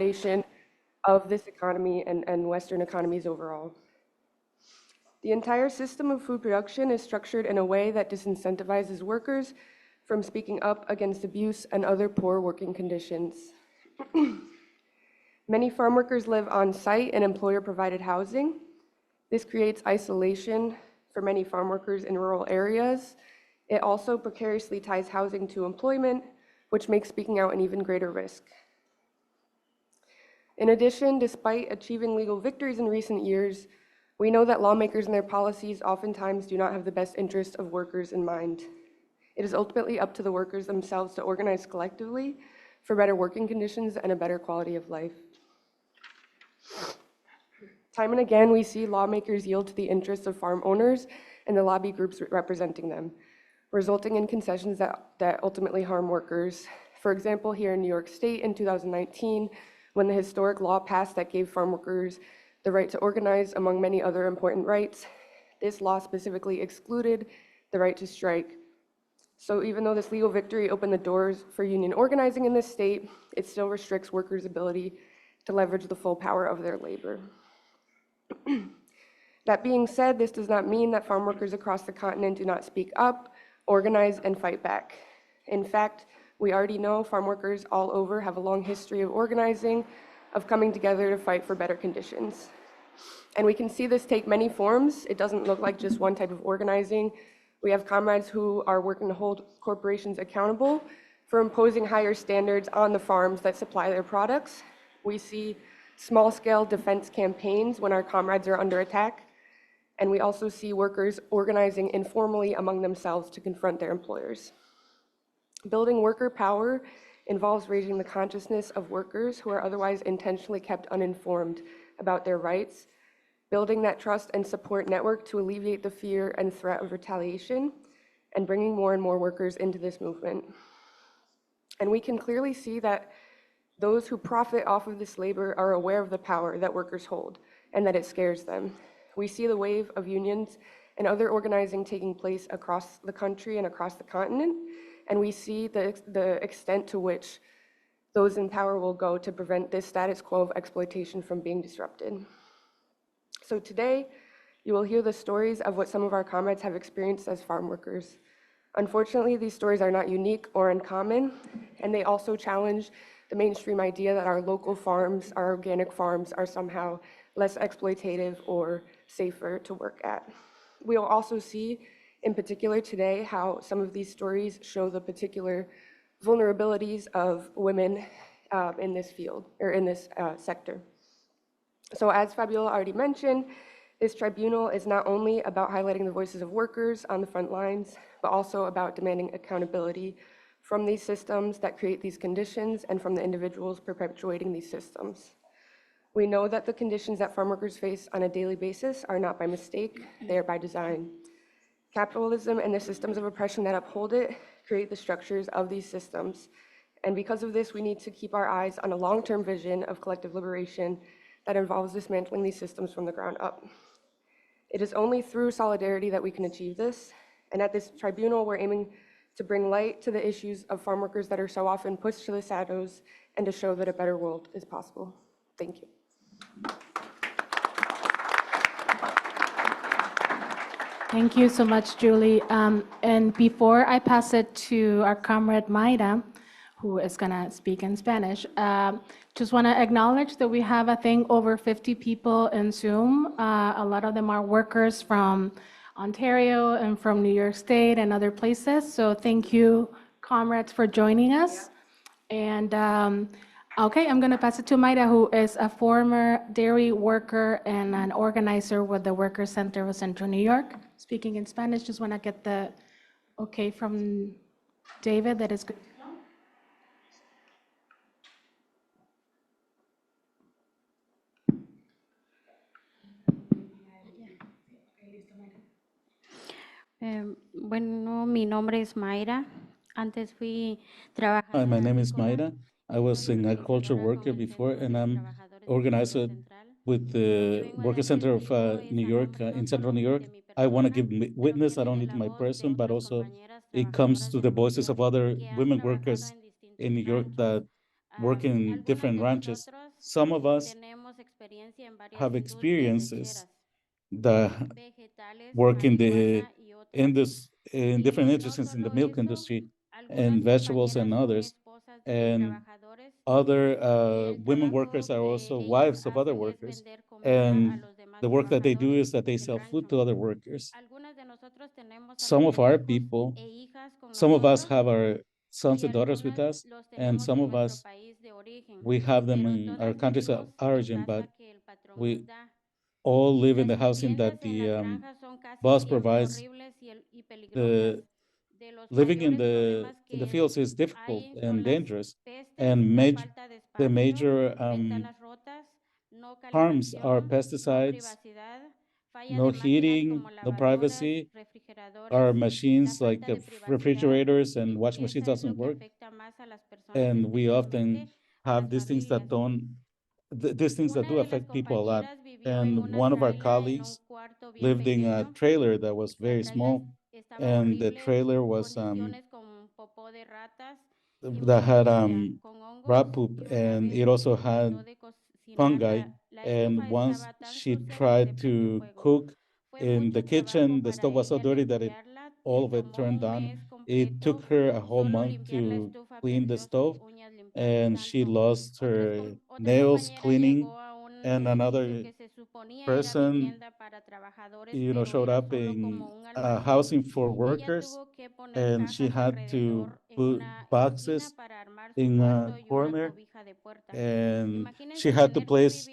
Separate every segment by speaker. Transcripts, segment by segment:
Speaker 1: foundation of this economy and Western economies overall. The entire system of food production is structured in a way that disincentivizes workers from speaking up against abuse and other poor working conditions. Many farm workers live on site in employer-provided housing. This creates isolation for many farm workers in rural areas. It also precariously ties housing to employment, which makes speaking out an even greater risk. In addition, despite achieving legal victories in recent years, we know that lawmakers and their policies oftentimes do not have the best interests of workers in mind. It is ultimately up to the workers themselves to organize collectively for better working conditions and a better quality of life. Time and again, we see lawmakers yield to the interests of farm owners and the lobby groups representing them, resulting in concessions that ultimately harm workers. For example, here in New York State in 2019, when the historic law passed that gave farm workers the right to organize, among many other important rights, this law specifically excluded the right to strike. So even though this legal victory opened the doors for union organizing in this state, it still restricts workers' ability to leverage the full power of their labor. That being said, this does not mean that farm workers across the continent do not speak up, organize, and fight back. In fact, we already know farm workers all over have a long history of organizing, of coming together to fight for better conditions. And we can see this take many forms. It doesn't look like just one type of organizing. We have comrades who are working to hold corporations accountable for imposing higher standards on the farms that supply their products. We see small-scale defense campaigns when our comrades are under attack. And we also see workers organizing informally among themselves to confront their employers. Building worker power involves raising the consciousness of workers who are otherwise intentionally kept uninformed about their rights, building that trust and support network to alleviate the fear and threat of retaliation, and bringing more and more workers into this movement. And we can clearly see that those who profit off of this labor are aware of the power that workers hold and that it scares them. We see the wave of unions and other organizing taking place across the country and across the continent, and we see the extent to which those in power will go to prevent this status quo of exploitation from being disrupted. So today, you will hear the stories of what some of our comrades have experienced as farm workers. Unfortunately, these stories are not unique or uncommon, and they also challenge the mainstream idea that our local farms, our organic farms, are somehow less exploitative or safer to work at. We will also see, in particular today, how some of these stories show the particular vulnerabilities of women in this field, or in this sector. So as Fabiola already mentioned, this tribunal is not only about highlighting the voices of workers on the front lines, but also about demanding accountability from these systems that create these conditions and from the individuals perpetuating these systems. We know that the conditions that farm workers face on a daily basis are not by mistake, they are by design. Capitalism and the systems of oppression that uphold it create the structures of these systems. And because of this, we need to keep our eyes on a long-term vision of collective liberation that involves dismantling these systems from the ground up. It is only through solidarity that we can achieve this. And at this tribunal, we're aiming to bring light to the issues of farm workers that are so often pushed to the shadows and to show that a better world is possible. Thank you.
Speaker 2: Thank you so much, Julie. And before I pass it to our comrade Maira, who is going to speak in Spanish, just want to acknowledge that we have, I think, over 50 people in Zoom. A lot of them are workers from Ontario and from New York State and other places. So thank you, comrades, for joining us. And okay, I'm going to pass it to Maira, who is a former dairy worker and an organizer with the Workers' Center of Central New York. Speaking in Spanish, just want to get the okay from David that is good.
Speaker 3: Bueno, mi nombre es Maira. Antes fui
Speaker 4: Hi,
Speaker 3: trabajadora
Speaker 4: my name is
Speaker 3: agrícola.
Speaker 4: Maira. I was an agriculture worker before, and I'm organizer with the Worker Center of New York in Central New York. I want to give witness not only to my person, but also it comes to the voices of other women workers in New York that work in different ranches. Some of us have experiences that work in different industries, in the milk industry and vegetables and others. And other women workers are also wives of other workers. And the work that they do is that they sell food to other workers. Some of our people, some of us have our sons and daughters with us, and some of us, we have them in our countries of origin, but we all live in the housing that the boss provides. The living in the fields is difficult and dangerous, and the major harms are pesticides, no heating, no privacy. Our machines like refrigerators and washing machines doesn't work, and we often have these things that these things that do affect people a lot. And one of our colleagues lived in a trailer that was very small, and the trailer was that had rat poop, and it also had fungi. And once she tried to cook in the kitchen, the stove was so dirty that all of it turned on. It took her a whole month to clean the stove, and she lost her nails cleaning. And another person, showed up in housing for workers, and she had to put boxes in a corner, and she had to place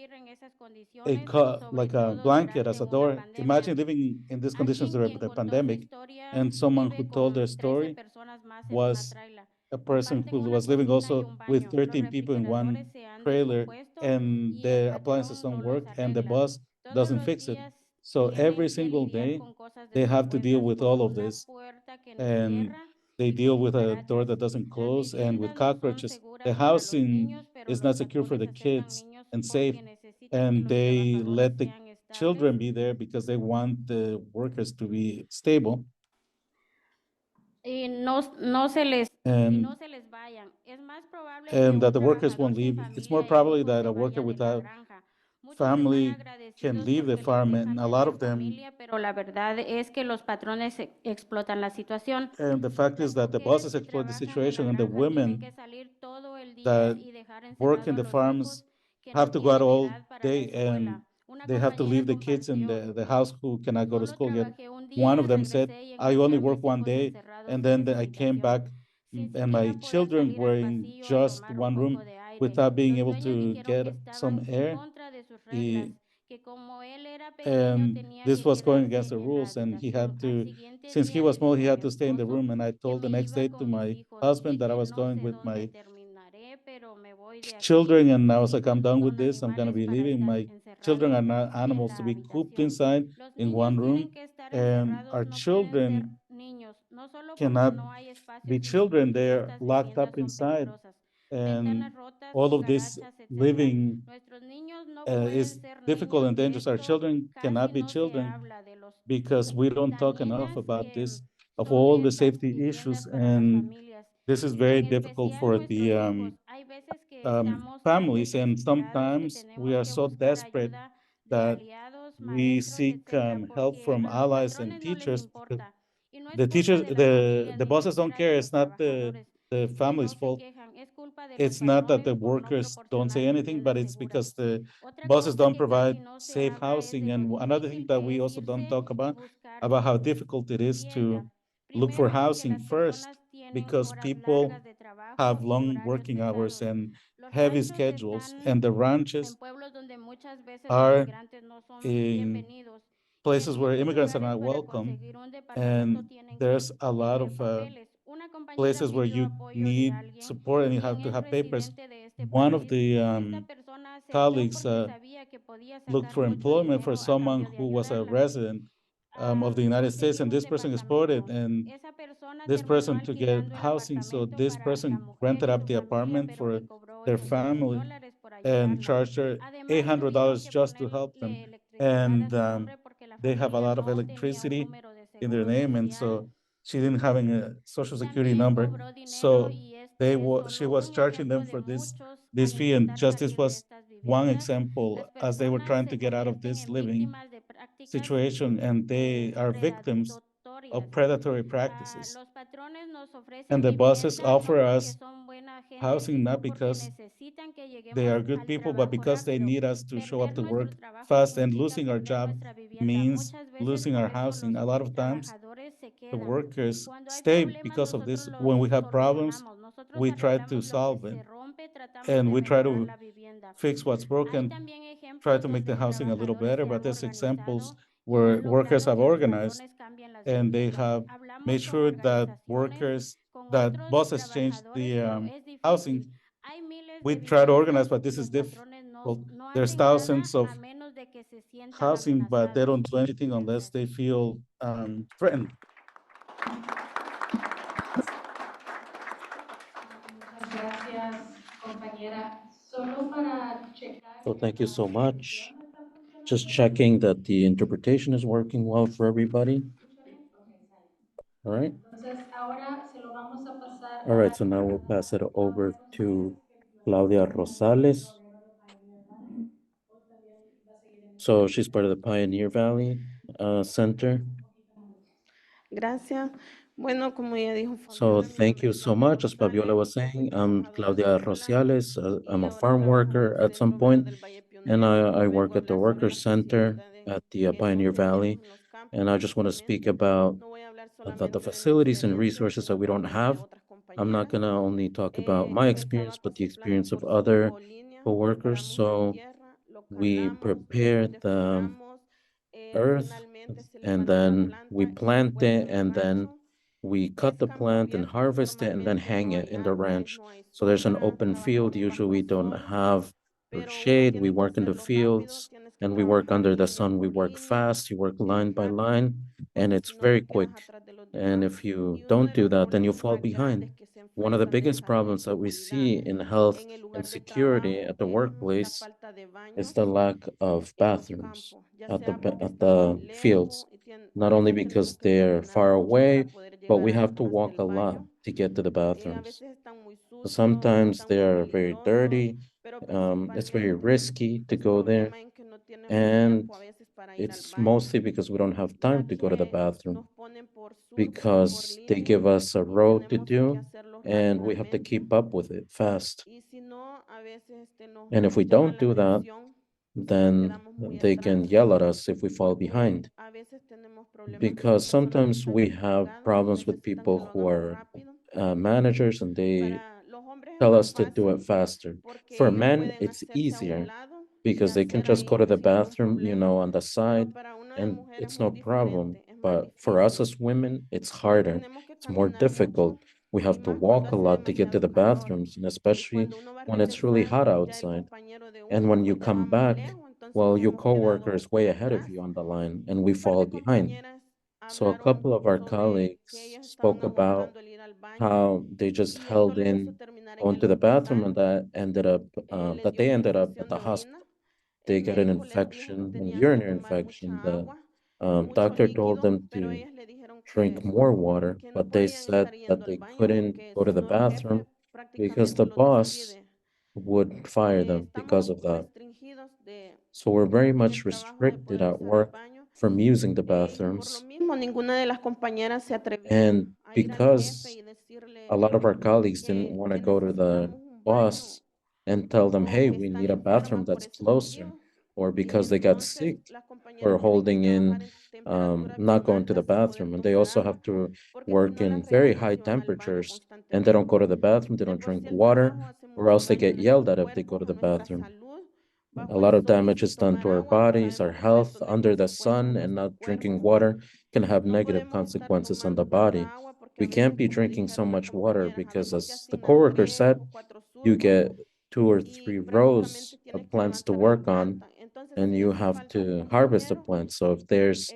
Speaker 4: like a blanket as a door. Imagine living in these conditions during the pandemic, and someone who told their story was a person who was living also with 13 people in one trailer, and the appliances don't work, and the boss doesn't fix it. So every single day, they have to deal with all of this, and they deal with a door that doesn't close and with cockroaches. The housing is not secure for the kids and safe, and they let the children be there because they want the workers to be stable. And that the workers won't leave. It's more probably that a worker without family can leave the farm, and a lot of them. And the fact is that the bosses exploit the situation, and the women that work in the farms have to go out all day, and they have to leave the kids in the house who cannot go to school yet. One of them said, I only work one day, and then I came back, and my children were in just one room without being able to get some air. And this was going against the rules, and he had to, since he was small, he had to stay in the room. And I told the next day to my husband that I was going with my children, and I was like, I'm done with this. I'm gonna be leaving. My children are not animals to be cooped inside in one room, and our children cannot be children. They're locked up inside, and all of this living is difficult and dangerous. Our children cannot be children because we don't talk enough about this, of all the safety issues, and this is very difficult for the families. And sometimes we are so desperate that we seek help from allies and teachers, because the bosses don't care. It's not the family's fault. It's not that the workers don't say anything, but it's because the bosses don't provide safe housing. And another thing that we also don't talk about how difficult it is to look for housing first, because people have long working hours and heavy schedules, and the ranches are in places where immigrants are not welcome, and there's a lot of places where you need support and you have to have papers. One of the colleagues looked for employment for someone who was a resident of the United States, and this person exported, and this person to get housing. So this person rented up the apartment for their family and charged her $800 just to help them. And they have a lot of electricity in their name, and so she didn't have a social security number. So she was charging them for this fee, and justice was one example as they were trying to get out of this living situation, and they are victims of predatory practices. And the bosses offer us housing not because they are good people, but because they need us to show up to work fast, and losing our job means losing our housing. A lot of times, the workers stay because of this. When we have problems, we try to solve it, and we try to fix what's broken, try to make the housing a little better. But there's examples where workers have organized and they have made sure that that bosses change the housing. We try to organize, but this is difficult. There's thousands of housing, but they don't do anything unless they feel threatened. So thank you so much. Just checking that the interpretation is working well for everybody. All right. All right, so now we'll pass it over to Claudia Rosales. So she's part of the Pioneer Valley Center.
Speaker 5: Gracias. Bueno, como ya dijo
Speaker 4: So thank you so much. As Fabiola was saying, I'm Claudia Rosales. I'm a farm worker at some point, and I work at the Workers Center at the Pioneer Valley. And I just want to speak about the facilities and resources that we don't have. I'm not going to only talk about my experience, but the experience of other co-workers. So we prepare the earth, and then we plant it, and then we cut the plant and harvest it and then hang it in the ranch. So there's an open field. Usually we don't have shade. We work in the fields and we work under the sun. We work fast. You work line by line, and it's very quick. And if you don't do that, then you fall behind. One of the biggest problems that we see in health and security at the workplace is the lack of bathrooms at the fields, not only because they're far away, but we have to walk a lot to get to the bathrooms. So sometimes they're very dirty. It's very risky to go there, and it's mostly because we don't have time to go to the bathroom, because they give us a road to do and we have to keep up with it fast. And if we don't do that, then they can yell at us if we fall behind. Because sometimes we have problems with people who are managers, and they tell us to do it faster. For men, it's easier because they can just go to the bathroom, on the side, and it's no problem. But for us as women, it's harder. It's more difficult. We have to walk a lot to get to the bathrooms, and especially when it's really hot outside. And when you come back, well, your coworker is way ahead of you on the line, and we fall behind. So a couple of our colleagues spoke about how they just held in going to the bathroom, and that they ended up at the hospital. They got an infection, a urinary infection. The doctor told them to drink more water, but they said that they couldn't go to the bathroom because the boss would fire them because of that. So we're very much restricted at work from using the bathrooms. And because a lot of our colleagues didn't want to go to the boss and tell them, hey, we need a bathroom that's closer, or because they got sick or holding in, not going to the bathroom. And they also have to work in very high temperatures, and they don't go to the bathroom, they don't drink water, or else they get yelled at if they go to the bathroom. A lot of damage is done to our bodies, our health under the sun, and not drinking water can have negative consequences on the body. We can't be drinking so much water because, as the coworker said, you get 2 or 3 rows of plants to work on, and you have to harvest the plants. So if there's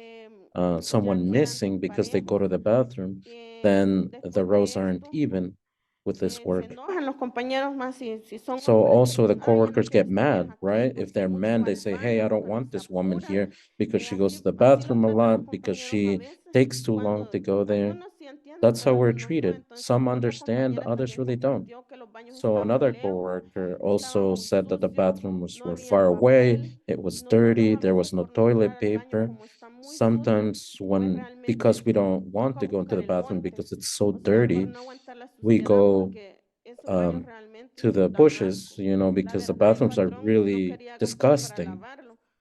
Speaker 4: someone missing because they go to the bathroom, then the rows aren't even with this work. So also the coworkers get mad, right? If they're men, they say, hey, I don't want this woman here because she goes to the bathroom a lot, because she takes too long to go there.
Speaker 6: That's how we're treated. Some understand, others really don't. So another coworker also said that the bathrooms were far away, it was dirty, there was no toilet paper. Sometimes because we don't want to go into the bathroom because it's so dirty, we go um, to the bushes, because the bathrooms are really disgusting.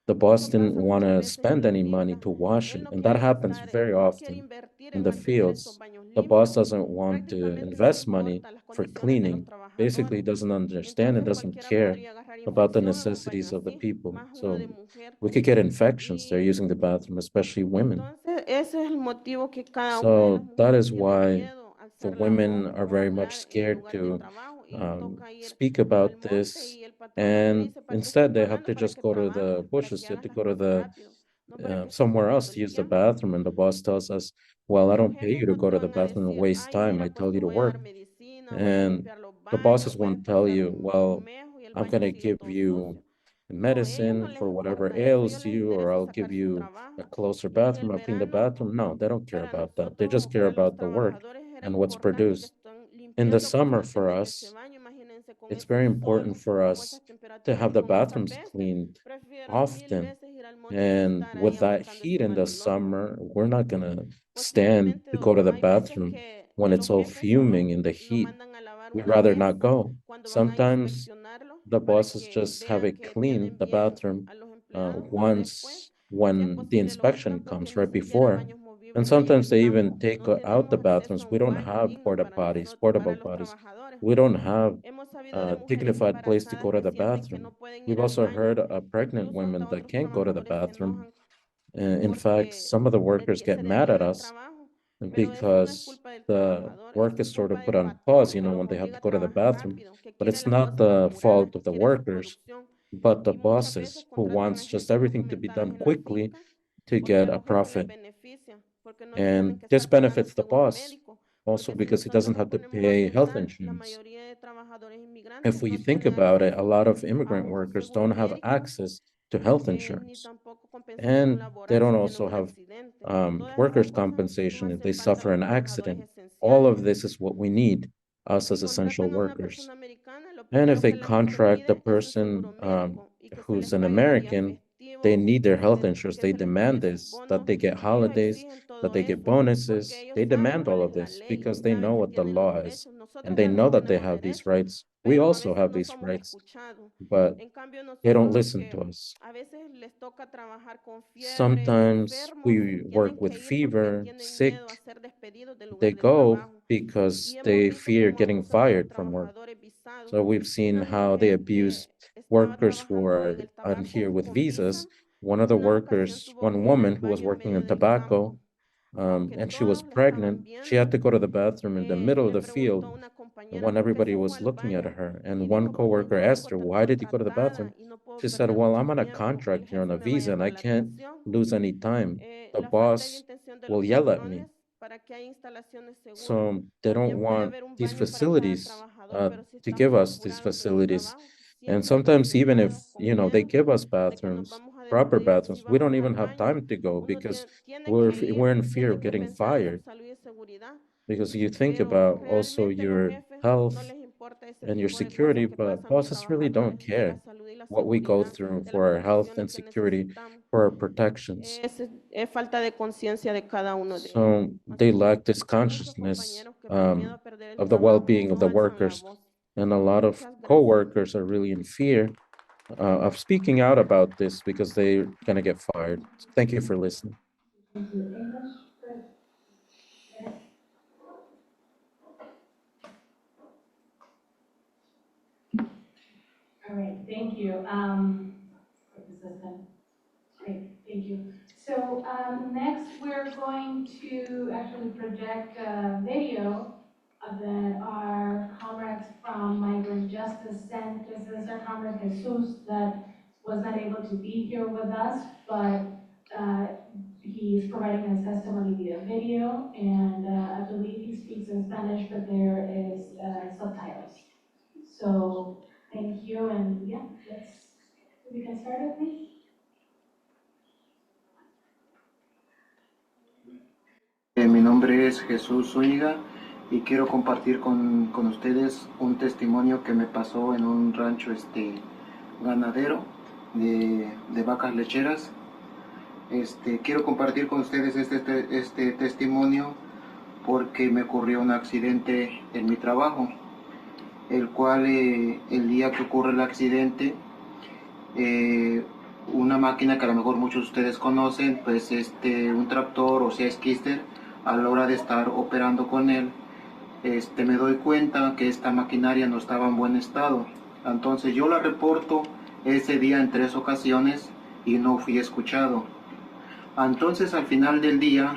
Speaker 6: The boss didn't want to spend any money to wash it, and that happens very often in the fields. The boss doesn't want to invest money for cleaning. Basically, he doesn't understand and doesn't care about the necessities of the people. So we could get infections. They're using the bathroom, especially women. So that is why the women are very much scared to speak about this. And instead, they have to just go to the bushes, they have to go to the somewhere else to use the bathroom. And the boss tells us, well, I don't pay you to go to the bathroom and waste time. I tell you to work. And the bosses won't tell you, well, I'm going to give you medicine for whatever ails you, or I'll give you a closer bathroom, I'll clean the bathroom. No, they don't care about that. They just care about the work and what's produced. In the summer for us, it's very important for us to have the bathrooms cleaned often. And with that heat in the summer, we're not gonna stand to go to the bathroom when it's all fuming in the heat. We'd rather not go. Sometimes the bosses just have it clean, the bathroom, once when the inspection comes right before. And sometimes they even take out the bathrooms. We don't have portable potties. We don't have a dignified place to go to the bathroom. We've also heard of pregnant women that can't go to the bathroom. In fact, some of the workers get mad at us because the work is sort of put on pause, when they have to go to the bathroom. But it's not the fault of the workers, but the bosses who wants just everything to be done quickly to get a profit. And this benefits the boss also because he doesn't have to pay health insurance. If we think about it, a lot of immigrant workers don't have access to health insurance. And they don't also have workers' compensation if they suffer an accident. All of this is what we need, us as essential workers. And if they contract a person who's an American, they need their health insurance. They demand this, that they get holidays, that they get bonuses. They demand all of this because they know what the law is and they know that they have these rights. We also have these rights, but they don't listen to us. Sometimes we work with fever, sick. They go because they fear getting fired from work. So we've seen how they abuse workers who are on here with visas. One of the workers, one woman who was working in tobacco, and she was pregnant, she had to go to the bathroom in the middle of the field when everybody was looking at her. And one coworker asked her, why did you go to the bathroom? She said, well, I'm on a contract here on a visa and I can't lose any time. The boss will yell at me. So they don't want these facilities to give us these facilities. And sometimes even if, they give us bathrooms, proper bathrooms, we don't even have time to go because we're in fear of getting fired. Because you think about also your health and your security, but bosses really don't care what we go through for our health and security, for our protections. So they lack this consciousness of the well-being of the workers. And a lot of co-workers are really in fear of speaking out about this because they're going to get fired. So thank you for listening.
Speaker 2: All right, thank you. Great, thank you. So next, we're going to actually project a video that our comrades from Migrant Justice sent. This is our comrade Jesús that was not able to be here with us, but he's providing his testimony via video, and I believe he speaks in Spanish, but there is subtitles. So thank you, and yeah, we can start it, please.
Speaker 7: Mi nombre es Jesús Zúñiga y quiero compartir con ustedes un testimonio que me pasó en un rancho ganadero de vacas lecheras. Quiero compartir con ustedes este testimonio porque me ocurrió un accidente en mi trabajo, el cual el día que ocurre el accidente, una máquina que a lo mejor muchos de ustedes conocen, pues un tractor o sea esquister, a la hora de estar operando con él, me doy cuenta que esta maquinaria no estaba en buen estado. Entonces yo la reporto ese día en 3 ocasiones y no fui escuchado. Entonces al final del día,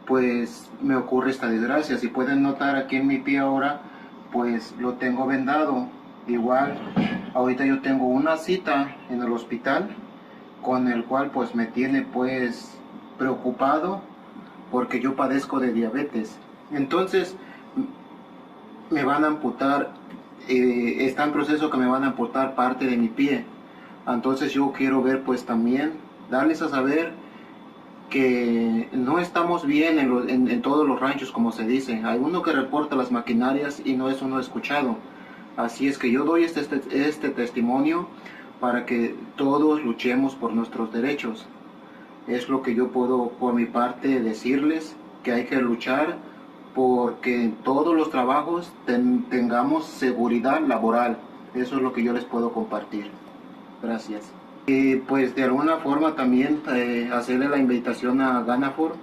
Speaker 7: pues me ocurre esta desgracia. Si pueden notar aquí en mi pie ahora, pues lo tengo vendado. Igual, ahorita yo tengo una cita en el hospital, con el cual pues me tiene pues preocupado porque yo padezco de diabetes. Entonces me van a amputar, está en proceso que me van a amputar parte de mi pie. Entonces yo quiero ver pues también, darles a saber que no estamos bien en todos los ranchos, como se dice. Hay uno que reporta las maquinarias y no es uno escuchado. Así es que yo doy este testimonio para que todos luchemos por nuestros derechos. Es lo que yo puedo por mi parte decirles, que hay que luchar porque en todos los trabajos tengamos seguridad laboral. Eso es lo que yo les puedo compartir. Gracias. Y pues de alguna forma también hacerle la invitación a Ganafor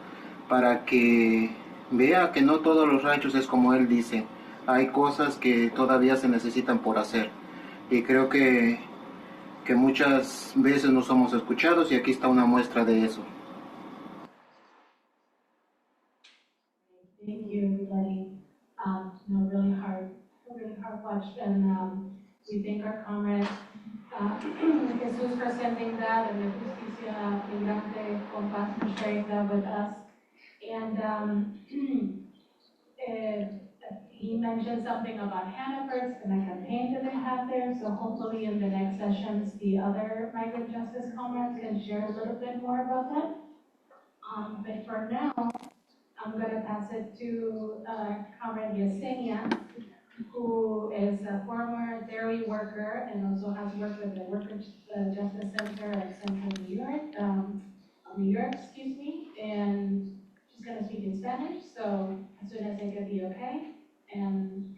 Speaker 7: para que vea que no todos los ranchos es como él dice. Hay cosas que todavía se necesitan por hacer. Y creo que muchas veces no somos escuchados y aquí está una muestra de eso.
Speaker 2: Thank you, everybody. No, really hard watch, and we thank our comrade Jesús for sending that, and the Justicia Migrante con Paz for sharing that with us. And he mentioned something about Hannaford's and a campaign that they have there, so hopefully in the next sessions, the other migrant justice comrades can share a little bit more about that. But for now, I'm gonna pass it to Comrade Yesenia, who is a former dairy worker and also has worked with the Workers Justice Center of Central New York, excuse me, and she's gonna speak in Spanish, so as soon as I get the okay, and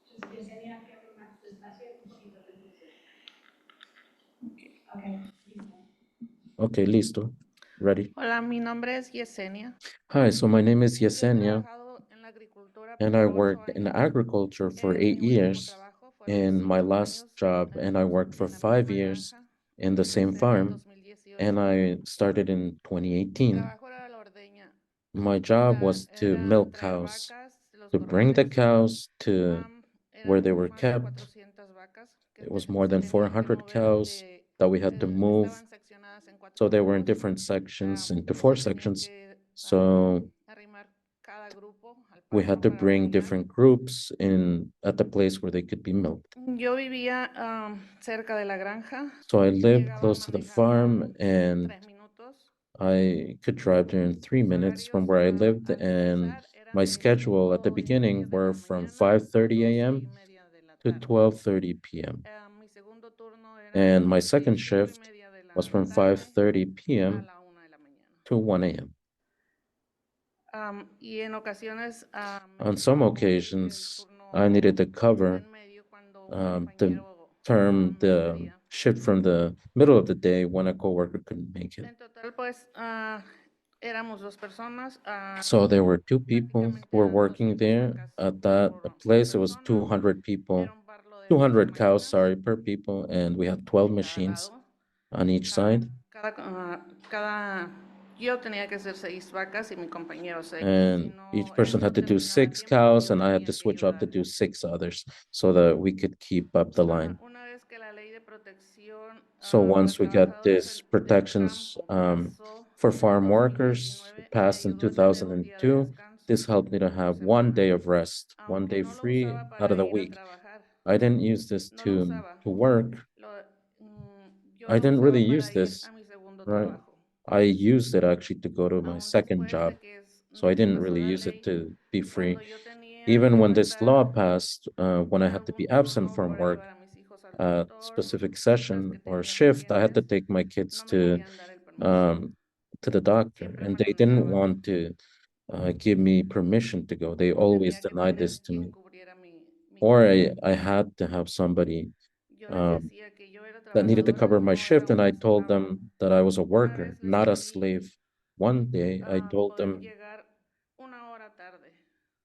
Speaker 2: just Yesenia, que hable más despacio un poquito de Okay, listo.
Speaker 6: Okay, listo. Ready?
Speaker 5: Hola, mi nombre es Yesenia.
Speaker 6: Hi, so my name is
Speaker 5: Yo he
Speaker 6: Yesenia,
Speaker 5: trabajado en la agricultura
Speaker 6: and I
Speaker 5: por 8
Speaker 6: worked in
Speaker 5: años.
Speaker 6: agriculture for
Speaker 5: Mi
Speaker 6: 8
Speaker 5: último
Speaker 6: years.
Speaker 5: trabajo fueron
Speaker 6: In my
Speaker 5: 5
Speaker 6: last
Speaker 5: años
Speaker 6: job, and I worked for
Speaker 5: en la
Speaker 6: 5
Speaker 5: misma
Speaker 6: years
Speaker 5: granja.
Speaker 6: in the same
Speaker 5: Empecé en el
Speaker 6: farm, and
Speaker 5: 2018.
Speaker 6: I started in
Speaker 5: Mi
Speaker 6: 2018.
Speaker 5: trabajo era la ordeña.
Speaker 6: My job
Speaker 5: Era,
Speaker 6: was to
Speaker 5: era
Speaker 6: milk
Speaker 5: traer
Speaker 6: cows,
Speaker 5: vacas de los
Speaker 6: to bring the
Speaker 5: corrales.
Speaker 6: cows to where they
Speaker 5: Eran
Speaker 6: were
Speaker 5: más de
Speaker 6: kept.
Speaker 5: 400 vacas que
Speaker 6: It was
Speaker 5: se
Speaker 6: more than
Speaker 5: tenían que
Speaker 6: 400
Speaker 5: mover
Speaker 6: cows that we had to move.
Speaker 5: estaban seccionadas en 4
Speaker 6: So they were in
Speaker 5: grupos.
Speaker 6: different sections, into
Speaker 5: Se
Speaker 6: 4
Speaker 5: tenían
Speaker 6: sections.
Speaker 5: que
Speaker 6: So
Speaker 5: arrimar cada grupo al
Speaker 6: we had
Speaker 5: pasto
Speaker 6: to
Speaker 5: para
Speaker 6: bring
Speaker 5: ordeñar.
Speaker 6: different groups in at the place where they could be milked.
Speaker 5: Yo vivía cerca de la granja.
Speaker 6: So I lived
Speaker 5: Llegaba
Speaker 6: close to the
Speaker 5: manejando
Speaker 6: farm, and
Speaker 5: 3 minutos.
Speaker 6: I could drive there in 3 minutes from where I lived, and my schedule at the beginning were from 5:30 a.m. to 12:30 p.m.
Speaker 5: Mi segundo turno era
Speaker 6: And my
Speaker 5: de
Speaker 6: second
Speaker 5: 5:30
Speaker 6: shift
Speaker 5: de la
Speaker 6: was from
Speaker 5: tarde
Speaker 6: 5:30
Speaker 5: a
Speaker 6: p.m.
Speaker 5: la 1 de la mañana.
Speaker 6: to 1 a.m.
Speaker 5: Y en ocasiones me
Speaker 6: On some
Speaker 5: tocaba cubrir el
Speaker 6: occasions,
Speaker 5: turno
Speaker 6: I needed to
Speaker 5: de
Speaker 6: cover
Speaker 5: en medio cuando un
Speaker 6: the
Speaker 5: compañero no
Speaker 6: the
Speaker 5: podía.
Speaker 6: shift from the middle of the day when a coworker couldn't make it.
Speaker 5: En total, pues, éramos 2 personas.
Speaker 6: So there were 2 people who
Speaker 5: Prácticamente
Speaker 6: were
Speaker 5: eran
Speaker 6: working
Speaker 5: 200
Speaker 6: there.
Speaker 5: vacas
Speaker 6: At that
Speaker 5: por
Speaker 6: place, it was
Speaker 5: persona.
Speaker 6: 200 people,
Speaker 5: Era un parlo de
Speaker 6: 200
Speaker 5: 12
Speaker 6: cows,
Speaker 5: máquinas
Speaker 6: sorry, per people, and we had 12
Speaker 5: de cada
Speaker 6: machines
Speaker 5: lado.
Speaker 6: on each side.
Speaker 5: Yo tenía que hacer 6 vacas y mi compañero 6.
Speaker 6: And each person had to do 6 cows, and I had to switch up to do 6 others so that we could keep up the line.
Speaker 5: Una vez que la ley de protección
Speaker 6: So
Speaker 5: para
Speaker 6: once we got
Speaker 5: trabajadores
Speaker 6: this
Speaker 5: del
Speaker 6: protections
Speaker 5: campo pasó
Speaker 6: for
Speaker 5: en
Speaker 6: farm workers
Speaker 5: 2019, me
Speaker 6: passed in
Speaker 5: ayudó a tener un día de
Speaker 6: 2002,
Speaker 5: descanso
Speaker 6: this helped me to have
Speaker 5: por
Speaker 6: 1
Speaker 5: semana.
Speaker 6: day of rest, 1
Speaker 5: Aunque
Speaker 6: day
Speaker 5: no lo
Speaker 6: free
Speaker 5: usaba
Speaker 6: out of
Speaker 5: para
Speaker 6: the
Speaker 5: ir a
Speaker 6: week.
Speaker 5: trabajar,
Speaker 6: I didn't use this
Speaker 5: no lo
Speaker 6: to
Speaker 5: usaba.
Speaker 6: work.
Speaker 5: Yo
Speaker 6: I
Speaker 5: lo
Speaker 6: didn't really
Speaker 5: usaba
Speaker 6: use
Speaker 5: para ir
Speaker 6: this,
Speaker 5: a mi segundo
Speaker 6: right?
Speaker 5: trabajo.
Speaker 6: I used it actually to go to my
Speaker 5: Aún
Speaker 6: second
Speaker 5: después
Speaker 6: job.
Speaker 5: de que
Speaker 6: So I didn't really use it to be free. Even when this law passed, when I had to be absent from work, specific session or shift, I had to take my kids to the doctor, and they didn't want to give me permission to go. They always denied this to me. Or I had to have somebody um, that needed to cover my shift, and I told them that I was a worker, not a slave. One day, I told them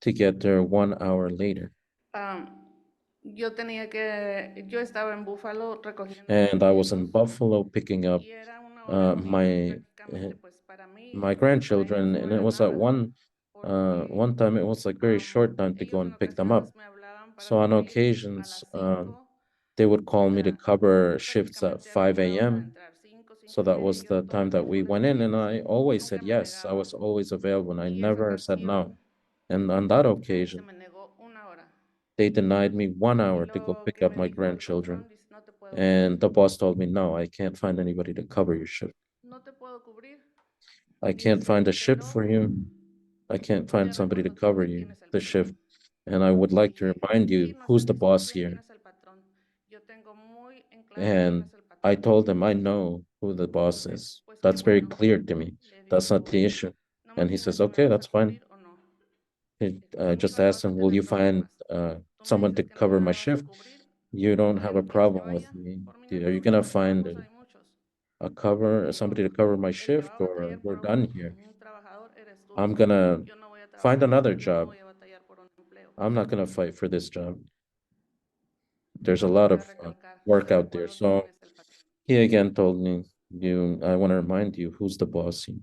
Speaker 6: to get there 1 hour later. And I was in Buffalo picking up my my grandchildren, and it was at one time it was like very short time to go and pick them up. So on occasions, they would call me to cover shifts at 5 a.m. So that was the time that we went in, and I always said yes. I was always available, and I never said no. And on that occasion, they denied me 1 hour to go pick up my grandchildren. And the boss told me, no, I can't find anybody to cover your shift. I can't find a shift for you. I can't find somebody to cover you, the shift. And I would like to remind you, who's the boss here? And I told him, I know who the boss is. That's very clear to me. That's not the issue. And he says, okay, that's fine. I just asked him, will you find someone to cover my shift? You don't have a problem with me. Are you gonna find somebody to cover my shift, or we're done here? I'm gonna find another job. I'm not gonna fight for this job. There's a lot of work out there. So he again told me, I want to remind you, who's the boss here?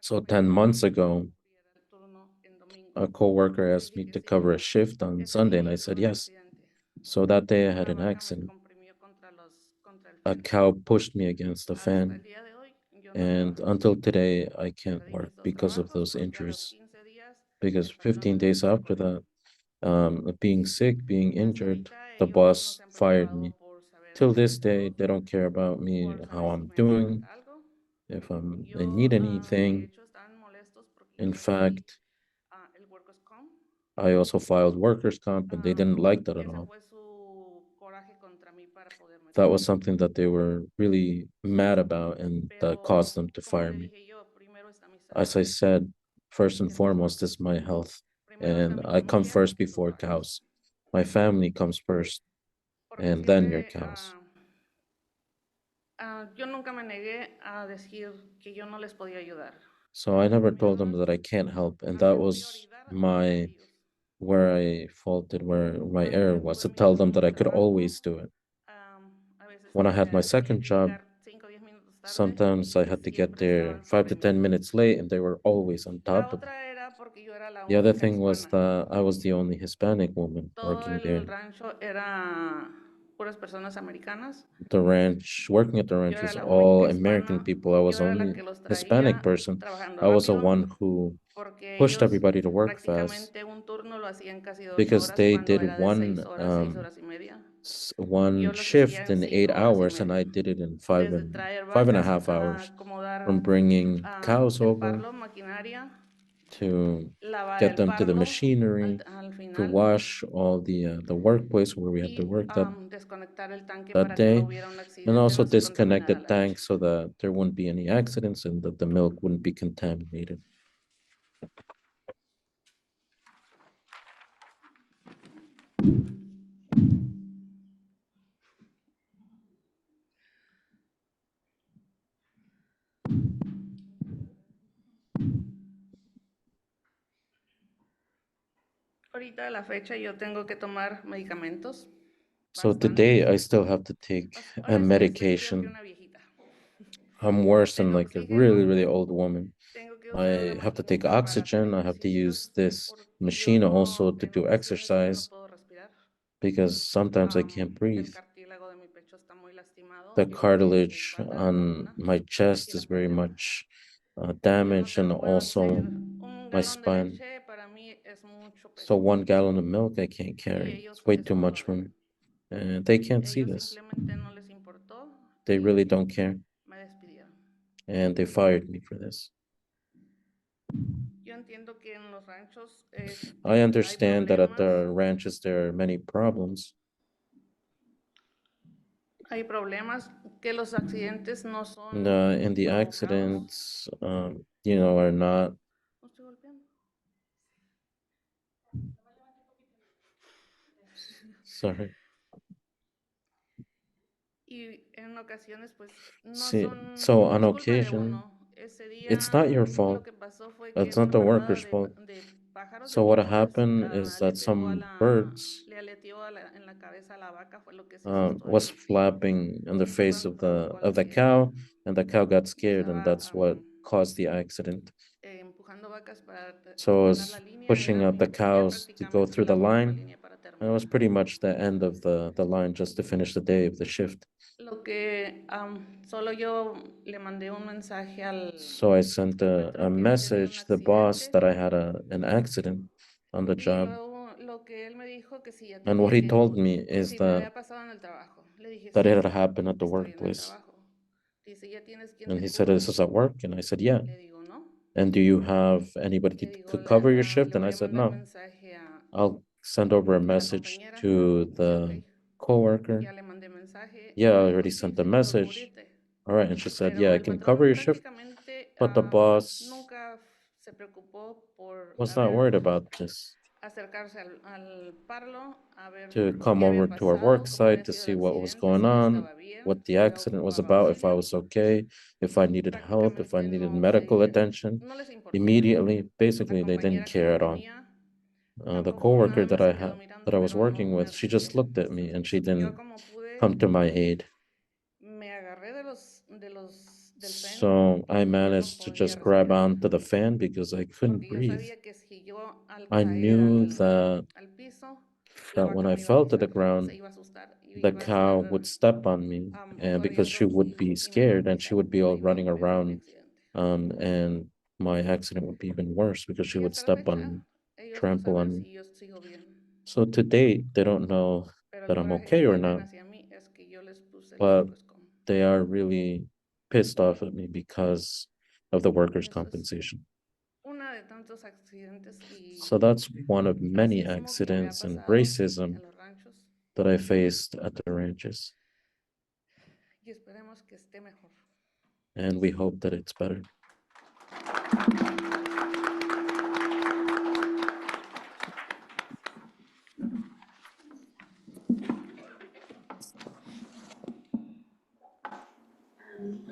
Speaker 6: So 10 months ago, a coworker asked me to cover a shift on Sunday, and I said yes. So that day I had an accident. A cow pushed me against the fan, and until today I can't work because of those injuries. Because 15 days after that, being sick, being injured, the boss fired me. Till this day, they don't care about me, how I'm doing, if I need anything. In fact, I also filed workers' comp, and they didn't like that at all. That was something that they were really mad about, and that caused them to fire me. As I said, first and foremost is my health, and I come first before cows. My family comes first, and then your cows. So I never told them that I can't help, and that was where I faulted, where my error was, to tell them that I could always do it. When I had my second job, sometimes I had to get there 5 to 10 minutes late, and they were always on top of it. The other thing was that I was the only Hispanic woman working there. Working at the ranch was all American people. I was only Hispanic person. I was the one who pushed everybody to work fast, because they did one shift in 8 hours, and I did it in five and a half hours, from bringing cows over to get them to the machinery, to wash all the workplace where we had to work that day, and also disconnect the tank so that there wouldn't be any accidents and that the milk wouldn't be contaminated.
Speaker 5: Ahorita a la fecha yo tengo que tomar medicamentos.
Speaker 6: So today I still have to take a medication. I'm worse than like a really, really old woman. I have to take oxygen. I have to use this machine also to do exercise, because sometimes I can't breathe. The cartilage on my chest is very much damaged, and also my spine. So 1 gallon of milk I can't carry. It's way too much for me. And they can't see this. They really don't care. and they fired me for this.
Speaker 5: Yo entiendo que en los ranchos
Speaker 6: I understand that at the
Speaker 5: problemas.
Speaker 6: ranches there are many problems.
Speaker 5: Hay problemas que los accidentes no son
Speaker 6: And the
Speaker 5: provocados.
Speaker 6: accidents, are not.
Speaker 5: No estoy golpeando.
Speaker 6: Sorry.
Speaker 5: Y en ocasiones, pues, no
Speaker 6: See,
Speaker 5: son,
Speaker 6: so on
Speaker 5: no es culpa de
Speaker 6: occasion,
Speaker 5: uno. Ese
Speaker 6: it's
Speaker 5: día
Speaker 6: not your
Speaker 5: lo
Speaker 6: fault.
Speaker 5: que pasó fue que
Speaker 6: It's not
Speaker 5: una
Speaker 6: the
Speaker 5: bandada
Speaker 6: workers' fault.
Speaker 5: de pájaros, de
Speaker 6: So what
Speaker 5: polillas,
Speaker 6: happened is
Speaker 5: le
Speaker 6: that
Speaker 5: pegó a
Speaker 6: some birds
Speaker 5: le aleteó en la cabeza a la vaca, fue lo que se asustó
Speaker 6: was
Speaker 5: y
Speaker 6: flapping in the
Speaker 5: fue
Speaker 6: face
Speaker 5: cuando
Speaker 6: of
Speaker 5: provocó el
Speaker 6: the
Speaker 5: accidente.
Speaker 6: cow, and the cow got scared, and
Speaker 5: Estaba
Speaker 6: that's what caused the accident.
Speaker 5: empujando vacas para
Speaker 6: So I
Speaker 5: terminar
Speaker 6: was
Speaker 5: la línea,
Speaker 6: pushing up the
Speaker 5: ya
Speaker 6: cows to go
Speaker 5: prácticamente
Speaker 6: through the
Speaker 5: la última
Speaker 6: line,
Speaker 5: línea para
Speaker 6: and it was
Speaker 5: terminar.
Speaker 6: pretty much the end of the line just to finish the day of the shift.
Speaker 5: Lo que solo yo le mandé un mensaje
Speaker 6: So I sent a
Speaker 5: patrón que había tenido un
Speaker 6: message to the boss
Speaker 5: accidente.
Speaker 6: that I had an accident on the
Speaker 5: Y
Speaker 6: job.
Speaker 5: lo que él me dijo que si ya
Speaker 6: And
Speaker 5: tenía
Speaker 6: what he told
Speaker 5: tiempo,
Speaker 6: me
Speaker 5: que
Speaker 6: is
Speaker 5: si me
Speaker 6: that
Speaker 5: había pasado en el trabajo. Le dije,
Speaker 6: it
Speaker 5: sí,
Speaker 6: had happened at the
Speaker 5: estoy en el
Speaker 6: workplace.
Speaker 5: trabajo. Dice, ¿ya tienes quien
Speaker 6: And
Speaker 5: te
Speaker 6: he said,
Speaker 5: cubra?
Speaker 6: "This is at work?" And I said, "Yeah."
Speaker 5: Le digo, no.
Speaker 6: "And do you have anybody
Speaker 5: Le digo,
Speaker 6: could cover your shift?"
Speaker 5: le
Speaker 6: And I
Speaker 5: voy a
Speaker 6: said,
Speaker 5: mandar
Speaker 6: "No."
Speaker 5: mensaje
Speaker 6: I'll send over a
Speaker 5: a la
Speaker 6: message
Speaker 5: compañera.
Speaker 6: to
Speaker 5: Dice,
Speaker 6: the
Speaker 5: ok.
Speaker 6: coworker.
Speaker 5: Ya le mandé mensaje.
Speaker 6: "Yeah,
Speaker 5: Y
Speaker 6: I
Speaker 5: me dijo,
Speaker 6: already
Speaker 5: sí,
Speaker 6: sent the
Speaker 5: sí puedo
Speaker 6: message."
Speaker 5: cubrirte.
Speaker 6: All right. And she said, "Yeah,
Speaker 5: Pero
Speaker 6: I
Speaker 5: el
Speaker 6: can cover
Speaker 5: patrón
Speaker 6: your shift."
Speaker 5: prácticamente
Speaker 6: But the boss
Speaker 5: nunca se preocupó por
Speaker 6: was not worried about this,
Speaker 5: acercarse al parlo, a ver
Speaker 6: to come
Speaker 5: qué había
Speaker 6: over to our work
Speaker 5: pasado, cómo había
Speaker 6: site to
Speaker 5: sido
Speaker 6: see
Speaker 5: el
Speaker 6: what was
Speaker 5: accidente,
Speaker 6: going
Speaker 5: si yo
Speaker 6: on,
Speaker 5: estaba bien,
Speaker 6: what the
Speaker 5: si
Speaker 6: accident was
Speaker 5: ocupaba
Speaker 6: about, if I
Speaker 5: auxilio.
Speaker 6: was okay, if I needed help, if I
Speaker 5: Prácticamente
Speaker 6: needed
Speaker 5: no
Speaker 6: medical attention.
Speaker 5: no les importó.
Speaker 6: Immediately,
Speaker 5: La
Speaker 6: basically, they didn't
Speaker 5: compañera que
Speaker 6: care
Speaker 5: yo
Speaker 6: at all.
Speaker 5: tenía
Speaker 6: The
Speaker 5: tampoco
Speaker 6: coworker
Speaker 5: nada
Speaker 6: that
Speaker 5: más
Speaker 6: I
Speaker 5: se quedó
Speaker 6: had
Speaker 5: mirando,
Speaker 6: that I was
Speaker 5: pero
Speaker 6: working
Speaker 5: no me
Speaker 6: with, she
Speaker 5: asustó.
Speaker 6: just looked at me and she
Speaker 5: Yo
Speaker 6: didn't
Speaker 5: como pude
Speaker 6: come to my aid.
Speaker 5: me agarré del fan
Speaker 6: So I
Speaker 5: porque ya no
Speaker 6: managed to
Speaker 5: podía
Speaker 6: just grab
Speaker 5: respirar.
Speaker 6: onto the fan because I couldn't
Speaker 5: Porque yo
Speaker 6: breathe.
Speaker 5: sabía que si yo al
Speaker 6: I
Speaker 5: caer
Speaker 6: knew that
Speaker 5: al piso, la
Speaker 6: that when
Speaker 5: vaca
Speaker 6: I
Speaker 5: me iba a
Speaker 6: fell to the
Speaker 5: pisar,
Speaker 6: ground,
Speaker 5: se iba a asustar y
Speaker 6: the
Speaker 5: iba a estar
Speaker 6: cow would step on me, and because she
Speaker 5: corriendo
Speaker 6: would be
Speaker 5: y me iba a
Speaker 6: scared and she
Speaker 5: pisar
Speaker 6: would be
Speaker 5: y me
Speaker 6: all
Speaker 5: iba a
Speaker 6: running
Speaker 5: volver mi
Speaker 6: around,
Speaker 5: accidente.
Speaker 6: and my accident would be even worse because she
Speaker 5: Y
Speaker 6: would
Speaker 5: hasta la
Speaker 6: step on
Speaker 5: fecha,
Speaker 6: me,
Speaker 5: ellos no
Speaker 6: trample
Speaker 5: saben
Speaker 6: on me.
Speaker 5: si yo sigo bien.
Speaker 6: So to date, they don't know
Speaker 5: Pero el
Speaker 6: that I'm
Speaker 5: coraje
Speaker 6: okay
Speaker 5: que
Speaker 6: or not,
Speaker 5: tienen hacia mí es que yo les puse el
Speaker 6: but
Speaker 5: workers' comp.
Speaker 6: they are really pissed off at me because of the workers'
Speaker 5: Eso es
Speaker 6: compensation.
Speaker 5: una de tantos accidentes y
Speaker 6: So that's one of many
Speaker 5: racismo que me ha
Speaker 6: accidents and
Speaker 5: pasado
Speaker 6: racism
Speaker 5: en los ranchos
Speaker 6: that I faced at the ranches,
Speaker 5: y esperemos que esté mejor.
Speaker 6: and we hope that it's better.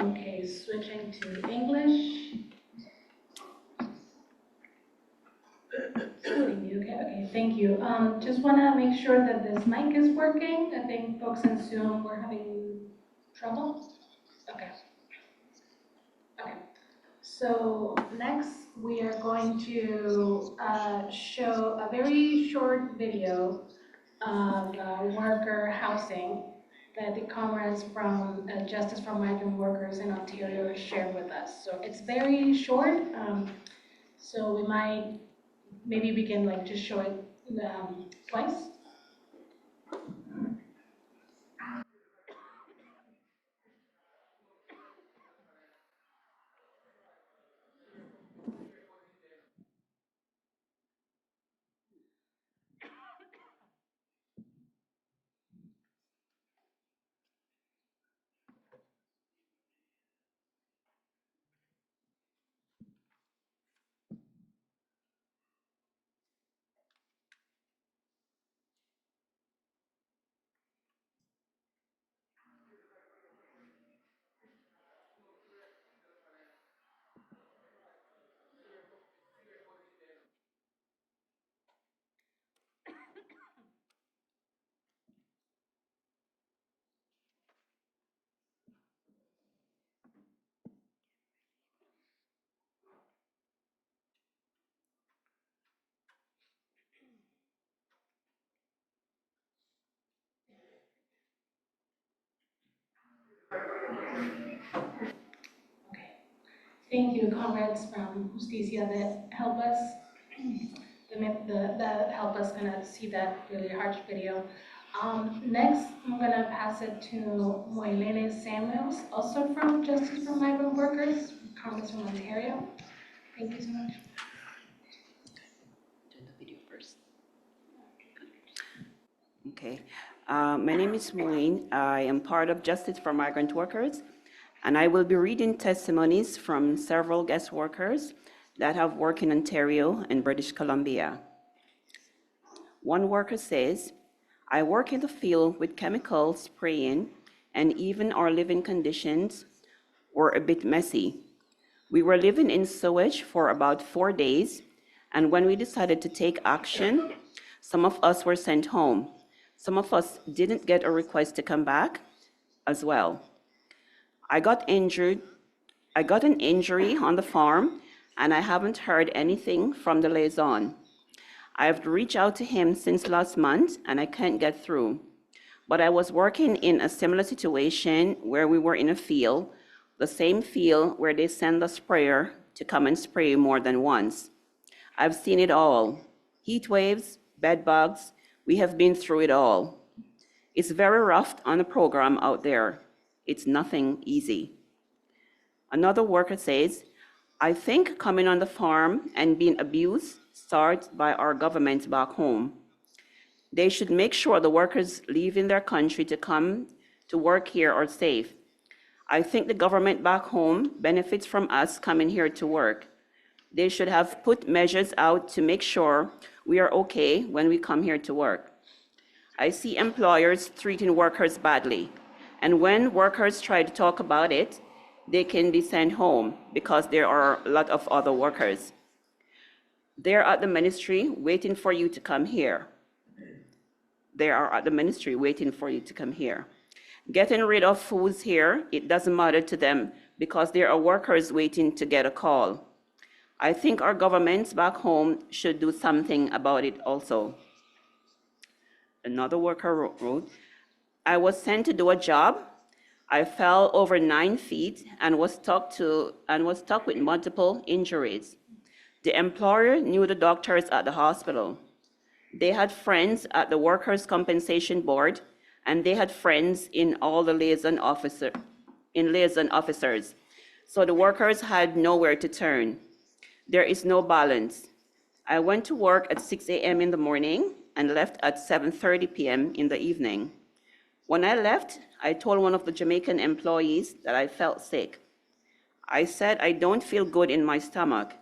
Speaker 2: Okay, switching to English. Okay, thank you. Just want to make sure that this mic is working. I think folks in Zoom were having trouble. Okay. Okay. So next, we are going to show a very short video of worker housing that the comrades from Justice for Migrant Workers in Ontario shared with us. So it's very short, so maybe we can like just show it twice. Thank you, comrades from Justicia that help us, that help us kind of see that really harsh video. Next, I'm gonna pass it to Moilene Samuels, also from Justice for Migrant Workers, Congress from Ontario. Thank you so much.
Speaker 8: Okay. My name is Moilene. I am part of Justice for Migrant Workers, and I will be reading testimonies from several guest workers that have worked in Ontario and British Columbia. One worker says, I work in the field with chemical spraying, and even our living conditions were a bit messy. We were living in sewage for about 4 days, and when we decided to take action, some of us were sent home. Some of us didn't get a request to come back as well. I got an injury on the farm, and I haven't heard anything from the liaison. I've reached out to him since last month, and I can't get through. But I was working in a similar situation where we were in a field, the same field where they send the sprayer to come and spray more than once. I've seen it all. Heat waves, bed bugs, we have been through it all. It's very rough on the program out there. It's nothing easy. Another worker says, I think coming on the farm and being abused starts by our government back home. They should make sure the workers leaving their country to come to work here are safe. I think the government back home benefits from us coming here to work. They should have put measures out to make sure we are okay when we come here to work. I see employers treating workers badly, and when workers try to talk about it, they can be sent home because there are a lot of other workers. They're at the ministry waiting for you to come here. They are at the ministry waiting for you to come here. Getting rid of foods here, it doesn't matter to them because there are workers waiting to get a call. I think our governments back home should do something about it also. Another worker wrote, I was sent to do a job. I fell over 9 feet and was stuck with multiple injuries. The employer knew the doctors at the hospital. They had friends at the Workers' Compensation Board, and they had friends in all the liaison officers. So the workers had nowhere to turn. There is no balance. I went to work at 6 a.m. in the morning and left at 7:30 p.m. in the evening. When I left, I told one of the Jamaican employees that I felt sick. I said I don't feel good in my stomach.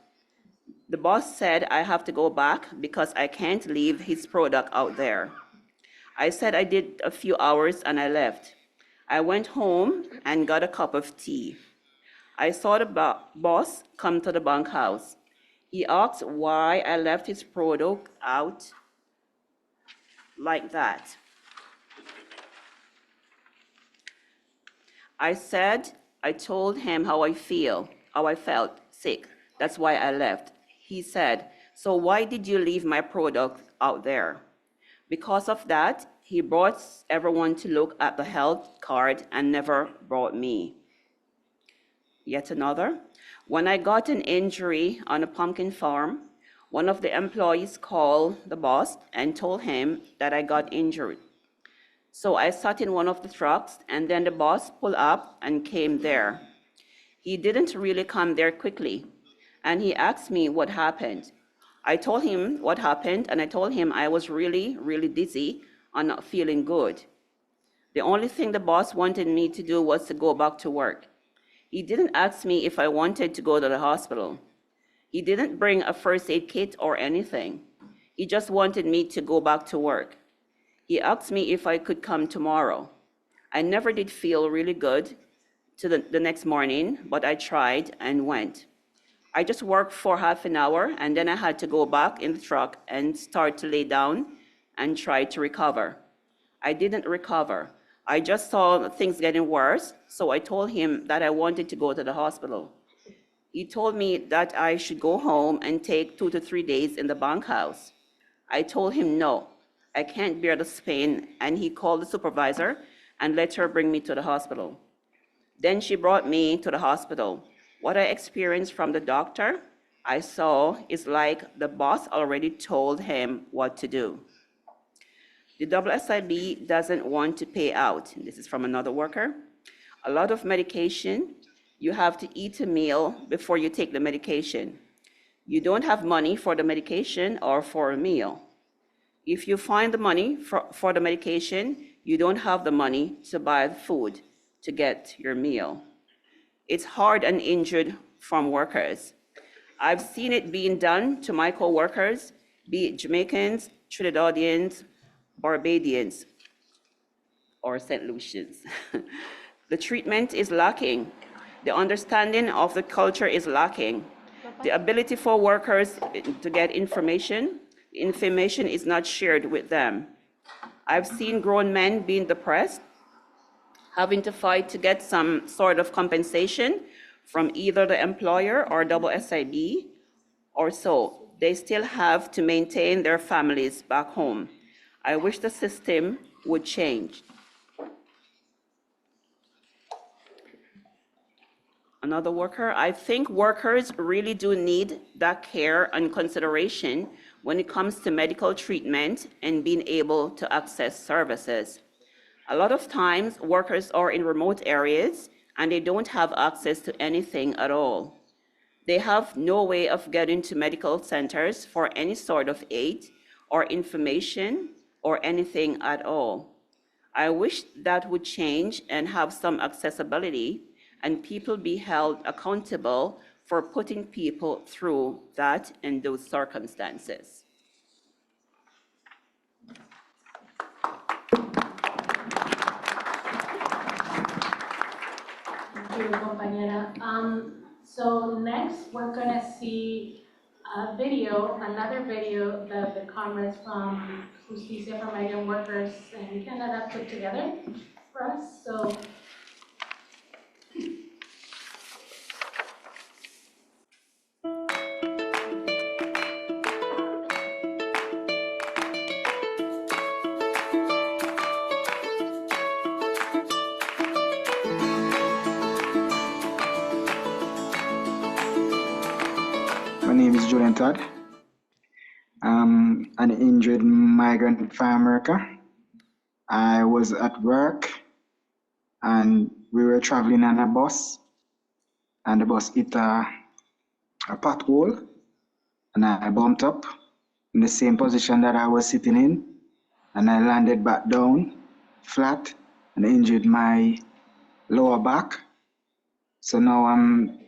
Speaker 8: The boss said I have to go back because I can't leave his product out there. I said I did a few hours and I left. I went home and got a cup of tea. I saw the boss come to the bunkhouse. He asked why I left his product out like that. I told him how I felt sick. That's why I left. He said, so why did you leave my product out there? Because of that, he brought everyone to look at the health card and never brought me. Yet another, when I got an injury on a pumpkin farm, one of the employees called the boss and told him that I got injured. So I sat in one of the trucks, and then the boss pulled up and came there. He didn't really come there quickly, and he asked me what happened. I told him what happened, and I told him I was really, really dizzy and not feeling good. The only thing the boss wanted me to do was to go back to work. He didn't ask me if I wanted to go to the hospital. He didn't bring a first aid kit or anything. He just wanted me to go back to work. He asked me if I could come tomorrow. I never did feel really good to the next morning, but I tried and went. I just worked for half an hour, and then I had to go back in the truck and start to lay down and try to recover. I didn't recover. I just saw things getting worse, so I told him that I wanted to go to the hospital. He told me that I should go home and take 2 to 3 days in the bunkhouse. I told him no, I can't bear this pain, and he called the supervisor and let her bring me to the hospital. Then she brought me to the hospital. What I experienced from the doctor I saw is like the boss already told him what to do. The WSIB doesn't want to pay out. This is from another worker. A lot of medication, you have to eat a meal before you take the medication. You don't have money for the medication or for a meal. If you find the money for the medication, you don't have the money to buy the food to get your meal. It's hard and injured farm workers. I've seen it being done to my co-workers, be it Jamaicans, Trinidadians, Barbadians, or St. Lucians. The treatment is lacking. The understanding of the culture is lacking. The ability for workers to get information is not shared with them. I've seen grown men being depressed, having to fight to get some sort of compensation from either the employer or WSIB, or so. They still have to maintain their families back home. I wish the system would change. Another worker, I think workers really do need that care and consideration when it comes to medical treatment and being able to access services. A lot of times, workers are in remote areas and they don't have access to anything at all. They have no way of getting to medical centers for any sort of aid or information or anything at all. I wish that would change and have some accessibility and people be held accountable for putting people through that and those circumstances.
Speaker 2: Thank you, compañera. So next, we're gonna see a video, another video that the comrades from Justicia for Migrant Workers in Canada put together for us. So.
Speaker 9: My name is Julian Todd. I'm an injured migrant farm worker. I was at work and we were traveling on a bus and the bus hit a pothole and I bumped up in the same position that I was sitting in and I landed back down flat and injured my lower back. So now I'm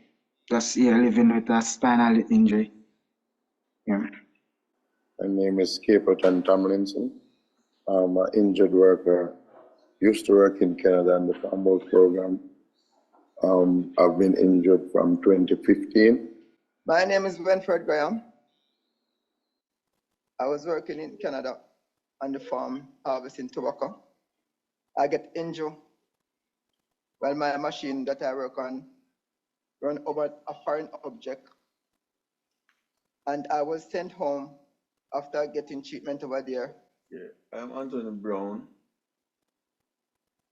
Speaker 9: just here living with a spinal injury. Yeah.
Speaker 10: My name is Caperton Tomlinson. I'm an injured worker. Used to work in Canada in the Farmworkers program. I've been injured from 2015.
Speaker 11: My name is Winfred Graham. I was working in Canada on the farm harvesting tobacco. I get injured while my machine that I work on run over a foreign object, and I was sent home after getting treatment over there.
Speaker 10: Yeah, I'm Anthony Brown.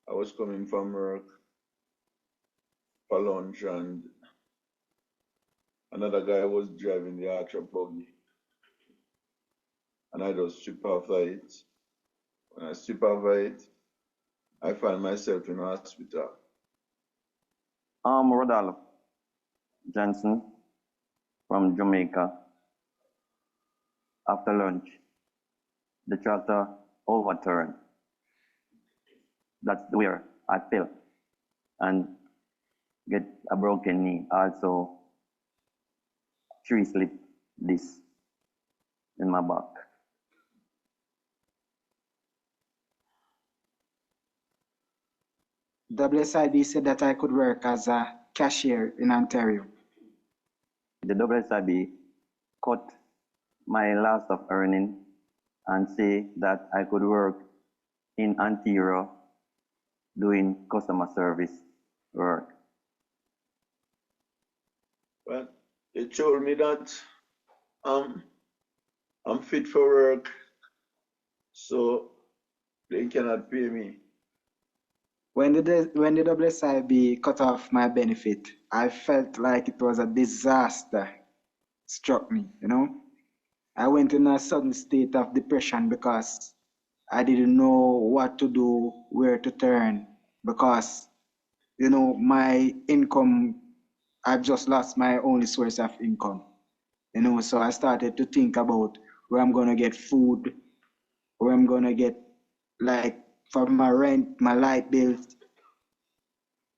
Speaker 10: I was coming from work for lunch and another guy was driving the Archer buggy and I just stripped off it. When I stripped off it, I found myself in hospital.
Speaker 12: I'm Rodolph Johnson from Jamaica. After lunch, the tractor overturned. That's where I fell and get a broken knee. Also, tree slip disc in my back.
Speaker 9: WSIB said that I could work as a cashier in Ontario.
Speaker 12: The WSIB cut my loss of earning and say that I could work in Ontario doing customer service work.
Speaker 10: Well, they told me that I'm fit for work, so they cannot pay me.
Speaker 9: When the WSIB cut off my benefit, I felt like it was a disaster struck me, you know. I went in a sudden state of depression because I didn't know what to do, where to turn, because, you know, my income, I've just lost my only source of income, you know, so I started to think about where I'm gonna get food, where I'm gonna get, like, for my rent, my light bills,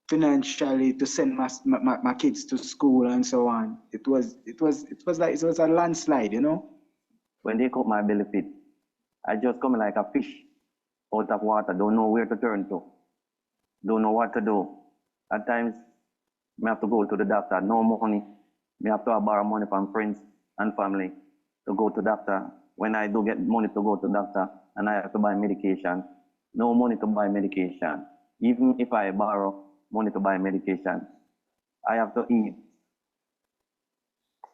Speaker 9: financially to send my kids to school and so on. It was a landslide, you know.
Speaker 12: When they cut my belly pit, I just come like a fish out of water, don't know where to turn to, don't know what to do. At times, I have to go to the doctor, no money. I have to borrow money from friends and family to go to doctor. When I do get money to go to doctor and I have to buy medication, no money to buy medication. Even if I borrow money to buy medication, I have to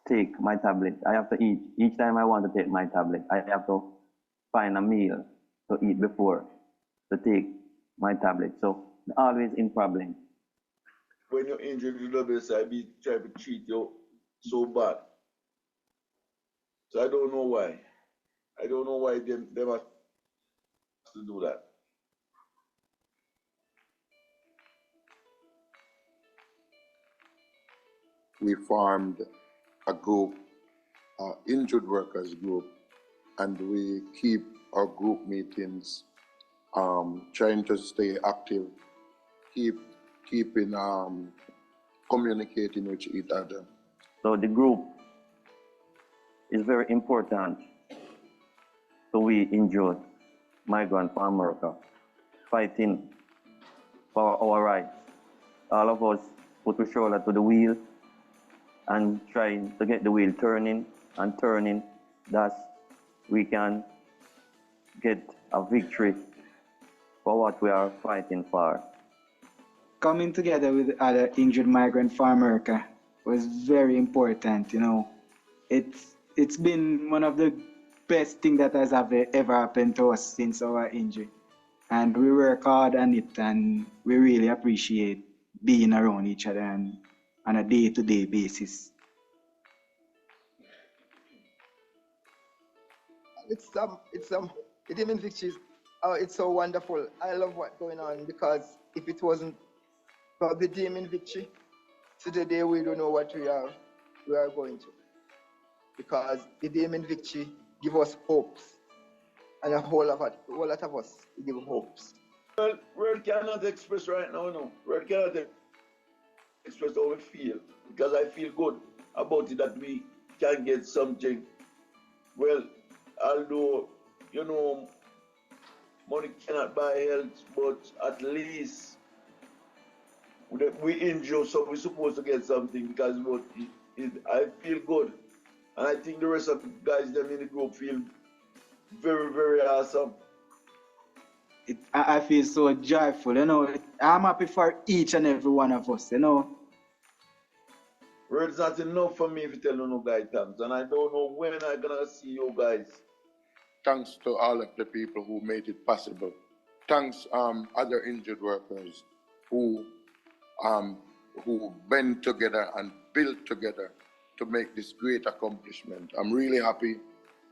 Speaker 12: take my tablet. I have to eat. Each time I want to take my tablet, I have to find a meal to eat before to take my tablet. So always in problem.
Speaker 13: When you're injured, the WSIB try to treat you so bad. So I don't know why. I don't know why they have to do that.
Speaker 10: We formed a group, injured workers group, and we keep our group meetings, trying to stay active, keeping communicating with each other.
Speaker 12: So the group is very important. So we injured migrant farm worker fighting for our rights. All of us put our shoulder to the wheel and trying to get the wheel turning and turning, thus we can get a victory for what we are fighting for.
Speaker 9: Coming together with other injured migrant farm worker was very important, you know. It's been one of the best things that has ever happened to us since our injury. And we work hard on it, and we really appreciate being around each other and on a day-to-day basis.
Speaker 11: The Deeming Victory, it's so wonderful. I love what's going on, because if it wasn't for the Deeming Victory, to the day we don't know what we are going to. Because the Deeming Victory give us hopes, and a whole lot of us give hopes.
Speaker 13: Well, word cannot express right now, no. Word cannot express how we feel, because I feel good about it that we can get something. Well, although, you know, money cannot buy health, but at least we injure, so we're supposed to get something, because I feel good. And I think the rest of the guys them in the group feel very, very awesome.
Speaker 9: I feel so joyful, you know. I'm happy for each and every one of us, you know.
Speaker 13: Words not enough for me if you tell no guy thanks, and I don't know when I'm gonna see you guys.
Speaker 10: Thanks to all of the people who made it possible. Thanks other injured workers who band together and built together to make this great accomplishment. I'm really happy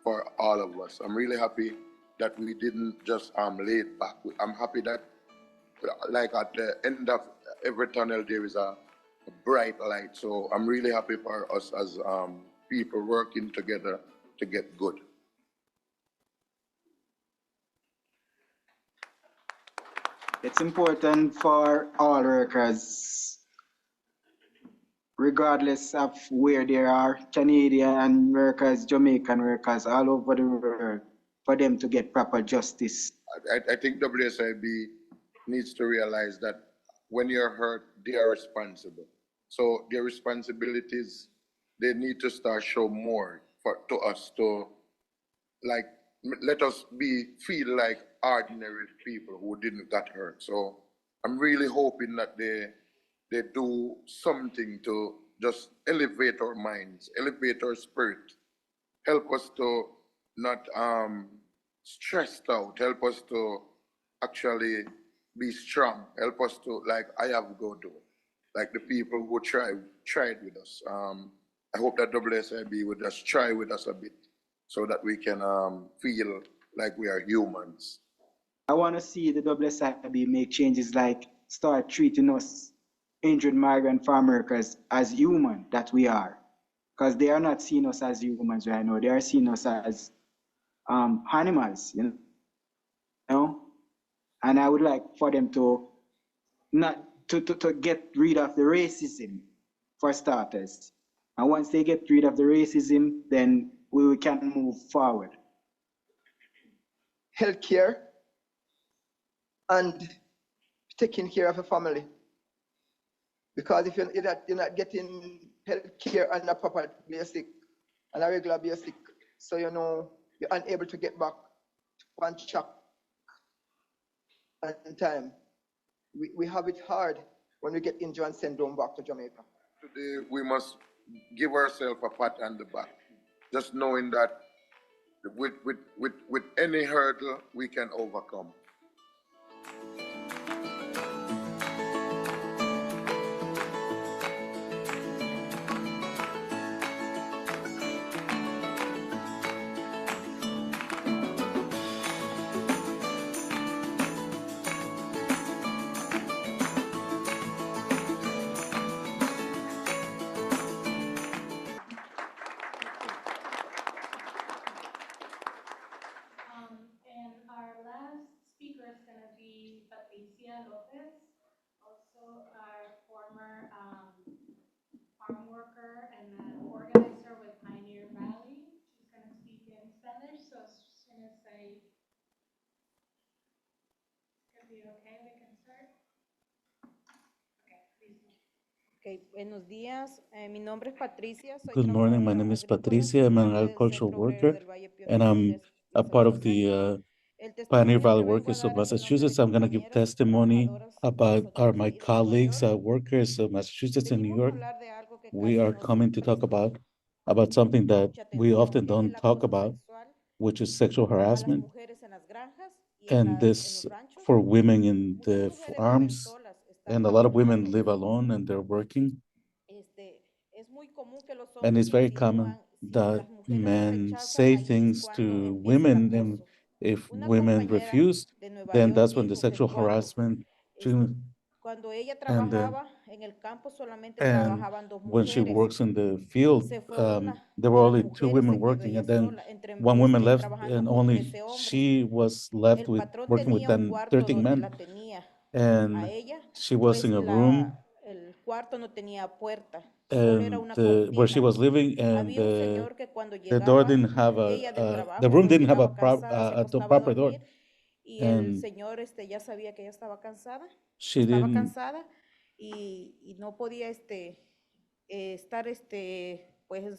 Speaker 10: for all of us. I'm really happy that we didn't just lay it back. I'm happy that, like, at the end of every tunnel there is a bright light. So I'm really happy for us as people working together to get good.
Speaker 9: It's important for all workers, regardless of where they are, Canadian workers, Jamaican workers, all over the world, for them to get proper justice.
Speaker 10: I think WSIB needs to realize that when you're hurt, they are responsible. So their responsibilities, they need to start show more to us to, like, let us feel like ordinary people who didn't get hurt. So I'm really hoping that they do something to just elevate our minds, elevate our spirit, help us to not stressed out, help us to actually be strong, help us to, like I have go do, like the people who tried with us. I hope that WSIB would just try with us a bit so that we can feel like we are humans.
Speaker 9: I want to see the WSIB make changes like start treating us injured migrant farm workers as human that we are. Because they are not seeing us as humans right now. They are seeing us as animals, you know? And I would like for them to not to get rid of the racism for starters. And once they get rid of the racism, then we can move forward.
Speaker 11: Healthcare and taking care of a family. Because if you're not getting healthcare on a proper basic, on a regular basic, so you know you're unable to get back on track in time. We have it hard when we get injured and sent down back to Jamaica.
Speaker 10: Today, we must give ourselves a pat on the back, just knowing that with any hurdle, we can overcome.
Speaker 2: And our last speaker is going to be Patricia Lopez, also our former farm worker and organizer with Pioneer Valley. She's going to speak in Spanish, so she's going to say, it's going to be okay, we can start? Okay, please.
Speaker 14: Okay, buenos días. Mi nombre es Patricia. Soy
Speaker 4: Good morning, my name is Patricia. I'm an agricultural worker, and I'm a part of the Pioneer Valley Workers of Massachusetts. I'm going to give testimony about my colleagues, workers of Massachusetts and New York. We are coming to talk about something that we often don't talk about, which is sexual harassment. And this for women in the farms, and a lot of women live alone and they're working. And it's very common that men say things to women, and if women refuse, then that's when the sexual harassment.
Speaker 14: Cuando ella
Speaker 4: And
Speaker 14: trabajaba en el campo, solamente
Speaker 4: and
Speaker 14: trabajaban dos
Speaker 4: when she
Speaker 14: mujeres.
Speaker 4: works in the field,
Speaker 14: Se fue una
Speaker 4: there
Speaker 14: de
Speaker 4: were
Speaker 14: las
Speaker 4: only two
Speaker 14: mujeres,
Speaker 4: women
Speaker 14: se quedó
Speaker 4: working,
Speaker 14: ella
Speaker 4: and then
Speaker 14: sola, entre
Speaker 4: one woman left,
Speaker 14: trabajando
Speaker 4: and
Speaker 14: con
Speaker 4: only
Speaker 14: 13 hombres.
Speaker 4: she was left
Speaker 14: El
Speaker 4: with
Speaker 14: patrón
Speaker 4: working with
Speaker 14: tenía un
Speaker 4: 10,
Speaker 14: cuarto
Speaker 4: 13
Speaker 14: donde
Speaker 4: men,
Speaker 14: la tenía a
Speaker 4: and
Speaker 14: ella,
Speaker 4: she was
Speaker 14: pues
Speaker 4: in a room,
Speaker 14: el cuarto no tenía puerta, solo era
Speaker 4: and
Speaker 14: una
Speaker 4: where she
Speaker 14: cortina.
Speaker 4: was living, and
Speaker 14: Había un señor que cuando
Speaker 4: the door
Speaker 14: llegaba
Speaker 4: didn't have
Speaker 14: ella del
Speaker 4: the
Speaker 14: trabajo,
Speaker 4: room
Speaker 14: ella
Speaker 4: didn't have
Speaker 14: llegaba cansada, se
Speaker 4: a
Speaker 14: acostaba a
Speaker 4: proper door,
Speaker 14: dormir y el
Speaker 4: and
Speaker 14: señor ya sabía que ella estaba cansada,
Speaker 4: she didn't.
Speaker 14: y no podía estar pues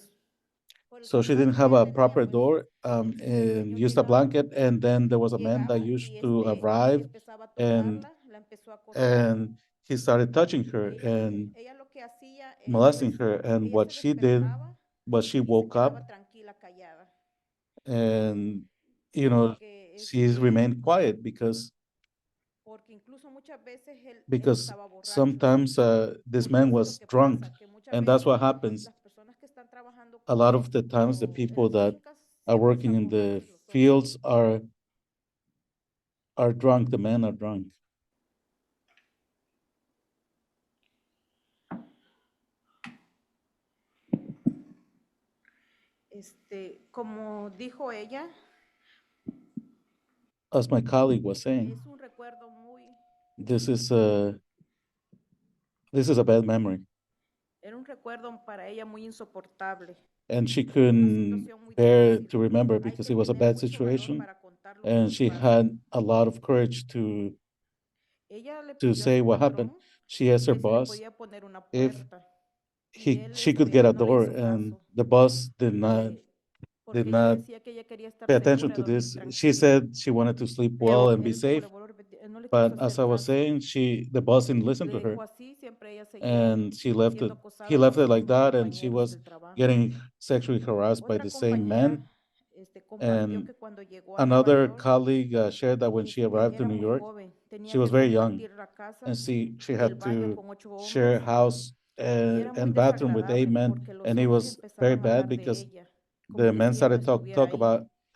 Speaker 14: por el
Speaker 4: So she didn't
Speaker 14: cansancio
Speaker 4: have
Speaker 14: que ella
Speaker 4: a
Speaker 14: tenía,
Speaker 4: proper
Speaker 14: pues
Speaker 4: door, and used a blanket, and then there was a man that used to arrive,
Speaker 14: empezaba a
Speaker 4: and
Speaker 14: tocarla, la empezó a acosar.
Speaker 4: and he started touching her and
Speaker 14: Ella lo que hacía
Speaker 4: molesting her, and
Speaker 14: ella
Speaker 4: what
Speaker 14: se
Speaker 4: she did
Speaker 14: despertaba
Speaker 4: was she
Speaker 14: y se
Speaker 4: woke
Speaker 14: quedaba
Speaker 4: up,
Speaker 14: tranquila, callada.
Speaker 4: and
Speaker 14: Porque
Speaker 4: she's remained quiet because
Speaker 14: porque incluso muchas veces él
Speaker 4: because
Speaker 14: estaba borracho.
Speaker 4: sometimes this
Speaker 14: Porque
Speaker 4: man
Speaker 14: eso es lo
Speaker 4: was
Speaker 14: que
Speaker 4: drunk,
Speaker 14: pasa, que muchas
Speaker 4: and that's
Speaker 14: veces
Speaker 4: what happens.
Speaker 14: las personas que están trabajando
Speaker 4: A lot of the times, the
Speaker 14: como en
Speaker 4: people
Speaker 14: las
Speaker 4: that
Speaker 14: fincas
Speaker 4: are
Speaker 14: siempre
Speaker 4: working
Speaker 14: están
Speaker 4: in the
Speaker 14: borrachos, los hombres.
Speaker 4: fields are drunk. The men are drunk.
Speaker 14: Como dijo ella,
Speaker 4: As my colleague was saying,
Speaker 14: es un recuerdo muy,
Speaker 4: this is a bad memory,
Speaker 14: era un recuerdo para ella muy insoportable.
Speaker 4: and she couldn't bear to remember because it was a bad situation, and she had a lot of courage to
Speaker 14: Ella le pidió a
Speaker 4: say
Speaker 14: su
Speaker 4: what happened.
Speaker 14: patrón
Speaker 4: She asked her
Speaker 14: que si le
Speaker 4: boss
Speaker 14: podía poner una
Speaker 4: if
Speaker 14: puerta. Y él
Speaker 4: she could get a
Speaker 14: no le
Speaker 4: door,
Speaker 14: hizo
Speaker 4: and
Speaker 14: caso,
Speaker 4: the boss did
Speaker 14: porque
Speaker 4: did
Speaker 14: ella
Speaker 4: not
Speaker 14: decía que ella quería estar
Speaker 4: pay attention
Speaker 14: segura,
Speaker 4: to
Speaker 14: dormir
Speaker 4: this. She
Speaker 14: tranquila.
Speaker 4: said she wanted to sleep
Speaker 14: Pero
Speaker 4: well and be
Speaker 14: él, como le
Speaker 4: safe,
Speaker 14: vuelvo a repetir, él no le quiso
Speaker 4: but as
Speaker 14: hacer
Speaker 4: I was
Speaker 14: caso.
Speaker 4: saying, the boss didn't listen to
Speaker 14: Le
Speaker 4: her,
Speaker 14: dejó así, siempre ella seguía
Speaker 4: and she left it.
Speaker 14: siendo
Speaker 4: He
Speaker 14: acosada
Speaker 4: left
Speaker 14: por
Speaker 4: it
Speaker 14: los
Speaker 4: like
Speaker 14: mismos
Speaker 4: that, and she
Speaker 14: compañeros
Speaker 4: was
Speaker 14: del trabajo.
Speaker 4: getting sexually harassed by
Speaker 14: Otra
Speaker 4: the same
Speaker 14: compañera
Speaker 4: men.
Speaker 14: compartió
Speaker 4: And
Speaker 14: que cuando llegó a Nueva
Speaker 4: another
Speaker 14: York,
Speaker 4: colleague shared that when she arrived to
Speaker 14: era
Speaker 4: New
Speaker 14: muy
Speaker 4: York,
Speaker 14: joven, tenía
Speaker 4: she was
Speaker 14: que
Speaker 4: very young,
Speaker 14: compartir la casa
Speaker 4: and she
Speaker 14: y el
Speaker 4: had
Speaker 14: baño
Speaker 4: to
Speaker 14: con 8
Speaker 4: share
Speaker 14: hombres.
Speaker 4: house
Speaker 14: Y era muy
Speaker 4: and bathroom with 8
Speaker 14: desagradable
Speaker 4: men,
Speaker 14: porque los
Speaker 4: and it
Speaker 14: hombres
Speaker 4: was very
Speaker 14: empezaban a
Speaker 4: bad
Speaker 14: hablar de
Speaker 4: because
Speaker 14: ella,
Speaker 4: the
Speaker 14: como que
Speaker 4: men
Speaker 14: si ella no
Speaker 4: started
Speaker 14: estuviera
Speaker 4: talk
Speaker 14: ahí.
Speaker 4: about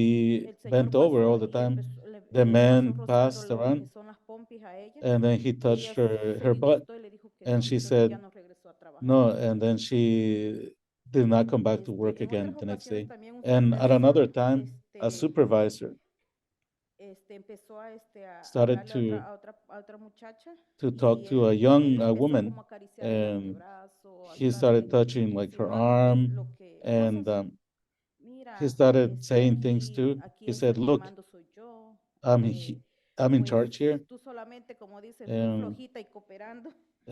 Speaker 4: be bent over all the time. The man passed around, and then he touched her butt, and she said no, and then she did not come back to work again the next day. And at another time, a supervisor started to talk to a young woman, and he started touching like her arm, and he started saying things too. He said, "Look, I'm he, I'm in charge here." And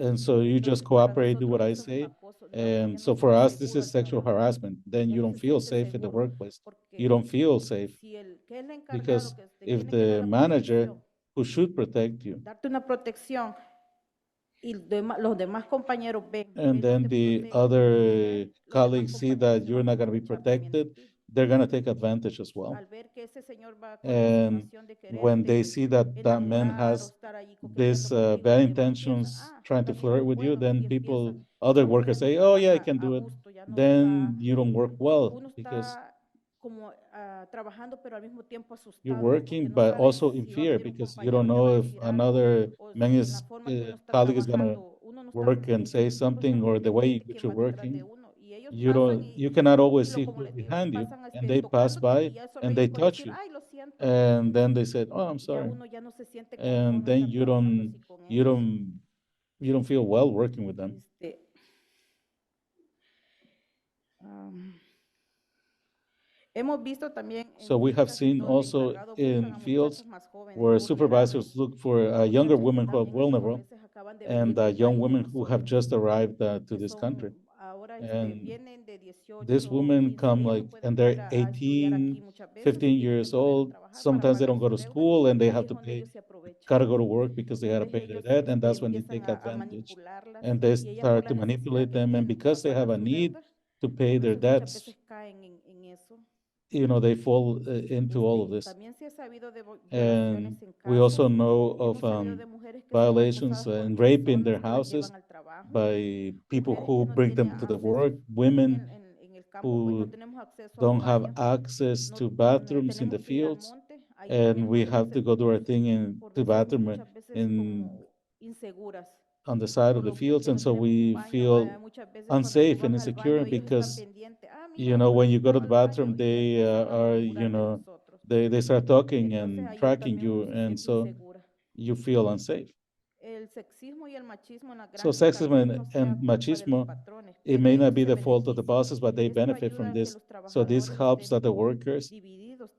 Speaker 4: And so you just cooperate, do what I say. And so for us, this is sexual harassment. Then you don't feel safe in the workplace. You don't feel safe because if the manager who should protect you,
Speaker 14: darte una protección y los demás compañeros ven
Speaker 4: and then the other colleagues see that you're not going to be protected, they're going to take advantage as well.
Speaker 14: al ver que ese señor va con la
Speaker 4: And
Speaker 14: insinuación de
Speaker 4: when they
Speaker 14: quererte
Speaker 4: see that that man
Speaker 14: enamorar o
Speaker 4: has
Speaker 14: estar allí
Speaker 4: this
Speaker 14: coqueteando contigo,
Speaker 4: bad
Speaker 14: los demás piensan,
Speaker 4: intentions trying to
Speaker 14: también
Speaker 4: flirt
Speaker 14: es
Speaker 4: with you,
Speaker 14: bueno,
Speaker 4: then
Speaker 14: y
Speaker 4: people,
Speaker 14: empiezan,
Speaker 4: other
Speaker 14: ya no
Speaker 4: workers say,
Speaker 14: queremos
Speaker 4: oh yeah, I
Speaker 14: trabajar
Speaker 4: can
Speaker 14: a
Speaker 4: do it.
Speaker 14: gusto, ya no
Speaker 4: Then
Speaker 14: está,
Speaker 4: you don't work well
Speaker 14: uno
Speaker 4: because
Speaker 14: está como trabajando, pero al mismo tiempo
Speaker 4: you're
Speaker 14: asustado,
Speaker 4: working,
Speaker 14: porque no
Speaker 4: but
Speaker 14: sabes
Speaker 4: also in
Speaker 14: si va a
Speaker 4: fear
Speaker 14: venir un
Speaker 4: because you don't
Speaker 14: compañero y te va a
Speaker 4: know if
Speaker 14: decir algo,
Speaker 4: another
Speaker 14: o
Speaker 4: man
Speaker 14: si en la
Speaker 4: is,
Speaker 14: forma que uno está
Speaker 4: colleague is going to
Speaker 14: trabajando, uno no está
Speaker 4: work and say
Speaker 14: pendiente, uno está
Speaker 4: something, or the way
Speaker 14: pendiente
Speaker 4: in which
Speaker 14: quién
Speaker 4: you're
Speaker 14: va detrás de
Speaker 4: working.
Speaker 14: uno, y ellos
Speaker 4: You
Speaker 14: pasan
Speaker 4: don't, you cannot always see
Speaker 14: como
Speaker 4: who's
Speaker 14: les digo,
Speaker 4: behind you,
Speaker 14: pasan
Speaker 4: and they pass
Speaker 14: tocándote
Speaker 4: by
Speaker 14: y ya solo
Speaker 4: and
Speaker 14: ellos
Speaker 4: they
Speaker 14: por
Speaker 4: touch
Speaker 14: decir,
Speaker 4: you,
Speaker 14: ay, lo siento,
Speaker 4: and then they said, oh, I'm
Speaker 14: ya
Speaker 4: sorry.
Speaker 14: uno ya no se siente
Speaker 4: And
Speaker 14: conforme
Speaker 4: then
Speaker 14: estar trabajando así con
Speaker 4: you
Speaker 14: ellos.
Speaker 4: don't feel well working with them.
Speaker 14: Hemos visto también en
Speaker 4: So we have
Speaker 14: fincas
Speaker 4: seen
Speaker 14: donde
Speaker 4: also
Speaker 14: encargados buscan
Speaker 4: in
Speaker 14: a
Speaker 4: fields
Speaker 14: muchachas más jóvenes,
Speaker 4: where supervisors
Speaker 14: vulnerables,
Speaker 4: look for younger
Speaker 14: muchachas que
Speaker 4: women who are
Speaker 14: también estos a
Speaker 4: vulnerable
Speaker 14: veces acaban de venir
Speaker 4: and
Speaker 14: del
Speaker 4: young
Speaker 14: país de
Speaker 4: women who have
Speaker 14: nosotros,
Speaker 4: just arrived to
Speaker 14: que
Speaker 4: this country.
Speaker 14: son ahora
Speaker 4: And
Speaker 14: vienen de
Speaker 4: these
Speaker 14: 18,
Speaker 4: women
Speaker 14: 15,
Speaker 4: come
Speaker 14: ellas
Speaker 4: like,
Speaker 14: no pueden
Speaker 4: and
Speaker 14: venir
Speaker 4: they're
Speaker 14: a estudiar
Speaker 4: 18,
Speaker 14: aquí muchas veces y
Speaker 4: 15
Speaker 14: tienen que
Speaker 4: years
Speaker 14: ponerse a
Speaker 4: old.
Speaker 14: trabajar para
Speaker 4: Sometimes they
Speaker 14: pagar
Speaker 4: don't go
Speaker 14: su
Speaker 4: to
Speaker 14: deuda,
Speaker 4: school and
Speaker 14: y
Speaker 4: they
Speaker 14: ahí
Speaker 4: have
Speaker 14: es
Speaker 4: to
Speaker 14: donde
Speaker 4: pay,
Speaker 14: ellos se aprovechan.
Speaker 4: gotta go to work because they gotta
Speaker 14: Entonces
Speaker 4: pay their
Speaker 14: ellos
Speaker 4: debt, and that's when they
Speaker 14: empiezan
Speaker 4: take
Speaker 14: a
Speaker 4: advantage.
Speaker 14: manipularlas
Speaker 4: And they
Speaker 14: y ellas por
Speaker 4: start
Speaker 14: la
Speaker 4: to
Speaker 14: necesidad
Speaker 4: manipulate
Speaker 14: que
Speaker 4: them, and
Speaker 14: tienen para
Speaker 4: because they
Speaker 14: pagar
Speaker 4: have a
Speaker 14: su
Speaker 4: need
Speaker 14: deuda,
Speaker 4: to pay
Speaker 14: por
Speaker 4: their
Speaker 14: eso muchas
Speaker 4: debts,
Speaker 14: veces caen en eso.
Speaker 4: they fall into all of this.
Speaker 14: También se ha sabido de
Speaker 4: And
Speaker 14: violaciones en
Speaker 4: we also
Speaker 14: casas.
Speaker 4: know of
Speaker 14: Hemos sabido de mujeres que son
Speaker 4: violations
Speaker 14: acosadas por
Speaker 4: and rape in their
Speaker 14: personas que las
Speaker 4: houses
Speaker 14: llevan al trabajo,
Speaker 4: by people
Speaker 14: mujeres
Speaker 4: who
Speaker 14: que no
Speaker 4: bring
Speaker 14: tienen
Speaker 4: them to the
Speaker 14: acceso.
Speaker 4: work,
Speaker 14: Aquí
Speaker 4: women
Speaker 14: en el campo pues no
Speaker 4: who
Speaker 14: tenemos acceso a un
Speaker 4: don't have
Speaker 14: baño,
Speaker 4: access to bathrooms in the
Speaker 14: tenemos que ir al
Speaker 4: fields,
Speaker 14: monte, ahí
Speaker 4: and
Speaker 14: también
Speaker 4: we
Speaker 14: muchas
Speaker 4: have to
Speaker 14: veces
Speaker 4: go do our thing in
Speaker 14: por
Speaker 4: the
Speaker 14: decirnos
Speaker 4: bathroom
Speaker 14: muchas veces
Speaker 4: in
Speaker 14: como inseguras
Speaker 4: on the side
Speaker 14: por
Speaker 4: of the
Speaker 14: lo
Speaker 4: fields,
Speaker 14: que
Speaker 4: and
Speaker 14: no
Speaker 4: so
Speaker 14: tenemos un
Speaker 4: we
Speaker 14: baño.
Speaker 4: feel
Speaker 14: Muchas veces cuando tú
Speaker 4: unsafe and
Speaker 14: vas al baño
Speaker 4: insecure
Speaker 14: ellos están
Speaker 4: because
Speaker 14: pendientes, mira, ahora
Speaker 4: when you go to
Speaker 14: va
Speaker 4: the
Speaker 14: al baño
Speaker 4: bathroom,
Speaker 14: y
Speaker 4: they
Speaker 14: empiezan a
Speaker 4: are
Speaker 14: murmurar de nosotros.
Speaker 4: they start talking
Speaker 14: Entonces
Speaker 4: and
Speaker 14: ahí
Speaker 4: tracking
Speaker 14: también uno
Speaker 4: you,
Speaker 14: se
Speaker 4: and
Speaker 14: siente
Speaker 4: so
Speaker 14: insegura.
Speaker 4: you feel unsafe.
Speaker 14: El sexismo y el machismo en las
Speaker 4: So
Speaker 14: grandes tal
Speaker 4: sexism
Speaker 14: vez no sea
Speaker 4: and
Speaker 14: culpa de los
Speaker 4: machismo,
Speaker 14: patrones,
Speaker 4: it
Speaker 14: pero
Speaker 4: may not
Speaker 14: ellos
Speaker 4: be
Speaker 14: se
Speaker 4: the fault of the
Speaker 14: benefician.
Speaker 4: bosses, but they
Speaker 14: Esto
Speaker 4: benefit
Speaker 14: ayuda
Speaker 4: from
Speaker 14: a que
Speaker 4: this.
Speaker 14: los
Speaker 4: So this
Speaker 14: trabajadores
Speaker 4: helps that
Speaker 14: estén
Speaker 4: the workers
Speaker 14: divididos.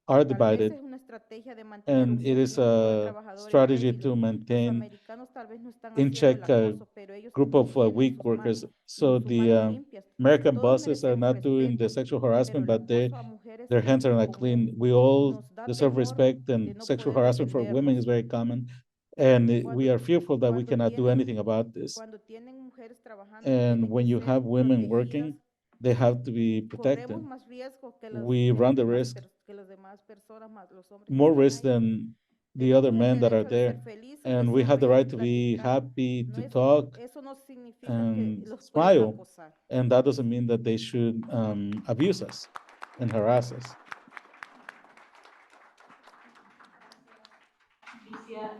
Speaker 4: are
Speaker 14: Tal vez
Speaker 4: divided,
Speaker 14: es una estrategia de mantener
Speaker 4: and
Speaker 14: un
Speaker 4: it is
Speaker 14: grupo de
Speaker 4: a
Speaker 14: trabajadores
Speaker 4: strategy
Speaker 14: débiles.
Speaker 4: to
Speaker 14: Los
Speaker 4: maintain
Speaker 14: americanos tal vez no están
Speaker 4: in
Speaker 14: haciendo el
Speaker 4: check a
Speaker 14: acoso, pero ellos
Speaker 4: group of
Speaker 14: tienen
Speaker 4: weak workers. So
Speaker 14: sus
Speaker 4: the
Speaker 14: manos limpias.
Speaker 4: American
Speaker 14: Todos
Speaker 4: bosses are
Speaker 14: merecemos
Speaker 4: not doing the
Speaker 14: respeto,
Speaker 4: sexual
Speaker 14: pero
Speaker 4: harassment,
Speaker 14: el
Speaker 4: but
Speaker 14: acoso a mujeres
Speaker 4: their
Speaker 14: es
Speaker 4: hands are
Speaker 14: muy
Speaker 4: not
Speaker 14: común
Speaker 4: clean. We
Speaker 14: y
Speaker 4: all
Speaker 14: nos da
Speaker 4: deserve
Speaker 14: temor
Speaker 4: respect,
Speaker 14: de
Speaker 4: and
Speaker 14: no
Speaker 4: sexual
Speaker 14: poder
Speaker 4: harassment for women
Speaker 14: defendernos.
Speaker 4: is very common. And
Speaker 14: Cuando,
Speaker 4: we are fearful that we
Speaker 14: cuando
Speaker 4: cannot do
Speaker 14: tienen,
Speaker 4: anything about this.
Speaker 14: cuando tienen mujeres trabajando,
Speaker 4: And
Speaker 14: tienen
Speaker 4: when
Speaker 14: que
Speaker 4: you
Speaker 14: ser
Speaker 4: have women
Speaker 14: protegidas.
Speaker 4: working, they have to be
Speaker 14: Corremos
Speaker 4: protected.
Speaker 14: más riesgo que
Speaker 4: We run the risk,
Speaker 14: que las demás personas, más los hombres que
Speaker 4: more
Speaker 14: están
Speaker 4: risk
Speaker 14: ahí.
Speaker 4: than the other
Speaker 14: Tenemos el
Speaker 4: men that are
Speaker 14: derecho de ser
Speaker 4: there.
Speaker 14: felices, de
Speaker 4: And we have the right
Speaker 14: sonreír,
Speaker 4: to be
Speaker 14: platicar.
Speaker 4: happy,
Speaker 14: No
Speaker 4: to
Speaker 14: es,
Speaker 4: talk,
Speaker 14: eso no significa que
Speaker 4: and
Speaker 14: los pueden
Speaker 4: smile.
Speaker 14: acosar.
Speaker 4: And that doesn't mean that they should abuse us and harass us.
Speaker 2: Patricia,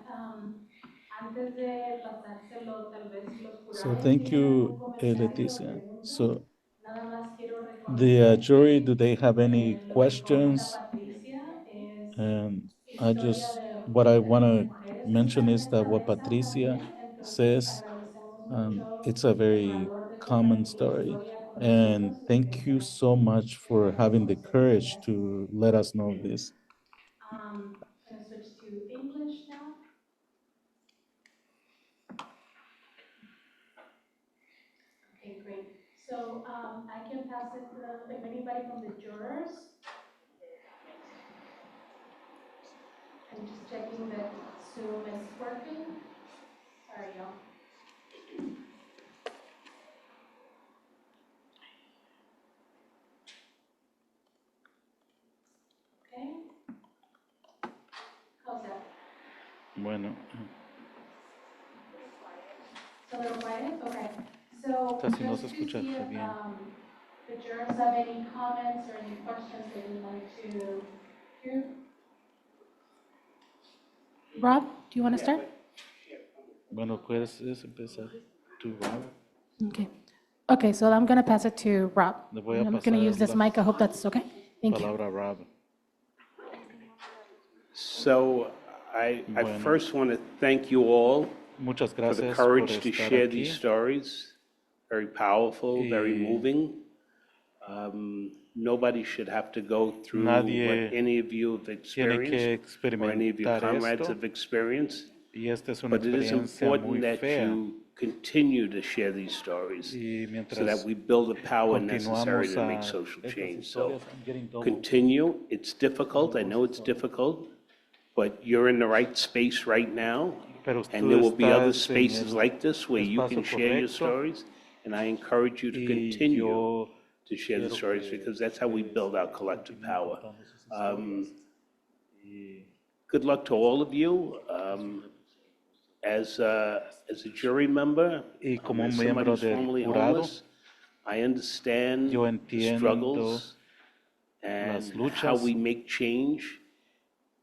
Speaker 2: antes de pasárselo, tal vez los
Speaker 4: So
Speaker 2: jurados
Speaker 4: thank
Speaker 2: tienen
Speaker 4: you,
Speaker 2: algún comentario o
Speaker 4: Leticia.
Speaker 2: pregunta.
Speaker 4: So
Speaker 2: Nada más quiero
Speaker 4: the
Speaker 2: reconocer
Speaker 4: jury,
Speaker 2: que
Speaker 4: do they have any
Speaker 2: lo que comenta
Speaker 4: questions?
Speaker 2: Patricia es
Speaker 4: And I
Speaker 2: historia
Speaker 4: just,
Speaker 2: de
Speaker 4: what I want
Speaker 2: diferentes
Speaker 4: to
Speaker 2: mujeres que
Speaker 4: mention
Speaker 2: están en
Speaker 4: is that
Speaker 2: esta
Speaker 4: what
Speaker 2: mesa
Speaker 4: Patricia
Speaker 2: también. Entonces
Speaker 4: says,
Speaker 2: agradecemos mucho
Speaker 4: it's a
Speaker 2: el
Speaker 4: very
Speaker 2: valor de
Speaker 4: common
Speaker 2: compartir
Speaker 4: story.
Speaker 2: historia con
Speaker 4: And
Speaker 2: nosotros y
Speaker 4: thank
Speaker 2: que
Speaker 4: you
Speaker 2: nos
Speaker 4: so much for having the courage
Speaker 2: reconocer.
Speaker 4: to let us know this.
Speaker 2: Gonna switch to English now. Okay, great. So I can pass it to if anybody from the jurors. I'm just checking that Zoom is working. Sorry, y'all. Okay. How's that?
Speaker 4: Bueno.
Speaker 2: So a little quiet? Okay. So
Speaker 4: Casi no
Speaker 2: just
Speaker 4: se
Speaker 2: to
Speaker 4: escucha
Speaker 2: see if
Speaker 4: bien.
Speaker 2: the jurors have any comments or any questions they would like to hear. Rob, do you want to start?
Speaker 4: Bueno, puedes empezar tú, Rob.
Speaker 2: Okay. Okay, so I'm going to pass it to Rob.
Speaker 4: Le voy a
Speaker 2: I'm going to use this
Speaker 4: pasar
Speaker 2: mic. I hope that's okay. Thank you.
Speaker 4: Palabra, Rob.
Speaker 15: So I
Speaker 4: Bueno.
Speaker 15: first want to thank you all
Speaker 4: Muchas
Speaker 15: for the
Speaker 4: gracias
Speaker 15: courage
Speaker 4: por
Speaker 15: to
Speaker 4: estar
Speaker 15: share
Speaker 4: aquí.
Speaker 15: these stories. Very powerful, very
Speaker 4: Y
Speaker 15: moving. Nobody should have to go through
Speaker 4: Nadie
Speaker 15: what any of you have
Speaker 4: tiene que
Speaker 15: experienced or any of your
Speaker 4: experimentar
Speaker 15: comrades
Speaker 4: esto.
Speaker 15: have experienced.
Speaker 4: Y esta es una
Speaker 15: But it is
Speaker 4: experiencia
Speaker 15: important
Speaker 4: muy
Speaker 15: that
Speaker 4: fea.
Speaker 15: you continue to share these stories
Speaker 4: Y
Speaker 15: so
Speaker 4: mientras
Speaker 15: that we build the power necessary
Speaker 4: continuamos
Speaker 15: to make
Speaker 4: a
Speaker 15: social
Speaker 4: estas
Speaker 15: change. So
Speaker 4: historias, I'm getting double.
Speaker 15: continue. It's difficult. I know it's difficult, but you're in the right space right now.
Speaker 4: Pero
Speaker 15: And
Speaker 4: tú
Speaker 15: there will be other
Speaker 4: estás en
Speaker 15: spaces
Speaker 4: el
Speaker 15: like this where you can
Speaker 4: espacio
Speaker 15: share your
Speaker 4: correcto.
Speaker 15: stories. And I encourage you to
Speaker 4: Y
Speaker 15: continue
Speaker 4: yo
Speaker 15: to share the
Speaker 4: quiero
Speaker 15: stories
Speaker 4: que
Speaker 15: because that's how we build our collective
Speaker 4: continúen
Speaker 15: power.
Speaker 4: contando sus historias.
Speaker 15: Good luck to all of you. As a jury member,
Speaker 4: Y como
Speaker 15: as
Speaker 4: un
Speaker 15: somebody
Speaker 4: miembro
Speaker 15: who's
Speaker 4: del
Speaker 15: formerly
Speaker 4: jurado,
Speaker 15: homeless, I understand
Speaker 4: yo
Speaker 15: the
Speaker 4: entiendo
Speaker 15: struggles
Speaker 4: las
Speaker 15: and how
Speaker 4: luchas
Speaker 15: we make change.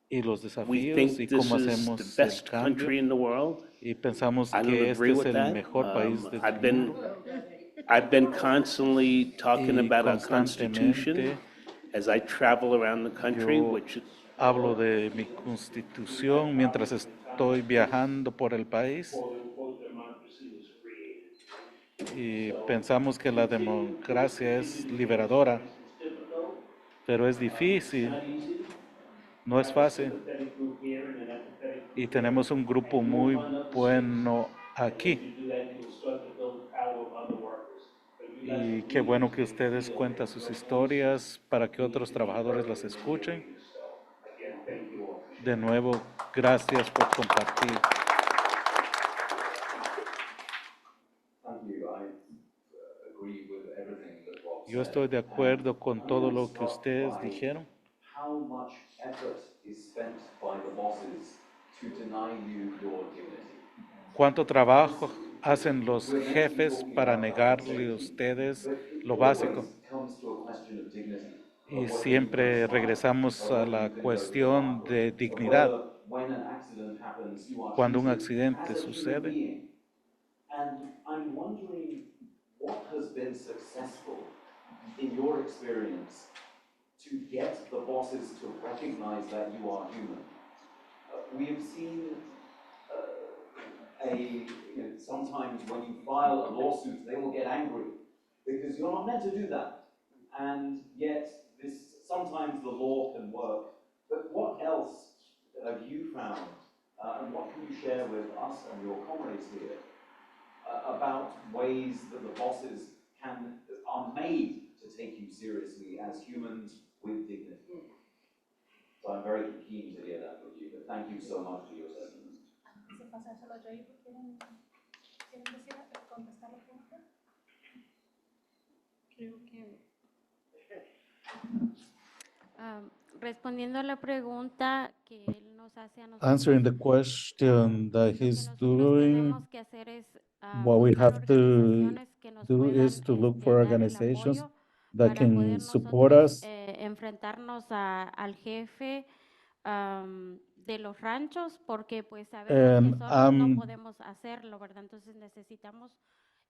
Speaker 4: y los
Speaker 15: We
Speaker 4: desafíos y
Speaker 15: think this
Speaker 4: cómo
Speaker 15: is the
Speaker 4: hacemos el
Speaker 15: best
Speaker 4: cambio.
Speaker 15: country in the world.
Speaker 4: Y pensamos
Speaker 15: I don't
Speaker 4: que este
Speaker 15: agree
Speaker 4: es
Speaker 15: with
Speaker 4: el
Speaker 15: that.
Speaker 4: mejor país del mundo.
Speaker 15: I've been constantly talking
Speaker 4: Y
Speaker 15: about our Constitution
Speaker 4: constantemente
Speaker 15: as I travel around the country,
Speaker 4: yo
Speaker 15: which
Speaker 4: hablo de mi constitución mientras estoy viajando por el país. Y pensamos que la democracia es liberadora, pero es difícil, no es fácil. Y tenemos un grupo muy bueno aquí. Y qué bueno que ustedes cuentan sus historias para que otros trabajadores las escuchen. De nuevo, gracias por compartir. Yo estoy de acuerdo con todo lo que ustedes dijeron. ¿Cuánto trabajo hacen los jefes para negarle a ustedes lo básico? Y siempre regresamos a la cuestión de dignidad. Cuando un accidente sucede,
Speaker 16: And I'm wondering what has been successful in your experience to get the bosses to recognize that you are human. We have seen sometimes when you file a lawsuit, they will get angry because you're not meant to do that. And yet, sometimes the law can work. But what else have you found, and what can you share with us and your comrades here about ways that the bosses are made to take you seriously as humans with dignity? So I'm very keen to hear that from you, but thank you so much for your testimony.
Speaker 3: Respondiendo a la pregunta que él nos hace a nosotros,
Speaker 4: answering the question that he's doing,
Speaker 3: tenemos que hacer es
Speaker 4: what we
Speaker 3: buscar
Speaker 4: have to
Speaker 3: organizaciones que nos
Speaker 4: do
Speaker 3: puedan
Speaker 4: is to look for
Speaker 3: dar el
Speaker 4: organizations
Speaker 3: apoyo
Speaker 4: that
Speaker 3: para
Speaker 4: can
Speaker 3: poder
Speaker 4: support
Speaker 3: nosotros
Speaker 4: us.
Speaker 3: Enfrentarnos al jefe de los ranchos, porque pues sabemos
Speaker 4: And
Speaker 3: que solos no podemos hacerlo, ¿verdad? Entonces necesitamos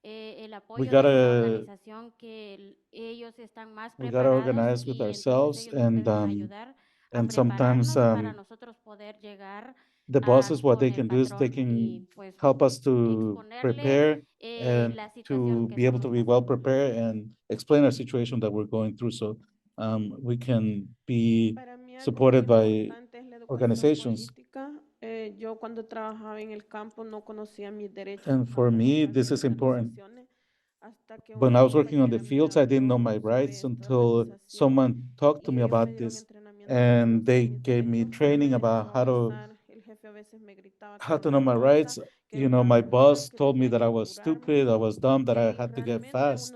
Speaker 3: el apoyo de una organización que ellos están más
Speaker 4: we gotta
Speaker 3: preparados
Speaker 4: organize with
Speaker 3: y entonces
Speaker 4: ourselves
Speaker 3: ellos nos pueden ayudar a
Speaker 4: sometimes
Speaker 3: prepararnos para nosotros poder llegar
Speaker 4: the bosses, what
Speaker 3: con
Speaker 4: they
Speaker 3: el
Speaker 4: can do is they
Speaker 3: patrón
Speaker 4: can
Speaker 3: y pues
Speaker 4: help us to prepare and
Speaker 3: la situación
Speaker 4: to
Speaker 3: que
Speaker 4: be able to
Speaker 3: estamos
Speaker 4: be well prepared and explain our situation that we're going through, so we can be supported by organizations.
Speaker 17: Yo cuando trabajaba en el campo no conocía mis derechos.
Speaker 4: And for me, this is important. When I was working on the fields, I didn't know my rights until someone talked to me about this, and they gave me training about how to know my rights. You know, my boss told me that I was stupid, I was dumb, that I had to get fast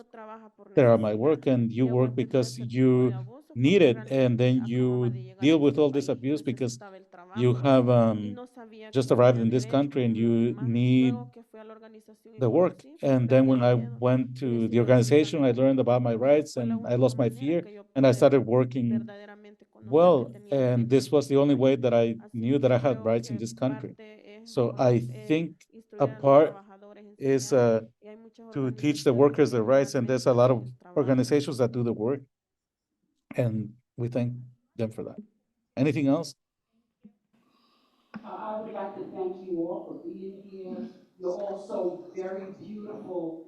Speaker 4: there at my work, and you work because you need it, and then you deal with all this abuse because you have just arrived in this country and you need the work. And then when I went to the organization, I learned about my rights and I lost my fear and I started working well. And this was the only way that I knew that I had rights in this country. So I think a part is to teach the workers their rights, and there's a lot of organizations that do the work, and we thank them for that. Anything else?
Speaker 18: I would like to thank you all for being here. You're all so very beautiful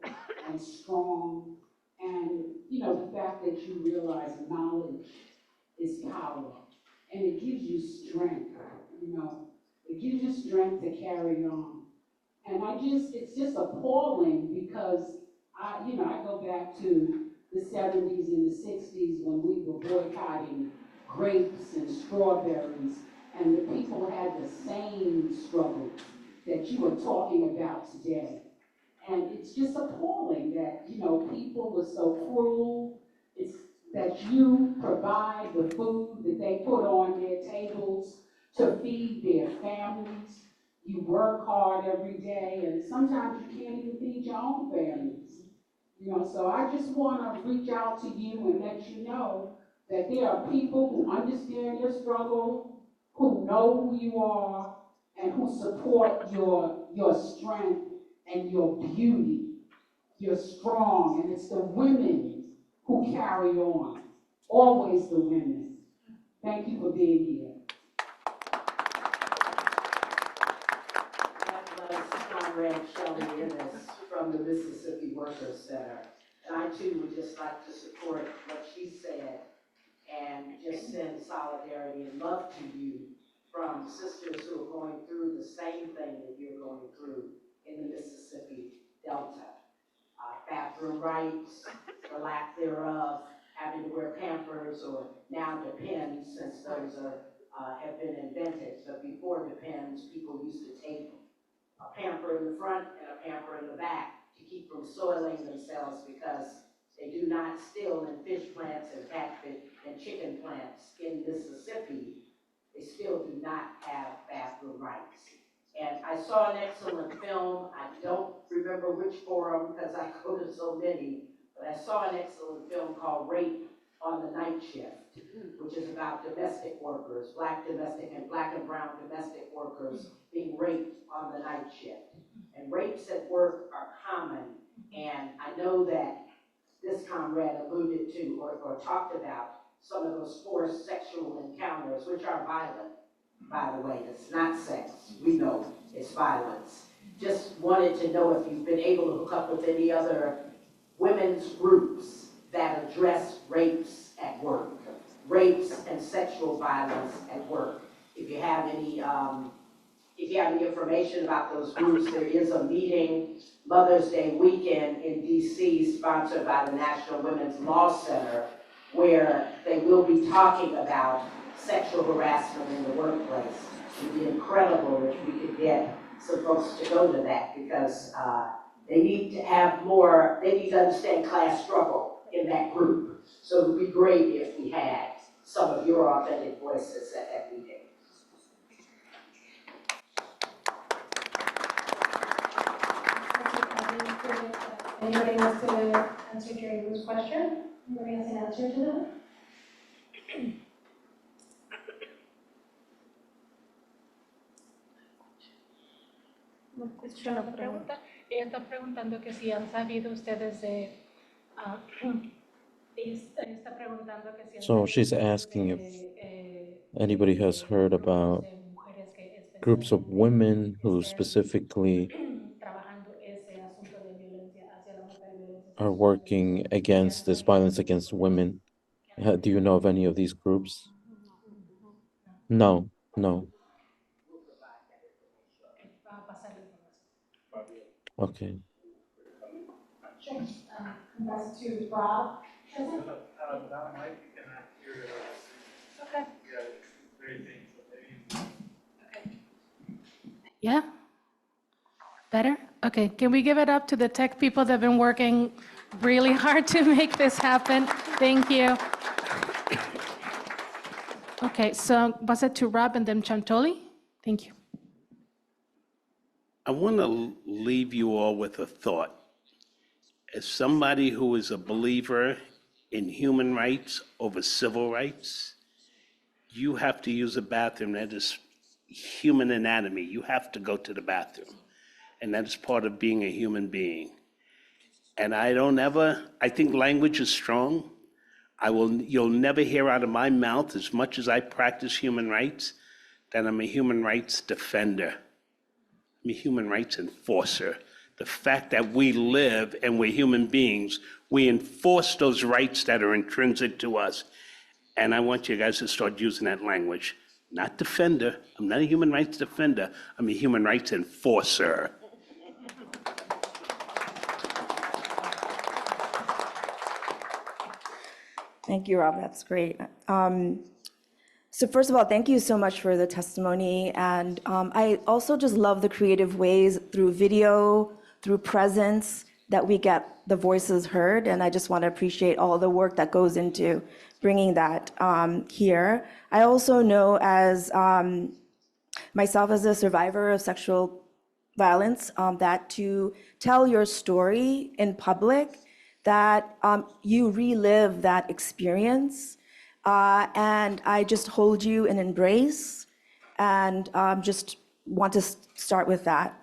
Speaker 18: and strong. And, you know, the fact that you realize knowledge is power. And it gives you strength, you know. It gives you strength to carry on. And it's just appalling because I go back to the 70s and the 60s when we were boycotting grapes and strawberries, and the people had the same struggles that you are talking about today. And it's just appalling that, people were so cruel. It's that you provide the food that they put on their tables to feed their families. You work hard every day, and sometimes you can't even feed your own families. So I just want to reach out to you and let you know that there are people who understand your struggle, who know who you are, and who support your strength and your beauty. You're strong, and it's the women who carry on. Always the women. Thank you for being here.
Speaker 19: Comrade Shelley Ennis from the Mississippi Workers Center. And I too would just like to support what she said and just send solidarity and love to you from sisters who are going through the same thing that you're going through in the Mississippi Delta. Bathroom rights, or lack thereof, having to wear Pampers or now Depends, since those have been invented. But before Depends, people used to take a pamper in the front and a pamper in the back to keep from soiling themselves, because they do not still in fish plants and catfish and chicken plants in Mississippi, they still do not have bathroom rights. And I saw an excellent film. I don't remember which forum because I go to so many, but I saw an excellent film called Rape on the Night Shift, which is about domestic workers, black domestic and black and brown domestic workers being raped on the night shift. And rapes at work are common. And I know that this comrade alluded to or talked about some of those forced sexual encounters, which are violent, by the way. It's not sex. We know it's violence. Just wanted to know if you've been able to hook up with any other women's groups that address rapes at work, rapes and sexual violence at work. If you have any information about those groups, there is a meeting Mother's Day weekend in DC sponsored by the National Women's Law Center, where they will be talking about sexual harassment in the workplace. It would be incredible if we could get some folks to go to that, because they need to have more, they need to understand class struggle in that group. So it would be great if we had some of your authentic voices at that meeting.
Speaker 20: Anybody wants to answer Jerry's question? Anybody has an answer to that?
Speaker 2: Escucho la pregunta. Ella está preguntando que si han sabido ustedes de... está preguntando que si han
Speaker 6: So she's asking if anybody has heard about groups of women who specifically are working against this violence against women. Do you know of any of these groups? No. Okay.
Speaker 20: Sure. That's to Rob.
Speaker 21: That might be cannot hear us.
Speaker 2: Okay.
Speaker 21: Yeah, it's very faint.
Speaker 2: Okay. Yeah? Better? Okay, can we give it up to the tech people that have been working really hard to make this happen? Thank you. Okay, so was it to Rob and then Chantoli? Thank you.
Speaker 15: I want to leave you all with a thought. As somebody who is a believer in human rights over civil rights, you have to use a bathroom. That is human anatomy. You have to go to the bathroom. And that is part of being a human being. And I think language is strong. You'll never hear out of my mouth, as much as I practice human rights, that I'm a human rights defender. I'm a human rights enforcer. The fact that we live and we're human beings, we enforce those rights that are intrinsic to us. And I want you guys to start using that language. not defender. I'm not a human rights defender. I'm a human rights enforcer.
Speaker 1: Thank you, Rob. That's great. So first of all, thank you so much for the testimony. And I also just love the creative ways through video, through presence, that we get the voices heard. And I just want to appreciate all the work that goes into bringing that here. I also know as myself as a survivor of sexual violence, that to tell your story in public, that you relive that experience. And I just hold you in embrace and just want to start with that.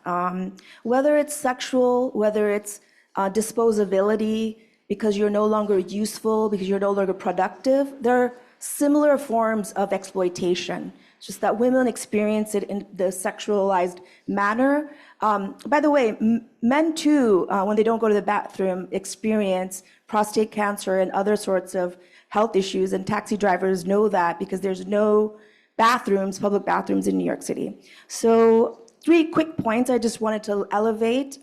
Speaker 1: Whether it's sexual, whether it's disposability, because you're no longer useful, because you're no longer productive, there are similar forms of exploitation. It's just that women experience it in the sexualized manner. By the way, men too, when they don't go to the bathroom, experience prostate cancer and other sorts of health issues, and taxi drivers know that because there's no bathrooms, public bathrooms in New York City. So 3 quick points I just wanted to elevate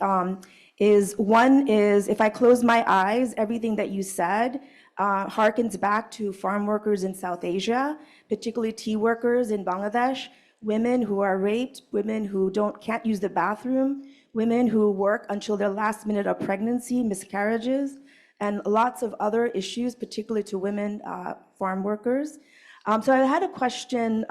Speaker 1: is one is, if I close my eyes, everything that you said harkens back to farm workers in South Asia, particularly tea workers in Bangladesh, women who are raped, women who can't use the bathroom, women who work until their last minute of pregnancy, miscarriages, and lots of other issues, particularly to women farm workers. So I had a question.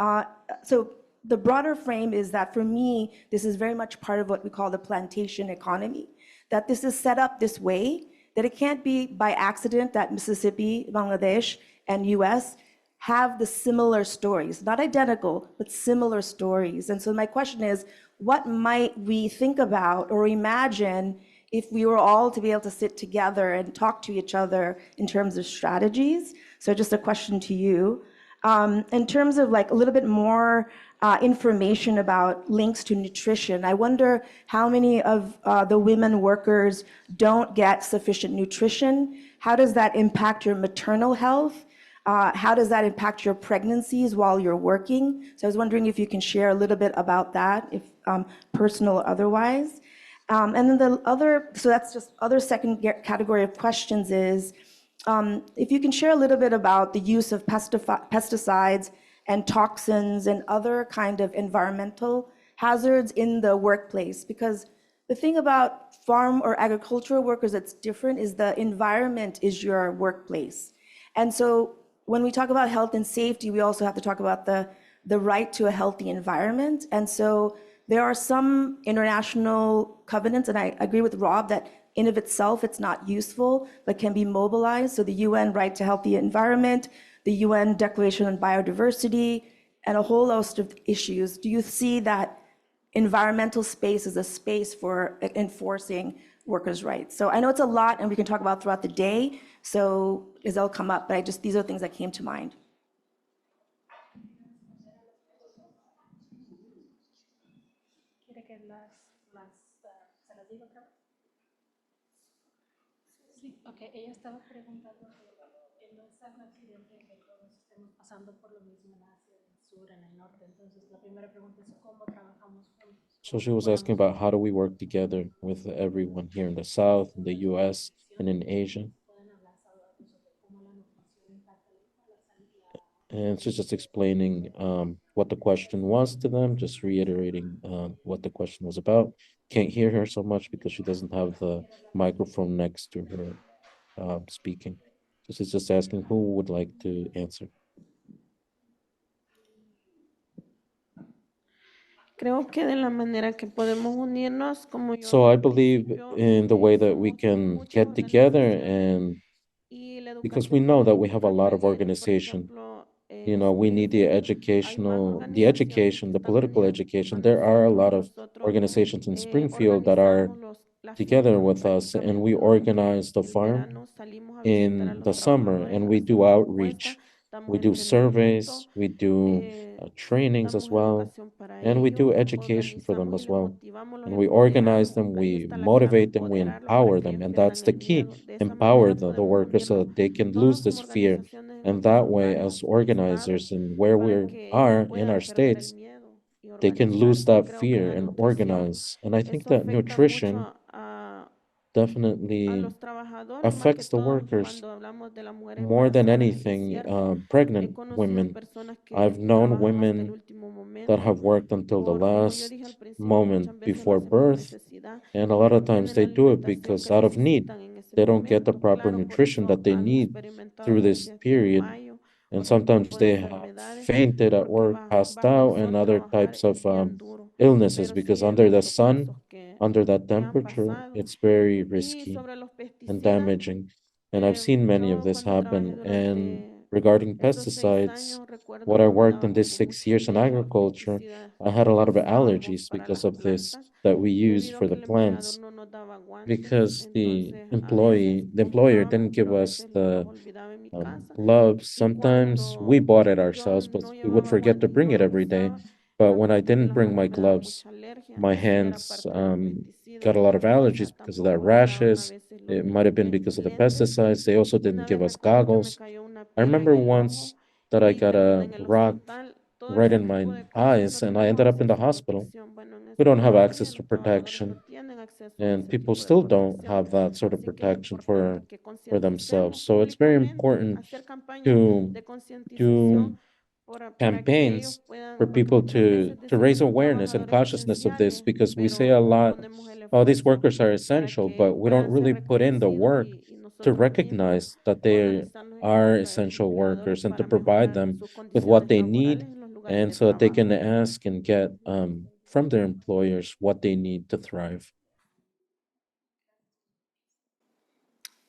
Speaker 1: So the broader frame is that for me, this is very much part of what we call the plantation economy, that this is set up this way, that it can't be by accident that Mississippi, Bangladesh, and US have the similar stories, not identical, but similar stories. And so my question is, what might we think about or imagine if we were all to be able to sit together and talk to each other in terms of strategies? So just a question to you. In terms of like a little bit more information about links to nutrition, I wonder how many of the women workers don't get sufficient nutrition? How does that impact your maternal health? How does that impact your pregnancies while you're working? So I was wondering if you can share a little bit about that, if personal or otherwise. And then the other, so that's just other second category of questions is, if you can share a little bit about the use of pesticides and toxins and other kind of environmental hazards in the workplace. Because the thing about farm or agricultural workers that's different is the environment is your workplace. And so when we talk about health and safety, we also have to talk about the right to a healthy environment. And so there are some international covenants, and I agree with Rob that in of itself, it's not useful, but can be mobilized. So the UN Right to Healthy Environment, the UN Declaration on Biodiversity, and a whole host of issues. Do you see that environmental space is a space for enforcing workers' rights? So I know it's a lot, and we can talk about throughout the day, so they'll come up, but these are things that came to mind.
Speaker 2: Okay, ella estaba preguntando que no es un accidente que todos estemos pasando por lo mismo en Asia, en el sur, en el norte. Entonces, la primera pregunta es cómo trabajamos juntos.
Speaker 6: So she was asking about how do we work together with everyone here in the South, in the US, and in Asia. And she's just explaining what the question was to them, just reiterating what the question was about. Can't hear her so much because she doesn't have the microphone next to her speaking. So she's just asking who would like to answer.
Speaker 17: Creo que de la manera que podemos unirnos, como yo
Speaker 6: So I believe in the way that we can get together, and because we know that we have a lot of organization. You know, we need the political education. There are a lot of organizations in Springfield that are together with us, and we organize the farm in the summer, and we do outreach. We do surveys, we do trainings as well, and we do education for them as well. And we organize them, we motivate them, we empower them, and that's the key. Empower the workers so that they can lose this fear And that way, as organizers and where we are in our states, they can lose that fear and organize. And I think that nutrition definitely affects the workers more than anything, pregnant women. I've known women that have worked until the last moment before birth, and a lot of times they do it because out of need. They don't get the proper nutrition that they need through this period. And sometimes they have fainted at work, passed out, and other types of illnesses because under the sun, under that temperature, it's very risky and damaging. And I've seen many of this happen. And regarding pesticides, what I worked in this 6 years in agriculture, I had a lot of allergies because of this that we use for the plants because the employer didn't give us the gloves. Sometimes we bought it ourselves, but we would forget to bring it every day. But when I didn't bring my gloves, my hands got a lot of allergies because of that rashes. It might have been because of the pesticides. They also didn't give us goggles. I remember once that I got a rock right in my eyes and I ended up in the hospital. We don't have access to protection, and people still don't have that sort of protection for themselves. So it's very important to do campaigns for people to raise awareness and consciousness of this because we say a lot, oh, these workers are essential, but we don't really put in the work to recognize that they are essential workers and to provide them with what they need and so that they can ask and get from their employers what they need to thrive.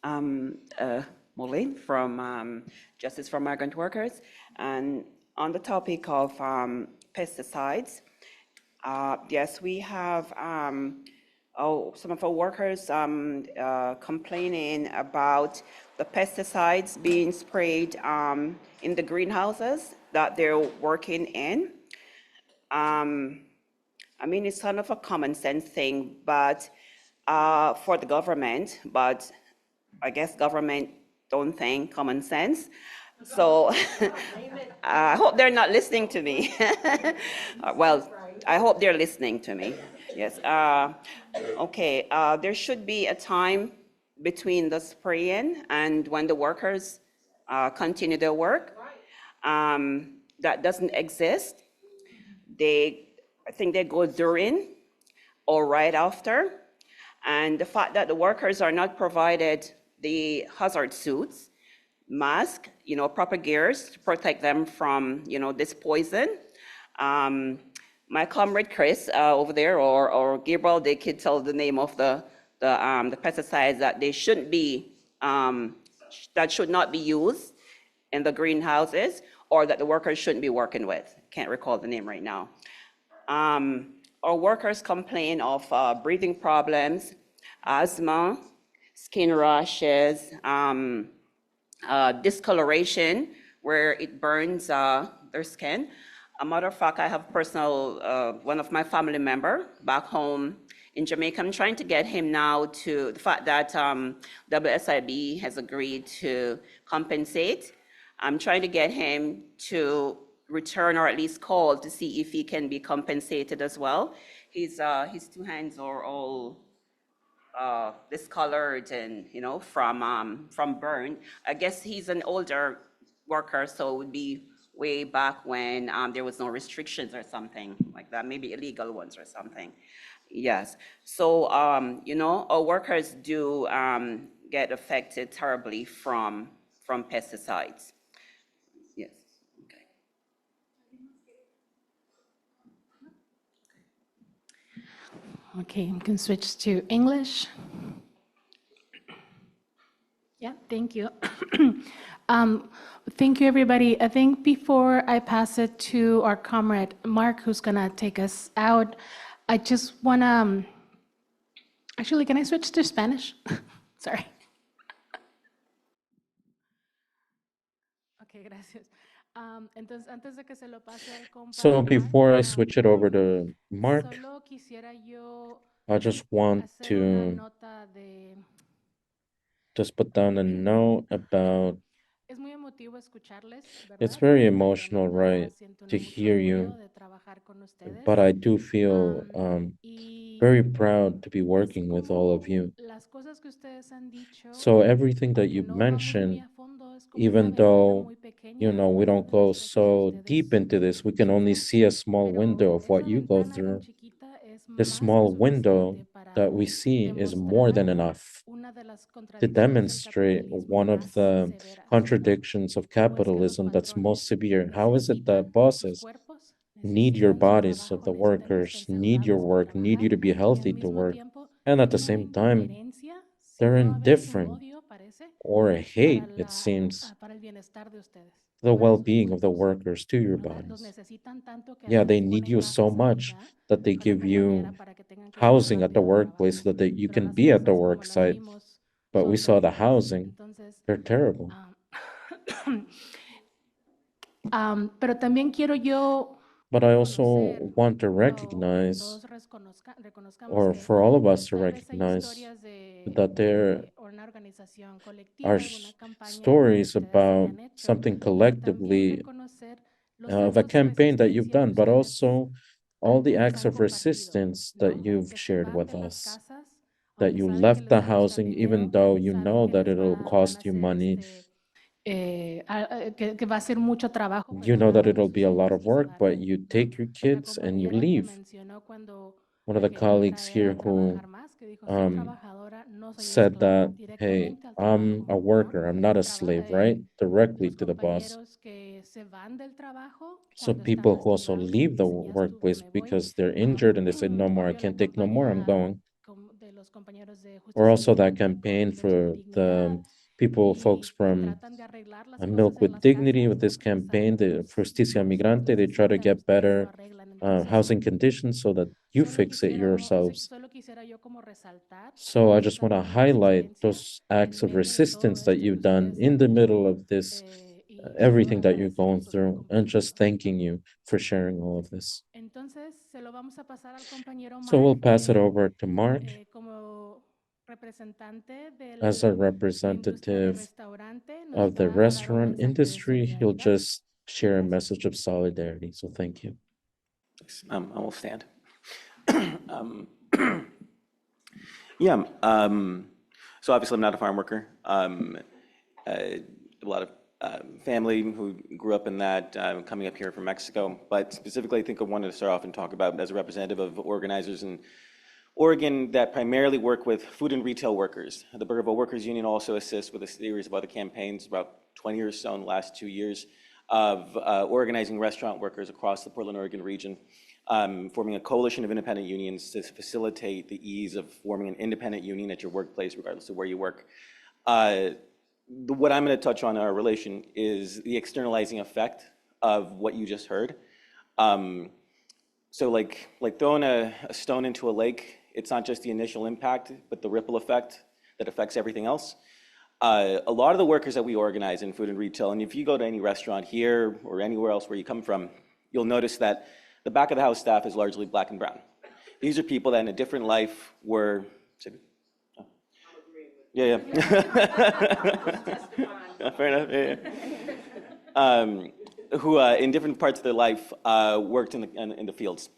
Speaker 8: Moilene from Justice for Migrant Workers. And on the topic of pesticides, yes, we have some of our workers complaining about the pesticides being sprayed in the greenhouses that they're working in. I mean, it's kind of a common sense thing, but for the government, but I guess government don't think common sense. So I hope they're not listening to me. Well, I hope they're listening to me. Yes. Okay. There should be a time between the spraying and when the workers continue their work. That doesn't exist. I think they go during or right after. And the fact that the workers are not provided the hazard suits, mask, proper gears to protect them from, this poison. My comrade Chris over there or Gabriel, they could tell the name of the pesticides that they shouldn't be, that should not be used in the greenhouses or that the workers shouldn't be working with. Can't recall the name right now. Our workers complain of breathing problems, asthma, skin rashes, discoloration where it burns their skin. A matter of fact, I have personal, one of my family member back home in Jamaica. I'm trying to get him now to the fact that WSIB has agreed to compensate. I'm trying to get him to return or at least call to see if he can be compensated as well. His two hands are all discolored and from burn. I guess he's an older worker, so it would be way back when there was no restrictions or something like that, maybe illegal ones or something. Yes. So our workers do get affected terribly from pesticides. Yes.
Speaker 2: Okay, we can switch to English. Yeah, thank you. Thank you, everybody. I think before I pass it to our comrade Mark, who's gonna take us out, I just wanna, actually, can I switch to Spanish? Sorry. Okay, gracias. Entonces, antes de que se lo pase al
Speaker 6: So
Speaker 2: compadre
Speaker 6: before I switch it over to Mark,
Speaker 2: solo quisiera yo
Speaker 6: I just want
Speaker 2: hacer una
Speaker 6: to
Speaker 2: nota de
Speaker 6: just put down a note about It's very emotional, right, to hear you, but I do feel very proud to be working with all of you. So everything that you mentioned, even though, we don't go so deep into this, we can only see a small window of what you go through. This small window that we see is more than enough to demonstrate one of the contradictions of capitalism that's most severe. How is it that bosses need your bodies of the workers, need your work, need you to be healthy to work, and at the same time, they're indifferent or hate, it seems, the well-being of the workers to your bodies. Yeah, they need you so much that they give you housing at the workplace so that you can be at the work site. But we saw the housing, they're terrible.
Speaker 2: Pero también quiero yo
Speaker 6: But I also want to recognize, or for all of us to recognize, that there are stories about something collectively of a campaign that you've done, but also all the acts of resistance that you've shared with us, that you left the housing even though you know that it'll cost you money.
Speaker 2: que va a ser mucho trabajo.
Speaker 6: You know that it'll be a lot of work, but you take your kids and you leave. One of the colleagues here who said that, hey, I'm a worker, I'm not a slave, right? Directly to the boss. So people who also leave the workplace because they're injured and they say, no more, I can't take no more, I'm going. Or also that campaign for the folks from Milk with Dignity, with this campaign, the Justicia Migrante, they try to get better housing conditions so that you fix it yourselves. So I just want to highlight those acts of resistance that you've done in the middle of this, everything that you're going through, and just thanking you for sharing all of this. So we'll pass it over to Mark. As a representative of the restaurant industry, he'll just share a message of solidarity. So thank you.
Speaker 7: I will stand. So obviously I'm not a farm worker. A lot of family who grew up in that, coming up here from Mexico. But specifically, I think I wanted to start off and talk about as a representative of organizers in Oregon that primarily work with food and retail workers. The Burgerville Workers Union also assists with a series of other campaigns, about 20 or so in the last 2 years, of organizing restaurant workers across the Portland, Oregon region, forming a coalition of independent unions to facilitate the ease of forming an independent union at your workplace, regardless of where you work. What I'm going to touch on in our relation is the externalizing effect of what you just heard. So like throwing a stone into a lake, it's not just the initial impact, but the ripple effect that affects everything else. A lot of the workers that we organize in food and retail, and if you go to any restaurant here or anywhere else where you come from, you'll notice that the back of the house staff is largely Black and brown. These are people that in a different life were, yeah. Fair enough, who in different parts of their life worked in the fields.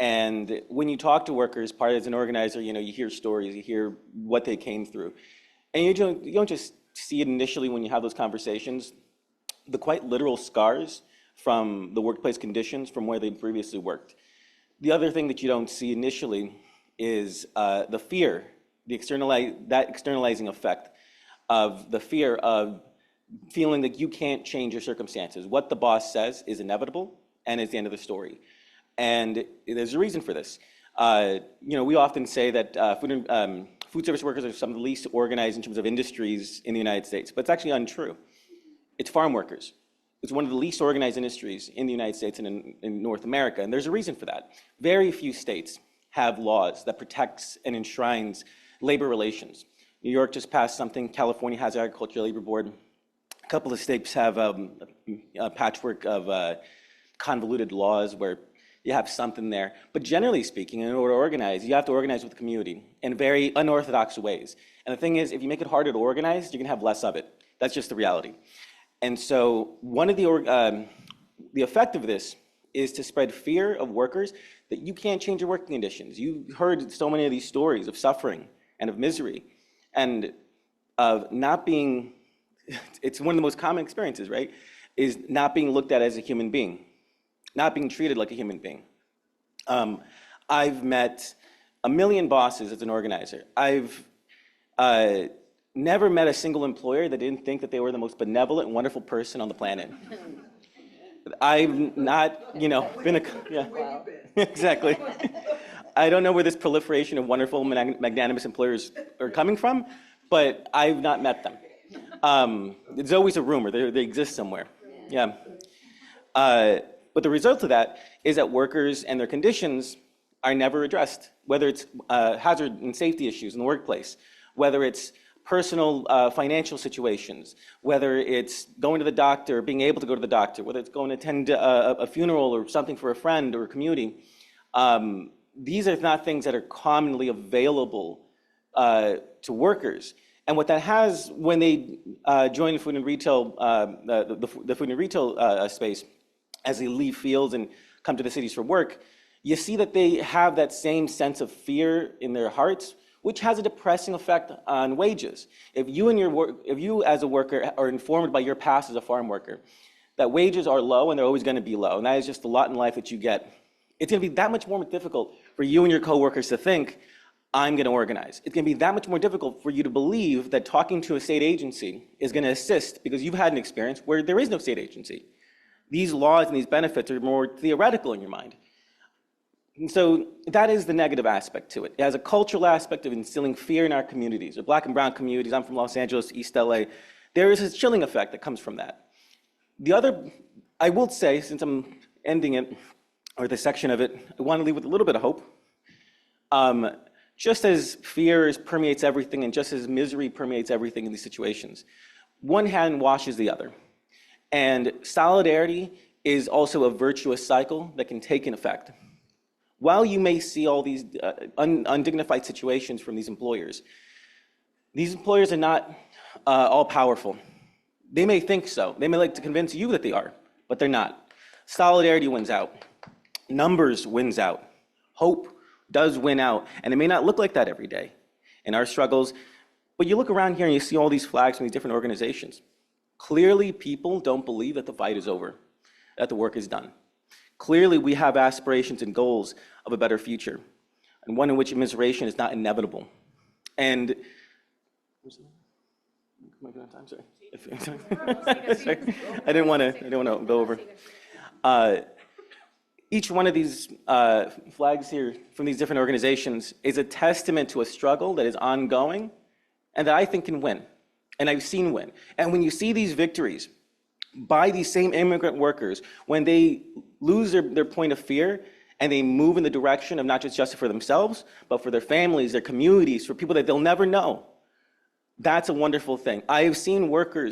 Speaker 7: And when you talk to workers, part as an organizer, you hear stories, you hear what they came through. And you don't just see it initially when you have those conversations, the quite literal scars from the workplace conditions from where they previously worked. The other thing that you don't see initially is the fear, that externalizing effect of the fear of feeling that you can't change your circumstances. What the boss says is inevitable and is the end of the story. And there's a reason for this. We often say that food service workers are some of the least organized in terms of industries in the United States, but it's actually untrue. It's farm workers. It's one of the least organized industries in the United States and in North America, and there's a reason for that. Very few states have laws that protects and enshrines labor relations. New York just passed something. California has Agricultural Labor Board. A couple of states have a patchwork of convoluted laws where you have something there. But generally speaking, in order to organize, you have to organize with the community in very unorthodox ways. And the thing is, if you make it harder to organize, you're going to have less of it. That's just the reality. And so one of the effect of this is to spread fear of workers that you can't change your working conditions. You heard so many of these stories of suffering and of misery and of not being, it's one of the most common experiences, right? Is not being looked at as a human being, not being treated like a human being. I've met a million bosses as an organizer. I've never met a single employer that didn't think that they were the most benevolent and wonderful person on the planet. I've not, been a, yeah, exactly. I don't know where this proliferation of wonderful, magnanimous employers are coming from, but I've not met them. It's always a rumor, they exist somewhere, yeah. But the result of that is that workers and their conditions are never addressed, whether it's hazard and safety issues in the workplace, whether it's personal financial situations, whether it's going to the doctor, being able to go to the doctor, whether it's going to attend a funeral or something for a friend or a community. These are not things that are commonly available to workers. And what that has, when they join food and retail, the food and retail space, as they leave fields and come to the cities for work, you see that they have that same sense of fear in their hearts, which has a depressing effect on wages. If you as a worker are informed by your past as a farm worker that wages are low and they're always going to be low, and that is just a lot in life that you get, it's going to be that much more difficult for you and your coworkers to think, I'm going to organize. It's going to be that much more difficult for you to believe that talking to a state agency is going to assist because you've had an experience where there is no state agency. These laws and these benefits are more theoretical in your mind. And so that is the negative aspect to it. It has a cultural aspect of instilling fear in our communities, or Black and brown communities. I'm from Los Angeles, East LA. There is a chilling effect that comes from that. The other, I will say, since I'm ending it, or this section of it, I want to leave with a little bit of hope. Just as fear permeates everything and just as misery permeates everything in these situations, one hand washes the other. And solidarity is also a virtuous cycle that can take an effect. While you may see all these undignified situations from these employers are not all powerful. They may think so. They may like to convince you that they are, but they're not. Solidarity wins out. Numbers wins out. Hope does win out. And it may not look like that every day in our struggles, but you look around here and you see all these flags from these different organizations. Clearly, people don't believe that the fight is over, that the work is done. Clearly, we have aspirations and goals of a better future, and one in which immiseration is not inevitable. And am I good on time? Sorry. Sorry. I didn't want to go over. Each one of these flags here from these different organizations is a testament to a struggle that is ongoing and that I think can win, and I've seen win. And when you see these victories by these same immigrant workers, when they lose their point of fear and they move in the direction of not just justice for themselves, but for their families, their communities, for people that they'll never know, that's a wonderful thing. I've seen a worker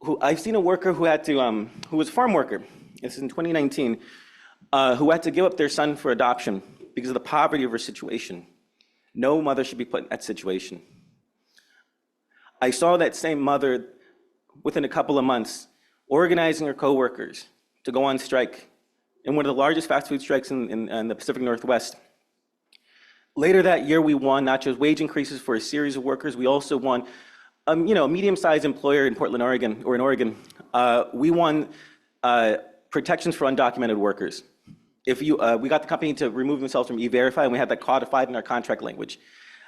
Speaker 7: who had to, who was a farm worker, this is in 2019, who had to give up their son for adoption because of the poverty of her situation. No mother should be put in that situation. I saw that same mother within a couple of months organizing her coworkers to go on strike in one of the largest fast food strikes in the Pacific Northwest. Later that year, we won not just wage increases for a series of workers, we also won a medium-sized employer in Portland, Oregon, or in Oregon. We won protections for undocumented workers. We got the company to remove themselves from E-Verify, and we had that codified in our contract language.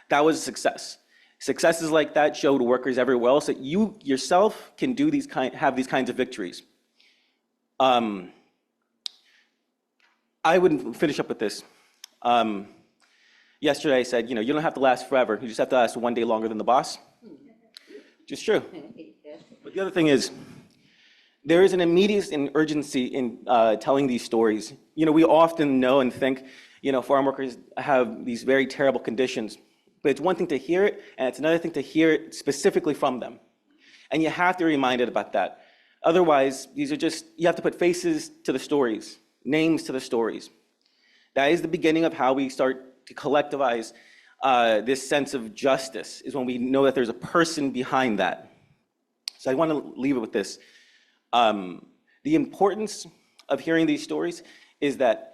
Speaker 7: That was a success. Successes like that show to workers everywhere else that you yourself can do have these kinds of victories. I would finish up with this. Yesterday I said, you don't have to last forever. You just have to last one day longer than the boss. Which is true. But the other thing is, there is an immediate and urgency in telling these stories. We often know and think, farm workers have these very terrible conditions. But it's one thing to hear it, and it's another thing to hear it specifically from them. And you have to be reminded about that. Otherwise, you have to put faces to the stories, names to the stories. That is the beginning of how we start to collectivize this sense of justice, is when we know that there's a person behind that. So I want to leave it with this. The importance of hearing these stories is that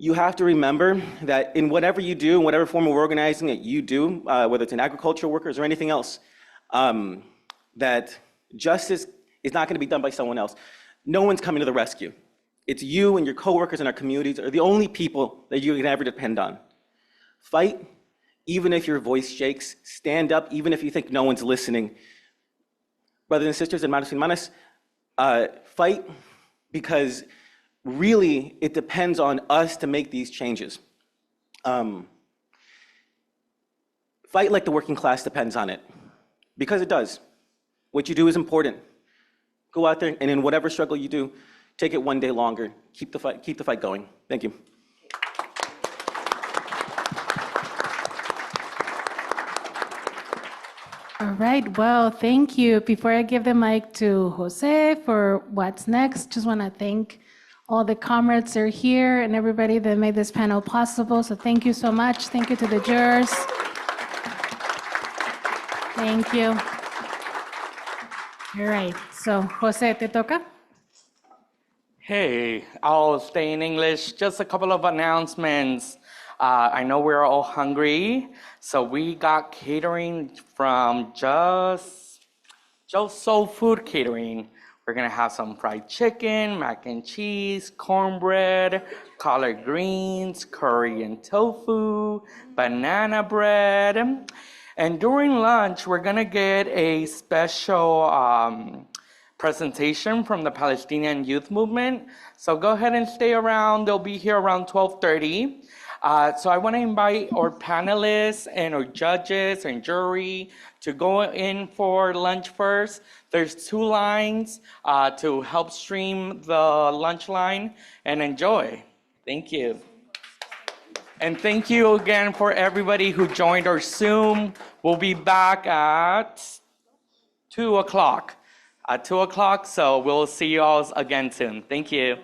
Speaker 7: you have to remember that in whatever you do, in whatever form of organizing that you do, whether it's in agricultural workers or anything else, that justice is not going to be done by someone else. No one's coming to the rescue. It's you and your coworkers in our communities are the only people that you can ever depend on. Fight, even if your voice shakes. Stand up, even if you think no one's listening. Brothers and sisters, hermanos y hermanas, fight because really it depends on us to make these changes. Fight like the working class depends on it, because it does. What you do is important. Go out there and in whatever struggle you do, take it one day longer. Keep the fight going. Thank you.
Speaker 2: All right, well, thank you. Before I give the mic to Jose for what's next, just want to thank all the comrades that are here and everybody that made this panel possible. So thank you so much. Thank you to the jurors. Thank you. All right, so Jose, te toca.
Speaker 5: Hey, I'll stay in English. Just a couple of announcements. I know we're all hungry, so we got catering from Just Soul Food Catering. We're gonna have some fried chicken, mac and cheese, cornbread, collard greens, curry and tofu, banana bread. And during lunch, we're gonna get a special presentation from the Palestinian Youth Movement. So go ahead and stay around. They'll be here around 12:30. So I want to invite our panelists and our judges and jury to go in for lunch first. There's 2 lines to help stream the lunch line, and enjoy. Thank you. And thank you again for everybody who joined our Zoom. We'll be back at 2 o'clock. At 2 o'clock, so we'll see you all again soon. Thank you.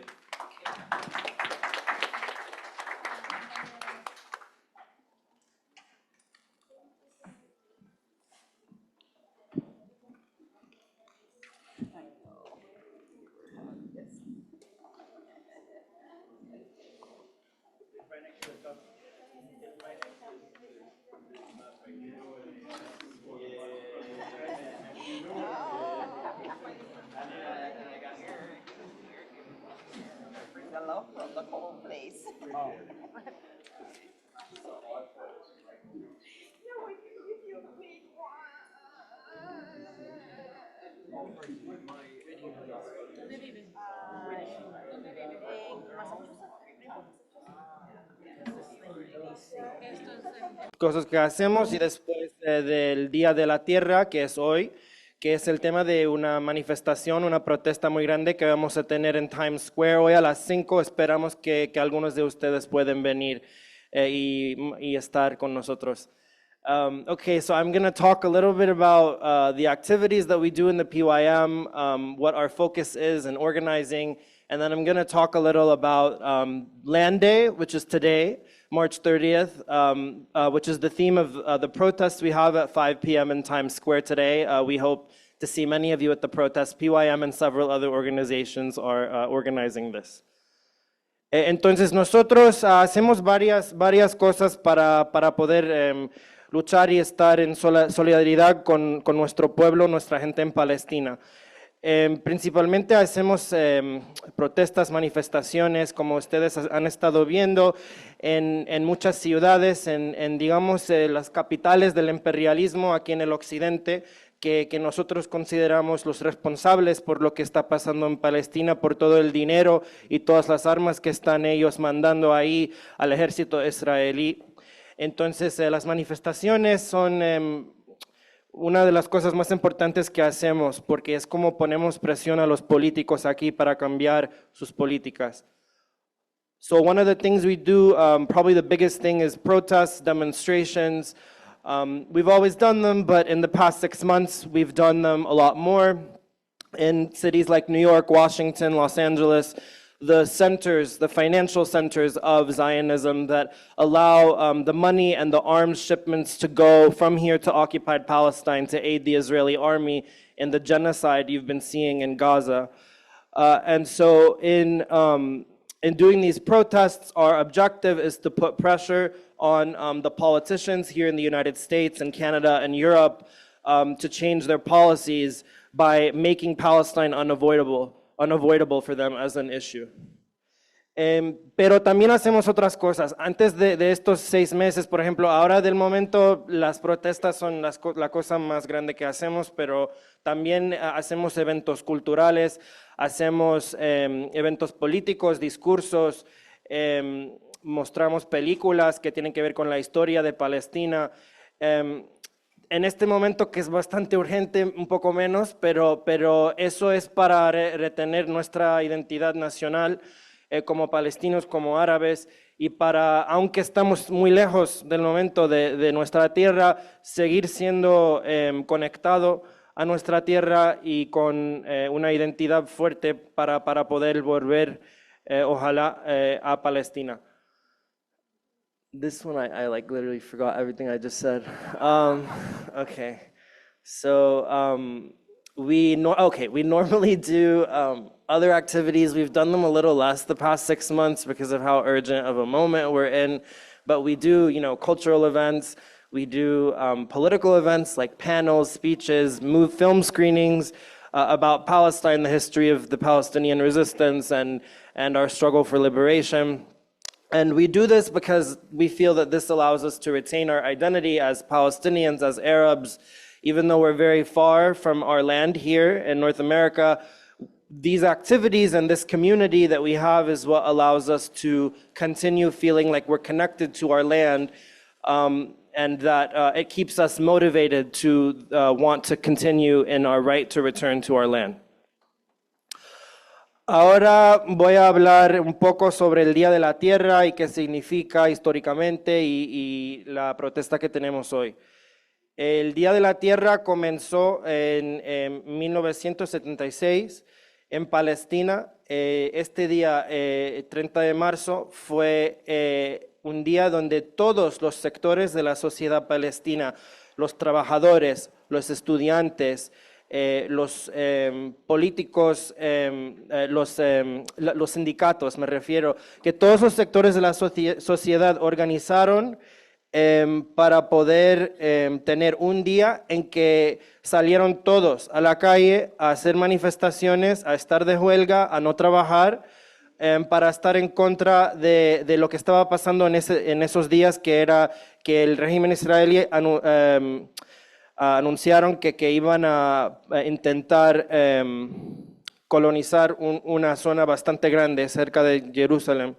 Speaker 22: Cosas que hacemos y después del Día de la Tierra, que es hoy, que es el tema de una manifestación, una protesta muy grande que vamos a tener en Times Square hoy a las 5. Esperamos que algunos de ustedes pueden venir y estar con nosotros. Okay, so I'm going to talk a little bit about the activities that we do in the PYM, what our focus is in organizing, and then I'm going to talk a little about Land Day, which is today, March 30th, which is the theme of the protests we have at 5 p.m. in Times Square today. We hope to see many of you at the protest. PYM and several other organizations are organizing this. Entonces nosotros hacemos varias cosas para poder luchar y estar en solidaridad con nuestro pueblo, nuestra gente en Palestina. Principalmente hacemos protestas, manifestaciones, como ustedes han estado viendo, en muchas ciudades, digamos, las capitales del imperialismo aquí en el occidente, que nosotros consideramos los responsables por lo que está pasando en Palestina, por todo el dinero y todas las armas que están ellos mandando ahí al ejército israelí. Entonces, las manifestaciones son una de las cosas más importantes que hacemos, porque es como ponemos presión a los políticos aquí para cambiar sus políticas. So one of the things we do, probably the biggest thing, is protests, demonstrations. We've always done them, but in the past 6 months, we've done them a lot more in cities like New York, Washington, Los Angeles, the centers, the financial centers of Zionism that allow the money and the arms shipments to go from here to occupied Palestine to aid the Israeli army in the genocide you've been seeing in Gaza. And so in doing these protests, our objective is to put pressure on the politicians here in the United States and Canada and Europe to change their policies by making Palestine unavoidable for them as an issue. Pero también hacemos otras cosas. Antes de estos 6 meses, por ejemplo, ahora del momento las protestas son la cosa más grande que hacemos, pero también hacemos eventos culturales, hacemos eventos políticos, discursos, mostramos películas que tienen que ver con la historia de Palestina. En este momento que es bastante urgente, un poco menos, pero eso es para retener nuestra identidad nacional como palestinos, como árabes, y para, aunque estamos muy lejos del momento de nuestra tierra, seguir siendo conectado a nuestra tierra y con una identidad fuerte para poder volver, ojalá, a Palestina. This one, I like literally forgot everything I just said. Okay, so we normally do other activities. We've done them a little less the past 6 months because of how urgent of a moment we're in, but we do, cultural events. We do political events like panels, speeches, film screenings about Palestine, the history of the Palestinian resistance and our struggle for liberation. And we do this because we feel that this allows us to retain our identity as Palestinians, as Arabs. Even though we're very far from our land here in North America, these activities and this community that we have is what allows us to continue feeling like we're connected to our land, and that it keeps us motivated to want to continue in our right to return to our land. Ahora voy a hablar un poco sobre el Día de la Tierra y qué significa históricamente y la protesta que tenemos hoy. El Día de la Tierra comenzó en 1976 en Palestina. Este día, 30 de marzo, fue un día donde todos los sectores de la sociedad palestina, los trabajadores, los estudiantes, los políticos, los sindicatos, me refiero, que todos los sectores de la sociedad organizaron para poder tener un día en que salieron todos a la calle a hacer manifestaciones, a estar de huelga, a no trabajar, para estar en contra de lo que estaba pasando en esos días, que era que el régimen israelí anunciaron que iban a intentar colonizar una zona bastante grande cerca de Jerusalén.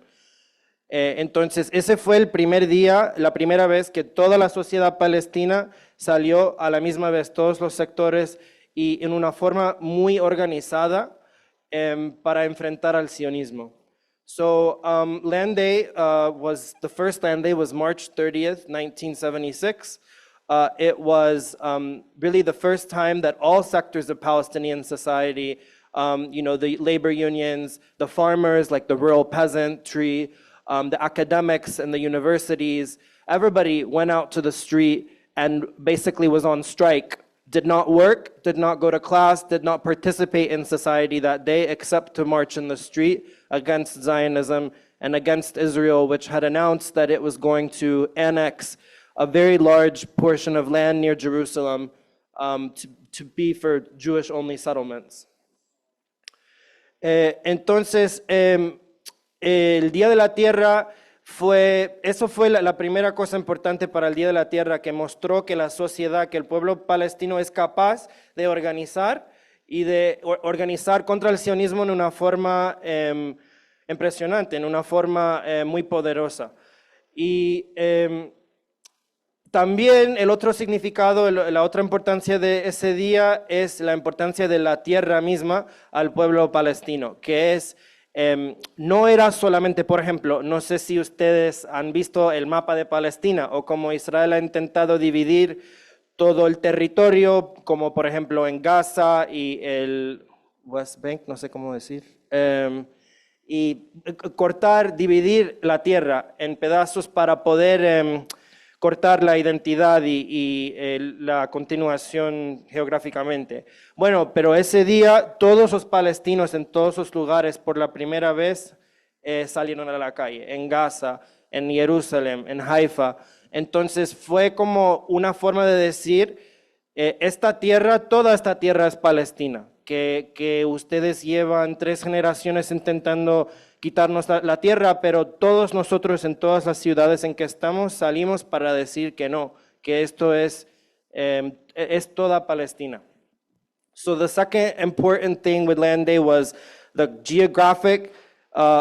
Speaker 22: Entonces, ese fue el primer día, la primera vez que toda la sociedad palestina salió a la misma vez, todos los sectores, y en una forma muy organizada para enfrentar al sionismo. So, Land Day the first Land Day was March 30th, 1976. It was really the first time that all sectors of Palestinian society, the labor unions, the farmers, like the rural peasantry, the academics and the universities, everybody went out to the street and basically was on strike, did not work, did not go to class, did not participate in society that day except to march in the street against Zionism and against Israel, which had announced that it was going to annex a very large portion of land near Jerusalem to be for Jewish-only settlements. Entonces, el Día de la Tierra fue la primera cosa importante para el Día de la Tierra, que mostró que la sociedad, que el pueblo palestino es capaz de organizar y de organizar contra el sionismo en una forma impresionante, en una forma muy poderosa. Y también el otro significado, la otra importancia de ese día es la importancia de la tierra misma al pueblo palestino, que es, no era solamente, por ejemplo, no sé si ustedes han visto el mapa de Palestina o cómo Israel ha intentado dividir todo el territorio, como por ejemplo en Gaza y el West Bank, no sé cómo decir, y dividir la tierra en pedazos para poder cortar la identidad y la continuación geográficamente. Bueno, pero ese día todos los palestinos en todos los lugares por la primera vez salieron a la calle, en Gaza, en Jerusalén, en Haifa. Entonces fue como una forma de decir, esta tierra, toda esta tierra es Palestina, que ustedes llevan 3 generaciones intentando quitarnos la tierra, pero todos nosotros en todas las ciudades en que estamos salimos para decir que no, que esto es toda Palestina. So the second important thing with Land Day was the geographic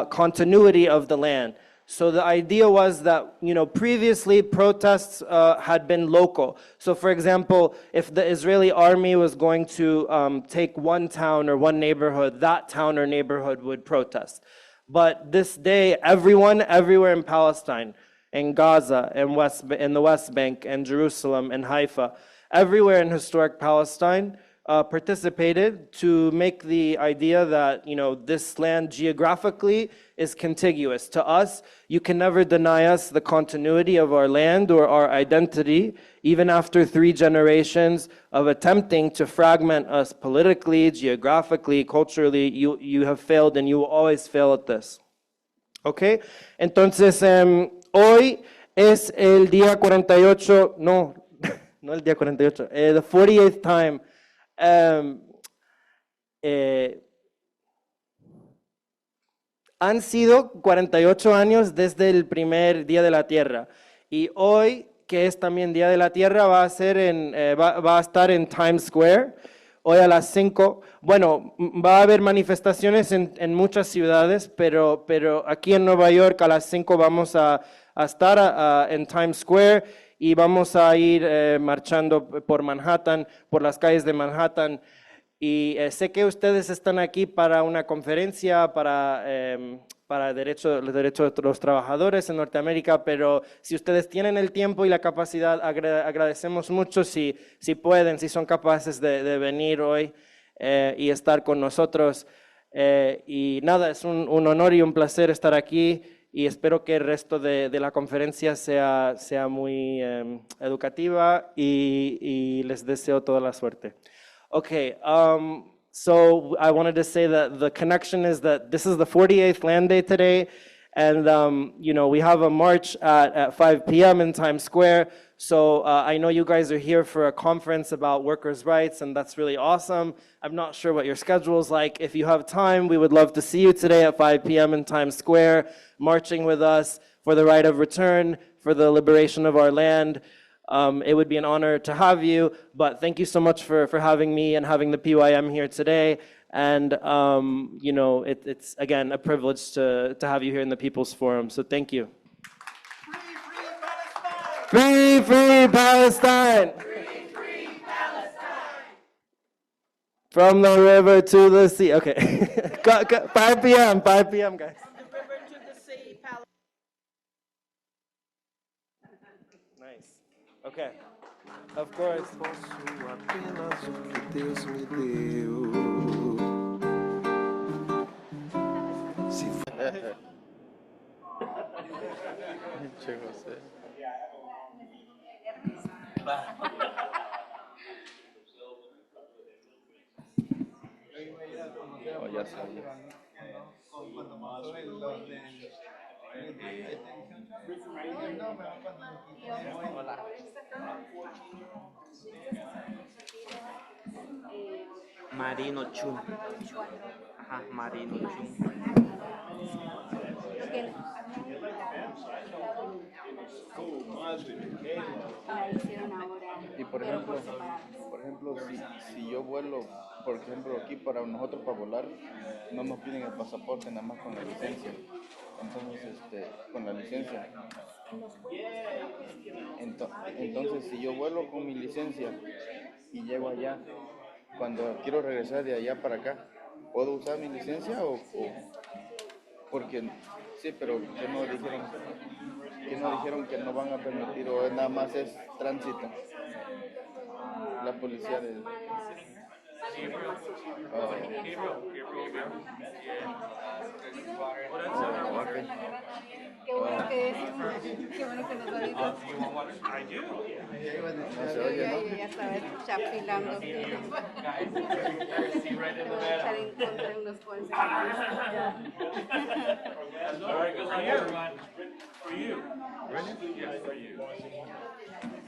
Speaker 22: continuity of the land. So the idea was that, previously protests had been local. So for example, if the Israeli army was going to take one town or one neighborhood, that town or neighborhood would protest. But this day, everyone, everywhere in Palestine, in Gaza, in the West Bank, in Jerusalem, in Haifa, everywhere in historic Palestine, participated to make the idea that, this land geographically is contiguous. To us, you can never deny us the continuity of our land or our identity, even after 3 generations of attempting to fragment us politically, geographically, culturally. You have failed and you will always fail at this. Okay? Entonces, hoy es el día 48, no el día 48, the 48th time han sido 48 años desde el primer Día de la Tierra y hoy, que es también Día de la Tierra, va a estar en Times Square hoy a las 5. Bueno, va a haber manifestaciones en muchas ciudades, pero aquí en Nueva York a las 5 vamos a estar en Times Square y vamos a ir marchando por Manhattan, por las calles de Manhattan. Y sé que ustedes están aquí para una conferencia para los derechos de los trabajadores en Norteamérica, pero si ustedes tienen el tiempo y la capacidad, agradecemos mucho si pueden, si son capaces de venir hoy y estar con nosotros. Y nada, es un honor y un placer estar aquí. Y espero que el resto de la conferencia sea muy educativa y les deseo toda la suerte. Okay, so I wanted to say that the connection is that this is the 48th Land Day today, and we have a march at 5 p.m. in Times Square. So I know you guys are here for a conference about workers' rights, and that's really awesome. I'm not sure what your schedule is like. If you have time, we would love to see you today at 5 p.m. in Times Square, marching with us for the right of return, for the liberation of our land. It would be an honor to have you, but thank you so much for having me and having the PYM here today. And, it's, again, a privilege to have you here in the People's Forum, so thank you. Free, free Palestine! Free, free Palestine! From the river to the sea. Okay. 5 p.m., 5 p.m., guys.
Speaker 17: From the river to the sea, Palestine.
Speaker 22: Nice. Okay. Of course.
Speaker 12: Ya sabía.
Speaker 13: Marino Chum. Ajá, Marino Chum.
Speaker 12: Y por ejemplo, si yo vuelo, por ejemplo, aquí para nosotros para volar, no nos piden el pasaporte, nada más con la licencia. Entonces, con la licencia. Entonces, si yo vuelo con mi licencia y llego allá, cuando quiero regresar de allá para acá, ¿puedo usar mi licencia o porque sí, pero que no dijeron que no van a permitir o nada más es tránsito? La policía de
Speaker 20: Qué bueno que es
Speaker 9: Qué bueno que nos lo dices.
Speaker 12: I do.
Speaker 9: Ya sabes, chapilando. Echar en contra unos cuantos.
Speaker 12: All right, good luck, everyone. For you. Ready? Yes, for you.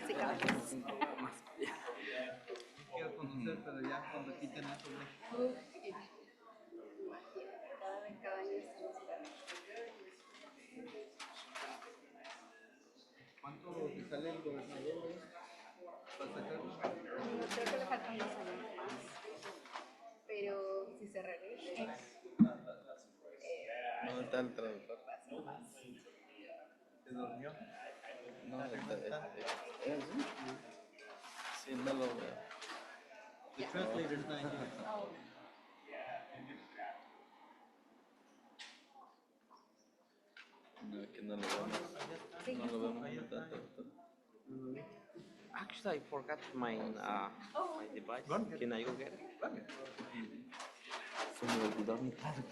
Speaker 9: Sí, cabezas.
Speaker 21: Quiero conocer, pero ya cuando quiten eso,
Speaker 9: Cada año estamos
Speaker 21: ¿cuánto te sale el gobernador para sacarlo?
Speaker 9: creo que le faltan 2 años más, pero si se reelige,
Speaker 12: ¿Dónde está el traductor?
Speaker 21: ¿Se durmió?
Speaker 12: No, está. Sí, no lo veo.
Speaker 21: The translator's not here.
Speaker 12: No, es que no lo vemos. No lo vemos tanto.
Speaker 13: Actually, I forgot my device. Can I go get it?
Speaker 12: Se me olvidó mi padre.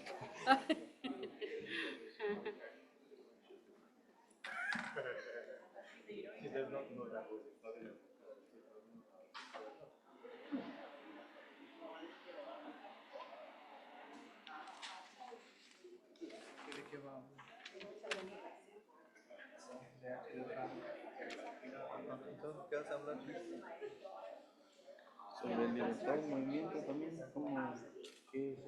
Speaker 21: Entonces, ¿qué vas a hablar?
Speaker 12: Sobre el libertad del movimiento también, qué es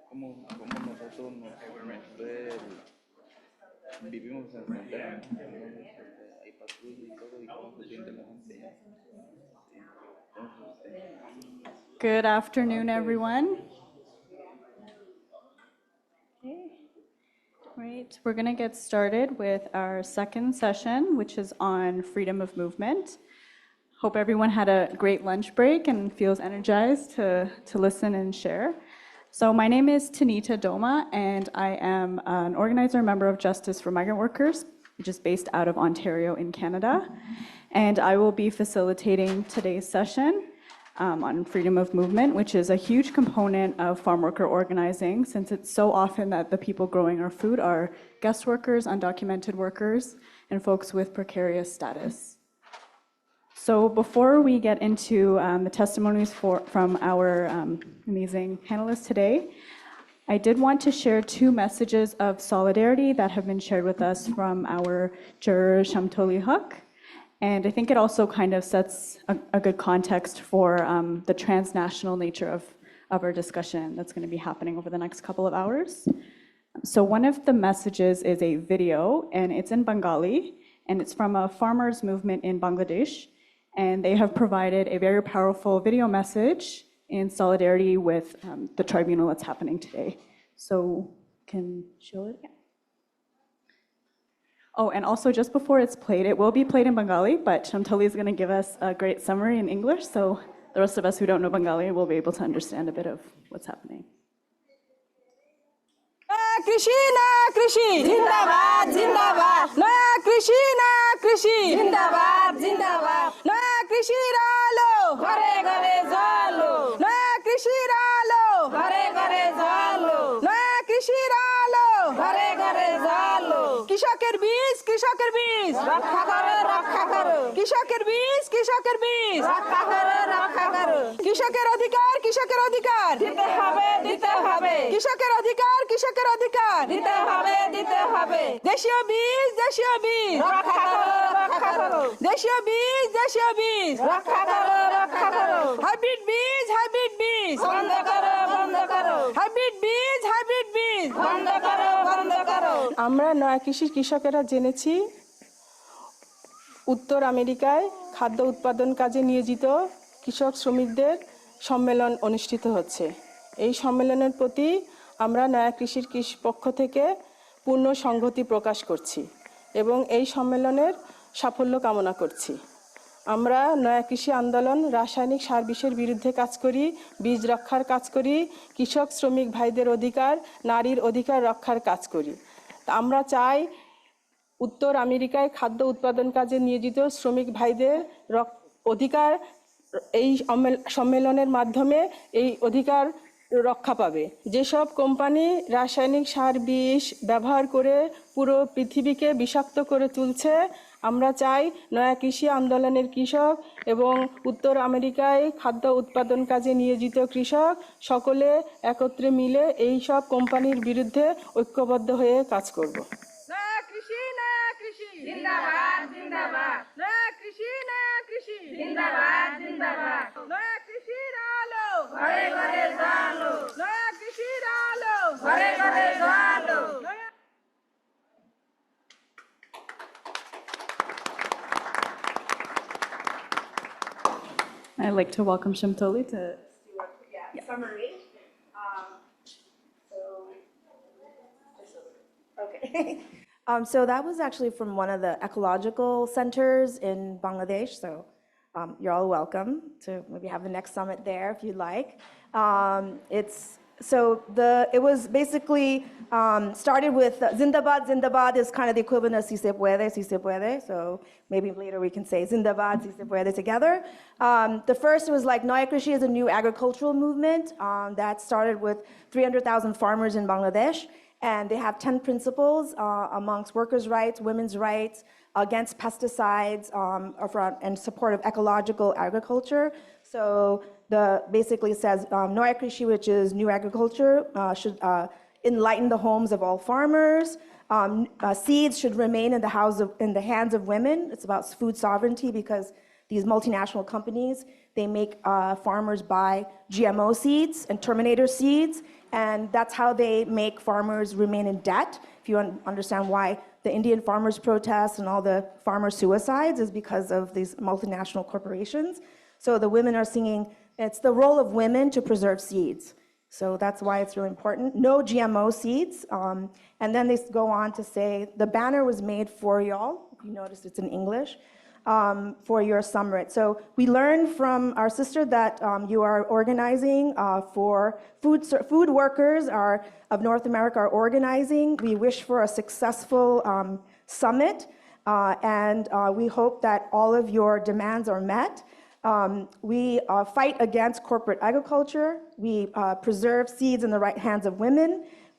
Speaker 12: cómo nosotros vivimos en frontera, ¿no? Hay patrulla y todo, y cómo se siente la gente.
Speaker 11: Good afternoon, everyone. Okay. Right, we're going to get started with our second session, which is on freedom of movement. Hope everyone had a great lunch break and feels energized to listen and share. So my name is Tanita Doma, and I am an organizer and member of Justice for Migrant Workers, which is based out of Ontario in Canada. And I will be facilitating today's session on freedom of movement, which is a huge component of farm worker organizing, since it's so often that the people growing our food are guest workers, undocumented workers, and folks with precarious status. So before we get into the testimonies from our amazing panelists today, I did want to share 2 messages of solidarity that have been shared with us from our juror, Shamtoli Huck. And I think it also kind of sets a good context for the transnational nature of our discussion that's going to be happening over the next couple of hours. So one of the messages is a video, and it's in Bengali, and it's from a farmers movement in Bangladesh. And they have provided a very powerful video message in solidarity with the tribunal that's happening today. So can show it again. Oh, and also just before it's played, it will be played in Bengali, but Shamtoli is going to give us a great summary in English, so the rest of us who don't know Bengali will be able to understand a bit of what's happening.
Speaker 23: Krishi, Zindabad, Zindabad. Noya Krishi, Zindabad, Zindabad. Noya Krishi Ralo, Gare Gare Zalo. Noya Krishi Ralo, Gare Gare Zalo. Noya Krishi Ralo, Gare Gare Zalo. কৃষকের বীজ রক্ষা করো কৃষকের বীজ রক্ষা করো কৃষকের অধিকার দিতে হবে কৃষকের অধিকার দিতে হবে দেশীয় বীজ রক্ষা করো দেশীয় বীজ রক্ষা করো হাইব্রিড বীজ বন্ধ করো হাইব্রিড বীজ বন্ধ করো
Speaker 17: আমরা নয়া কৃষির কৃষকেরা জেনেছি উত্তর আমেরিকায় খাদ্য উৎপাদন কাজে নিয়োজিত কৃষক শ্রমিকদের সম্মেলন অনুষ্ঠিত হচ্ছে। এই সম্মেলনের প্রতি আমরা নয়া কৃষির পক্ষ থেকে পূর্ণ সংহতি প্রকাশ করছি এবং এই সম্মেলনের সাফল্য কামনা করছি। আমরা নয়া কৃষি আন্দোলন রাসায়নিক সার বিষের বিরুদ্ধে কাজ করি, বীজ রক্ষার কাজ করি, কৃষক শ্রমিক ভাইদের অধিকার, নারীর অধিকার রক্ষার কাজ করি। আমরা চাই উত্তর আমেরিকায় খাদ্য উৎপাদন কাজে নিয়োজিত শ্রমিক ভাইদের অধিকার এই সম্মেলনের মাধ্যমে এই অধিকার রক্ষা পাবে। যেসব কোম্পানি রাসায়নিক সার বিষ ব্যবহার করে পুরো পৃথিবীকে বিষাক্ত করে তুলছে, আমরা চাই নয়া কৃষি আন্দোলনের কৃষক এবং উত্তর আমেরিকায় খাদ্য উৎপাদন কাজে নিয়োজিত কৃষক সকলে একত্রে মিলে এই সব কোম্পানির বিরুদ্ধে ঐক্যবদ্ধ হয়ে কাজ করব। নয়া কৃষি জিন্দাবাদ জিন্দাবাদ, নয়া কৃষি জিন্দাবাদ জিন্দাবাদ, নয়া কৃষির আলো ঘরে ঘরে জ্বালো, নয়া কৃষির আলো ঘরে ঘরে জ্বালো।
Speaker 11: I'd like to welcome Shimtoli to
Speaker 1: Summary. So that was actually from one of the ecological centers in Bangladesh. So you're all welcome to maybe have the next summit there if you'd like. It was basically started with Zindabad. Zindabad is kind of the equivalent of si se puede. So maybe later we can say Zindabad, si se puede together. The first was like Naya Krishi is a new agricultural movement that started with 300,000 farmers in Bangladesh. And they have 10 principles amongst workers' rights, women's rights, against pesticides, and support of ecological agriculture. So basically says Noya Krishi, which is new agriculture, should enlighten the homes of all farmers. Seeds should remain in the hands of women. It's about food sovereignty because these multinational companies, they make farmers buy GMO seeds and Terminator seeds, and that's how they make farmers remain in debt. If you understand why the Indian farmers protest and all the farmer suicides is because of these multinational corporations. So the women are singing, it's the role of women to preserve seeds. So that's why it's really important. No GMO seeds. And then they go on to say, the banner was made for y'all. If you notice, it's in English. For your summit. So we learned from our sister that you are organizing for food workers of North America are organizing. We wish for a successful summit, and we hope that all of your demands are met. We fight against corporate agriculture. We preserve seeds in the right hands of women.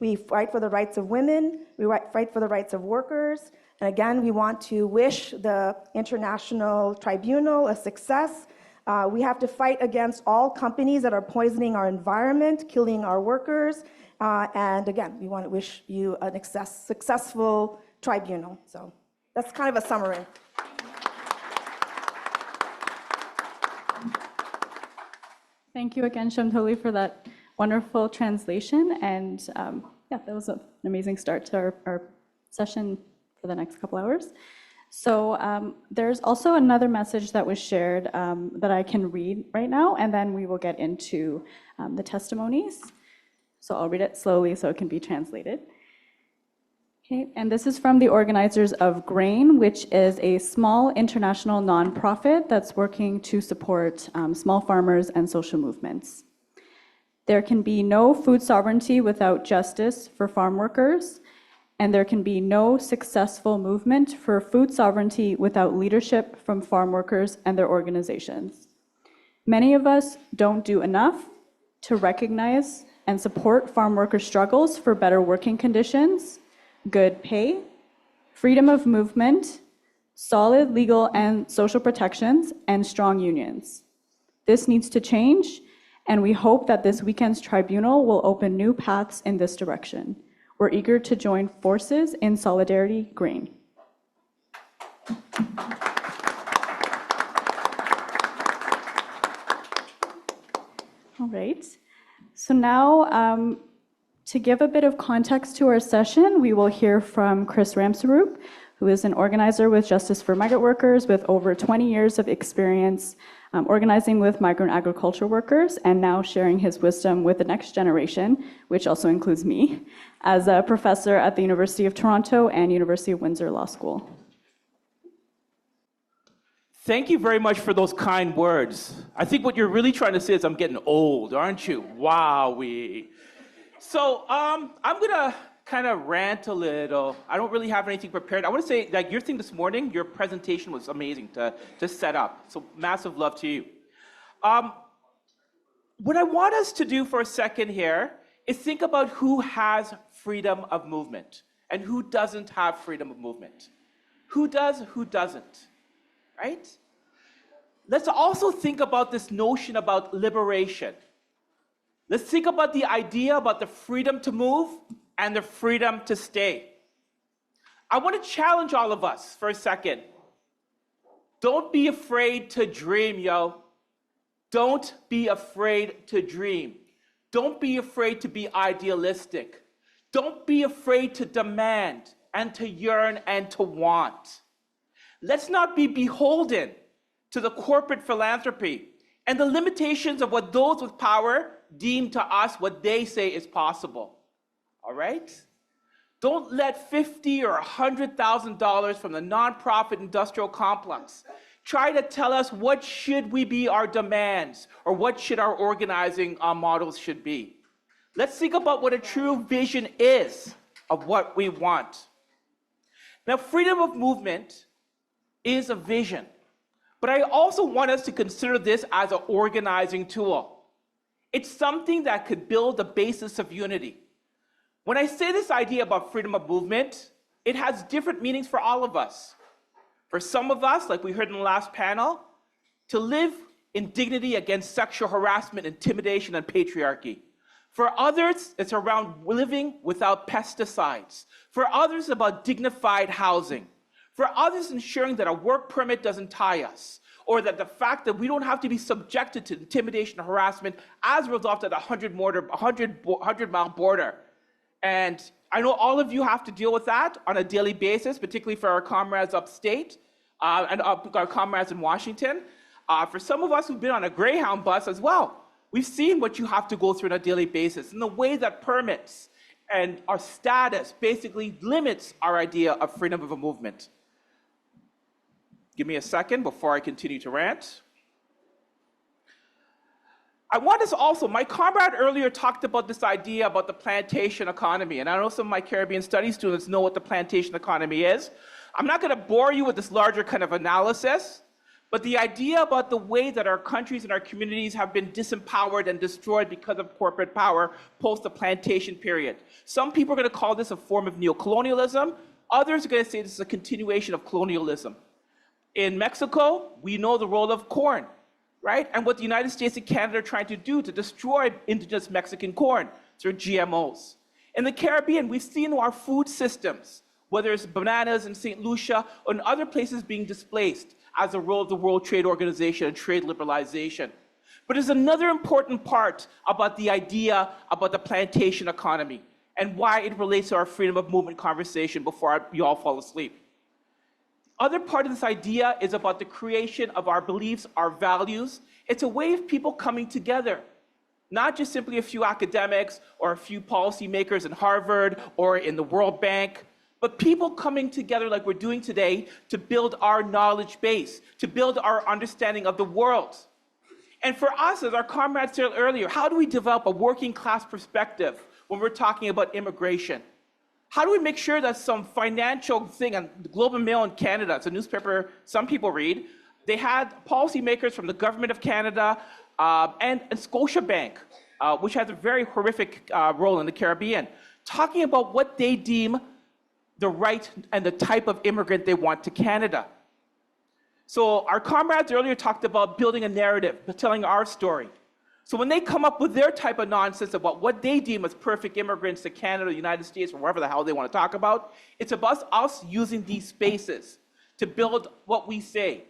Speaker 1: We fight for the rights of women. We fight for the rights of workers. And again, we want to wish the International Tribunal a success. We have to fight against all companies that are poisoning our environment, killing our workers. And again, we want to wish you a successful tribunal. So that's kind of a summary.
Speaker 11: Thank you again, Shimtoli, for that wonderful translation. And that was an amazing start to our session for the next couple hours. So there's also another message that was shared that I can read right now, and then we will get into the testimonies. So I'll read it slowly so it can be translated. Okay, and this is from the organizers of GRAIN, which is a small international nonprofit that's working to support small farmers and social movements. There can be no food sovereignty without justice for farm workers, and there can be no successful movement for food sovereignty without leadership from farm workers and their organizations. Many of us don't do enough to recognize and support farm worker struggles for better working conditions, good pay, freedom of movement, solid legal and social protections, and strong unions. This needs to change, and we hope that this weekend's tribunal will open new paths in this direction. We're eager to join forces in solidarity, GRAIN. All right. So now, to give a bit of context to our session, we will hear from Chris Ramsaroop, who is an organizer with Justice for Migrant Workers with over 20 years of experience organizing with migrant agriculture workers, and now sharing his wisdom with the next generation, which also includes me, as a professor at the University of Toronto and University of Windsor Law School.
Speaker 10: Thank you very much for those kind words. I think what you're really trying to say is I'm getting old, aren't you? Wowee. So I'm gonna kind of rant a little. I don't really have anything prepared. I want to say, like, your thing this morning, your presentation was amazing to set up. So massive love to you. what I want us to do for a second here is think about who has freedom of movement and who doesn't have freedom of movement. Who does, who doesn't, right? Let's also think about this notion about liberation. Let's think about the idea about the freedom to move and the freedom to stay. I want to challenge all of us for a second. Don't be afraid to dream, yo. Don't be afraid to dream. Don't be afraid to be idealistic. Don't be afraid to demand and to yearn and to want. Let's not be beholden to the corporate philanthropy and the limitations of what those with power deem to us what they say is possible. All right? Don't let $50,000 or $100,000 from the nonprofit industrial complex try to tell us what should we be our demands or what should our organizing models should be. Let's think about what a true vision is of what we want. Now, freedom of movement is a vision, but I also want us to consider this as an organizing tool. It's something that could build the basis of unity. When I say this idea about freedom of movement, it has different meanings for all of us. For some of us, like we heard in the last panel, to live in dignity against sexual harassment, intimidation, and patriarchy. For others, it's around living without pesticides. For others, about dignified housing. For others, ensuring that a work permit doesn't tie us, or that the fact that we don't have to be subjected to intimidation and harassment as a result of the 100-mile border. And I know all of you have to deal with that on a daily basis, particularly for our comrades upstate and our comrades in Washington. For some of us who've been on a Greyhound bus as well, we've seen what you have to go through on a daily basis and the way that permits and our status basically limits our idea of freedom of a movement. Give me a second before I continue to rant. I want us also, my comrade earlier talked about this idea about the plantation economy, and I know some of my Caribbean studies students know what the plantation economy is. I'm not going to bore you with this larger kind of analysis, but the idea about the way that our countries and our communities have been disempowered and destroyed because of corporate power post the plantation period. Some people are going to call this a form of neocolonialism. Others are going to say this is a continuation of colonialism. In Mexico, we know the role of corn, right? And what the United States and Canada are trying to do to destroy indigenous Mexican corn through GMOs. In the Caribbean, we've seen our food systems, whether it's bananas in St. Lucia or in other places, being displaced as a role of the World Trade Organization and trade liberalization. But there's another important part about the idea about the plantation economy and why it relates to our freedom of movement conversation before you all fall asleep. Other part of this idea is about the creation of our beliefs, our values. It's a way of people coming together, not just simply a few academics or a few policymakers in Harvard or in the World Bank, but people coming together like we're doing today to build our knowledge base, to build our understanding of the world. And for us, as our comrades said earlier, how do we develop a working class perspective when we're talking about immigration? How do we make sure that some financial thing, and the Globe and Mail in Canada, it's a newspaper some people read, they had policymakers from the Government of Canada and Scotiabank, which has a very horrific role in the Caribbean, talking about what they deem the right and the type of immigrant they want to Canada. So our comrades earlier talked about building a narrative, telling our story. So when they come up with their type of nonsense about what they deem as perfect immigrants to Canada, the United States, or wherever the hell they want to talk about, it's about us using these spaces to build what we say.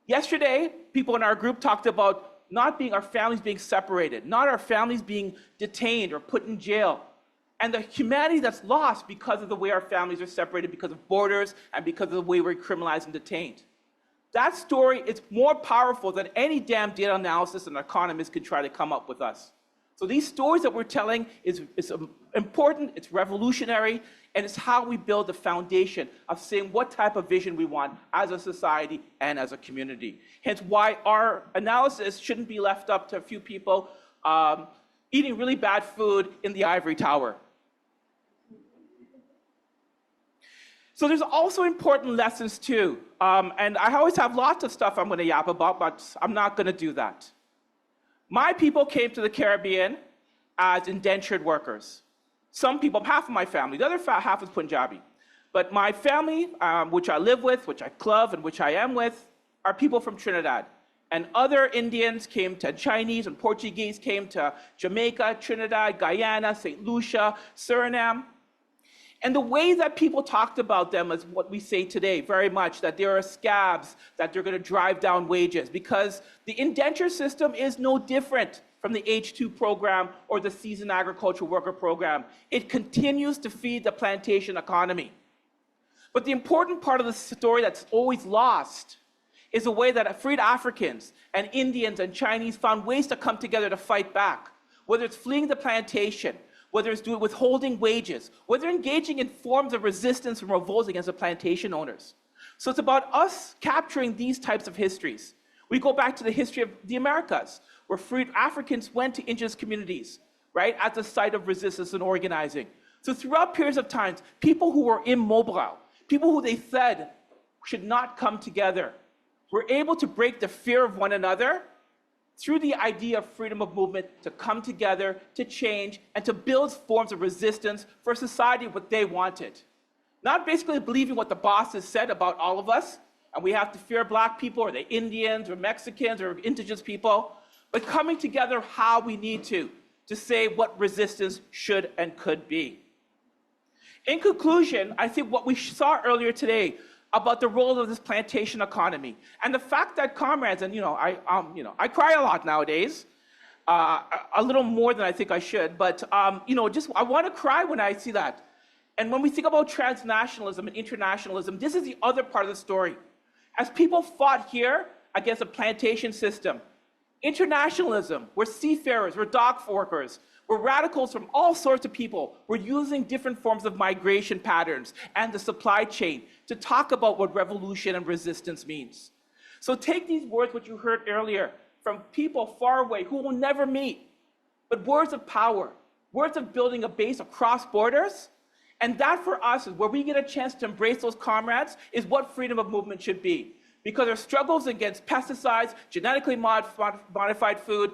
Speaker 10: Yesterday, people in our group talked about not being our families being separated, not our families being detained or put in jail, and the humanity that's lost because of the way our families are separated, because of borders, and because of the way we're criminalized and detained. That story is more powerful than any damn data analysis an economist could try to come up with us. So these stories that we're telling is important, it's revolutionary, and it's how we build the foundation of saying what type of vision we want as a society and as a community. Hence why our analysis shouldn't be left up to a few people eating really bad food in the ivory tower. So there's also important lessons too. And I always have lots of stuff I'm going to yap about, but I'm not going to do that. My people came to the Caribbean as indentured workers. Some people, half of my family, the other half is Punjabi. But my family, which I live with, which I love, and which I am with, are people from Trinidad. And other Indians came to, Chinese and Portuguese came to Jamaica, Trinidad, Guyana, St. Lucia, Suriname. And the way that people talked about them is what we say today, very much, that they are scabs, that they're going to drive down wages, because the indenture system is no different from the H2 program or the seasoned agricultural worker program. It continues to feed the plantation economy. But the important part of the story that's always lost is the way that freed Africans and Indians and Chinese found ways to come together to fight back, whether it's fleeing the plantation, whether it's doing withholding wages, whether engaging in forms of resistance and revolts against the plantation owners. So it's about us capturing these types of histories. We go back to the history of the Americas, where freed Africans went to indigenous communities, right, at the site of resistance and organizing. So throughout periods of time, people who were immobile, people who they said should not come together, were able to break the fear of one another through the idea of freedom of movement, to come together, to change, and to build forms of resistance for society what they wanted. Not basically believing what the bosses said about all of us, and we have to fear Black people, or the Indians, or Mexicans, or indigenous people, but coming together how we need to say what resistance should and could be. In conclusion, I think what we saw earlier today about the role of this plantation economy, and the fact that comrades, and I cry a lot nowadays, a little more than I think I should, but I want to cry when I see that. And when we think about transnationalism and internationalism, this is the other part of the story. As people fought here against the plantation system, internationalism, we're seafarers, we're dock workers, we're radicals from all sorts of people. We're using different forms of migration patterns and the supply chain to talk about what revolution and resistance means. So take these words, which you heard earlier, from people far away who will never meet, but words of power, words of building a base across borders. And that for us is where we get a chance to embrace those comrades, is what freedom of movement should be. Because our struggles against pesticides, genetically modified food,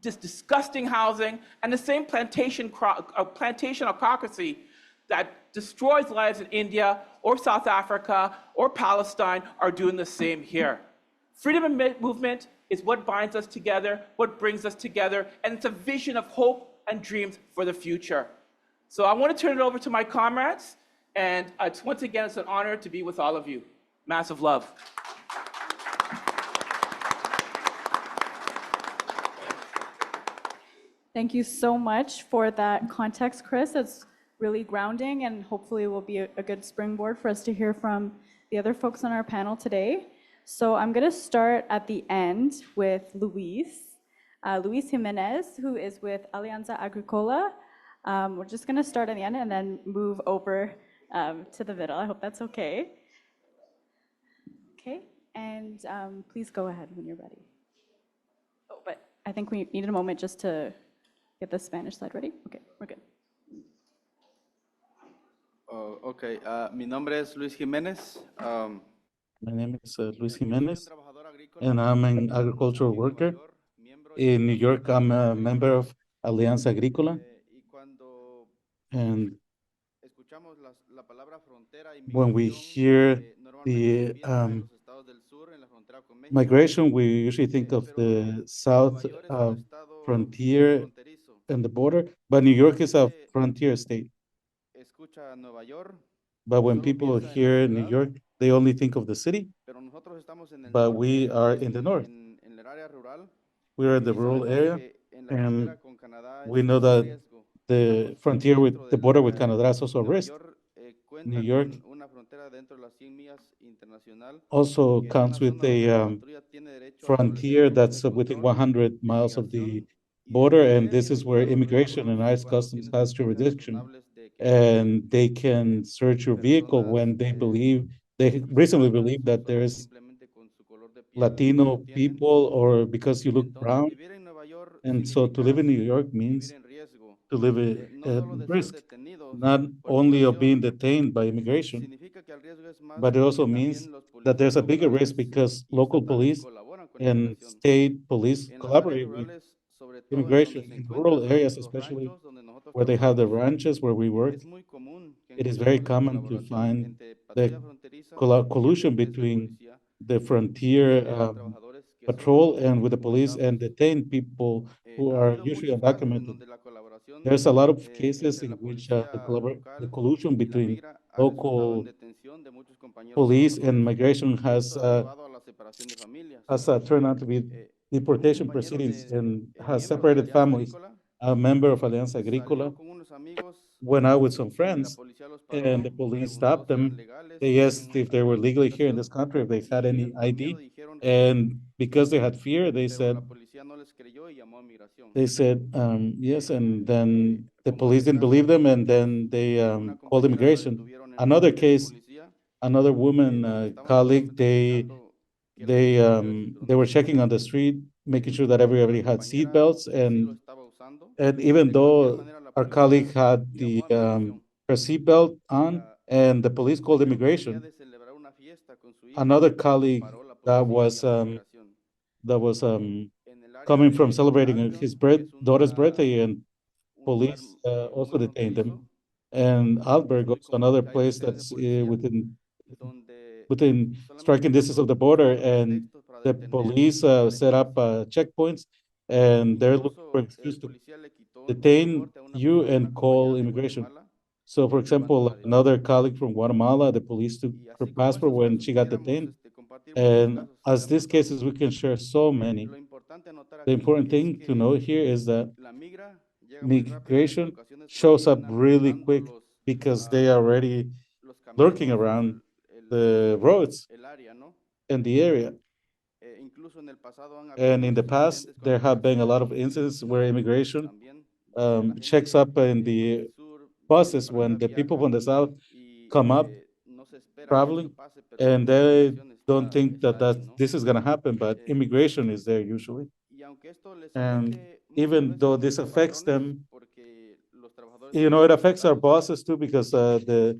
Speaker 10: this disgusting housing, and the same plantation autocracy that destroys lives in India or South Africa or Palestine are doing the same here. Freedom of movement is what binds us together, what brings us together, and it's a vision of hope and dreams for the future. So I want to turn it over to my comrades, and once again, it's an honor to be with all of you. Massive love.
Speaker 11: Thank you so much for that context, Chris. It's really grounding and hopefully will be a good springboard for us to hear from the other folks on our panel today. So I'm going to start at the end with Luis Jimenez, who is with Alianza Agricola. We're just going to start at the end and then move over to the middle. I hope that's okay. Okay, and please go ahead when you're ready. Oh, but I think we needed a moment just to get the Spanish slide ready. Okay, we're good.
Speaker 12: Okay, mi nombre es Luis Jiménez.
Speaker 4: My name is Luis Jimenez, and I'm an agricultural worker. In New York, I'm a member of Alianza Agrícola. And when we hear the migration, we usually think of the south frontier and the border, but New York is a frontier state. But when people hear New York, they only think of the city, but we are in the north. We are in the rural area, and we know that the frontier with the border with Canada is also a risk. New York also counts with a frontier that's within 100 miles of the border, and this is where immigration and ICE customs has jurisdiction, and they can search your vehicle when they reasonably believe that there is Latino people or because you look brown. And so to live in New York means to live at risk, not only of being detained by immigration, but it also means that there's a bigger risk because local police and state police collaborate with immigration in rural areas, especially where they have the ranches where we work. It is very common to find the collusion between the frontier patrol and with the police and detain people who are usually undocumented. There's a lot of cases in which the collusion between local police and migration has turned out to be deportation proceedings and has separated families. A member of Alianza Agrícola went out with some friends and the police stopped them. They asked if they were legally here in this country, if they had any ID. And because they had fear, they said, yes. And then the police didn't believe them. And then they called immigration. Another case, another woman colleague, they were checking on the street, making sure that everybody had seat belts. And even though our colleague had her seatbelt on, and the police called immigration, another colleague that was coming from celebrating his daughter's birthday, and police also detained him. And Alberg, also another place that's within striking distance of the border, and the police set up checkpoints, and they're looking for an excuse to detain you and call immigration. So, for example, another colleague from Guatemala, the police took her passport when she got detained. And as these cases, we can share so many. The important thing to know here is that migration shows up really quick because they are already lurking around the roads and the area. And in the past, there have been a lot of incidents where immigration checks up in the buses when the people from the south come up traveling, and they don't think that this is going to happen, but immigration is there usually. And even though this affects them, it affects our bosses too, because the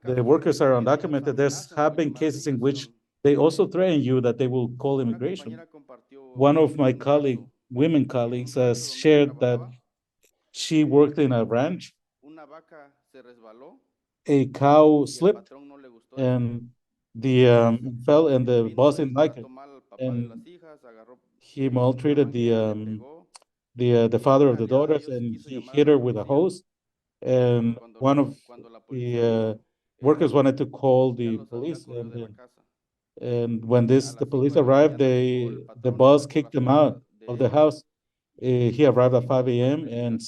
Speaker 4: workers are undocumented. There's have been cases in which they also threaten you that they will call immigration. One of my women colleagues, shared that she worked in a ranch. A cow slipped and fell, and the boss didn't like it, and he maltreated the father of the daughters, and he hit her with a hose. And one of the workers wanted to call the police, and when the police arrived, the boss kicked him out of the house. He arrived at 5 a.m. and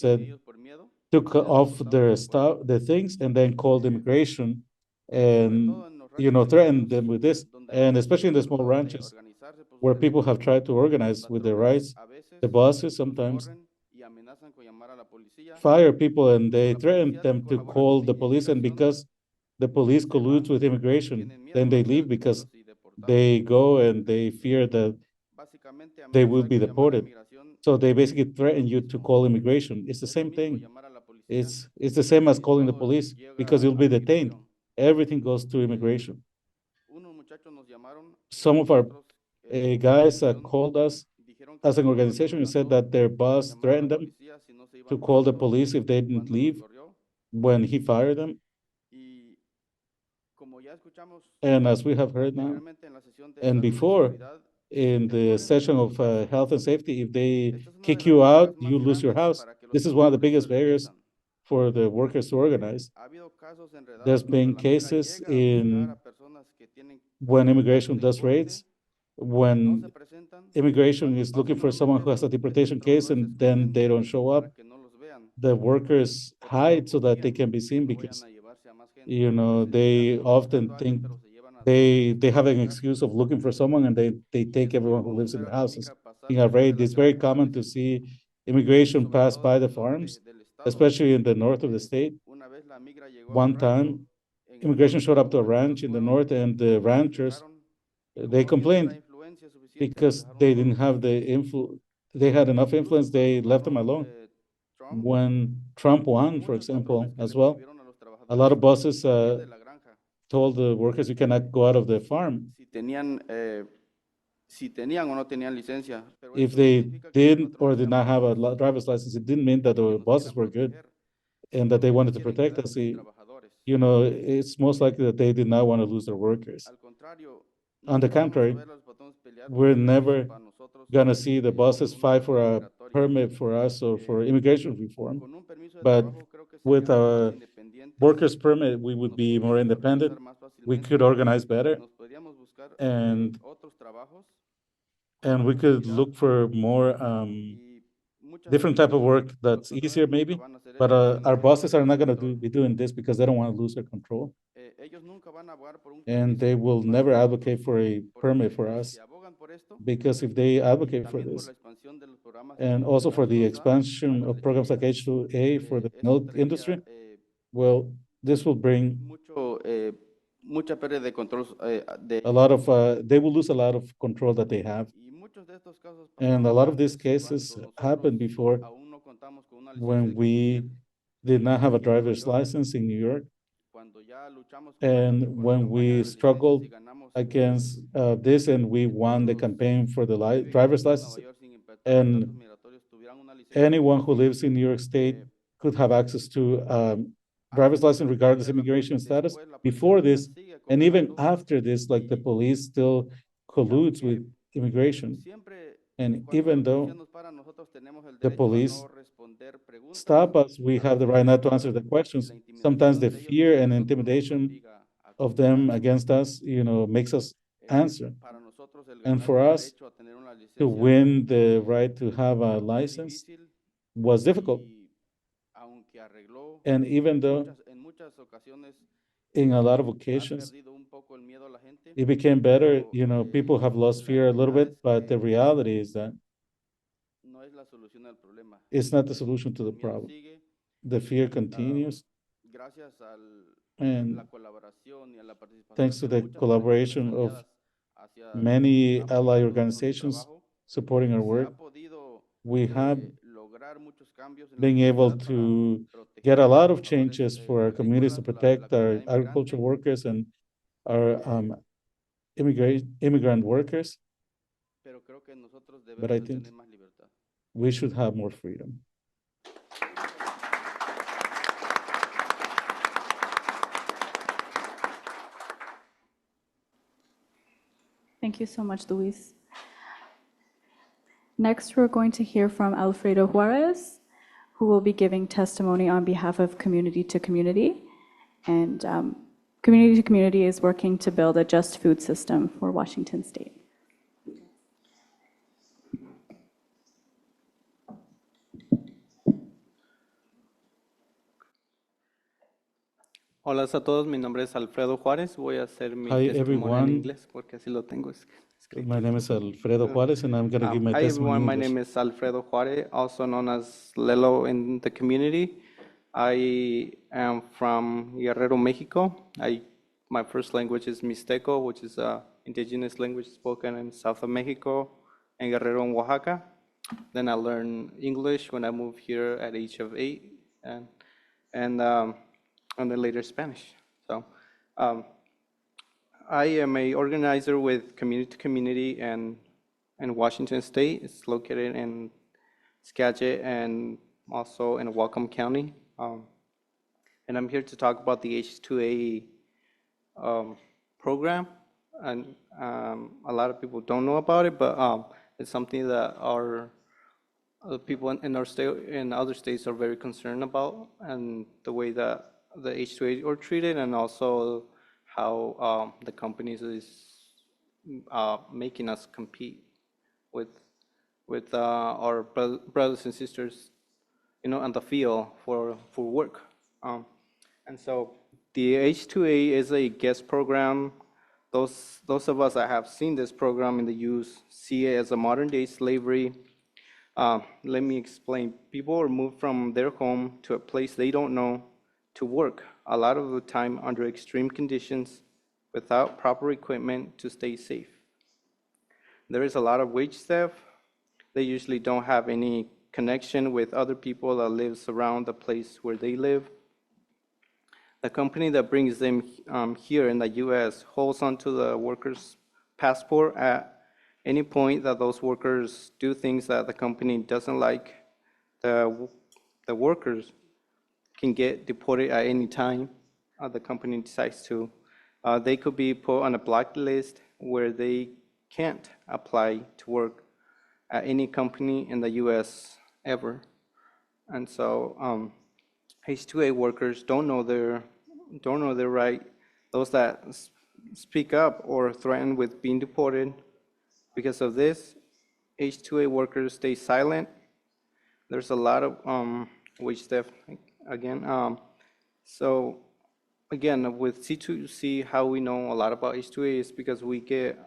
Speaker 4: took off the things, and then called immigration, and threatened them with this. And especially in the small ranches where people have tried to organize with their rights, the bosses sometimes fire people, and they threaten them to call the police. And because the police colludes with immigration, then they leave because they go and they fear that they will be deported. So they basically threaten you to call immigration. It's the same thing. It's the same as calling the police because you'll be detained. Everything goes to immigration. Some of our guys called us as an organization and said that their boss threatened them to call the police if they didn't leave when he fired them. And as we have heard now, and before, in the session of health and safety, if they kick you out, you lose your house. This is one of the biggest barriers for the workers to organize. There's been cases when immigration does raids, when immigration is looking for someone who has a deportation case and then they don't show up. The workers hide so that they can be seen because, they often think they have an excuse of looking for someone, and they take everyone who lives in the houses. In a raid, it's very common to see immigration pass by the farms, especially in the north of the state. One time, immigration showed up to a ranch in the north, and the ranchers, they complained because they didn't have they had enough influence, they left them alone. When Trump won, for example, as well, a lot of bosses told the workers, you cannot go out of the farm.
Speaker 12: si tenían o no tenían licencia. Pero
Speaker 4: If
Speaker 12: eso no
Speaker 4: they
Speaker 12: significa que
Speaker 4: did or
Speaker 12: nosotros
Speaker 4: did not have a driver's license, it didn't mean that the bosses were good and that they wanted to protect us. You know, it's most likely that they did not want to lose their workers. On the contrary, we're never gonna see the bosses fight for a permit for us or for immigration reform. But with a workers permit, we would be more independent. We could organize better, and we could look for more different type of work that's easier, maybe. But our bosses are not gonna be doing this because they don't want to lose their control, and they will never advocate for a permit for us. Because if they advocate for this, and also for the expansion of programs like H2A for the milk industry, well, this will bring
Speaker 12: mucha pérdida de control
Speaker 4: a lot of, they will lose a lot of control that they have. And a lot of these cases happened before when we did not have a driver's license in New York. And when we struggled against this and we won the campaign for the driver's license, and anyone who lives in New York State could have access to driver's license regardless of immigration status. Before this, and even after this, like the police still colludes with immigration. And even though the police stop us, we have the right not to answer the questions. Sometimes the fear and intimidation of them against us, you know, makes us answer. And for us to win the right to have a license was difficult. And even though in a lot of occasions it became better, you know, people have lost fear a little bit, but the reality is that it's not the solution to the problem. The fear continues. And thanks to the collaboration of many ally organizations supporting our work, we have been able to get a lot of changes for our communities to protect our agriculture workers and our immigrant workers. But I think we should have more freedom.
Speaker 11: Thank you so much, Luis. Next, we're going to hear from Alfredo Juarez, who will be giving testimony on behalf of Community to Community. And Community to Community is working to build a just food system for Washington State.
Speaker 13: Hola a todos, mi nombre es Alfredo Juárez. Voy a hacer mi
Speaker 4: Hi,
Speaker 13: testimonio
Speaker 4: everyone.
Speaker 13: en inglés porque así lo tengo escrito.
Speaker 4: My name is Alfredo Juarez, and I'm going to give my
Speaker 13: Hi
Speaker 4: testimony
Speaker 13: everyone,
Speaker 4: in
Speaker 13: my
Speaker 4: English.
Speaker 13: name is Alfredo Juárez, also known as Lelo in the community. I am from Guerrero, Mexico. My first language is Mixteco, which is an indigenous language spoken in south of Mexico, and Guerrero in Oaxaca. Then I learned English when I moved here at age of 8, and then later Spanish. So I am a organizer with Community to Community in Washington State. It's located in Skagit and also in Whatcom County. And I'm here to talk about the H2A program. And a lot of people don't know about it, but it's something that our people in our state, in other states, are very concerned about, and the way that the H2A are treated, and also how the companies is making us compete with our brothers and sisters, you know, on the field for work. And so the H2A is a guest program. Those of us that have seen this program in the use see it as a modern day slavery. Let me explain. People are moved from their home to a place they don't know to work, a lot of the time under extreme conditions without proper equipment to stay safe. There is a lot of wage theft. They usually don't have any connection with other people that lives around the place where they live. The company that brings them here in the U.S. holds onto the worker's passport any point that those workers do things that the company doesn't like, the workers can get deported at any time the company decides to. They could be put on a blacklist where they can't apply to work at any company in the U.S. ever. And so H-2A workers don't know their right. Those that speak up or threaten with being deported because of this, H-2A workers stay silent. There's a lot of wage theft again. So again, with C2C, how we know a lot about H2A is because we get,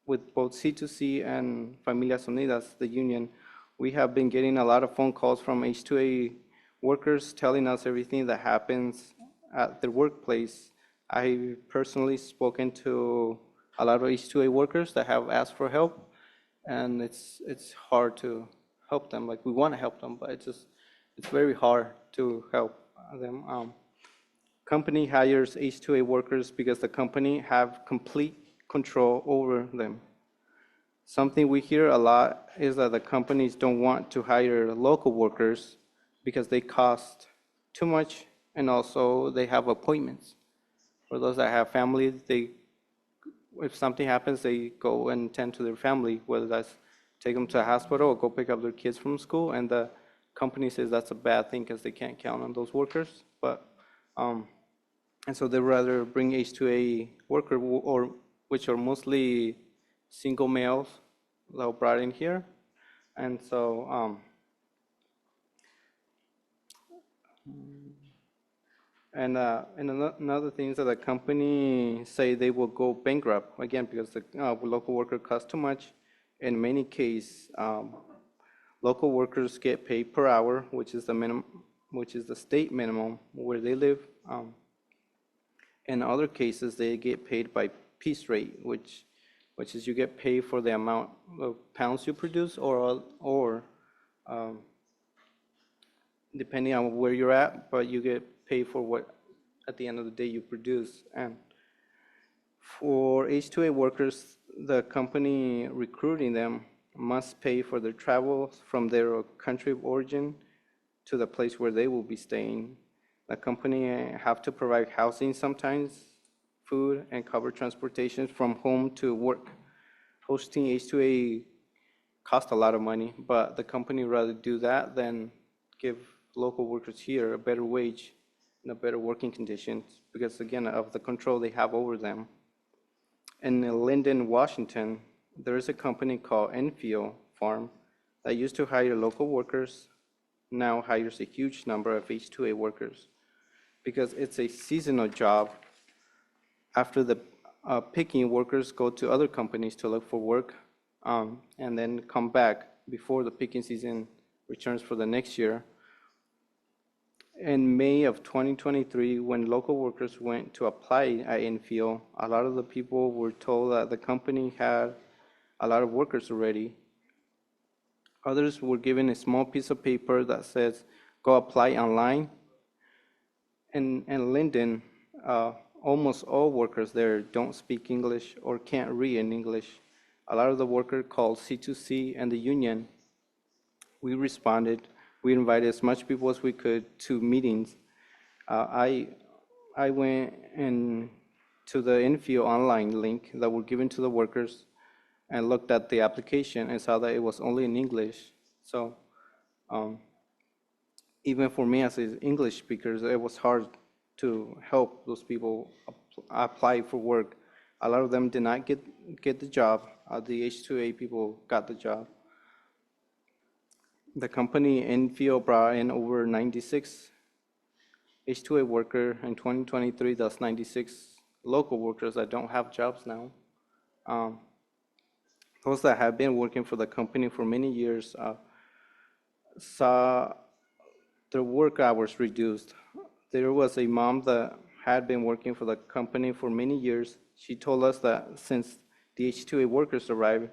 Speaker 13: with both C2C and Familias Unidas, the union, we have been getting a lot of phone calls from H2A workers telling us everything that happens at their workplace. I personally spoken to a lot of H2A workers that have asked for help, and it's hard to help them. Like, we want to help them, but it's very hard to help them. Company hires H-2A workers because the company have complete control over them. Something we hear a lot is that the companies don't want to hire local workers because they cost too much, and also they have appointments. For those that have families, if something happens, they go and tend to their family, whether that's take them to a hospital or go pick up their kids from school, and the company says that's a bad thing because they can't count on those workers. But and so they rather bring H-2A worker, or which are mostly single males that are brought in here. And so another thing is that the company say they will go bankrupt again because the local worker costs too much. In many cases, local workers get paid per hour, which is the minimum, which is the state minimum where they live. In other cases, they get paid by piece rate, which is you get paid for the amount of pounds you produce, or depending on where you're at, but you get paid for what at the end of the day you produce. And for H-2A workers, the company recruiting them must pay for their travel from their country of origin to the place where they will be staying. The company have to provide housing sometimes, food, and cover transportation from home to work. Hosting H-2A costs a lot of money, but the company rather do that than give local workers here a better wage and a better working conditions because, again, of the control they have over them. In Linden, Washington, there is a company called Enfield Farm that used to hire local workers, now hires a huge number of H-2A workers because it's a seasonal job. After the picking, workers go to other companies to look for work and then come back before the picking season returns for the next year. In May of 2023, when local workers went to apply at Enfield, a lot of the people were told that the company had a lot of workers already. Others were given a small piece of paper that says, go apply online. In Linden, almost all workers there don't speak English or can't read in English. A lot of the workers called C2C and the union. We responded. We invited as much people as we could to meetings. I went to the Enfield online link that were given to the workers and looked at the application and saw that it was only in English. So even for me as an English speaker, it was hard to help those people apply for work. A lot of them did not get the job. The H-2A people got the job. The company Enfield brought in over 96 H-2A worker in 2023. That's 96 local workers that don't have jobs now. Those that have been working for the company for many years saw their work hours reduced. There was a mom that had been working for the company for many years. She told us that since the H-2A workers arrived,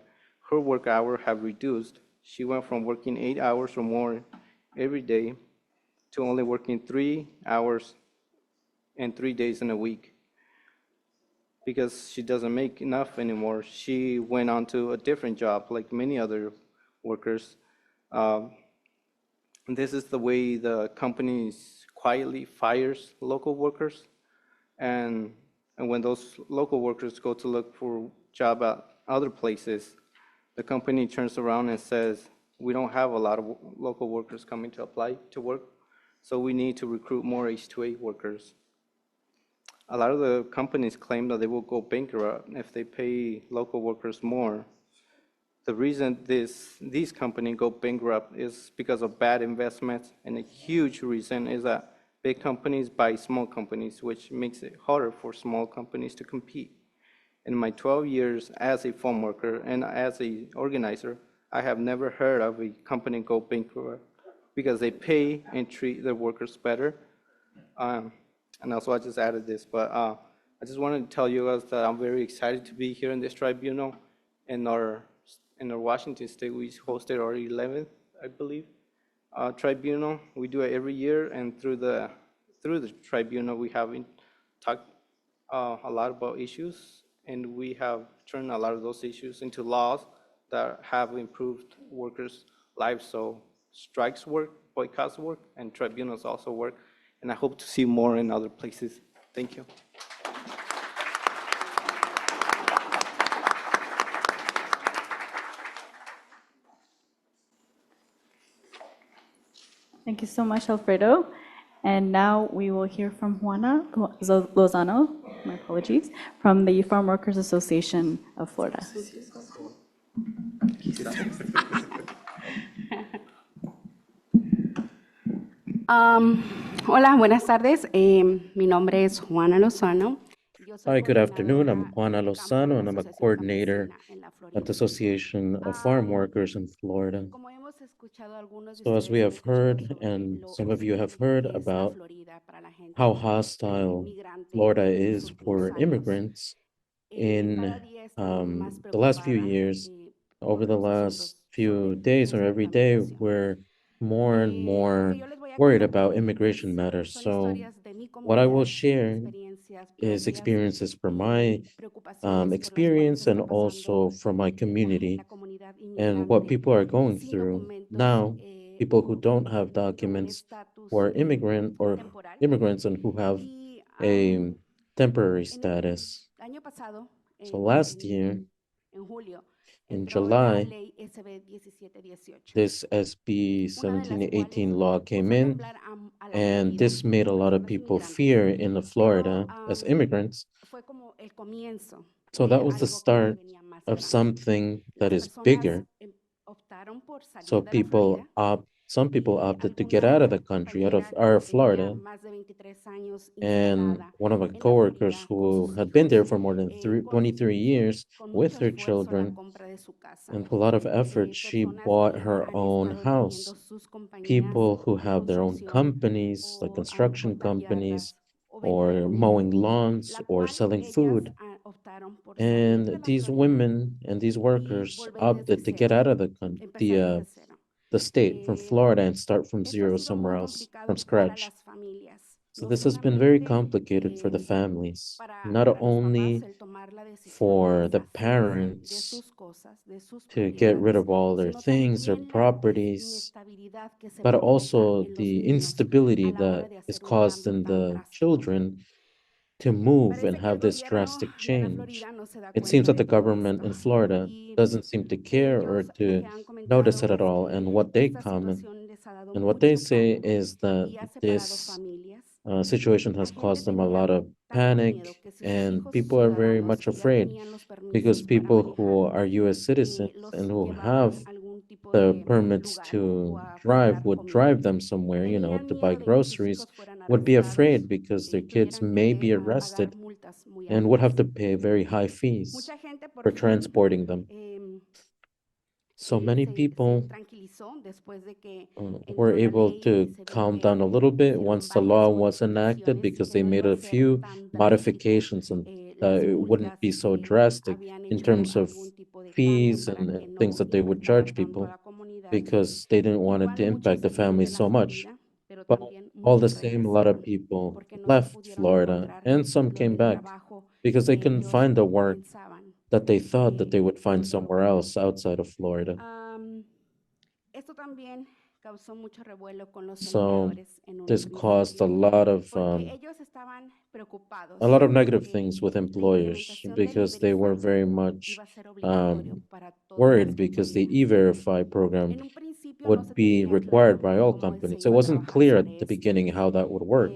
Speaker 13: her work hours have reduced. She went from working 8 hours or more every day to only working 3 hours and 3 days in a week. because she doesn't make enough anymore. She went on to a different job like many other workers. And this is the way the companies quietly fires local workers. And when those local workers go to look for job at other places, the company turns around and says, we don't have a lot of local workers coming to apply to work, so we need to recruit more H-2A workers. A lot of the companies claim that they will go bankrupt if they pay local workers more. The reason these companies go bankrupt is because of bad investments, and a huge reason is that big companies buy small companies, which makes it harder for small companies to compete. In my 12 years as a farm worker and as an organizer, I have never heard of a company go bankrupt because they pay and treat their workers better. And also I just added this, but I just wanted to tell you guys that I'm very excited to be here in this tribunal. In our Washington State, we hosted our 11th, I believe, tribunal. We do it every year, and through the tribunal, we have talked a lot about issues, and we have turned a lot of those issues into laws that have improved workers' lives. So strikes work, boycotts work, and tribunals also work. And I hope to see more in other places. Thank you.
Speaker 11: Thank you so much, Alfredo. And now we will hear from Juana Lozano, my apologies, from the Farmworkers Association of Florida.
Speaker 3: Hola, buenas tardes. Mi nombre es Juana Lozano.
Speaker 6: Hi, good afternoon. I'm Juana Lozano, and I'm a coordinator at the Association of Farm Workers in Florida. So as we have heard, and some of you have heard about how hostile Florida is for immigrants in the last few years, over the last few days or every day, we're more and more worried about immigration matters. So what I will share is experiences from my experience and also from my community and what people are going through now, people who don't have documents, who are immigrants and who have a temporary status. So last year, in July, this SB 1718 law came in, and this made a lot of people fear in Florida as immigrants. So that was the start of something that is bigger. So some people opted to get out of the country, out of Florida. And one of my coworkers who had been there for more than 23 years with her children, and with a lot of effort, she bought her own house. People who have their own companies, like construction companies, or mowing lawns, or selling food. And these women and these workers opted to get out of the state from Florida and start from zero somewhere else, from scratch. So this has been very complicated for the families, not only for the parents to get rid of all their things, their properties, but also the instability that is caused in the children to move and have this drastic change. It seems that the government in Florida doesn't seem to care or to notice it at all. And what they comment and what they say is that this situation has caused them a lot of panic, and people are very much afraid because people who are US citizens and who have the permits to drive would drive them somewhere, to buy groceries, would be afraid because their kids may be arrested and would have to pay very high fees for transporting them. So many people were able to calm down a little bit once the law was enacted because they made a few modifications and it wouldn't be so drastic in terms of fees and things that they would charge people because they didn't want it to impact the family so much. But all the same, a lot of people left Florida and some came back because they couldn't find the work that they thought that they would find somewhere else outside of Florida.
Speaker 3: Esto también causó mucho revuelo con los
Speaker 6: So
Speaker 3: empleadores en un
Speaker 6: this caused a
Speaker 3: principio,
Speaker 6: lot of
Speaker 3: porque ellos estaban preocupados
Speaker 6: negative things with employers because they were very much worried because the E-Verify program would be required by all companies. It wasn't clear at the beginning how that would work.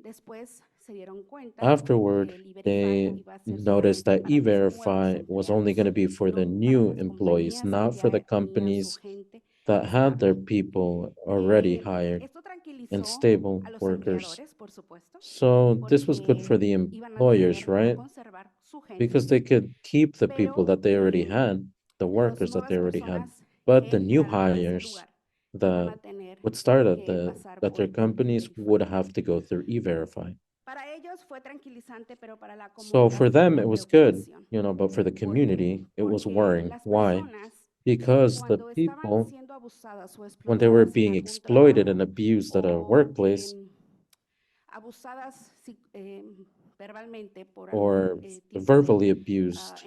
Speaker 3: Después se dieron cuenta
Speaker 6: Afterward, they noticed that E-Verify was only going to be for the new employees, not for the companies that had their people already hired and stable workers. So this was good for the employers, right? Because they could keep the people that they already had, the workers that they already had. But the new hires that would start at their companies would have to go through E-Verify. So for them, it was good, but for the community, it was worrying. Why? Because the people, when they were being exploited and abused at a workplace, or verbally abused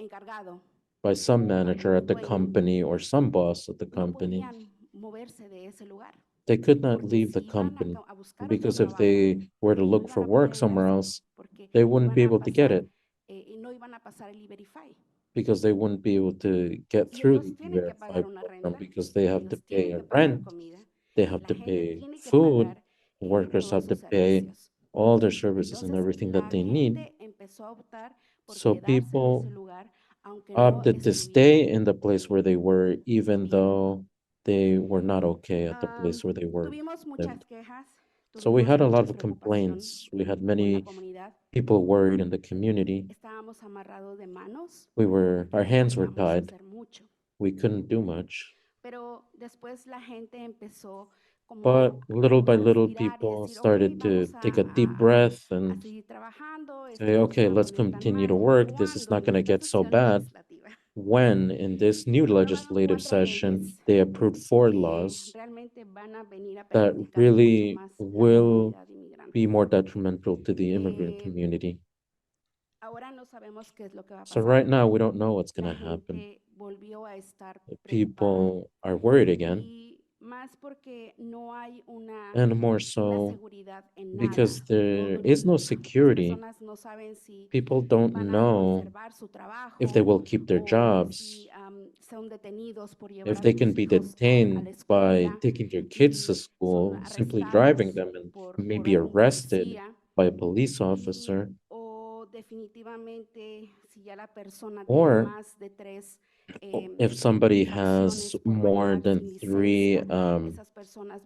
Speaker 6: by some manager at the company or some boss at the company, they could not leave the company because if they were to look for work somewhere else, they wouldn't be able to get it because they wouldn't be able to get through the E-Verify program because they have to pay a rent, they have to pay food, workers have to pay all their services and everything that they need. So people opted to stay in the place where they were, even though they were not okay at the place where they were. So we had a lot of complaints. We had many people worried in the community. Our hands were tied. We couldn't do much. But little by little, people started to take a deep breath and say, okay, let's continue to work. This is not going to get so bad. When in this new legislative session, they approved 4 laws that really will be more detrimental to the immigrant community. So right now, we don't know what's going to happen. People are worried again. And more so because there is no security. People don't know if they will keep their jobs, if they can be detained by taking their kids to school, simply driving them and maybe arrested by a police officer. Or if somebody has more than 3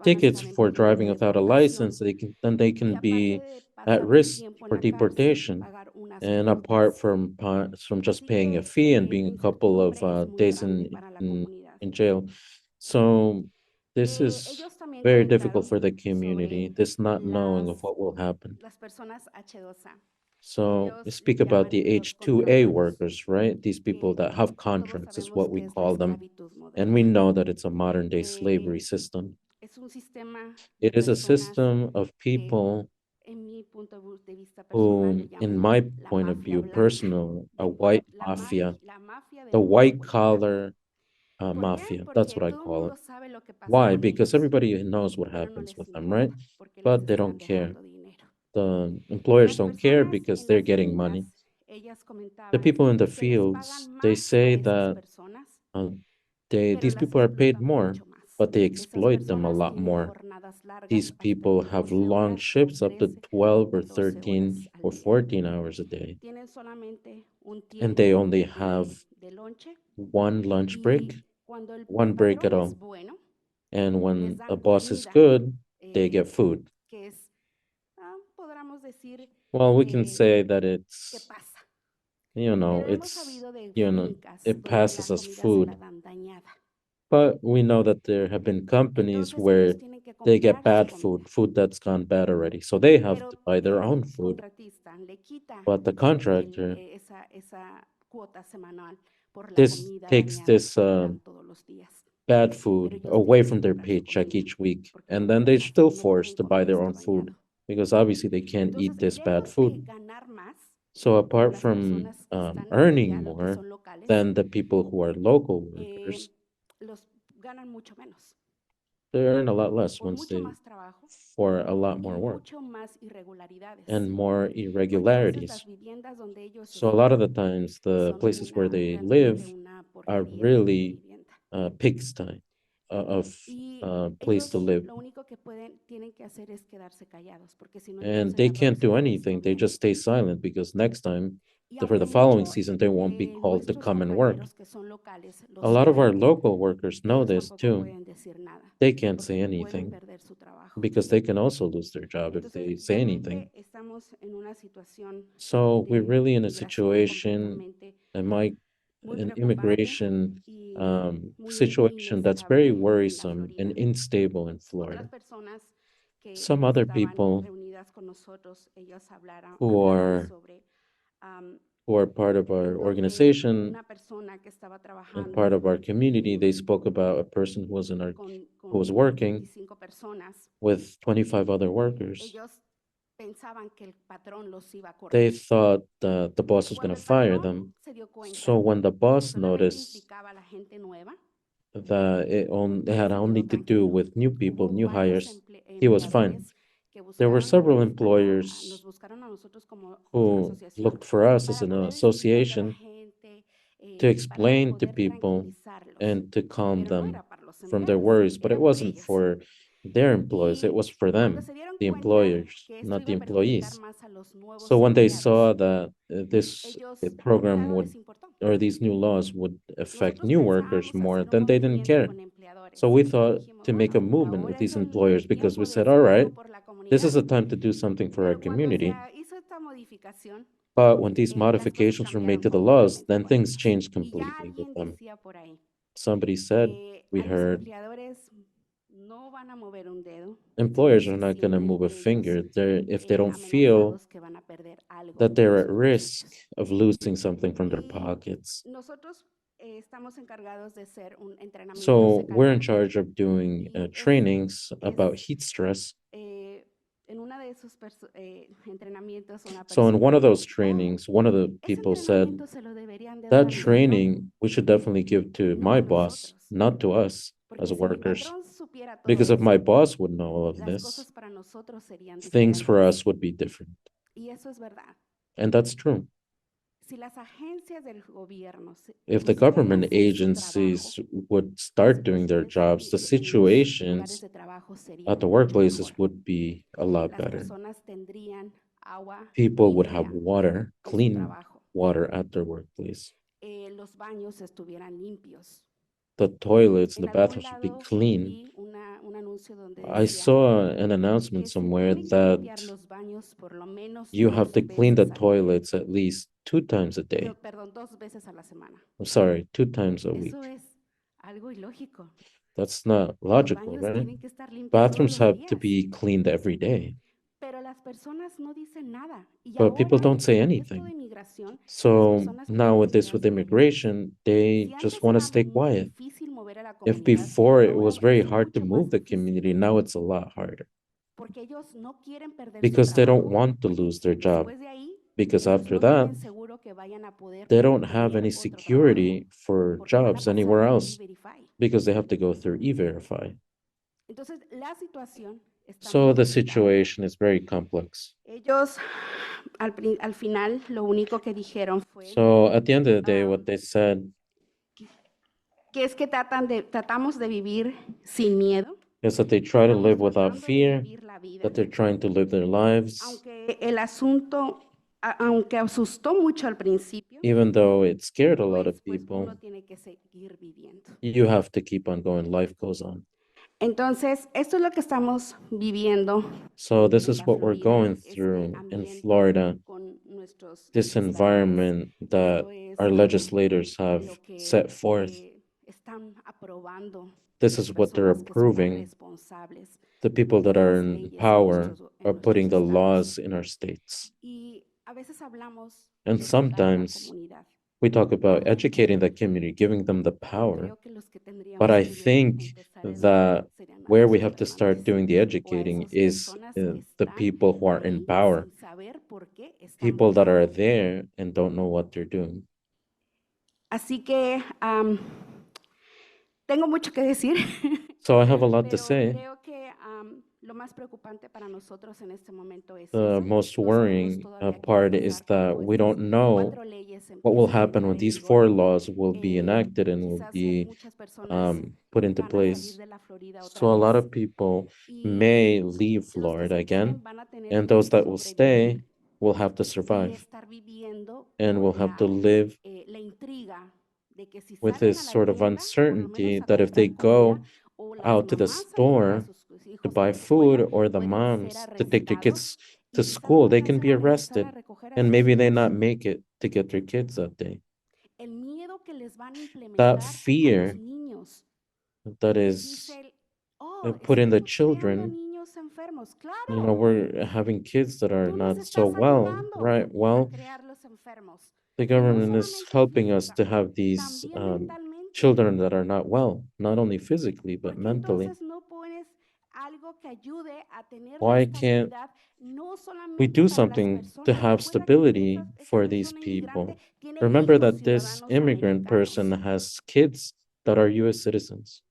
Speaker 6: tickets for driving without a license, then they can be at risk for deportation. And apart from just paying a fee and being a couple of days in jail. So this is very difficult for the community, this not knowing of what will happen. So we speak about the H-2A workers, right? These people that have contracts is what we call them. And we know that it's a modern day slavery system. It is a system of people who, in my point of view, personal, a white mafia, the white collar mafia, that's what I call it. Why? Because everybody knows what happens with them, right? But they don't care. The employers don't care because they're getting money. The people in the fields, they say that these people are paid more, but they exploit them a lot more. These people have long shifts up to 12 or 13 or 14 hours a day. And they only have 1 lunch break, 1 break at all. And when a boss is good, they get food. Well, we can say that it's, it passes as food. But we know that there have been companies where they get bad food that's gone bad already. So they have to buy their own food. But the contractor, this takes this bad food away from their paycheck each week. And then they're still forced to buy their own food because obviously they can't eat this bad food. So apart from earning more than the people who are local workers,
Speaker 3: los ganan mucho menos,
Speaker 6: they earn a lot less
Speaker 3: por
Speaker 6: once
Speaker 3: mucho
Speaker 6: they
Speaker 3: más trabajo
Speaker 6: for a lot
Speaker 3: y
Speaker 6: more work
Speaker 3: mucho más irregularidades.
Speaker 6: and more
Speaker 3: Porque a veces
Speaker 6: irregularities.
Speaker 3: las viviendas donde ellos
Speaker 6: So a lot of the
Speaker 3: están
Speaker 6: times, the
Speaker 3: son
Speaker 6: places where they
Speaker 3: realmente
Speaker 6: live
Speaker 3: una
Speaker 6: are
Speaker 3: porquería de
Speaker 6: really
Speaker 3: vivienda.
Speaker 6: pigsty of
Speaker 3: Y
Speaker 6: place to
Speaker 3: ellos
Speaker 6: live.
Speaker 3: lo único que tienen que hacer es quedarse callados, porque si no
Speaker 6: And
Speaker 3: entonces
Speaker 6: they
Speaker 3: la
Speaker 6: can't do
Speaker 3: próxima vez
Speaker 6: anything. They just stay silent because next time,
Speaker 3: y
Speaker 6: for
Speaker 3: aunque
Speaker 6: the following
Speaker 3: muchos
Speaker 6: season, they won't be
Speaker 3: de
Speaker 6: called to
Speaker 3: nuestros
Speaker 6: come and work.
Speaker 3: compañeros que son locales lo
Speaker 6: A lot of our
Speaker 3: saben,
Speaker 6: local workers know
Speaker 3: ellos
Speaker 6: this
Speaker 3: tampoco
Speaker 6: too.
Speaker 3: pueden decir nada,
Speaker 6: They can't
Speaker 3: porque
Speaker 6: say
Speaker 3: pueden
Speaker 6: anything
Speaker 3: perder su trabajo.
Speaker 6: because they can also lose their job if
Speaker 3: Entonces,
Speaker 6: they say anything.
Speaker 3: realmente estamos en una situación
Speaker 6: So we're
Speaker 3: de
Speaker 6: really in a
Speaker 3: migración
Speaker 6: situation,
Speaker 3: completamente
Speaker 6: an
Speaker 3: muy preocupante
Speaker 6: immigration
Speaker 3: y muy
Speaker 6: situation that's
Speaker 3: inestable
Speaker 6: very
Speaker 3: en la
Speaker 6: worrisome and
Speaker 3: Florida.
Speaker 6: unstable in
Speaker 3: Otras
Speaker 6: Florida.
Speaker 3: personas que
Speaker 6: Some other
Speaker 3: estaban
Speaker 6: people
Speaker 3: reunidas con nosotros, ellos
Speaker 6: who
Speaker 3: hablaron
Speaker 6: are
Speaker 3: sobre
Speaker 6: part of our
Speaker 3: en donde
Speaker 6: organization
Speaker 3: una persona que estaba
Speaker 6: and
Speaker 3: trabajando
Speaker 6: part of our community, they spoke about a person who was who was working
Speaker 3: 25 personas,
Speaker 6: with 25 other workers.
Speaker 3: ellos pensaban que el patrón los iba a
Speaker 6: They
Speaker 3: correr.
Speaker 6: thought that the boss was going
Speaker 3: Cuando
Speaker 6: to
Speaker 3: el
Speaker 6: fire
Speaker 3: patrón
Speaker 6: them.
Speaker 3: se dio cuenta
Speaker 6: So when the
Speaker 3: que
Speaker 6: boss
Speaker 3: solamente
Speaker 6: noticed
Speaker 3: implicaba a la gente nueva,
Speaker 6: that it had only to do with new people, new hires, he was fine.
Speaker 3: que
Speaker 6: There were
Speaker 3: buscaron
Speaker 6: several
Speaker 3: nos
Speaker 6: employers
Speaker 3: buscaron a nosotros como
Speaker 6: who
Speaker 3: asociación
Speaker 6: looked for us as
Speaker 3: para
Speaker 6: an
Speaker 3: poder explicarle a la
Speaker 6: association
Speaker 3: gente,
Speaker 6: to
Speaker 3: para
Speaker 6: explain to
Speaker 3: poder
Speaker 6: people
Speaker 3: tranquilizarlos.
Speaker 6: and to calm
Speaker 3: Pero no
Speaker 6: them
Speaker 3: era para los
Speaker 6: from their
Speaker 3: empleados,
Speaker 6: worries, but
Speaker 3: era
Speaker 6: it
Speaker 3: por
Speaker 6: wasn't
Speaker 3: ellos.
Speaker 6: for their employees, it
Speaker 3: Y
Speaker 6: was for
Speaker 3: cuando
Speaker 6: them,
Speaker 3: se dieron
Speaker 6: the
Speaker 3: cuenta
Speaker 6: employers,
Speaker 3: que esto
Speaker 6: not the
Speaker 3: iba a perjudicar
Speaker 6: employees.
Speaker 3: más a los nuevos
Speaker 6: So when they
Speaker 3: empleados,
Speaker 6: saw that this
Speaker 3: ellos
Speaker 6: program
Speaker 3: ya no
Speaker 6: would,
Speaker 3: les importó.
Speaker 6: or these new laws would affect
Speaker 3: Nosotros
Speaker 6: new workers
Speaker 3: pensábamos
Speaker 6: more,
Speaker 3: hacer un
Speaker 6: then they didn't
Speaker 3: movimiento
Speaker 6: care.
Speaker 3: con empleadores.
Speaker 6: So we thought
Speaker 3: Dijimos,
Speaker 6: to make a
Speaker 3: bueno,
Speaker 6: movement with
Speaker 3: ahora
Speaker 6: these
Speaker 3: es
Speaker 6: employers
Speaker 3: el
Speaker 6: because we
Speaker 3: tiempo de
Speaker 6: said,
Speaker 3: hacer
Speaker 6: all
Speaker 3: algo
Speaker 6: right,
Speaker 3: por la
Speaker 6: this is
Speaker 3: comunidad.
Speaker 6: a time to do something for our
Speaker 3: Pero cuando
Speaker 6: community.
Speaker 3: se hizo esta modificación,
Speaker 6: But when these
Speaker 3: las cosas
Speaker 6: modifications were made
Speaker 3: cambiaron
Speaker 6: to the laws,
Speaker 3: completamente
Speaker 6: then
Speaker 3: con
Speaker 6: things
Speaker 3: ellos.
Speaker 6: changed
Speaker 3: Y ya
Speaker 6: completely with
Speaker 3: alguien
Speaker 6: them.
Speaker 3: decía por ahí
Speaker 6: Somebody said,
Speaker 3: que
Speaker 6: we
Speaker 3: a los
Speaker 6: heard,
Speaker 3: empleadores no van a mover un dedo
Speaker 6: employers
Speaker 3: si
Speaker 6: are
Speaker 3: se
Speaker 6: not going to
Speaker 3: sienten
Speaker 6: move a
Speaker 3: ellos
Speaker 6: finger if they don't feel
Speaker 3: amenazados que van a perder algo
Speaker 6: that
Speaker 3: de
Speaker 6: they're at
Speaker 3: sus
Speaker 6: risk
Speaker 3: beneficios.
Speaker 6: of losing something from their
Speaker 3: Y
Speaker 6: pockets.
Speaker 3: nosotros estamos encargados de hacer un entrenamiento
Speaker 6: So we're in
Speaker 3: calma.
Speaker 6: charge of doing trainings about heat stress.
Speaker 3: En una de esos entrenamientos una
Speaker 6: So in
Speaker 3: persona
Speaker 6: one of
Speaker 3: dijo,
Speaker 6: those trainings, one of the
Speaker 3: ese
Speaker 6: people said,
Speaker 3: entrenamiento se lo deberían de dar
Speaker 6: that
Speaker 3: al patrón,
Speaker 6: training we should definitely give to
Speaker 3: no
Speaker 6: my
Speaker 3: a
Speaker 6: boss,
Speaker 3: nosotros.
Speaker 6: not to us as
Speaker 3: Porque si mi
Speaker 6: workers.
Speaker 3: patrón supiera todo
Speaker 6: Because if my
Speaker 3: eso,
Speaker 6: boss would know all of
Speaker 3: las
Speaker 6: this,
Speaker 3: cosas para nosotros serían
Speaker 6: things for
Speaker 3: diferentes.
Speaker 6: us would be different.
Speaker 3: Y eso es verdad.
Speaker 6: And that's true.
Speaker 3: Si las agencias del gobierno
Speaker 6: If the
Speaker 3: pusieran a
Speaker 6: government
Speaker 3: hacer su
Speaker 6: agencies would start doing their jobs, the
Speaker 3: en los lugares
Speaker 6: situations
Speaker 3: de trabajo serían
Speaker 6: at the
Speaker 3: mucho
Speaker 6: workplaces
Speaker 3: mejor.
Speaker 6: would be a lot
Speaker 3: Las
Speaker 6: better.
Speaker 3: personas tendrían agua
Speaker 6: People would have
Speaker 3: limpia
Speaker 6: water,
Speaker 3: en su
Speaker 6: clean
Speaker 3: trabajo.
Speaker 6: water at their workplace.
Speaker 3: Los baños estuvieran limpios.
Speaker 6: The toilets and
Speaker 3: En
Speaker 6: the
Speaker 3: algún
Speaker 6: bathrooms would be
Speaker 3: lado
Speaker 6: clean.
Speaker 3: vi un anuncio donde
Speaker 6: I
Speaker 3: decía
Speaker 6: saw an announcement
Speaker 3: que se
Speaker 6: somewhere
Speaker 3: tienen que
Speaker 6: that
Speaker 3: limpiar los baños por lo menos
Speaker 6: you have to clean the
Speaker 3: veces al día.
Speaker 6: toilets at least 2 times a day.
Speaker 3: Perdón, 2 veces a la semana.
Speaker 6: I'm sorry, 2 times a week.
Speaker 3: Eso es algo ilógico.
Speaker 6: That's not
Speaker 3: Los
Speaker 6: logical,
Speaker 3: baños
Speaker 6: right?
Speaker 3: tienen que estar limpios
Speaker 6: Bathrooms
Speaker 3: todos los
Speaker 6: have to
Speaker 3: días.
Speaker 6: be cleaned every day,
Speaker 3: Pero las personas no dicen nada. Y
Speaker 6: but people
Speaker 3: ahora,
Speaker 6: don't say
Speaker 3: con esto de
Speaker 6: anything.
Speaker 3: inmigración, las
Speaker 6: So
Speaker 3: personas
Speaker 6: now
Speaker 3: quieren
Speaker 6: with this, with
Speaker 3: quedarse calladas.
Speaker 6: immigration, they
Speaker 3: Si
Speaker 6: just
Speaker 3: antes
Speaker 6: want to
Speaker 3: era
Speaker 6: stay
Speaker 3: muy
Speaker 6: quiet.
Speaker 3: difícil mover a la
Speaker 6: If
Speaker 3: comunidad,
Speaker 6: before it
Speaker 3: ahora
Speaker 6: was very
Speaker 3: es
Speaker 6: hard to
Speaker 3: mucho más
Speaker 6: move the
Speaker 3: difícil.
Speaker 6: community, now it's a lot harder
Speaker 3: Porque ellos no quieren perder su
Speaker 6: because they don't
Speaker 3: trabajo.
Speaker 6: want to lose their job.
Speaker 3: Después de ahí,
Speaker 6: Because
Speaker 3: ellos
Speaker 6: after
Speaker 3: no
Speaker 6: that,
Speaker 3: tienen seguro que vayan a poder
Speaker 6: they don't have
Speaker 3: tener
Speaker 6: any
Speaker 3: otro trabajo.
Speaker 6: security for
Speaker 3: Porque van a
Speaker 6: jobs
Speaker 3: pasar
Speaker 6: anywhere
Speaker 3: por
Speaker 6: else
Speaker 3: E-Verify.
Speaker 6: because they have to go through E-Verify.
Speaker 3: Entonces, la situación está
Speaker 6: So
Speaker 3: muy
Speaker 6: the
Speaker 3: complicada.
Speaker 6: situation is very complex.
Speaker 3: Ellos, al final, lo único que dijeron fue
Speaker 6: So at the end of the day, what they said
Speaker 3: que es que tratamos de vivir sin miedo,
Speaker 6: is that they try to
Speaker 3: estamos
Speaker 6: live without
Speaker 3: tratando de
Speaker 6: fear,
Speaker 3: vivir la vida,
Speaker 6: that they're trying to live their lives,
Speaker 3: aunque el asunto, aunque asustó mucho al principio,
Speaker 6: even though it scared a lot of
Speaker 3: pues
Speaker 6: people.
Speaker 3: uno tiene que seguir viviendo.
Speaker 6: You have to keep on going. Life goes on.
Speaker 3: Entonces, esto es lo que estamos viviendo
Speaker 6: So this
Speaker 3: en
Speaker 6: is
Speaker 3: la
Speaker 6: what we're
Speaker 3: Florida,
Speaker 6: going
Speaker 3: este
Speaker 6: through in
Speaker 3: ambiente
Speaker 6: Florida,
Speaker 3: con nuestros
Speaker 6: this
Speaker 3: legisladores.
Speaker 6: environment that
Speaker 3: Esto es
Speaker 6: our legislators have
Speaker 3: lo que
Speaker 6: set forth.
Speaker 3: están aprobando
Speaker 6: This
Speaker 3: las
Speaker 6: is what they're
Speaker 3: personas que son las
Speaker 6: approving.
Speaker 3: responsables
Speaker 6: The people
Speaker 3: de
Speaker 6: that are
Speaker 3: las
Speaker 6: in
Speaker 3: leyes en
Speaker 6: power
Speaker 3: nuestros
Speaker 6: are putting the
Speaker 3: estados.
Speaker 6: laws in our states.
Speaker 3: Y a veces hablamos
Speaker 6: And
Speaker 3: de educar a la
Speaker 6: sometimes
Speaker 3: comunidad.
Speaker 6: we talk about educating the community, giving them the power.
Speaker 3: Creo que los que tendríamos
Speaker 6: But I
Speaker 3: que
Speaker 6: think
Speaker 3: empezar a educar
Speaker 6: that
Speaker 3: serían a
Speaker 6: where
Speaker 3: los
Speaker 6: we have to start
Speaker 3: gobernantes
Speaker 6: doing the
Speaker 3: o a
Speaker 6: educating
Speaker 3: esas
Speaker 6: is
Speaker 3: personas que
Speaker 6: the
Speaker 3: están
Speaker 6: people who are in
Speaker 3: ahí
Speaker 6: power.
Speaker 3: sin saber por qué
Speaker 6: people that are there and don't know what they're doing.
Speaker 3: Así que tengo mucho que decir.
Speaker 6: So I have a lot to
Speaker 3: Pero
Speaker 6: say.
Speaker 3: creo que lo más preocupante para nosotros en este momento es
Speaker 6: The
Speaker 3: eso.
Speaker 6: most
Speaker 3: No
Speaker 6: worrying
Speaker 3: sabemos todavía qué va a
Speaker 6: part is
Speaker 3: pasar
Speaker 6: that
Speaker 3: cuando
Speaker 6: we don't know
Speaker 3: cuatro leyes
Speaker 6: what will
Speaker 3: empiecen a
Speaker 6: happen
Speaker 3: entrar
Speaker 6: when
Speaker 3: en
Speaker 6: these
Speaker 3: vigor.
Speaker 6: 4 laws will be enacted and will
Speaker 3: Quizás
Speaker 6: be
Speaker 3: muchas personas
Speaker 6: put into
Speaker 3: van a salir
Speaker 6: place.
Speaker 3: de la Florida otra
Speaker 6: So a lot
Speaker 3: vez.
Speaker 6: of people
Speaker 3: Y
Speaker 6: may leave
Speaker 3: los que
Speaker 6: Florida
Speaker 3: se
Speaker 6: again,
Speaker 3: queden van a tener
Speaker 6: and
Speaker 3: que
Speaker 6: those that will stay
Speaker 3: sobrevivir
Speaker 6: will have to
Speaker 3: y
Speaker 6: survive
Speaker 3: estar viviendo
Speaker 6: and will
Speaker 3: con
Speaker 6: have to live
Speaker 3: la intriga de que si
Speaker 6: with
Speaker 3: salen
Speaker 6: this
Speaker 3: a la
Speaker 6: sort of
Speaker 3: tienda, por lo
Speaker 6: uncertainty
Speaker 3: menos a
Speaker 6: that if they
Speaker 3: comprar comida,
Speaker 6: go
Speaker 3: o las
Speaker 6: out to the
Speaker 3: mamás a llevar a
Speaker 6: store
Speaker 3: sus
Speaker 6: to
Speaker 3: hijos a
Speaker 6: buy
Speaker 3: la
Speaker 6: food
Speaker 3: escuela,
Speaker 6: or the
Speaker 3: pueden ser
Speaker 6: moms to take their
Speaker 3: arrestados
Speaker 6: kids
Speaker 3: y
Speaker 6: to
Speaker 3: quizás
Speaker 6: school, they
Speaker 3: no
Speaker 6: can be
Speaker 3: alcancen a regresar
Speaker 6: arrested
Speaker 3: a recoger a
Speaker 6: and
Speaker 3: sus
Speaker 6: maybe they
Speaker 3: hijos.
Speaker 6: not make it to get their kids that day.
Speaker 3: El miedo que les van a implementar
Speaker 6: That
Speaker 3: a los
Speaker 6: fear
Speaker 3: niños.
Speaker 6: that is
Speaker 3: Dice, oh,
Speaker 6: put in the
Speaker 3: estamos creando
Speaker 6: children,
Speaker 3: niños enfermos.
Speaker 6: you know,
Speaker 3: Claro,
Speaker 6: we're having kids that are
Speaker 3: tú nos
Speaker 6: not so
Speaker 3: estás
Speaker 6: well,
Speaker 3: ayudando
Speaker 6: right?
Speaker 3: a
Speaker 6: Well,
Speaker 3: crearlos enfermos.
Speaker 6: the
Speaker 3: Y no
Speaker 6: government is
Speaker 3: solamente
Speaker 6: helping us
Speaker 3: física,
Speaker 6: to have these
Speaker 3: también mentalmente.
Speaker 6: children that are not well, not only physically, but
Speaker 3: Porque
Speaker 6: mentally.
Speaker 3: entonces no pones algo que ayude a tener la
Speaker 6: Why can't
Speaker 3: estabilidad, no
Speaker 6: we
Speaker 3: solamente
Speaker 6: do
Speaker 3: para las
Speaker 6: something to
Speaker 3: personas.
Speaker 6: have
Speaker 3: Recuerda que
Speaker 6: stability
Speaker 3: esa
Speaker 6: for these
Speaker 3: persona
Speaker 6: people?
Speaker 3: inmigrante tiene
Speaker 6: Remember
Speaker 3: hijos
Speaker 6: that this
Speaker 3: ciudadanos
Speaker 6: immigrant person
Speaker 3: americanos.
Speaker 6: has kids that are US citizens,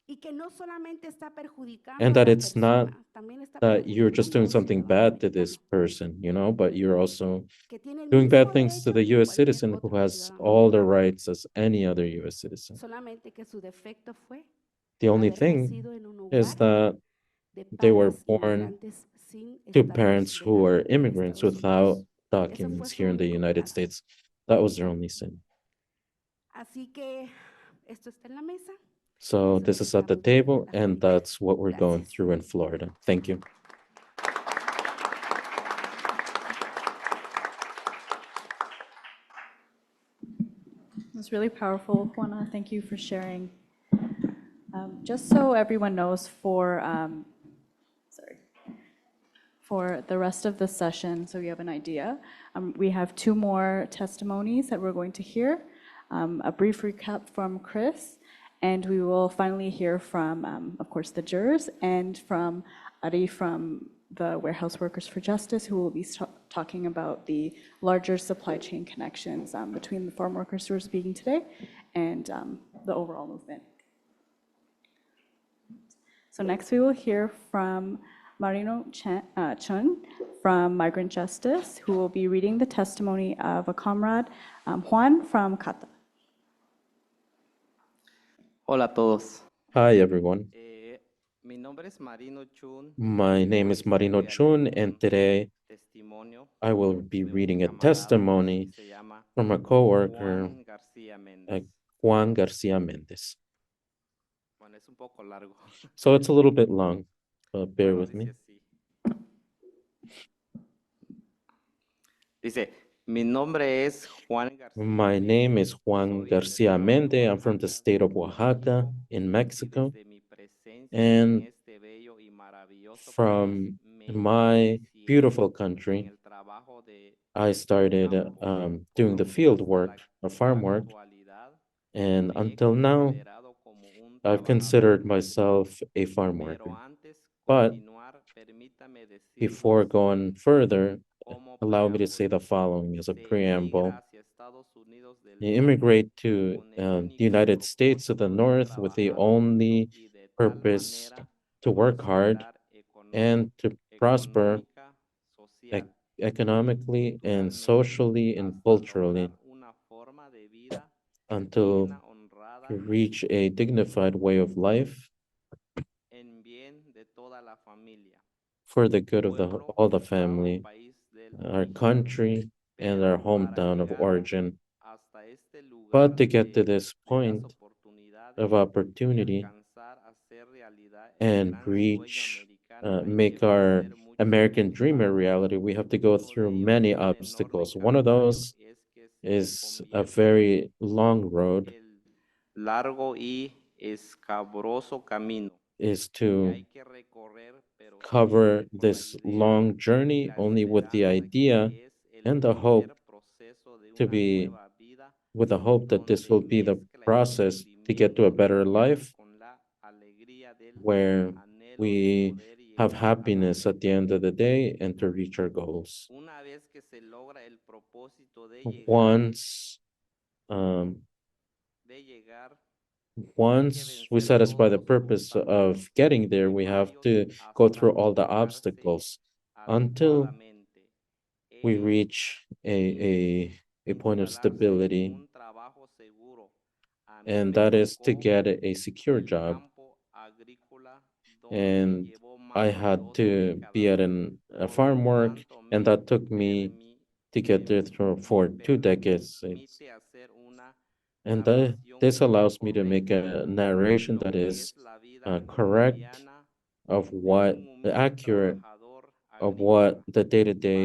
Speaker 3: Y que no solamente está perjudicando
Speaker 6: and
Speaker 3: a
Speaker 6: that
Speaker 3: la
Speaker 6: it's not
Speaker 3: persona, también está
Speaker 6: that you're just
Speaker 3: perjudicando
Speaker 6: doing
Speaker 3: al
Speaker 6: something
Speaker 3: ciudadano
Speaker 6: bad to this
Speaker 3: americano,
Speaker 6: person, you know, but you're also
Speaker 3: que tiene el
Speaker 6: doing
Speaker 3: mismo
Speaker 6: bad things to
Speaker 3: derecho
Speaker 6: the
Speaker 3: que
Speaker 6: US
Speaker 3: cualquier
Speaker 6: citizen who
Speaker 3: otro
Speaker 6: has
Speaker 3: ciudadano
Speaker 6: all the
Speaker 3: americano.
Speaker 6: rights as any other US citizen.
Speaker 3: Solamente que su defecto fue
Speaker 6: The only
Speaker 3: haber
Speaker 6: thing
Speaker 3: nacido en un
Speaker 6: is
Speaker 3: hogar
Speaker 6: that
Speaker 3: de
Speaker 6: they were
Speaker 3: padres
Speaker 6: born
Speaker 3: inmigrantes sin
Speaker 6: to
Speaker 3: estatus
Speaker 6: parents who
Speaker 3: legal
Speaker 6: are
Speaker 3: en
Speaker 6: immigrants
Speaker 3: Estados
Speaker 6: without
Speaker 3: Unidos. Ese fue
Speaker 6: documents
Speaker 3: su
Speaker 6: here in the
Speaker 3: único
Speaker 6: United
Speaker 3: pecado.
Speaker 6: States. That was their only sin.
Speaker 3: Así que esto está en la mesa.
Speaker 6: So
Speaker 3: Eso es lo
Speaker 6: this
Speaker 3: que
Speaker 6: is at the
Speaker 3: estamos viviendo en
Speaker 6: table,
Speaker 3: la
Speaker 6: and
Speaker 3: Florida.
Speaker 6: that's what we're going
Speaker 3: Gracias.
Speaker 6: through in Florida. Thank you.
Speaker 11: It was really powerful, Juana. Thank you for sharing. Just so everyone knows, for the rest of the session, so you have an idea, we have 2 more testimonies that we're going to hear, a brief recap from Chris, and we will finally hear from, of course, the jurors and from Ari from the Warehouse Workers for Justice, who will be talking about the larger supply chain connections between the farm workers who are speaking today and the overall movement. So next we will hear from Marino Chun from Migrant Justice, who will be reading the testimony of a comrade, Juan from Cata.
Speaker 14: Hola a todos.
Speaker 6: Hi, everyone.
Speaker 14: Mi nombre es Marino Chun.
Speaker 6: My name is Marino Chun, and today I will be reading a testimony from a coworker, Juan Garcia Mendez.
Speaker 14: Bueno, es un poco largo.
Speaker 6: So it's a little bit long, but bear with me.
Speaker 14: Dice, mi nombre es Juan García.
Speaker 6: My name is Juan Garcia Mendez. I'm from the state of Oaxaca in Mexico. And from my beautiful country, I started doing the field work, farm work. And until now, I've considered myself a farm worker. But before going further, allow me to say the following as a preamble. You immigrate to the United States to the north with the only purpose to work hard and to prosper economically and socially and culturally until you reach a dignified way of life for the good of all the family, our country, and our hometown of origin. But to get to this point of opportunity and reach, make our American dream a reality, we have to go through many obstacles. One of those is a very long road,
Speaker 14: Largo y escabroso camino.
Speaker 6: is to cover this long journey only with the idea and the hope to be, with the hope that this will be the process to get to a better life where we have happiness at the end of the day and to reach our goals. Once, um, once we satisfy the purpose of getting there, we have to go through all the obstacles until we reach a point of stability, and that is to get a secure job. And I had to be at a farm work, and that took me to get there for 2 decades. And this allows me to make a narration that is correct, accurate of what the day-to-day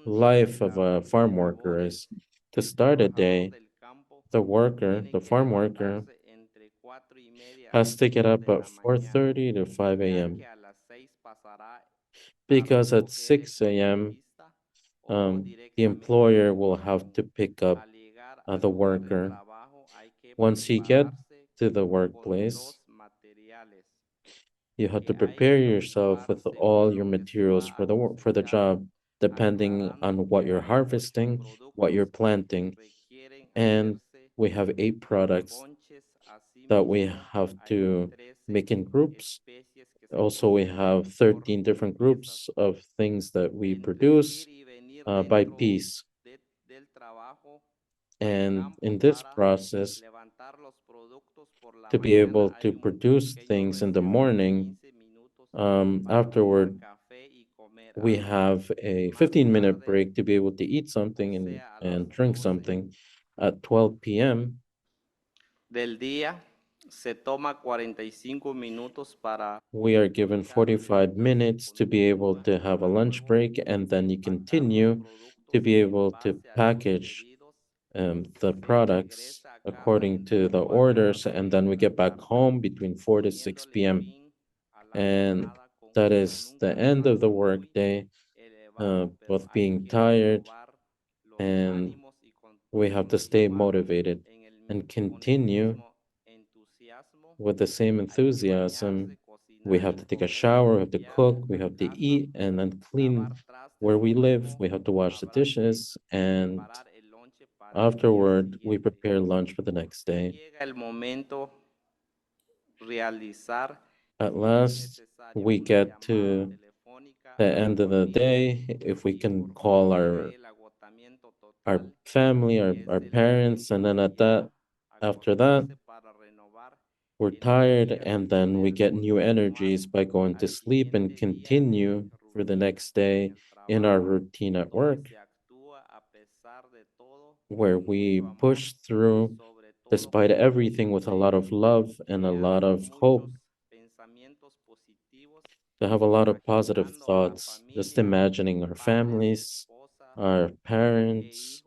Speaker 6: life of a farm worker is. To start a day, the farm worker, has to get up at 4:30 to 5 a.m. because at 6 a.m., the employer will have to pick up the worker. Once you get to the workplace, you have to prepare yourself with all your materials for the job, depending on what you're harvesting, what you're planting. And we have 8 products that we have to make in groups. Also, we have 13 different groups of things that we produce by piece. And in this process, to be able to produce things in the morning, afterward, we have a 15-minute break to be able to eat something and drink something at 12 p.m.
Speaker 14: Del día se toma 45 minutos para
Speaker 6: We are given 45 minutes to be able to have a lunch break, and then you continue to be able to package the products according to the orders, and then we get back home between 4 to 6 p.m. And that is the end of the workday, both being tired, and we have to stay motivated and continue with the same enthusiasm. We have to take a shower, we have to cook, we have to eat, and then clean where we live. We have to wash the dishes, and afterward, we prepare lunch for the next day.
Speaker 14: llega el momento realizar
Speaker 6: At last, we get to the end of the day. If we can call our family, our parents, and then after that, we're tired, and then we get new energies by going to sleep and continue for the next day in our routine at work, where we push through despite everything with a lot of love and a lot of hope, to have a lot of positive thoughts, just imagining our families, our parents,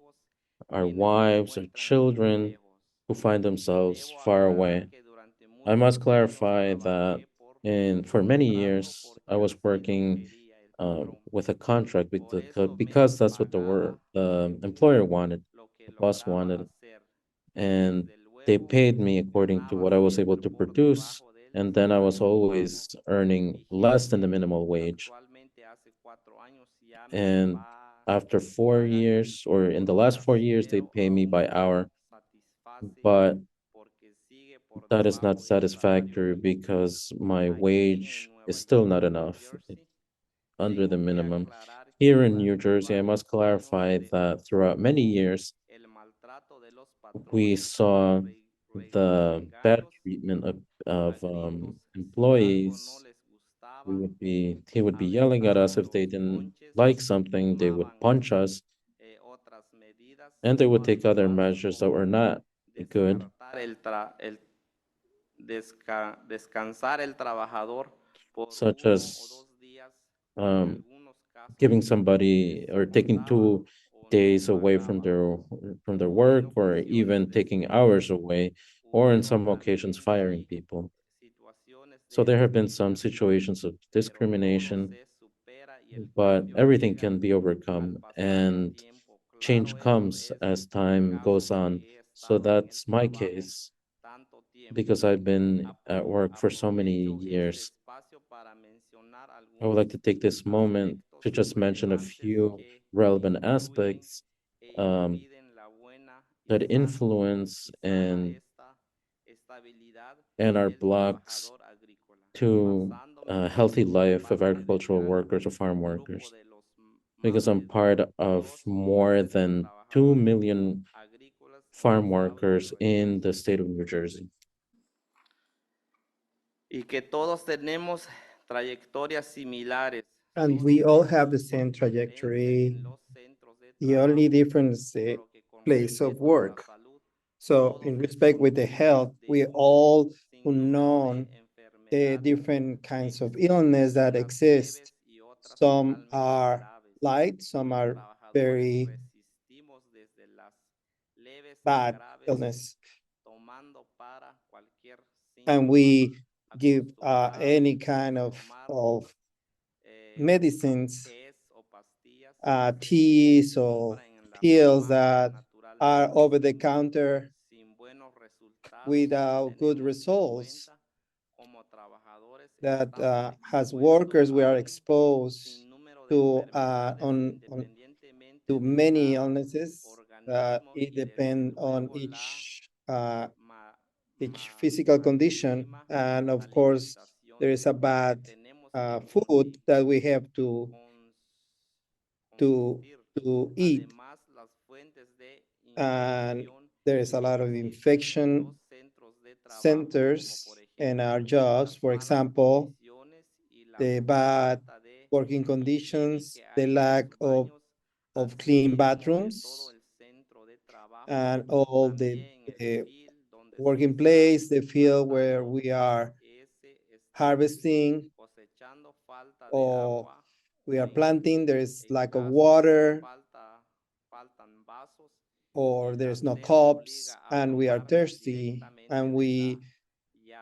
Speaker 6: our wives, our children who find themselves far away. I must clarify that for many years, I was working with a contract because that's what the employer wanted, the boss wanted, and they paid me according to what I was able to produce, and then I was always earning less than the minimum wage. And after 4 years, or in the last 4 years, they pay me by hour, but that is not satisfactory because my wage is still not enough, under the minimum. Here in New Jersey, I must clarify that throughout many years, we saw the bad treatment of employees. He would be yelling at us if they didn't like something. They would punch us, and they would take other measures that were not good,
Speaker 14: descansar el trabajador por
Speaker 6: such as giving somebody or taking 2 days away from their work, or even taking hours away, or in some occasions firing people. So there have been some situations of discrimination, but everything can be overcome, and change comes as time goes on. So that's my case, because I've been at work for so many years. I would like to take this moment to just mention a few relevant aspects that influence and are blocks to a healthy life of agricultural workers or farm workers. Because I'm part of more than 2 million farm workers in the state of New Jersey.
Speaker 14: Y que todos tenemos trayectorias similares.
Speaker 16: And we all have the same trajectory. The only difference is the place of work. So in respect with the health, we all know the different kinds of illness that exist. Some are light, some are very bad illness. And we give any kind of medicines, teas or pills that are over the counter without good results. That as workers, we are exposed to to many illnesses. It depends on each physical condition, and of course, there is a bad food that we have to eat, and there is a lot of infection centers in our jobs. For example, the bad working conditions, the lack of clean bathrooms, and all the working place, the field where we are harvesting or we are planting, there is lack of water, or there's no cups, and we are thirsty, and we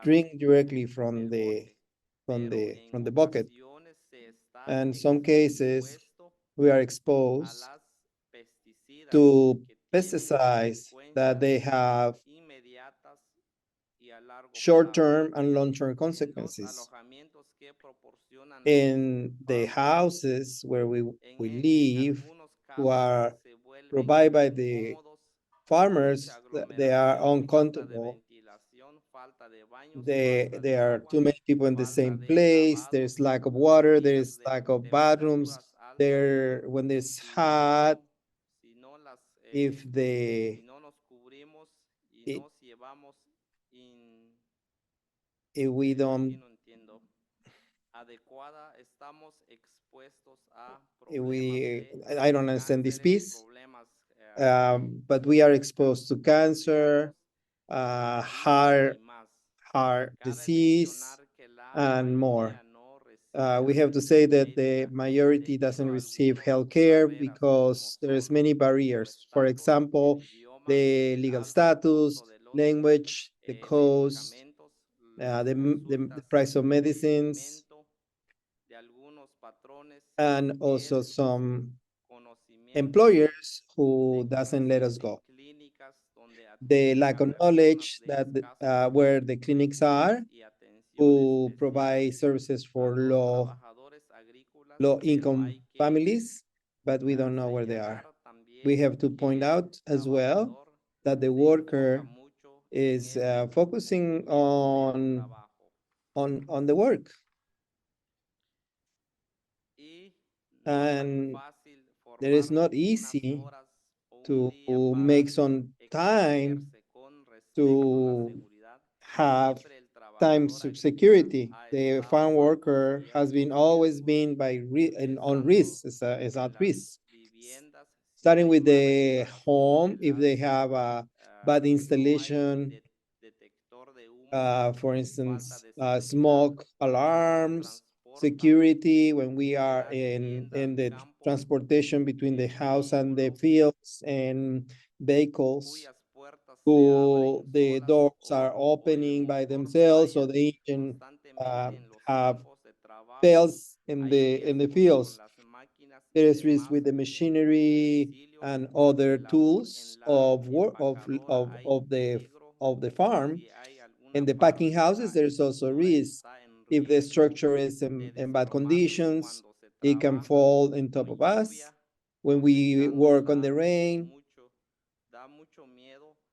Speaker 16: drink directly from the bucket. And some cases, we are exposed to pesticides that they have short-term and long-term consequences. In the houses where we live, who are provided by the farmers, they are uncomfortable. There are too many people in the same place. There's lack of water. There's lack of bathrooms. When it's hot, if we don't, I don't understand this piece, but we are exposed to cancer, heart disease, and more. We have to say that the majority doesn't receive health care because there's many barriers. For example, the legal status, language, the cost, the price of medicines, and also some employers who doesn't let us go. The lack of knowledge that where the clinics are, who provide services for low income families, but we don't know where they are. We have to point out as well that the worker is focusing on the work. And it is not easy to make some time to have time security. The farm worker has been always been on risk, is at risk. Starting with the home, if they have a bad installation, for instance, smoke alarms, security when we are in the transportation between the house and the fields, and vehicles who the doors are opening by themselves, so the engine have fails in the fields. There is risk with the machinery and other tools of work of the farm. In the packing houses, there's also risk If the structure is in bad conditions, it can fall on top of us. When we work on the rain,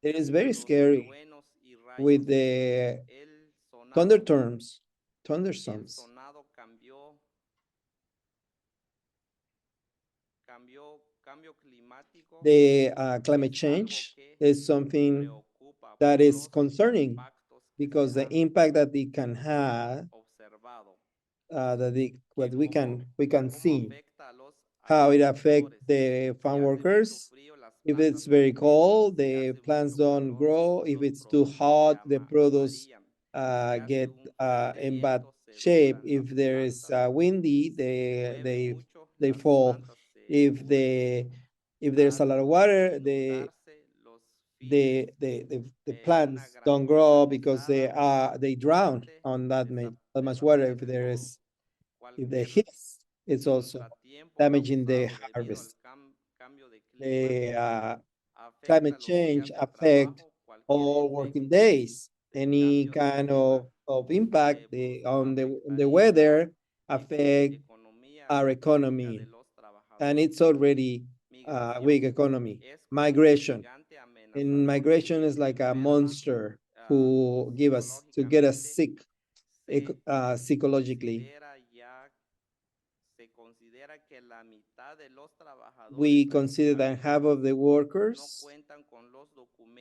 Speaker 16: it is very scary with the thunderstorms. The climate change is something that is concerning because the impact that it can have, what we can see, how it affects the farm workers. If it's very cold, the plants don't grow. If it's too hot, the produce get in bad shape. If there is windy, they fall. If there's a lot of water, the plants don't grow because they drown on that much water. If the heat, it's also damaging the harvest. The climate change affect all working days. Any kind of impact on the weather affect our economy, and it's already a weak economy. Migration, and migration is like a monster who get us sick psychologically. We consider that half of the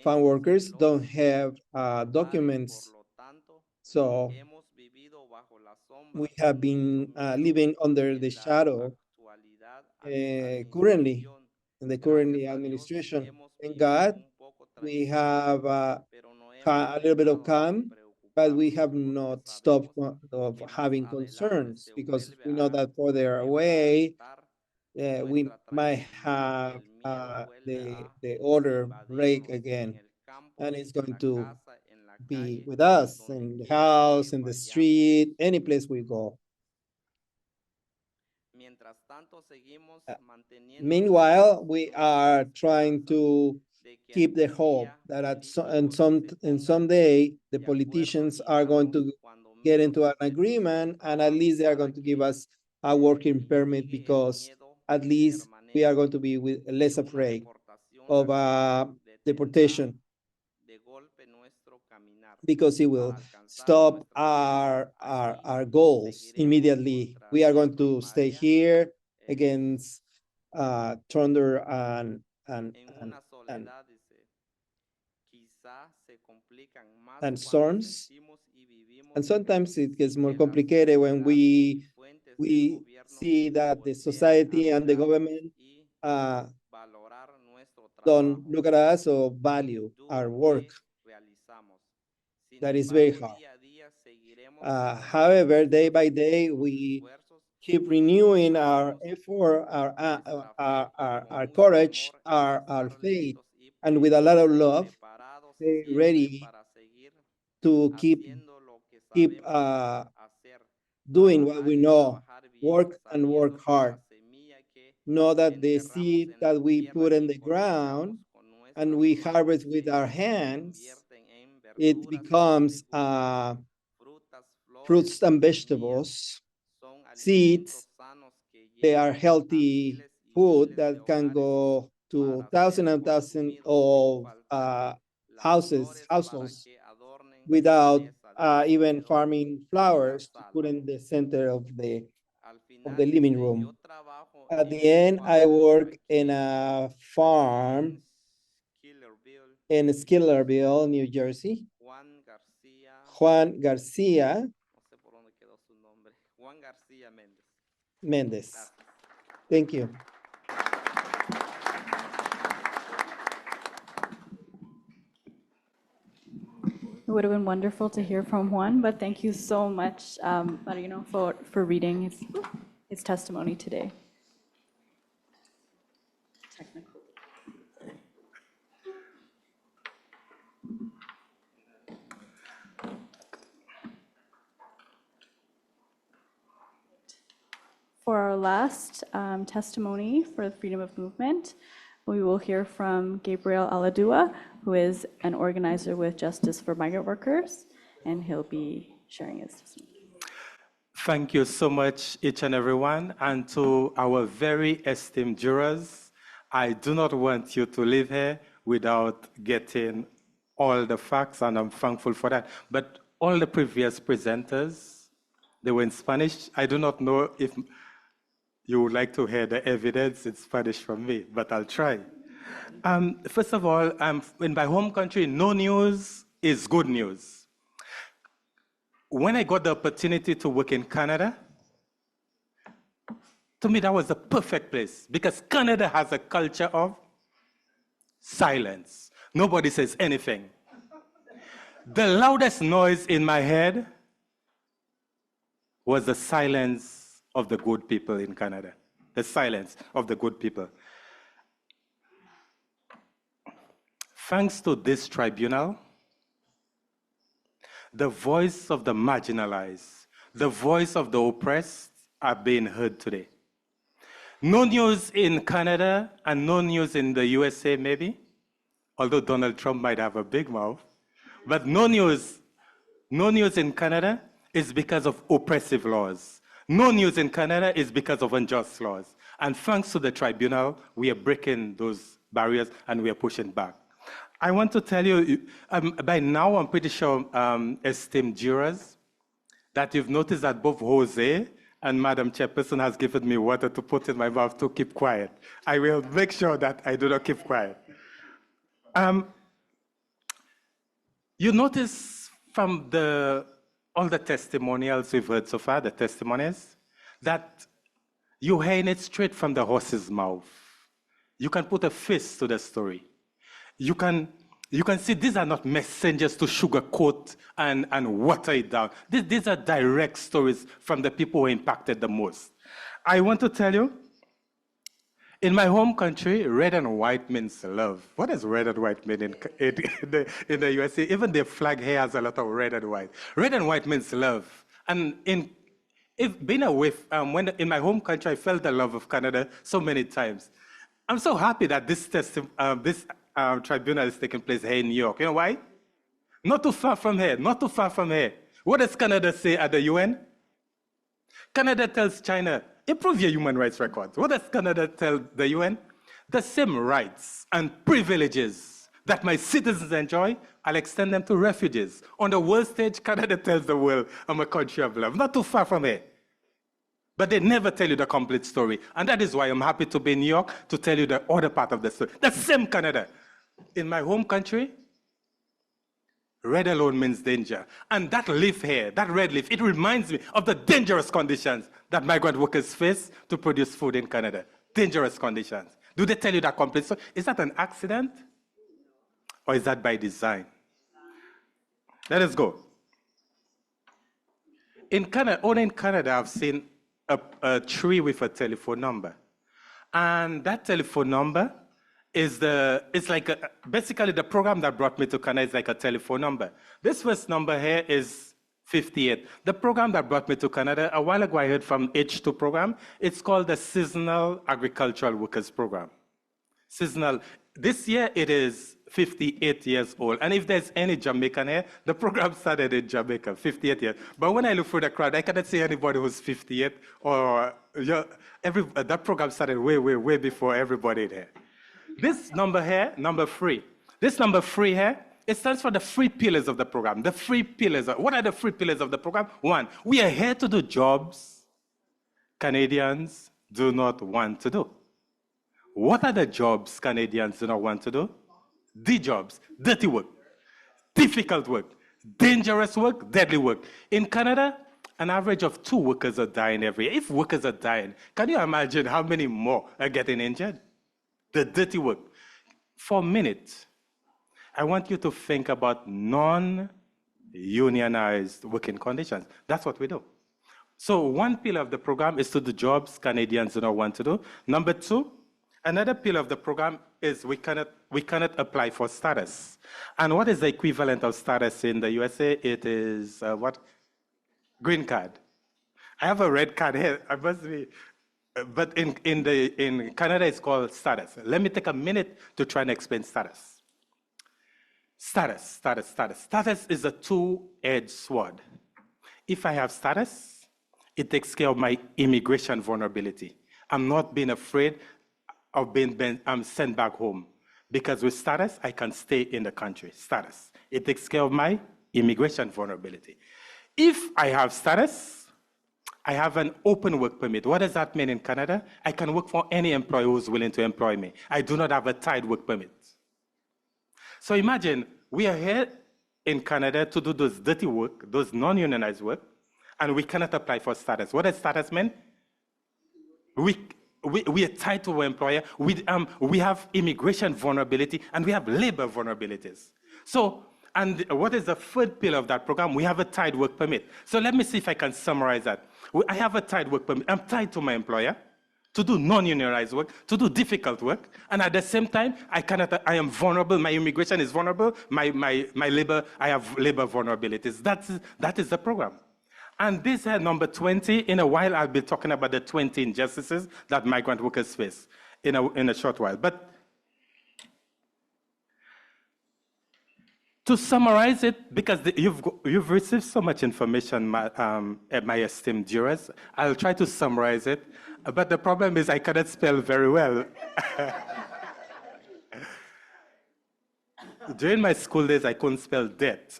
Speaker 16: farm workers don't have documents. So we have been living under the shadow currently in the current administration. Thank God we have a little bit of calm, but we have not stopped of having concerns because we know that further away we might have the order break again, and it's going to be with us in the house, in the street, any place we go. Meanwhile, we are trying to keep the hope that someday the politicians are going to get into an agreement, and at least they are going to give us a working permit, because at least we are going to be less afraid of deportation, because it will stop our goals immediately. We are going to stay here against thunder and storms. And sometimes it gets more complicated when we see that the society and the government don't look at us or value our work. That is very hard. However, day by day, we keep renewing our effort, our courage, our faith, and with a lot of love, stay ready to keep doing what we know, work and work hard. Know that the seed that we put in the ground and we harvest with our hands, it becomes fruits and vegetables, seeds. They are healthy food that can go to thousands and thousands of households without even farming flowers to put in the center of the living room. At the end, I work in a farm in Schillerville, New Jersey. Juan Garcia Mendez. Thank you.
Speaker 11: It would have been wonderful to hear from Juan, but thank you so much, Marino, for reading his testimony today. Technical. For our last testimony for the freedom of movement, we will hear from Gabriel Aladua, who is an organizer with Justice for Migrant Workers, and he'll be sharing his testimony.
Speaker 15: Thank you so much, each and everyone, and to our very esteemed jurors. I do not want you to leave here without getting all the facts, and I'm thankful for that. But all the previous presenters, they were in Spanish. I do not know if you would like to hear the evidence in Spanish from me, but I'll try. First of all, in my home country, no news is good news. When I got the opportunity to work in Canada, to me that was the perfect place because Canada has a culture of silence. Nobody says anything. The loudest noise in my head was the silence of the good people in Canada. The silence of the good people. Thanks to this tribunal, the voice of the marginalized, the voice of the oppressed are being heard today. No news in Canada and no news in the USA maybe, although Donald Trump might have a big mouth, but no news in Canada is because of oppressive laws. No news in Canada is because of unjust laws. And thanks to the tribunal, we are breaking those barriers and we are pushing back. I want to tell you, by now I'm pretty sure, esteemed jurors, that you've noticed that both Jose and Madam Chairperson has given me water to put in my mouth to keep quiet. I will make sure that I do not keep quiet. You notice from all the testimonials we've heard so far, the testimonies, that you're hearing it straight from the horse's mouth. You can put a face to the story. You can see these are not messengers to sugarcoat and water it down. These are direct stories from the people who are impacted the most. I want to tell you, in my home country, red and white means love. What does red and white mean in the USA? Even the flag here has a lot of red and white. Red and white means love. And in my home country, I felt the love of Canada so many times. I'm so happy that this tribunal is taking place here in New York. You know why? Not too far from here, not too far from here. What does Canada say at the UN? Canada tells China, improve your human rights records. What does Canada tell the UN? The same rights and privileges that my citizens enjoy, I'll extend them to refugees. On the world stage, Canada tells the world, I'm a country of love. Not too far from here. But they never tell you the complete story. And that is why I'm happy to be in New York to tell you the other part of the story. The same Canada. In my home country, red alone means danger. And that leaf here, that red leaf, it reminds me of the dangerous conditions that migrant workers face to produce food in Canada. Dangerous conditions. Do they tell you that complete story? Is that an accident? Or is that by design? Let us go. In Canada, only in Canada, I've seen a tree with a telephone number. And that telephone number is basically the program that brought me to Canada is like a telephone number. This first number here is 58. The program that brought me to Canada, a while ago I heard from H2 program, it's called the Seasonal Agricultural Workers Program. Seasonal, this year it is 58 years old. And if there's any Jamaican here, the program started in Jamaica, 58 years. But when I look through the crowd, I cannot see anybody who's 58 or, that program started way before everybody there. This number here, number 3. This number 3 here, it stands for the 3 pillars of the program. The 3 pillars. What are the 3 pillars of the program? 1, we are here to do jobs Canadians do not want to do. What are the jobs Canadians do not want to do? The jobs, dirty work, difficult work, dangerous work, deadly work. In Canada, an average of 2 workers are dying every year. If workers are dying, can you imagine how many more are getting injured? The dirty work. For a minute, I want you to think about non-unionized working conditions. That's what we do. So 1 pillar of the program is to do jobs Canadians do not want to do. Number 2, another pillar of the program is we cannot apply for status. And what is the equivalent of status in the USA? It is what? Green card. I have a red card here. I must be. But in Canada, it's called status. Let me take a minute to try and explain status. Status is a 2-edged sword. If I have status, It takes care of my immigration vulnerability. I'm not being afraid of being sent back home. Because with status, I can stay in the country. Status. It takes care of my immigration vulnerability. If I have status, I have an open work permit. What does that mean in Canada? I can work for any employer who's willing to employ me. I do not have a tied work permit. So imagine we are here in Canada to do those dirty work, those non-unionized work, and we cannot apply for status. What does status mean? We are tied to our employer. We have immigration vulnerability, and we have labor vulnerabilities. So, and what is the third pillar of that program? We have a tied work permit. So let me see if I can summarize that. I have a tied work permit. I'm tied to my employer to do non-unionized work, to do difficult work, and at the same time, I am vulnerable. My immigration is vulnerable. My labor, I have labor vulnerabilities. That is the program. And this is number 20. In a while, I'll be talking about the 20 injustices that migrant workers face in a short while. But to summarize it, because you've received so much information, my esteemed jurors, I'll try to summarize it. But the problem is I cannot spell very well. During my school days, I couldn't spell debt.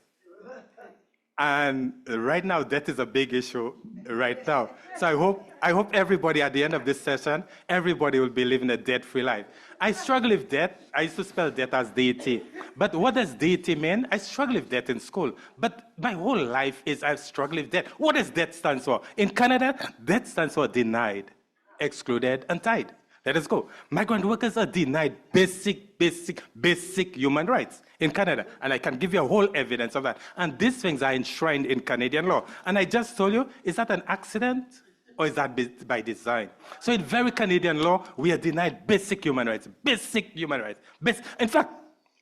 Speaker 15: And right now, debt is a big issue right now. So I hope everybody at the end of this session, everybody will be living a debt-free life. I struggle with debt. I used to spell debt as DET. But what does DET mean? I struggle with debt in school. But my whole life is I've struggled with debt. What does debt stand for? In Canada, debt stands for denied, excluded, and tied. Let us go. Migrant workers are denied basic human rights in Canada. And I can give you a whole evidence of that. And these things are enshrined in Canadian law. And I just told you, is that an accident or is that by design? So in very Canadian law, we are denied basic human rights. Basic human rights. In fact,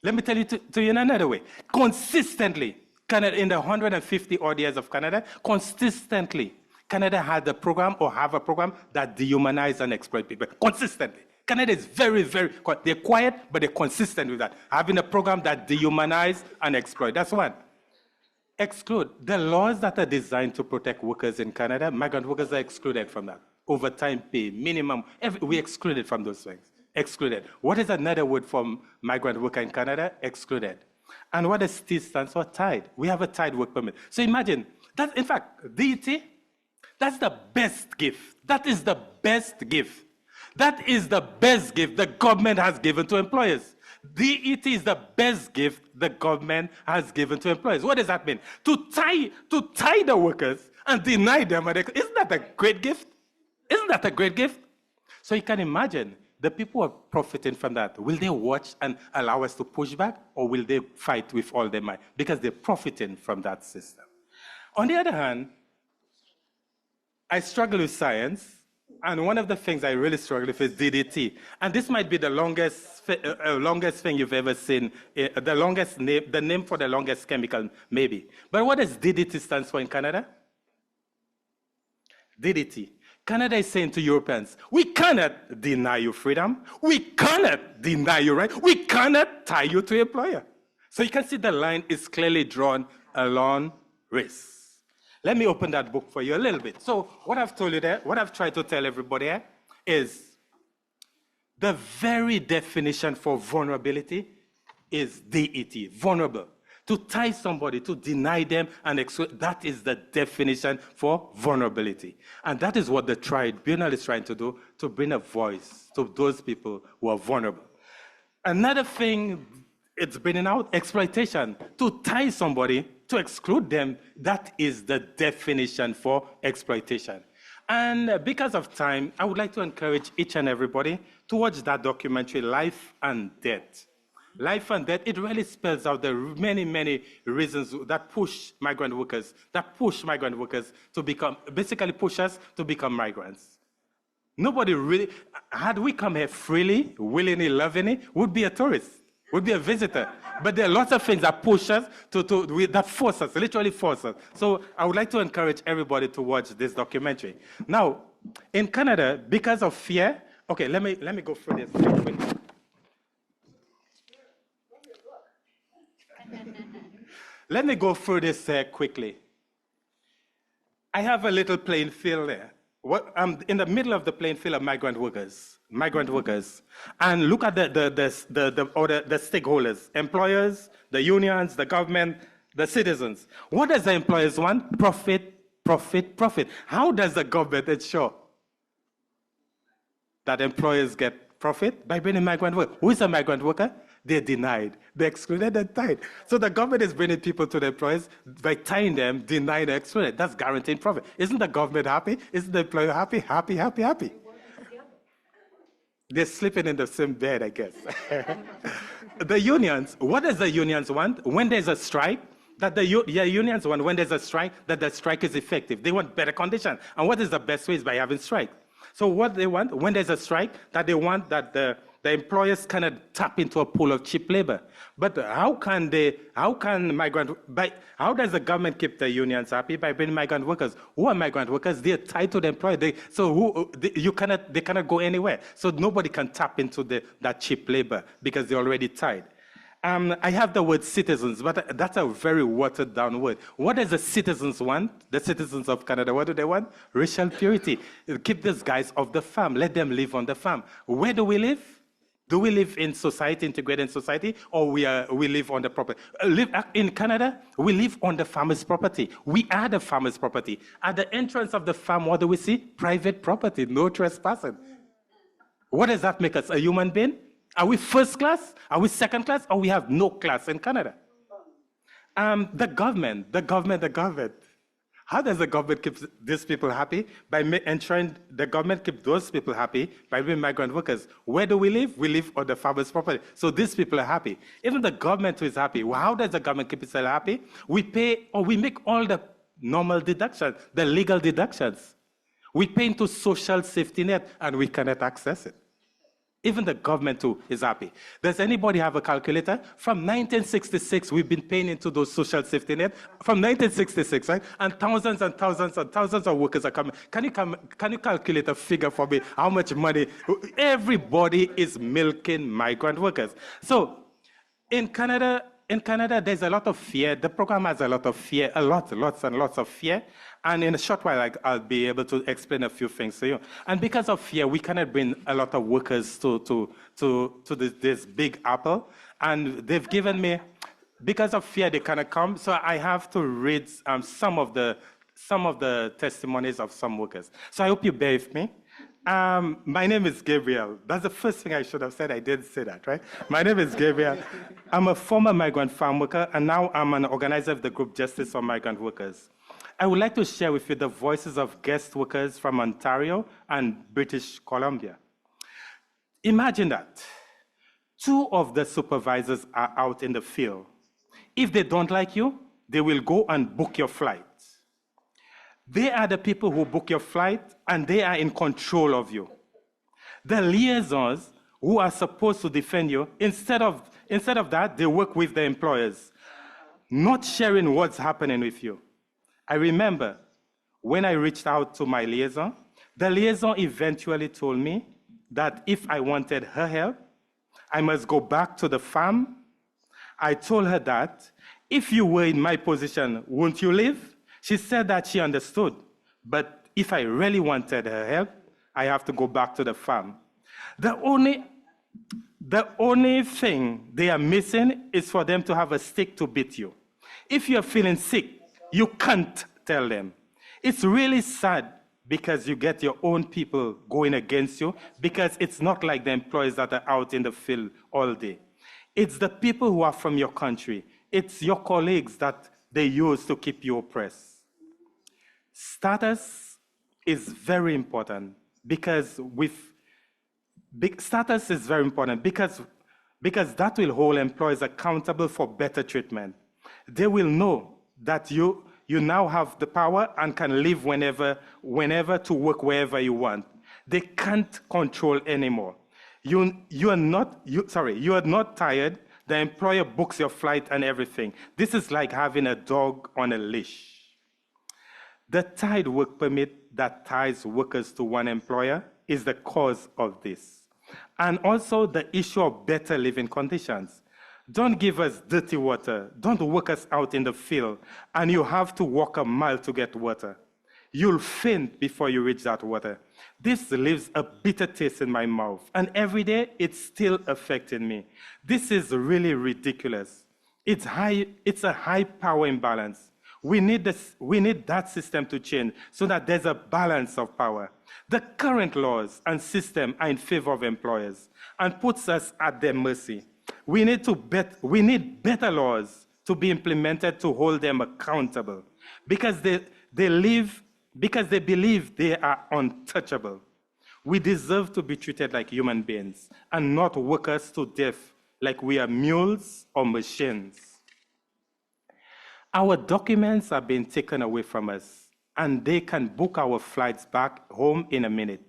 Speaker 15: let me tell you to you in another way. Consistently, Canada, in the 150 odd years of Canada, consistently, Canada had a program or have a program that dehumanize and exploit people consistently. Canada is very, they're quiet, but they're consistent with that. Having a program that dehumanize and exploit. That's one. Exclude. The laws that are designed to protect workers in Canada, migrant workers are excluded from that. Overtime pay, minimum, we excluded from those things. Excluded. What is another word for migrant worker in Canada? Excluded. And what does T stand for? Tied. We have a tied work permit. So imagine, that, in fact, DET, that's the best gift. That is the best gift. That is the best gift the government has given to employers. DET is the best gift the government has given to employers. What does that mean? To tie the workers and deny them. Isn't that a great gift? Isn't that a great gift? So you can imagine the people who are profiting from that. Will they watch and allow us to push back, or will they fight with all their might? Because they're profiting from that system. On the other hand, I struggle with science, and one of the things I really struggle with is DDT. And this might be the longest thing you've ever seen, the name for the longest chemical, maybe. But what does DDT stand for in Canada? DDT. Canada is saying to Europeans, we cannot deny you freedom. We cannot deny you right. We cannot tie you to your employer. So you can see the line is clearly drawn along race. Let me open that book for you a little bit. So what I've told you there, what I've tried to tell everybody here is the very definition for vulnerability is DET, vulnerable. To tie somebody, to deny them, and that is the definition for vulnerability. And that is what the Tribunal is trying to do, to bring a voice to those people who are vulnerable. Another thing it's bringing out, exploitation. To tie somebody, to exclude them, that is the definition for exploitation. And because of time, I would like to encourage each and everybody to watch that documentary, Life and Death. Life and Death, it really spells out the many, many reasons that push migrant workers, to become, basically push us to become migrants. Nobody really, had we come here freely, willingly, lovingly, would be a tourist, would be a visitor. But there are lots of things that push us, that force us, literally force us. So I would like to encourage everybody to watch this documentary. Now, in Canada, because of fear, okay, let me go through this real quick. Let me go through this quickly. I have a little playing field there. I'm in the middle of the playing field of migrant workers. And look at the stakeholders, employers, the unions, the government, the citizens. What does the employers want? Profit, profit, profit. How does the government ensure that employers get profit? By bringing migrant workers. Who is a migrant worker? They're denied. They're excluded and tied. So the government is bringing people to the employers by tying them, denying, and excluded. That's guaranteeing profit. Isn't the government happy? Isn't the employer happy? Happy, happy, happy. They're sleeping in the same bed, I guess. The unions, what does the unions want? When there's a strike, that the unions want, when there's a strike, that the strike is effective. They want better conditions. And what is the best way is by having strike. So what they want, when there's a strike, that they want that the employers kind of tap into a pool of cheap labor. But how does the government keep the unions happy? By bringing migrant workers. Who are migrant workers? They're tied to the employer. They cannot go anywhere. So nobody can tap into that cheap labor because they're already tied. I have the word citizens, but that's a very watered down word. What does the citizens want? The citizens of Canada, what do they want? Racial purity. Keep these guys off the farm. Let them live on the farm. Where do we live? Do we live in society, integrated in society, or we live on the property? In Canada, we live on the farmer's property. We are the farmer's property. At the entrance of the farm, what do we see? Private property, no trespassing. What does that make us? A human being? Are we first class? Are we second class? Or we have no class in Canada? The government. How does the government keep these people happy? By ensuring the government keep those people happy by being migrant workers. Where do we live? We live on the farmer's property. So these people are happy. Even the government is happy. Well, how does the government keep itself happy? We pay, or we make all the normal deductions, the legal deductions. We pay into social safety net and we cannot access it. Even the government too is happy. Does anybody have a calculator? From 1966, we've been paying into those social safety net. From 1966, right? And thousands and thousands and thousands of workers are coming. Can you calculate a figure for me? How much money? Everybody is milking migrant workers. So in Canada, there's a lot of fear. The program has a lot of fear, lots and lots of fear. And in a short while, I'll be able to explain a few things to you. And because of fear, we cannot bring a lot of workers to this big apple. And they've given me, because of fear, they cannot come. So I have to read some of the testimonies of some workers. So I hope you bear with me. My name is Gabriel. That's the first thing I should have said. I didn't say that, right? My name is Gabriel. I'm a former migrant farm worker, and now I'm an organizer of the group Justice for Migrant Workers. I would like to share with you the voices of guest workers from Ontario and British Columbia. Imagine that. 2 of the supervisors are out in the field. If they don't like you, they will go and book your flight. They are the people who book your flight, and they are in control of you. The liaisons who are supposed to defend you, instead of that, they work with the employers, not sharing what's happening with you. I remember when I reached out to my liaison, the liaison eventually told me that if I wanted her help, I must go back to the farm. I told her that if you were in my position, won't you leave? She said that she understood, but if I really wanted her help, I have to go back to the farm. The only thing they are missing is for them to have a stick to beat you. If you're feeling sick, you can't tell them. It's really sad because you get your own people going against you, because it's not like the employees that are out in the field all day. It's the people who are from your country. It's your colleagues that they use to keep you oppressed. Status is very important because status is very important because that will hold employees accountable for better treatment. They will know that you now have the power and can leave whenever to work wherever you want. They can't control anymore. You are not tired. The employer books your flight and everything. This is like having a dog on a leash. The tied work permit that ties workers to one employer is the cause of this. And also the issue of better living conditions. Don't give us dirty water. Don't work us out in the field, and you have to walk a mile to get water. You'll faint before you reach that water. This leaves a bitter taste in my mouth, and every day it's still affecting me. This is really ridiculous. It's a high power imbalance. We need that system to change so that there's a balance of power. The current laws and system are in favor of employers and puts us at their mercy. We need better laws to be implemented to hold them accountable because they believe they are untouchable. We deserve to be treated like human beings and not workers to death like we are mules or machines. Our documents are being taken away from us, and they can book our flights back home in a minute.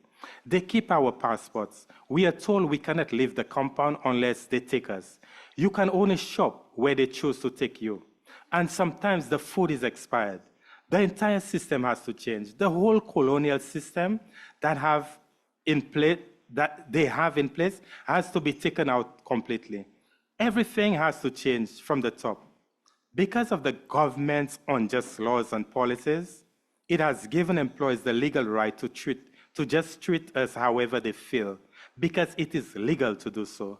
Speaker 15: They keep our passports. We are told we cannot leave the compound unless they take us. You can only shop where they choose to take you. And sometimes the food is expired. The entire system has to change. The whole colonial system that they have in place has to be taken out completely. Everything has to change from the top. Because of the government's unjust laws and policies, it has given employees the legal right to just treat us however they feel, because it is legal to do so.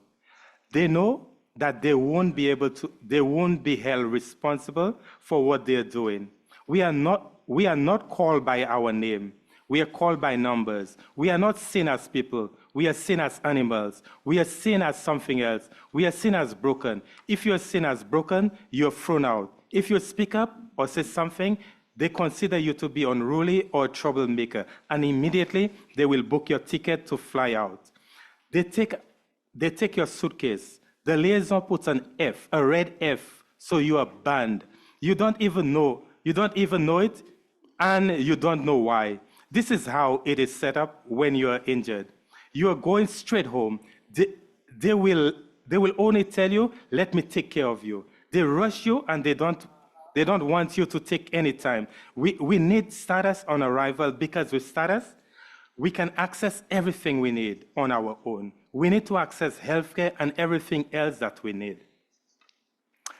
Speaker 15: They know that they won't be held responsible for what they are doing. We are not called by our name. We are called by numbers. We are not seen as people. We are seen as animals. We are seen as something else. We are seen as broken. If you are seen as broken, you are thrown out. If you speak up or say something, they consider you to be unruly or a troublemaker, and immediately they will book your ticket to fly out. They take your suitcase. The liaison puts an F, a red F, so you are banned. You don't even know it, and you don't know why. This is how it is set up when you are injured. You are going straight home. They will only tell you, let me take care of you. They rush you, and they don't want you to take any time. We need status on arrival, because with status, we can access everything we need on our own. We need to access healthcare and everything else that we need.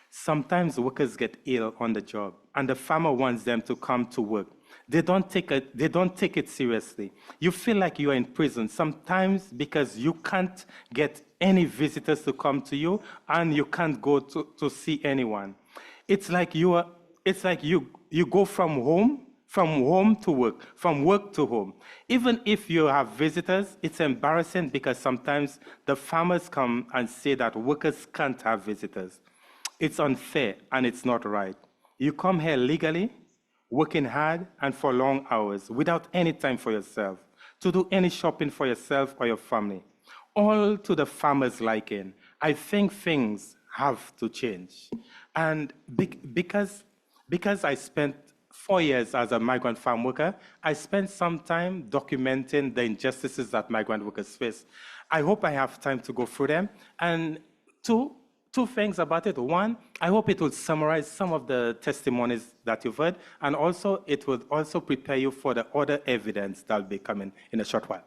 Speaker 15: Sometimes workers get ill on the job, and the farmer wants them to come to work. They don't take it seriously. You feel like you are in prison sometimes because you can't get any visitors to come to you, and you can't go to see anyone. It's like you go from home to work, from work to home. Even if you have visitors, it's embarrassing because sometimes the farmers come and say that workers can't have visitors. It's unfair and it's not right. You come here legally, working hard and for long hours without any time for yourself, to do any shopping for yourself or your family, all to the farmer's liking. I think things have to change. And because I spent 4 years as a migrant farm worker, I spent some time documenting the injustices that migrant workers face. I hope I have time to go through them. And two things about it. One, I hope it will summarize some of the testimonies that you've heard, and also it will also prepare you for the other evidence that will be coming in a short while.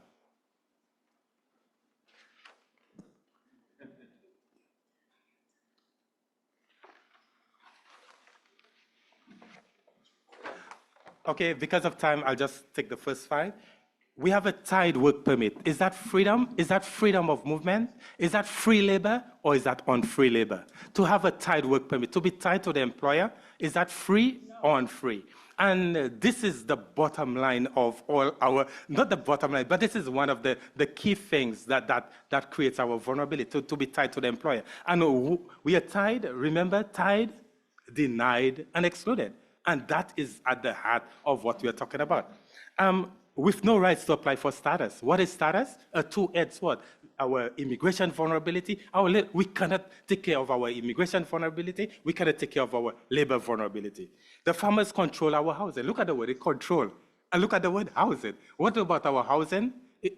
Speaker 15: Okay, because of time, I'll just take the first 5. We have a tied work permit. Is that freedom? Is that freedom of movement? Is that free labor, or is that unfree labor? To have a tied work permit, to be tied to the employer, is that free or unfree? And this is the bottom line of all our, not the bottom line, but this is one of the key things that creates our vulnerability, to be tied to the employer. And we are tied, remember, tied, denied, and excluded. And that is at the heart of what we are talking about. With no rights to apply for status. What is status? A two-edged sword. Our immigration vulnerability, we cannot take care of our immigration vulnerability, we cannot take care of our labor vulnerability. The farmers control our housing. Look at the word control, and look at the word housing. What about our housing?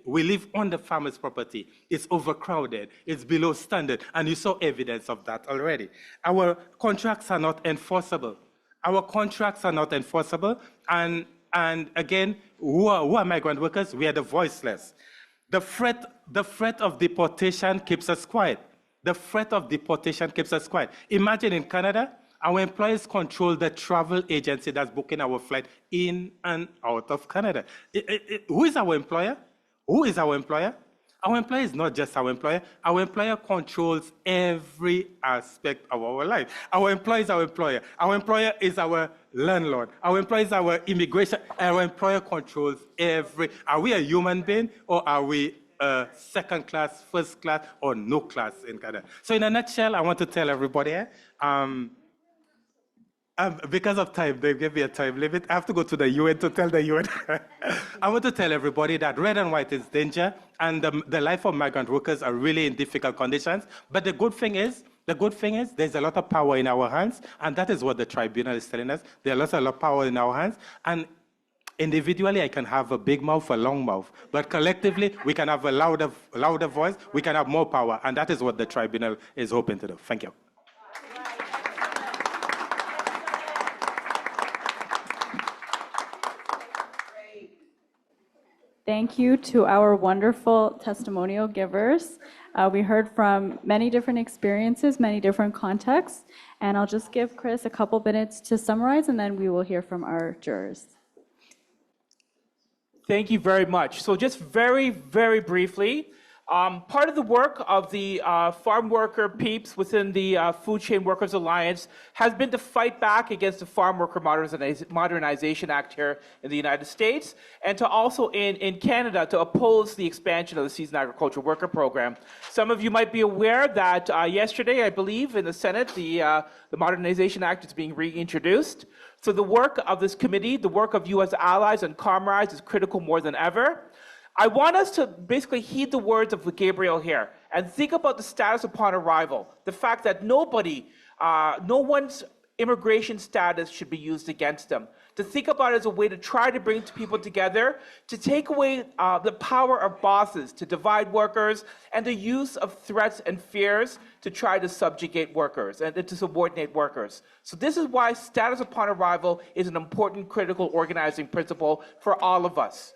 Speaker 15: We live on the farmer's property. It's overcrowded, it's below standard, and you saw evidence of that already. Our contracts are not enforceable. Our contracts are not enforceable, and again, who are migrant workers? We are the voiceless. The threat of deportation keeps us quiet. The threat of deportation keeps us quiet. Imagine in Canada, Our employers control the travel agency that's booking our flight in and out of Canada. Who is our employer? Who is our employer? Our employer is not just our employer. Our employer controls every aspect of our life. Our employer is our employer. Our employer is our landlord. Our employer is our immigration. Our employer controls every. Are we a human being or are we second class, first class, or no class in Canada? So in a nutshell, I want to tell everybody, because of time, they gave me a time limit. I have to go to the UN to tell the UN. I want to tell everybody that red and white is danger, and the life of migrant workers are really in difficult conditions. But the good thing is, there's a lot of power in our hands, and that is what the tribunal is telling us. There's a lot of power in our hands, and individually, I can have a big mouth, a long mouth, but collectively, we can have a louder voice, we can have more power, and that is what the tribunal is hoping to do. Thank you.
Speaker 11: Thank you to our wonderful testimonial givers. We heard from many different experiences, many different contexts, and I'll just give Chris a couple minutes to summarize, and then we will hear from our jurors.
Speaker 10: Thank you very much. So just very, very briefly, part of the work of the farm worker peeps within the Food Chain Workers Alliance has been to fight back against the Farm Worker Modernization Act here in the United States, and to also in Canada to oppose the expansion of the Seasonal Agricultural Worker Program. Some of you might be aware that yesterday, I believe, in the Senate, the Modernization Act is being reintroduced. So the work of this committee, the work of you as allies and comrades is critical more than ever. I want us to basically heed the words of Gabriel here and think about the status upon arrival, the fact that no one's immigration status should be used against them, to think about it as a way to try to bring people together, to take away the power of bosses, to divide workers, and the use of threats and fears to try to subjugate workers and to subordinate workers. So this is why status upon arrival is an important critical organizing principle for all of us.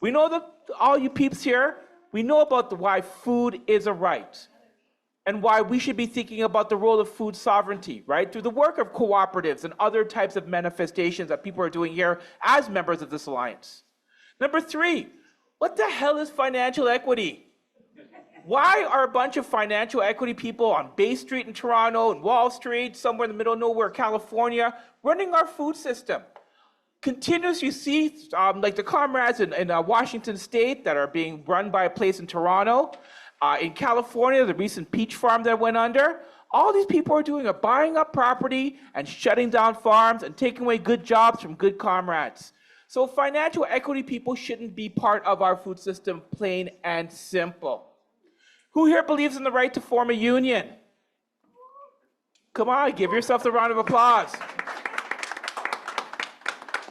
Speaker 10: We know that all you peeps here, we know about why food is a right and why we should be thinking about the role of food sovereignty, right? Through the work of cooperatives and other types of manifestations that people are doing here as members of this alliance. Number 3, what the hell is financial equity? Why are a bunch of financial equity people on Bay Street in Toronto and Wall Street, somewhere in the middle of nowhere, California, running our food system? Continuously, you see, like the comrades in Washington State that are being run by a place in Toronto. In California, the recent peach farm that went under. All these people are doing are buying up property and shutting down farms and taking away good jobs from good comrades. So financial equity people shouldn't be part of our food system, plain and simple. Who here believes in the right to form a union? Come on, give yourself a round of applause.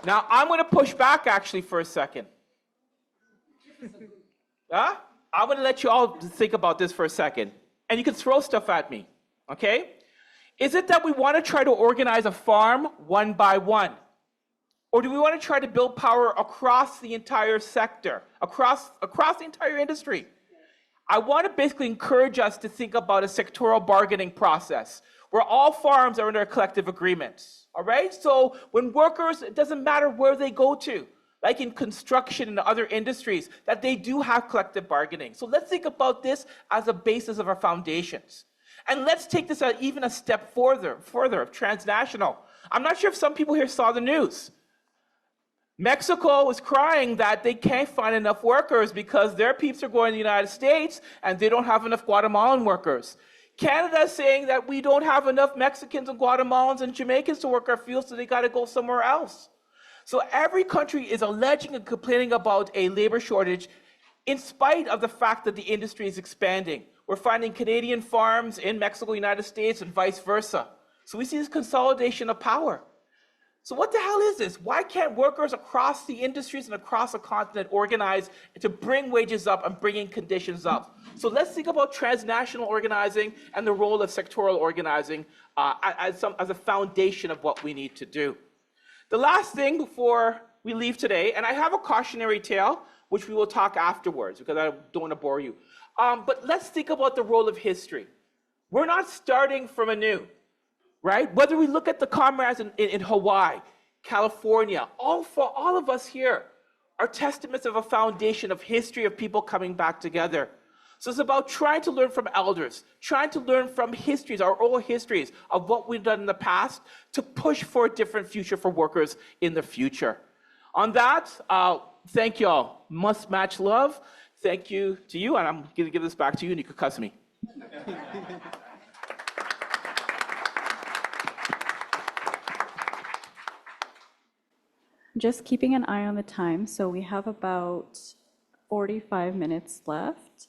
Speaker 10: Now, I'm going to push back actually for a second. I'm going to let you all think about this for a second. And you can throw stuff at me, okay? Is it that we want to try to organize a farm one by one? Or do we want to try to build power across the entire sector, across the entire industry? I want to basically encourage us to think about a sectoral bargaining process where all farms are under collective agreements, all right? So when workers, it doesn't matter where they go to, like in construction and other industries, that they do have collective bargaining. So let's think about this as a basis of our foundations. And let's take this even a step further of transnational. I'm not sure if some people here saw the news. Mexico was crying that they can't find enough workers because their peeps are going to the United States and they don't have enough Guatemalan workers. Canada is saying that we don't have enough Mexicans and Guatemalans and Jamaicans to work our fields, so they got to go somewhere else. So every country is alleging and complaining about a labor shortage in spite of the fact that the industry is expanding. We're finding Canadian farms in Mexico, United States, and vice versa. So we see this consolidation of power. So what the hell is this? Why can't workers across the industries and across the continent organize to bring wages up and bringing conditions up? So let's think about transnational organizing and the role of sectoral organizing as a foundation of what we need to do. The last thing before we leave today, and I have a cautionary tale, which we will talk afterwards because I don't want to bore you. But let's think about the role of history. We're not starting from anew. right? Whether we look at the comrades in Hawaii, California, for all of us here are testaments of a foundation of history of people coming back together. So it's about trying to learn from elders, trying to learn from histories, our oral histories of what we've done in the past to push for a different future for workers in the future. On that, thank you all. Must match love. Thank you to you, and I'm going to give this back to you, and you can cuss me.
Speaker 11: Just keeping an eye on the time, so we have about 45 minutes left.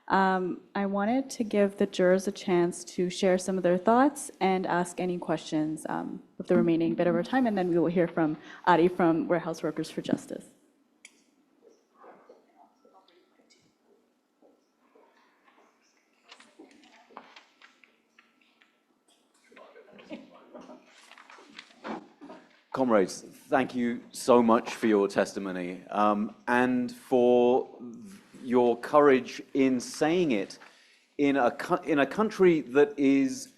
Speaker 11: I wanted to give the jurors a chance to share some of their thoughts and ask any questions with the remaining bit of our time, and then we will hear from Ari from Warehouse Workers for Justice.
Speaker 8: Comrades, thank you so much for your testimony and for your courage in saying it in a country that is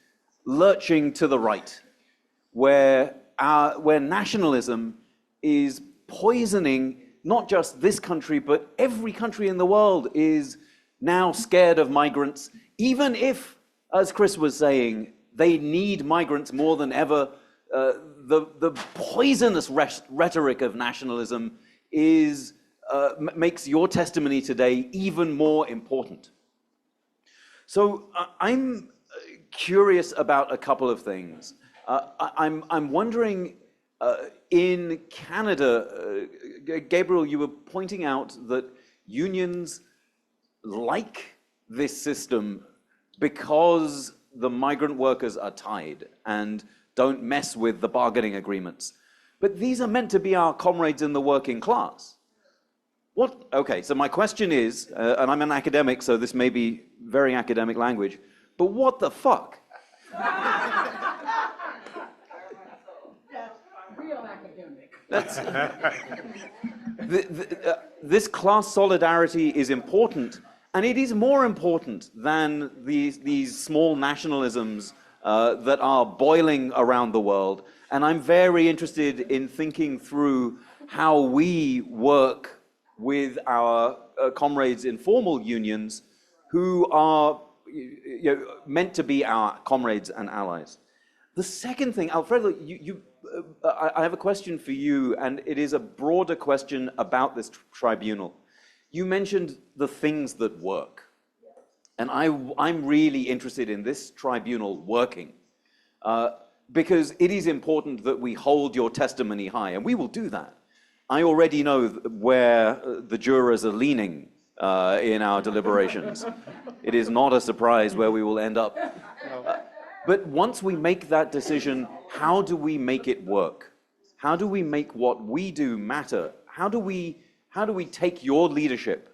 Speaker 8: lurching to the right, where nationalism is poisoning not just this country, but every country in the world is now scared of migrants, even if, as Chris was saying, they need migrants more than ever. The poisonous rhetoric of nationalism makes your testimony today even more important. So I'm curious about a couple of things. I'm wondering, in Canada, Gabriel, you were pointing out that unions like this system because the migrant workers are tied and don't mess with the bargaining agreements. But these are meant to be our comrades in the working class. Okay, so my question is, and I'm an academic, so this may be very academic language, but what the fuck?
Speaker 18: Real academic.
Speaker 8: This class solidarity is important, and it is more important than these small nationalisms that are boiling around the world. And I'm very interested in thinking through how we work with our comrades in formal unions who are meant to be our comrades and allies. The second thing, Alfredo, I have a question for you, and it is a broader question about this tribunal. You mentioned the things that work. And I'm really interested in this tribunal working because it is important that we hold your testimony high, and we will do that. I already know where the jurors are leaning in our deliberations. It is not a surprise where we will end up. But once we make that decision, how do we make it work? How do we make what we do matter? How do we take your leadership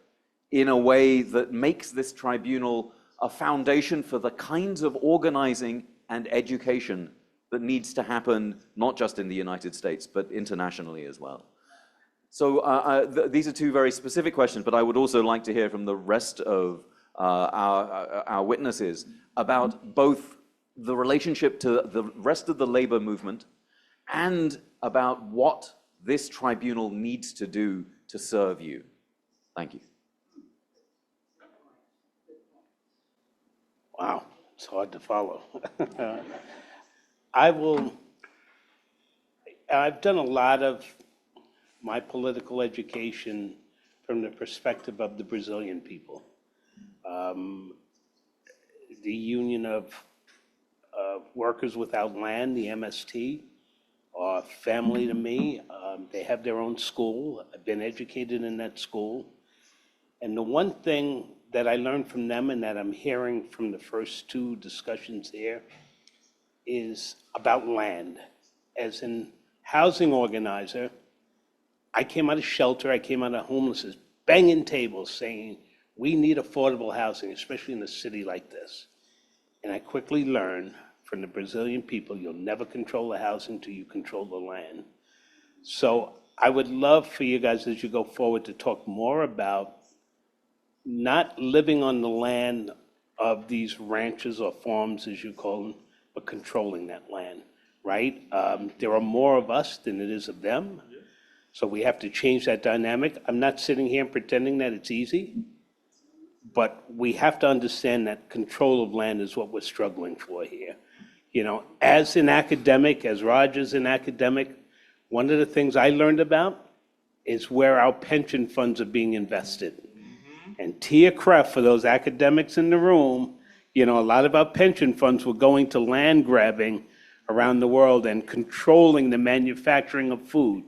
Speaker 8: in a way that makes this tribunal a foundation for the kinds of organizing and education that needs to happen, not just in the United States, but internationally as well? So these are two very specific questions, but I would also like to hear from the rest of our witnesses about both the relationship to the rest of the labor movement and about what this tribunal needs to do to serve you. Thank you.
Speaker 19: Wow, it's hard to follow. I've done a lot of my political education from the perspective of the Brazilian people. The Union of Workers Without Land, the MST, are family to me. They have their own school. I've been educated in that school. And the one thing that I learned from them and that I'm hearing from the first two discussions here is about land. As an housing organizer, I came out of shelter, I came out of homelessness, banging tables saying, we need affordable housing, especially in a city like this. And I quickly learned from the Brazilian people, you'll never control the housing until you control the land. So I would love for you guys, as you go forward, to talk more about not living on the land of these ranches or farms, as you call them, but controlling that land, right? There are more of us than it is of them. So we have to change that dynamic. I'm not sitting here pretending that it's easy, but we have to understand that control of land is what we're struggling for here. You know, as an academic, as Roger's an academic, one of the things I learned about is where our pension funds are being invested. And Tia Kref, for those academics in the room, you know, a lot of our pension funds were going to land grabbing around the world and controlling the manufacturing of food.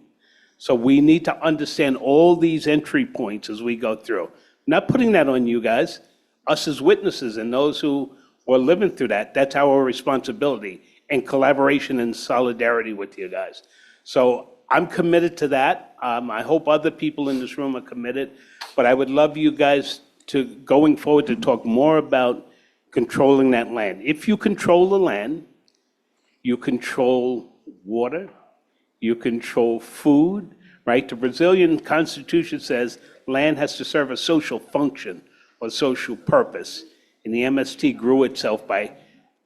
Speaker 19: So we need to understand all these entry points as we go through. Not putting that on you guys, us as witnesses and those who are living through that, that's our responsibility and collaboration and solidarity with you guys. So I'm committed to that. I hope other people in this room are committed, but I would love you guys to, going forward, to talk more about controlling that land. If you control the land, you control water, you control food, right? The Brazilian Constitution says land has to serve a social function or social purpose. And the MST grew itself by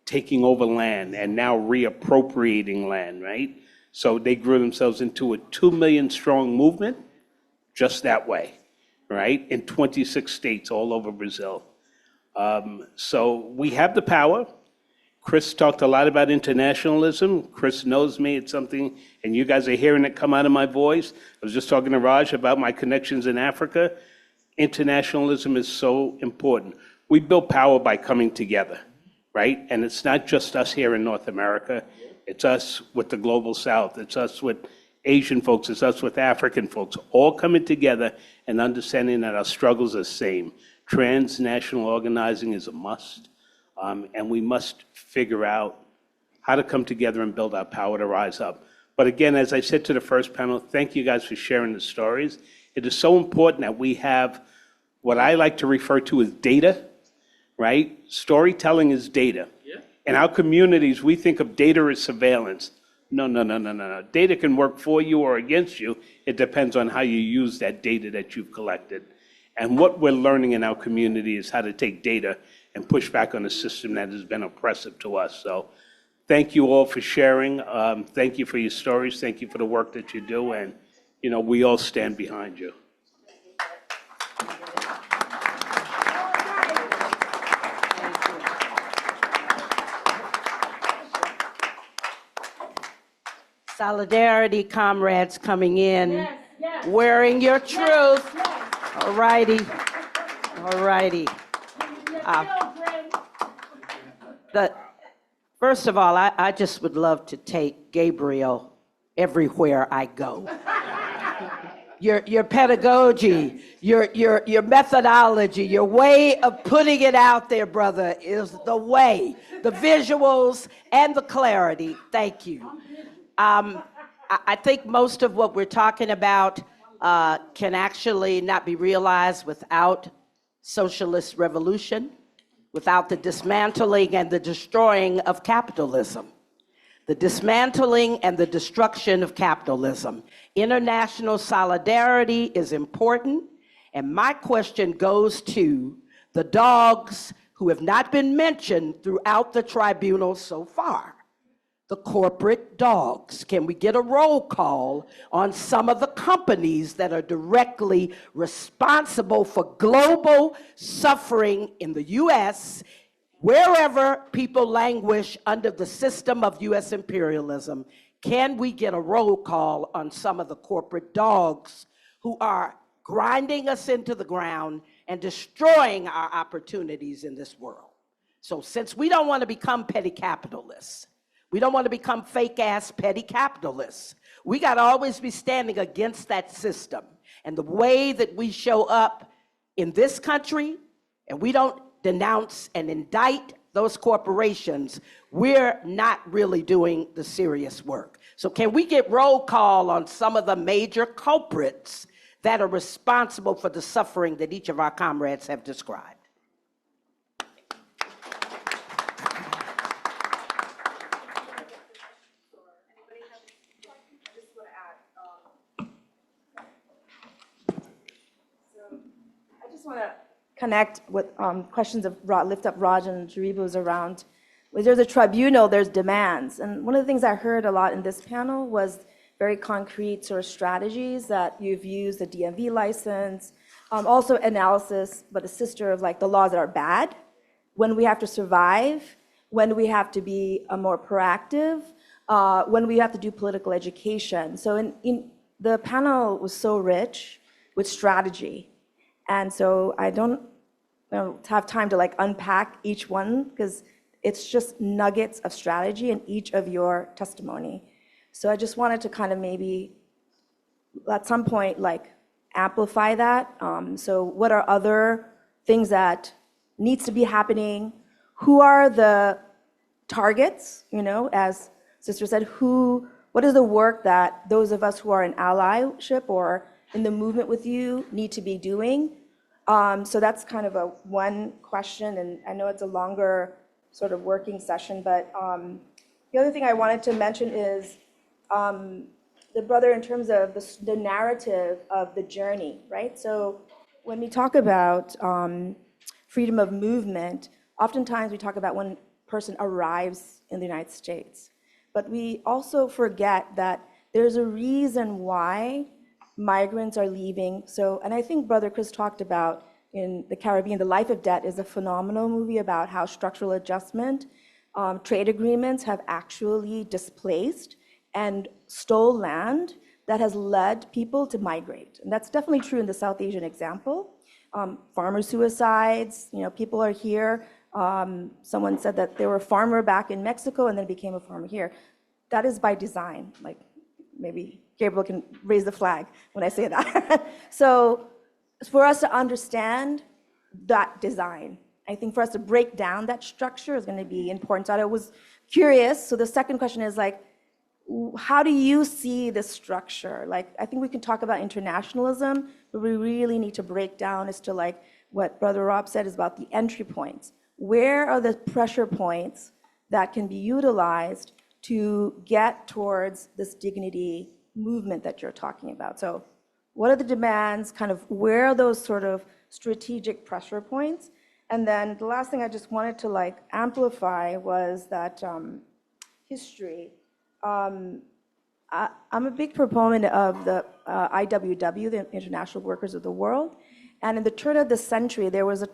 Speaker 19: taking over land and now reappropriating land, right? So they grew themselves into a 2 million strong movement just that way, right? In 26 states all over Brazil. So we have the power. Chris talked a lot about internationalism. Chris knows me, it's something, and you guys are hearing it come out of my voice. I was just talking to Raj about my connections in Africa. Internationalism is so important. We build power by coming together, right? And it's not just us here in North America. It's us with the Global South. It's us with Asian folks. It's us with African folks, all coming together and understanding that our struggles are the same. Transnational organizing is a must. And we must figure out how to come together and build our power to rise up. But again, as I said to the first panel, thank you guys for sharing the stories. It is so important that we have what I like to refer to as data, right? Storytelling is data. In our communities, we think of data as surveillance. No. Data can work for you or against you. It depends on how you use that data that you've collected. And what we're learning in our community is how to take data and push back on a system that has been oppressive to us. So thank you all for sharing. Thank you for your stories. Thank you for the work that you do. And, you know, we all stand behind you.
Speaker 2: Solidarity, comrades coming in, wearing your truth. All righty. All righty. First of all, I just would love to take Gabriel everywhere I go. Your pedagogy, your methodology, your way of putting it out there, brother, is the way. The visuals and the clarity. Thank you. I think most of what we're talking about can actually not be realized without socialist revolution, without the dismantling and the destroying of capitalism. The dismantling and the destruction of capitalism. International solidarity is important, and my question goes to the dogs who have not been mentioned throughout the tribunal so far. The corporate dogs. Can we get a roll call on some of the companies that are directly responsible for global suffering in the US, wherever people languish under the system of US imperialism? Can we get a roll call on some of the corporate dogs who are grinding us into the ground and destroying our opportunities in this world? So since we don't want to become petty capitalists, we don't want to become fake-ass petty capitalists, we got to always be standing against that system. And the way that we show up in this country, and we don't denounce and indict those corporations, we're not really doing the serious work. So can we get roll call on some of the major culprits that are responsible for the suffering that each of our comrades have described?
Speaker 1: I just want to connect with questions of lift up Raj and Jaribu's around When there's a tribunal, there's demands. And one of the things I heard a lot in this panel was very concrete sort of strategies that you've used, the DMV license, also analysis, but a sister of like the laws that are bad, when we have to survive, when we have to be more proactive, when we have to do political education. So in the panel was so rich with strategy. And so I don't have time to like unpack each one because it's just nuggets of strategy in each of your testimony. So I just wanted to kind of maybe at some point like amplify that. So what are other things that needs to be happening? Who are the targets, as Sister said, what is the work that those of us who are in allyship or in the movement with you need to be doing? So that's kind of one question, and I know it's a longer sort of working session, but the other thing I wanted to mention is the brother in terms of the narrative of the journey, right? So when we talk about freedom of movement, oftentimes we talk about when a person arrives in the United States. But we also forget that there's a reason why migrants are leaving. So, and I think Brother Chris talked about in the Caribbean, The Life of Debt is a phenomenal movie about how structural adjustment, trade agreements have actually displaced and stole land that has led people to migrate. And that's definitely true in the South Asian example. Farmer suicides, people are here. Someone said that they were a farmer back in Mexico and then became a farmer here. That is by design. Like maybe Gabriel can raise the flag when I say that. So for us to understand that design, I think for us to break down that structure is going to be important. So I was curious. So the second question is like, how do you see this structure? Like, I think we can talk about internationalism, but we really need to break down as to like what Brother Rob said is about the entry points. Where are the pressure points that can be utilized to get towards this dignity movement that you're talking about? So what are the demands, kind of where are those sort of strategic pressure points? And then the last thing I just wanted to like amplify was that history. I'm a big proponent of the IWW, the International Workers of the World. And in the turn of the century, there was a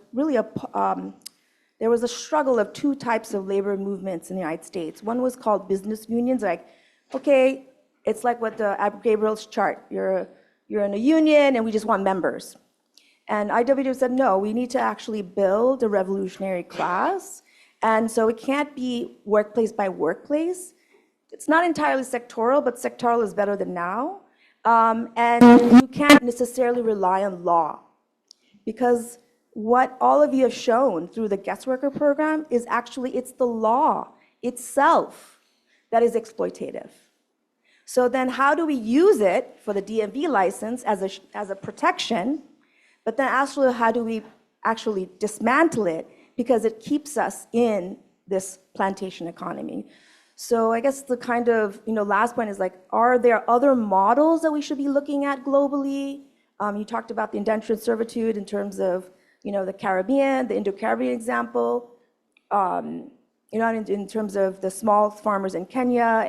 Speaker 1: struggle of two types of labor movements in the United States. One was called business unions, like, okay, it's like what the Gabriel's chart. You're in a union and we just want members. And IWW said, no, we need to actually build a revolutionary class. And so it can't be workplace by workplace. It's not entirely sectoral, but sectoral is better than now. And you can't necessarily rely on law, because what all of you have shown through the guest worker program is actually it's the law itself that is exploitative. So then how do we use it for the DMV license as a protection, but then actually how do we actually dismantle it because it keeps us in this plantation economy? So I guess the kind of last point is like, are there other models that we should be looking at globally? You talked about the indentured servitude in terms of the Caribbean, the Indo-Caribbean example, in terms of the small farmers in Kenya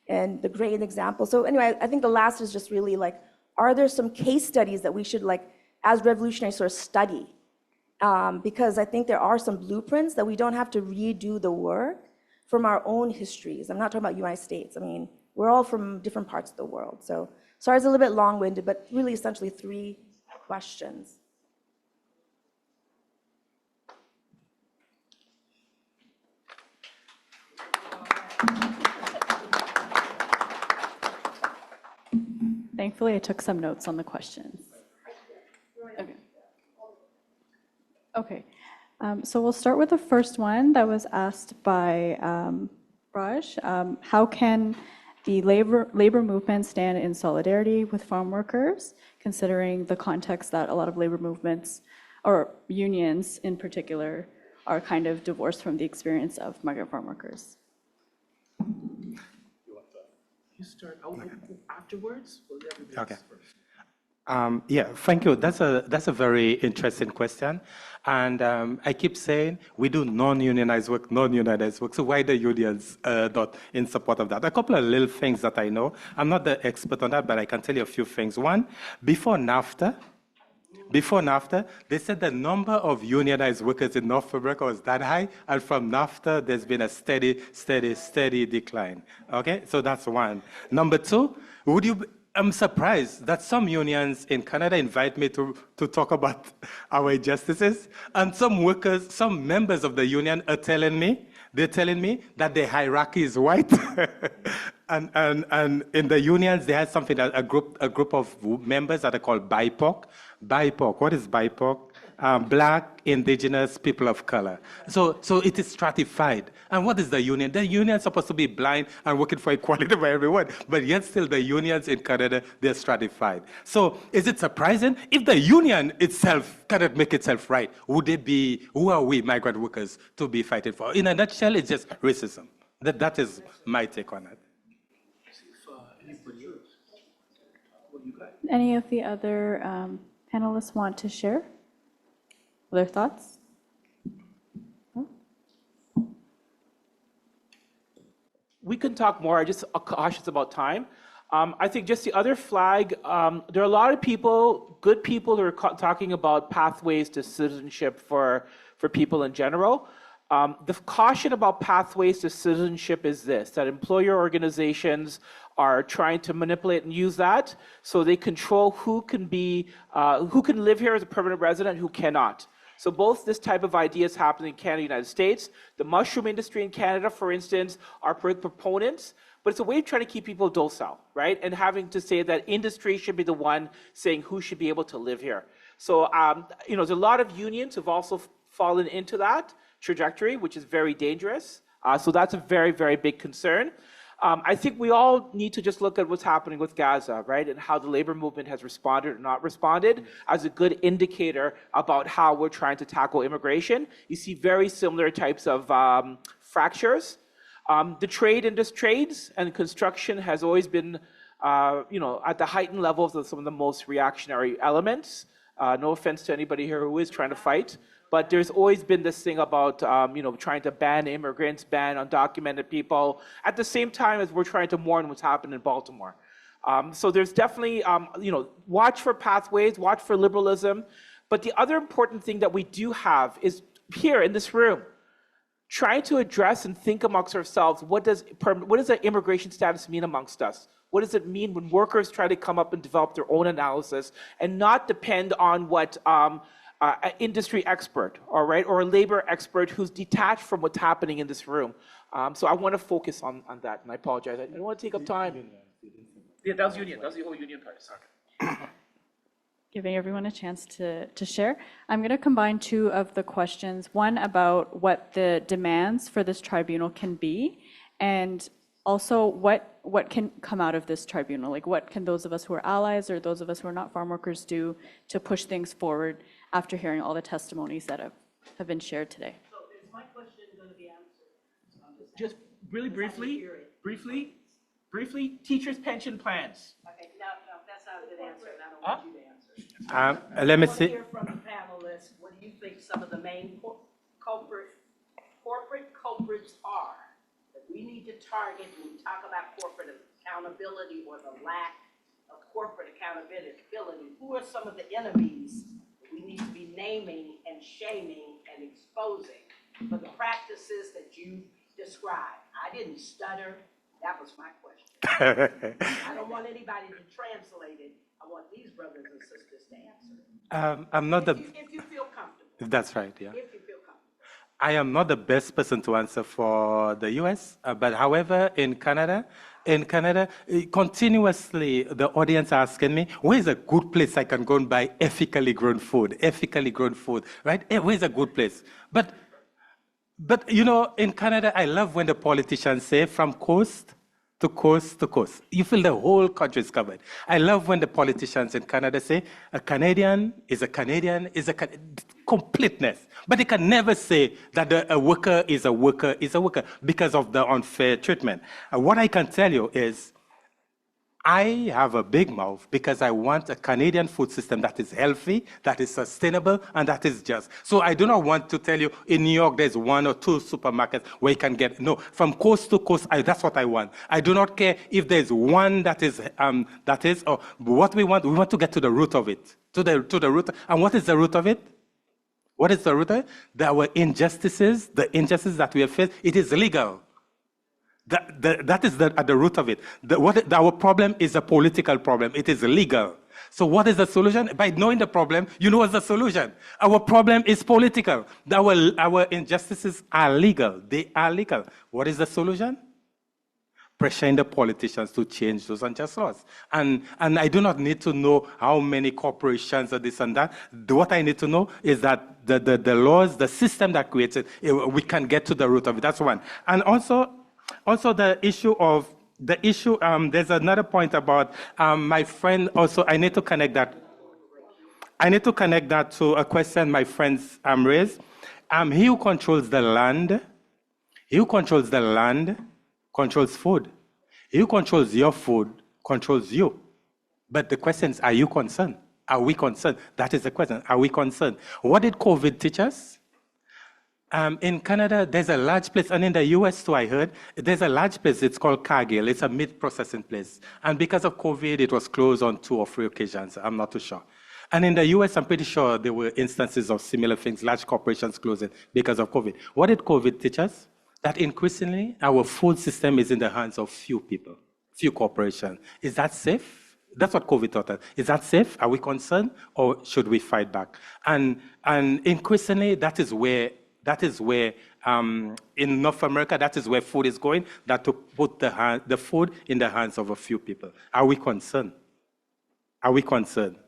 Speaker 1: and the grain example. So anyway, I think the last is just really like, are there some case studies that we should like, as revolutionaries, sort of study? Because I think there are some blueprints that we don't have to redo the work from our own histories. I'm not talking about United States. I mean, we're all from different parts of the world. So sorry, it's a little bit long-winded, but really essentially 3 questions.
Speaker 11: Thankfully, I took some notes on the questions. Okay. So we'll start with the first one that was asked by Raj. How can the labor movement stand in solidarity with farm workers, considering the context that a lot of labor movements, or unions in particular, are kind of divorced from the experience of migrant farm workers?
Speaker 10: You start afterwards?
Speaker 15: Okay. Yeah, thank you. That's a very interesting question. And I keep saying we do non-unionized work, non-unionized work. So why the unions not in support of that? A couple of little things that I know. I'm not the expert on that, but I can tell you a few things. One, before NAFTA, they said the number of unionized workers in North America was that high, and from NAFTA, there's been a steady decline. Okay, so that's one. Number two, I'm surprised that some unions in Canada invite me to talk about our injustices, and some members of the union are telling me that the hierarchy is white. and in the unions, they had something, a group of members that are called BIPOC. BIPOC, what is BIPOC? Black, indigenous, people of color. So it is stratified. And what is the union? The union is supposed to be blind and working for equality for everyone, but yet still the unions in Canada, they're stratified. So is it surprising? If the union itself cannot make itself right, who are we, migrant workers, to be fighting for? In a nutshell, it's just racism. That is my take on it.
Speaker 11: Any of the other panelists want to share their thoughts?
Speaker 10: We can talk more. I'm just cautious about time. I think just the other flag, there are a lot of people, good people, who are talking about pathways to citizenship for people in general. The caution about pathways to citizenship is this, that employer organizations are trying to manipulate and use that so they control who can live here as a permanent resident, who cannot. So both this type of ideas happen in Canada and the United States. The mushroom industry in Canada, for instance, are proponents, but it's a way of trying to keep people docile, right? And having to say that industry should be the one saying who should be able to live here. So, there's a lot of unions who've also fallen into that trajectory, which is very dangerous. So that's a very, very big concern. I think we all need to just look at what's happening with Gaza, right? And how the labor movement has responded or not responded as a good indicator about how we're trying to tackle immigration. You see very similar types of fractures. The trades and construction has always been, at the heightened levels of some of the most reactionary elements. No offense to anybody here who is trying to fight. But there's always been this thing about, trying to ban immigrants, ban undocumented people, at the same time as we're trying to mourn what's happened in Baltimore. So there's definitely, watch for pathways, watch for liberalism. But the other important thing that we do have is here in this room, trying to address and think amongst ourselves, what does the immigration status mean amongst us? What does it mean when workers try to come up and develop their own analysis and not depend on what an industry expert, or a labor expert who's detached from what's happening in this room. So I want to focus on that, and I apologize. I don't want to take up time. Yeah, that was union. That was the whole union part. Sorry.
Speaker 11: Giving everyone a chance to share. I'm going to combine two of the questions, one about what the demands for this tribunal can be, and also what can come out of this tribunal. Like, what can those of us who are allies or those of us who are not farm workers do to push things forward after hearing all the testimonies that have been shared today?
Speaker 2: So is my question going to be answered?
Speaker 10: Just really briefly, teachers' pension plans.
Speaker 2: Okay, no, that's not a good answer, and I don't want you to answer.
Speaker 15: Let me
Speaker 2: I want
Speaker 15: see.
Speaker 2: to hear from the panelists, what do you think some of the main corporate culprits are that we need to target when we talk about corporate accountability or the lack of corporate accountability? Who are some of the enemies that we need to be naming and shaming and exposing for the practices that you described? I didn't stutter. That was my question. I don't want anybody to translate it. I want these brothers and sisters to answer it.
Speaker 15: I'm not the.
Speaker 2: If you feel comfortable.
Speaker 15: That's right. Yeah.
Speaker 2: If you feel comfortable.
Speaker 15: I am not the best person to answer for the US, but however, in Canada, continuously the audience asking me, where's a good place I can go and buy ethically grown food, right? Where's a good place? But in Canada, I love when the politicians say from coast to coast to coast. You feel the whole country is covered. I love when the politicians in Canada say a Canadian is a Canadian is a completeness. But they can never say that a worker is a worker because of the unfair treatment. What I can tell you is I have a big mouth because I want a Canadian food system that is healthy, that is sustainable, and that is just. So I do not want to tell you in New York there's 1 or 2 supermarkets where you can get, no, from coast to coast, that's what I want. I do not care if there's one that is, or what we want to get to the root of it, to the root. And what is the root of it? What is the root of it? Our injustices, the injustices that we have faced, it is legal. That is at the root of it. Our problem is a political problem. It is legal. So what is the solution? By knowing the problem, you know what's the solution. Our problem is political. Our injustices are legal. They are legal. What is the solution? Pressuring the politicians to change those unjust laws. And I do not need to know how many corporations or this and that. What I need to know is that the laws, the system that creates it, we can get to the root of it. That's one. And also the issue, there's another point about my friend also, I need to connect that to a question my friends raised. He who controls the land, controls food. He who controls your food controls you. But the question is, are you concerned? Are we concerned? That is the question. Are we concerned? What did COVID teach us? In Canada, there's a large place, and in the US too, I heard, there's a large place, it's called Cargill. It's a meat processing place. And because of COVID, it was closed on 2 or 3 occasions. I'm not too sure. And in the US, I'm pretty sure there were instances of similar things, large corporations closing because of COVID. What did COVID teach us? That increasingly, our food system is in the hands of few people, few corporations. Is that safe? That's what COVID taught us. Is that safe? Are we concerned? Or should we fight back? And increasingly, that is where in North America, that is where food is going, that to put the food in the hands of a few people. Are we concerned? Are we concerned?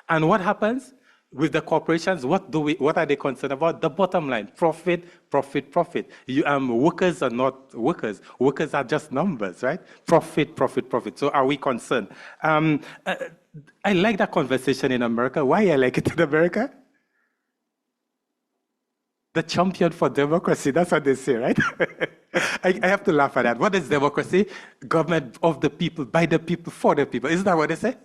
Speaker 15: And what happens with the corporations? What are they concerned about? The bottom line, profit. Workers are not workers. Workers are just numbers, right? Profit. So are we concerned? I like that conversation in America. Why I like it in America? The champion for democracy, that's what they say, right? I have to laugh at that. What is democracy? Government of the people, by the people, for the people. Isn't that what they say?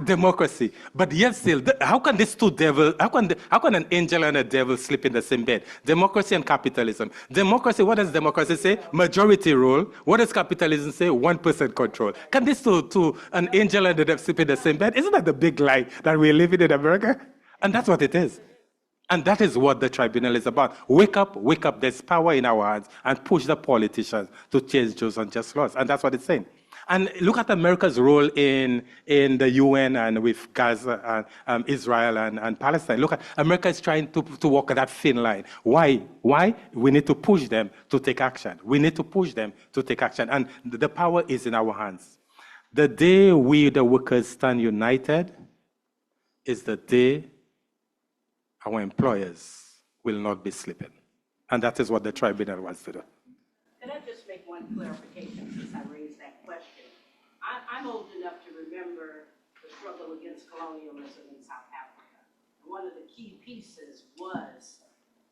Speaker 15: Democracy. But yet still, how can these two devils, how can an angel and a devil sleep in the same bed? Democracy and capitalism. Democracy, what does democracy say? Majority rule. What does capitalism say? 1% control. Can these two, an angel and a devil sleep in the same bed? Isn't that the big lie that we're living in America? And that's what it is. And that is what the tribunal is about. Wake up, there's power in our hands, and push the politicians to change those unjust laws. And that's what it's saying. And look at America's role in the UN and with Gaza, Israel and Palestine. Look at America is trying to walk that thin line. Why? We need to push them to take action. And the power is in our hands. The day we, the workers, stand united is the day our employers will not be sleeping. And that is what the tribunal wants to do.
Speaker 2: Can I just make one clarification since I raised that question? I'm old enough to remember the struggle against colonialism in South Africa. One of the key pieces was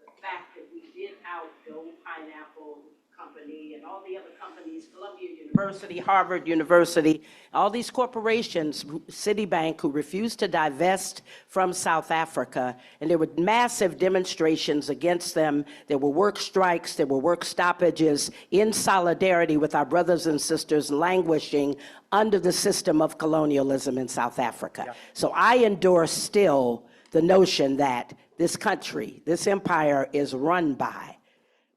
Speaker 2: the fact that we did outdo Pineapple Company and all the other companies, Columbia University, Harvard University, all these corporations, Citibank, who refused to divest from South Africa, and there were massive demonstrations against them. There were work strikes, there were work stoppages in solidarity with our brothers and sisters languishing under the system of colonialism in South Africa. Yeah. So I endorse still the notion that this country, this empire is run by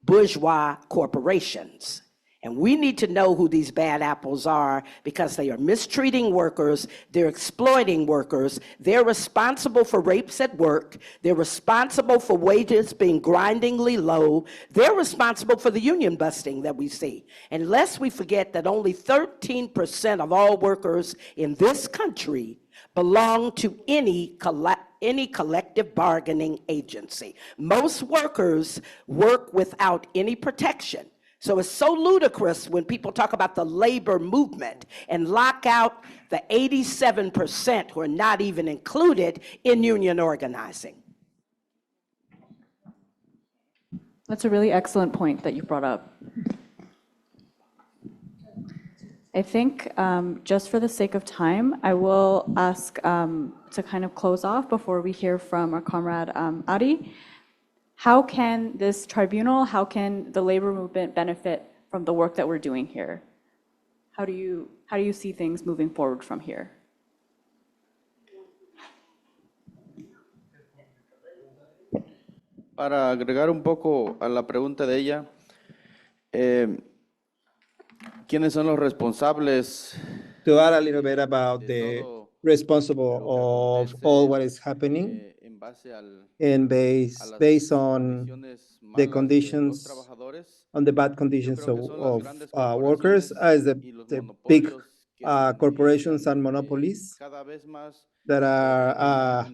Speaker 2: bourgeois corporations. And we need to know who these bad apples are because they are mistreating workers, they're exploiting workers, they're responsible for rapes at work, they're responsible for wages being grindingly low, they're responsible for the union busting that we see. And lest we forget that only 13% of all workers in this country belong to any collective bargaining agency. Most workers work without any protection. So it's so ludicrous when people talk about the labor movement and lock out the 87% who are not even included in union organizing.
Speaker 11: That's a really excellent point that you brought up. I think just for the sake of time, I will ask to kind of close off before we hear from our comrade Ari. How can this tribunal, how can the labor movement benefit from the work that we're doing here? How do you see things moving forward from here?
Speaker 12: Para agregar un poco a la pregunta de ella, ¿quiénes son los responsables?
Speaker 16: To add a little bit about the responsible of all what is happening and based on the conditions, on the bad conditions of workers, as the big corporations and monopolies that are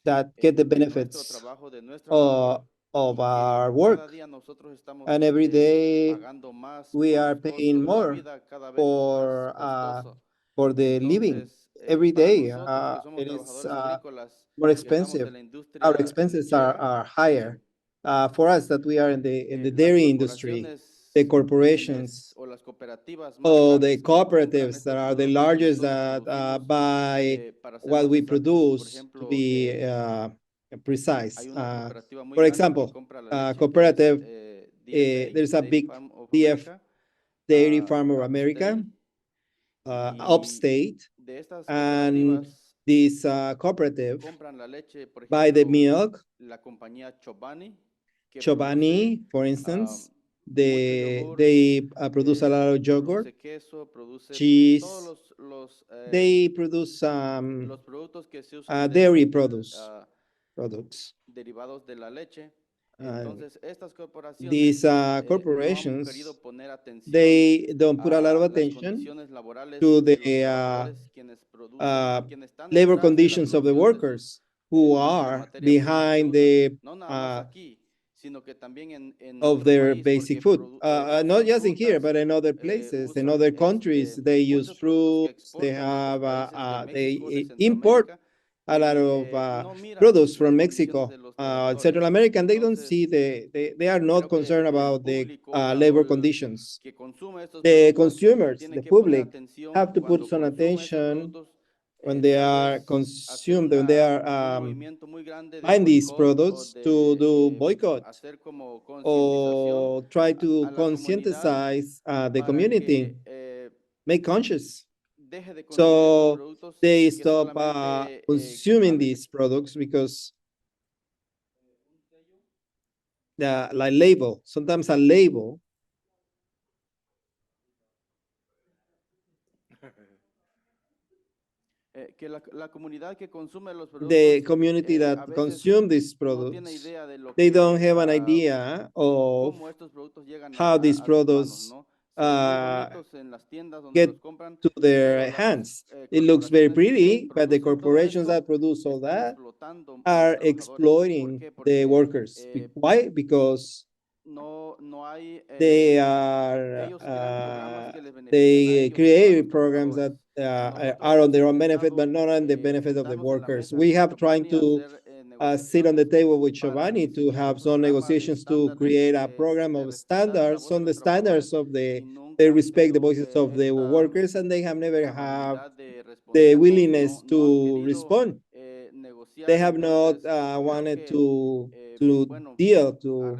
Speaker 16: that get the benefits of our work. And every day we are paying more for the living. Every day it is more expensive. Our expenses are higher. For us that we are in the dairy industry, the corporations or the cooperatives that are the largest that buy what we produce to be precise. For example, cooperative, there's a big DF, Dairy Farmer America, upstate, and this cooperative buy the milk, Chobani, for instance, they produce a lot of yogurt, cheese, they produce dairy products. These corporations, they don't put a lot of attention to the labor conditions of the workers who are behind the of their basic food. Not just in here, but in other places, in other countries, they use fruits, they have, they import a lot of products from Mexico, Central America, and they don't see they are not concerned about the labor conditions. The consumers, the public, have to put some attention when they are consumed, when they are buying these products, to do boycott or try to conscientize the community, make conscious. So they stop consuming these products because like label, sometimes a label the community that consume these products, they don't have an idea of how these products get to their hands. It looks very pretty, but the corporations that produce all that are exploiting the workers. Why? Because they create programs that are on their own benefit, but not on the benefit of the workers. We have trying to sit on the table with Giovanni to have some negotiations to create a program of standards on the standards of they respect the voices of the workers, and they have never have the willingness to respond. They have not wanted to deal, to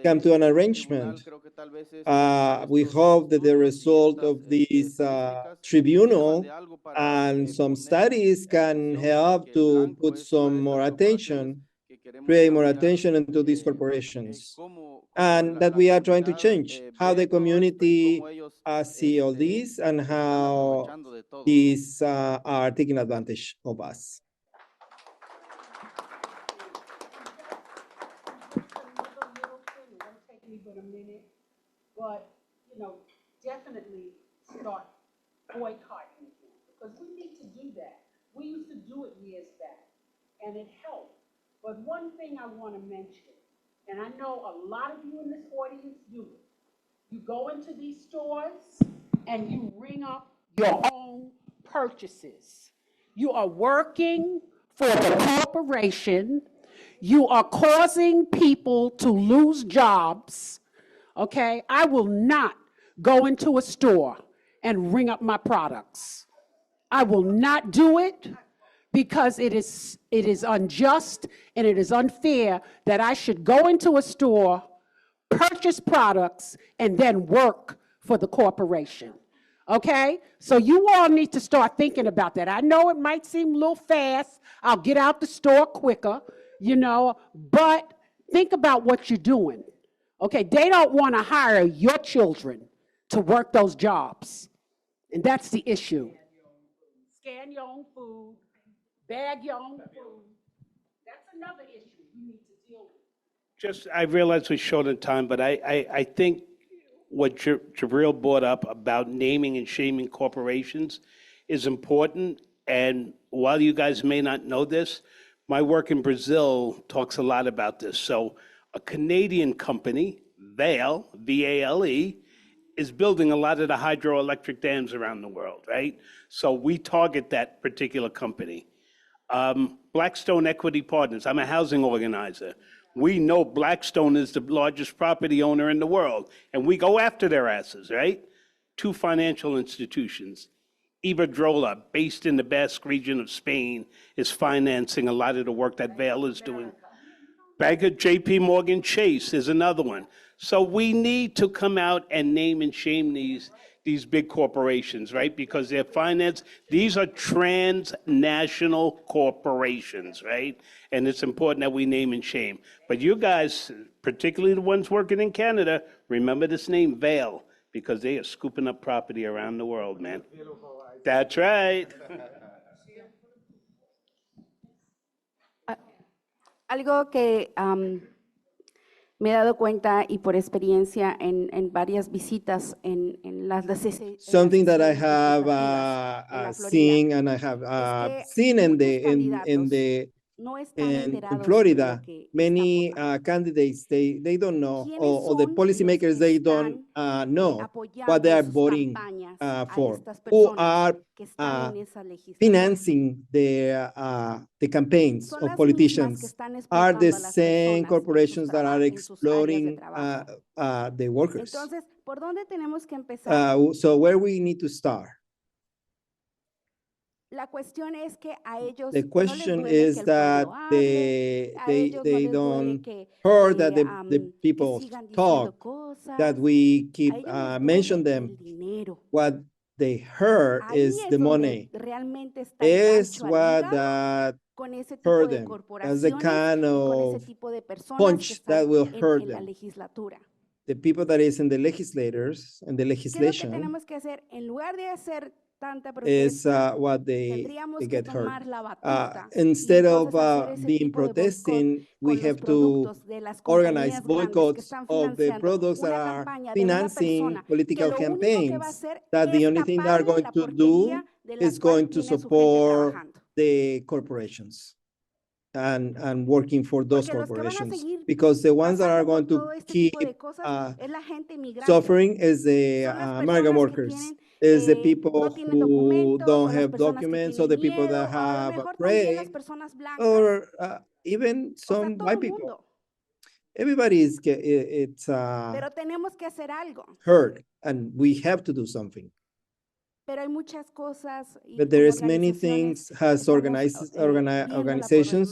Speaker 16: come to an arrangement. We hope that the result of this tribunal and some studies can help to put some more attention, create more attention into these corporations, and that we are trying to change how the community see all this and how these are taking advantage of us.
Speaker 5: But, you know, definitely start boycotting again, because we need to do that. We used to do it years back, and it helped. But one thing I want to mention, and I know a lot of you in this audience do it. You go into these stores and you ring up your own purchases. You are working for the corporation. You are causing people to lose jobs. Okay, I will not go into a store and ring up my products. I will not do it because it is unjust and it is unfair that I should go into a store, purchase products, and then work for the corporation. Okay? So you all need to start thinking about that. I know it might seem a little fast. I'll get out the store quicker, you know, but think about what you're doing. Okay? They don't want to hire your children to work those jobs. And that's the issue. Scan your own food, bag your own food. That's another issue we need to deal with.
Speaker 19: I realize we're short on time, but I think what Gabriel brought up about naming and shaming corporations is important. And while you guys may not know this, my work in Brazil talks a lot about this. So a Canadian company, Vale, V-A-L-E, is building a lot of the hydroelectric dams around the world, right? So we target that particular company. Blackstone Equity Partners, I'm a housing organizer. We know Blackstone is the largest property owner in the world, and we go after their asses, right? Two financial institutions. Iberdrola, based in the Basque region of Spain, is financing a lot of the work that Vale is doing. Bank of JP Morgan Chase is another one. So we need to come out and name and shame these big corporations, right? Because they're financed. These are transnational corporations, right? And it's important that we name and shame. But you guys, particularly the ones working in Canada, remember this name, Vale, because they are scooping up property around the world, man. That's right.
Speaker 3: Algo que me he dado cuenta y por experiencia en varias visitas en las
Speaker 16: Something that I have seen and I have seen in Florida, many candidates, they don't know, or the policymakers, they don't know what they are voting for, who are financing the campaigns of politicians, are the same corporations that are exploiting the workers.
Speaker 3: Entonces, ¿por dónde tenemos que empezar?
Speaker 16: So where we need to start?
Speaker 3: La cuestión es que a ellos
Speaker 16: The question is that they don't hear that the people talk, that we keep mention them. What they heard is the money, is what that hurt them. That's the kind of punch that will hurt them. The people that is in the legislators and the legislation is what they get hurt. Instead of being protesting, we have to organize boycotts of the products that are financing political campaigns, that the only thing they are going to do is going to support the corporations and working for those corporations, because the ones that are going to keep suffering is the migrant workers, is the people who don't have documents, or the people that have prey, or even some white people. Everybody is hurt, and we have to do something. But there is many things as organizations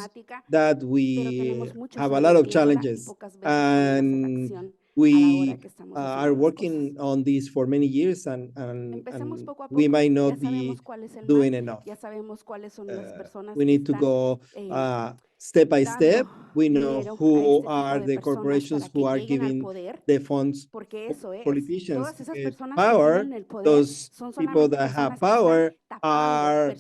Speaker 16: that we have a lot of challenges, and we are working on this for many years, and we might not be doing enough. We need to go step by step. We know who are the corporations who are giving the funds, politicians with power. Those people that have power are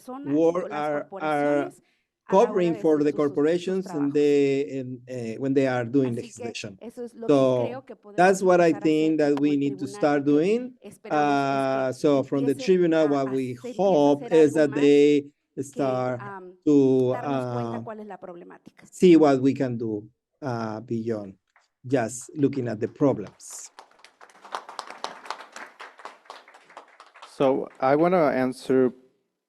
Speaker 16: covering for the corporations and when they are doing legislation. So that's what I think that we need to start doing. So from the tribunal, what we hope is that they start to see what we can do beyond just looking at the problems.
Speaker 13: So I want to answer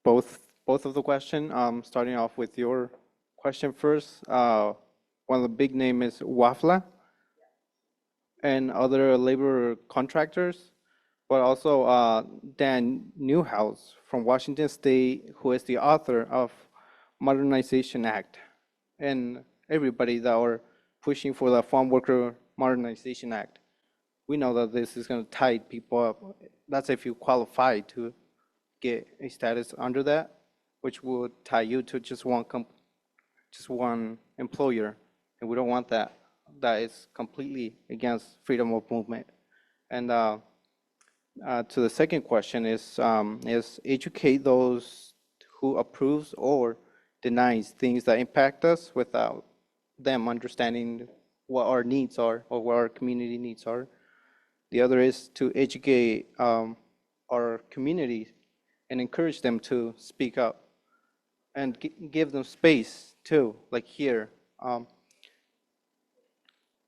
Speaker 13: both of the question, starting off with your question first. One of the big name is WAFLA and other labor contractors. but also Dan Newhouse from Washington State, who is the author of Modernization Act, and everybody that are pushing for the Farm Worker Modernization Act. We know that this is going to tie people up. That's if you qualify to get a status under that, which would tie you to just one employer, and we don't want that. That is completely against freedom of movement. And to the second question is educate those who approves or denies things that impact us without them understanding what our needs are or what our community needs are. The other is to educate our community and encourage them to speak up and give them space too, like here.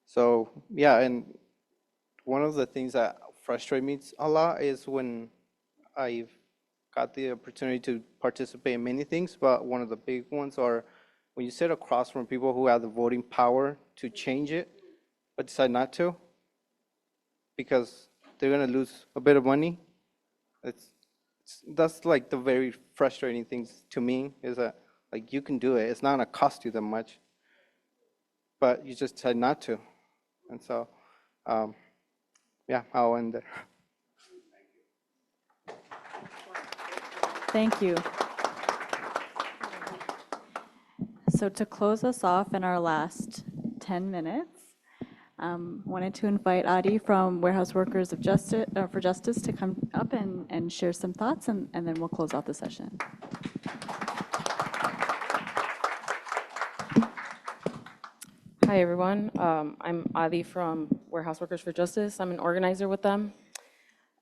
Speaker 13: So yeah, and one of the things that frustrate me a lot is when I've got the opportunity to participate in many things, but one of the big ones are when you sit across from people who have the voting power to change it, but decide not to, because they're gonna lose a bit of money. That's like the very frustrating things to me, is that like you can do it. It's not gonna cost you that much, but you just decide not to. And so, yeah, I'll end there.
Speaker 11: Thank you. So to close us off in our last 10 minutes, wanted to invite Adi from Warehouse Workers for Justice to come up and share some thoughts, and then we'll close out the session.
Speaker 7: Hi, everyone. I'm Adi from Warehouse Workers for Justice. I'm an organizer with them.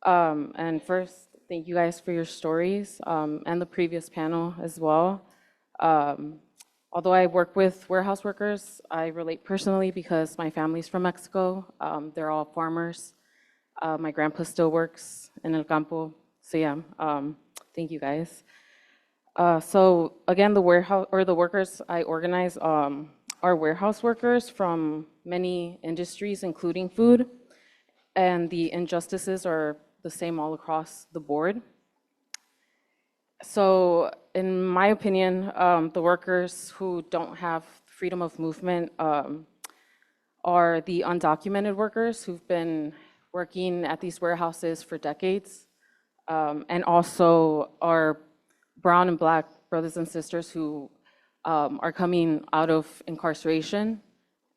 Speaker 7: And first, thank you guys for your stories and the previous panel as well. Although I work with warehouse workers, I relate personally because my family's from Mexico. They're all farmers. My grandpa still works in El Campo. So yeah, thank you guys. So again, the workers I organize are warehouse workers from many industries, including food, and the injustices are the same all across the board. So in my opinion, the workers who don't have freedom of movement are the undocumented workers who've been working at these warehouses for decades, and also our brown and black brothers and sisters who are coming out of incarceration,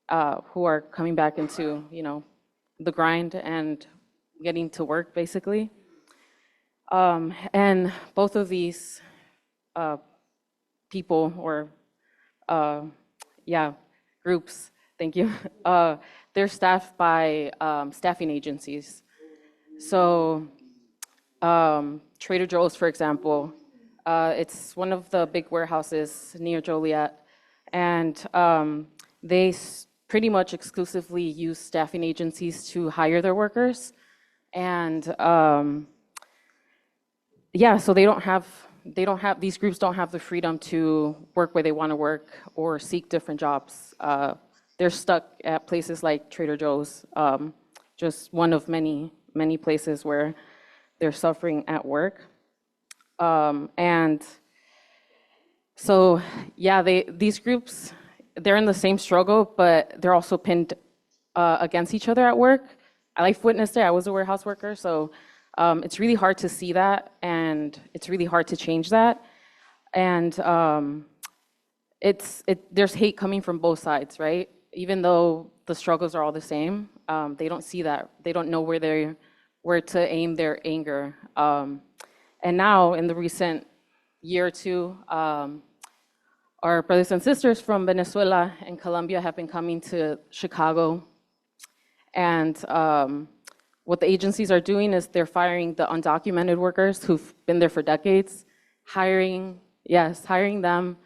Speaker 7: who are coming back into, the grind and getting to work, basically. And both of these people, or groups, thank you, they're staffed by staffing agencies. So Trader Joe's, for example, it's one of the big warehouses near Joliet, and they pretty much exclusively use staffing agencies to hire their workers. And so these groups don't have the freedom to work where they want to work or seek different jobs. They're stuck at places like Trader Joe's, just one of many, many places where they're suffering at work. And so, these groups, they're in the same struggle, but they're also pinned against each other at work. I've witnessed it. I was a warehouse worker, so it's really hard to see that, and it's really hard to change that. And there's hate coming from both sides, right? Even though the struggles are all the same, they don't see that. They don't know where to aim their anger. And now, in the recent year or two, our brothers and sisters from Venezuela and Colombia have been coming to Chicago. And what the agencies are doing is they're firing the undocumented workers who've been there for decades, hiring them,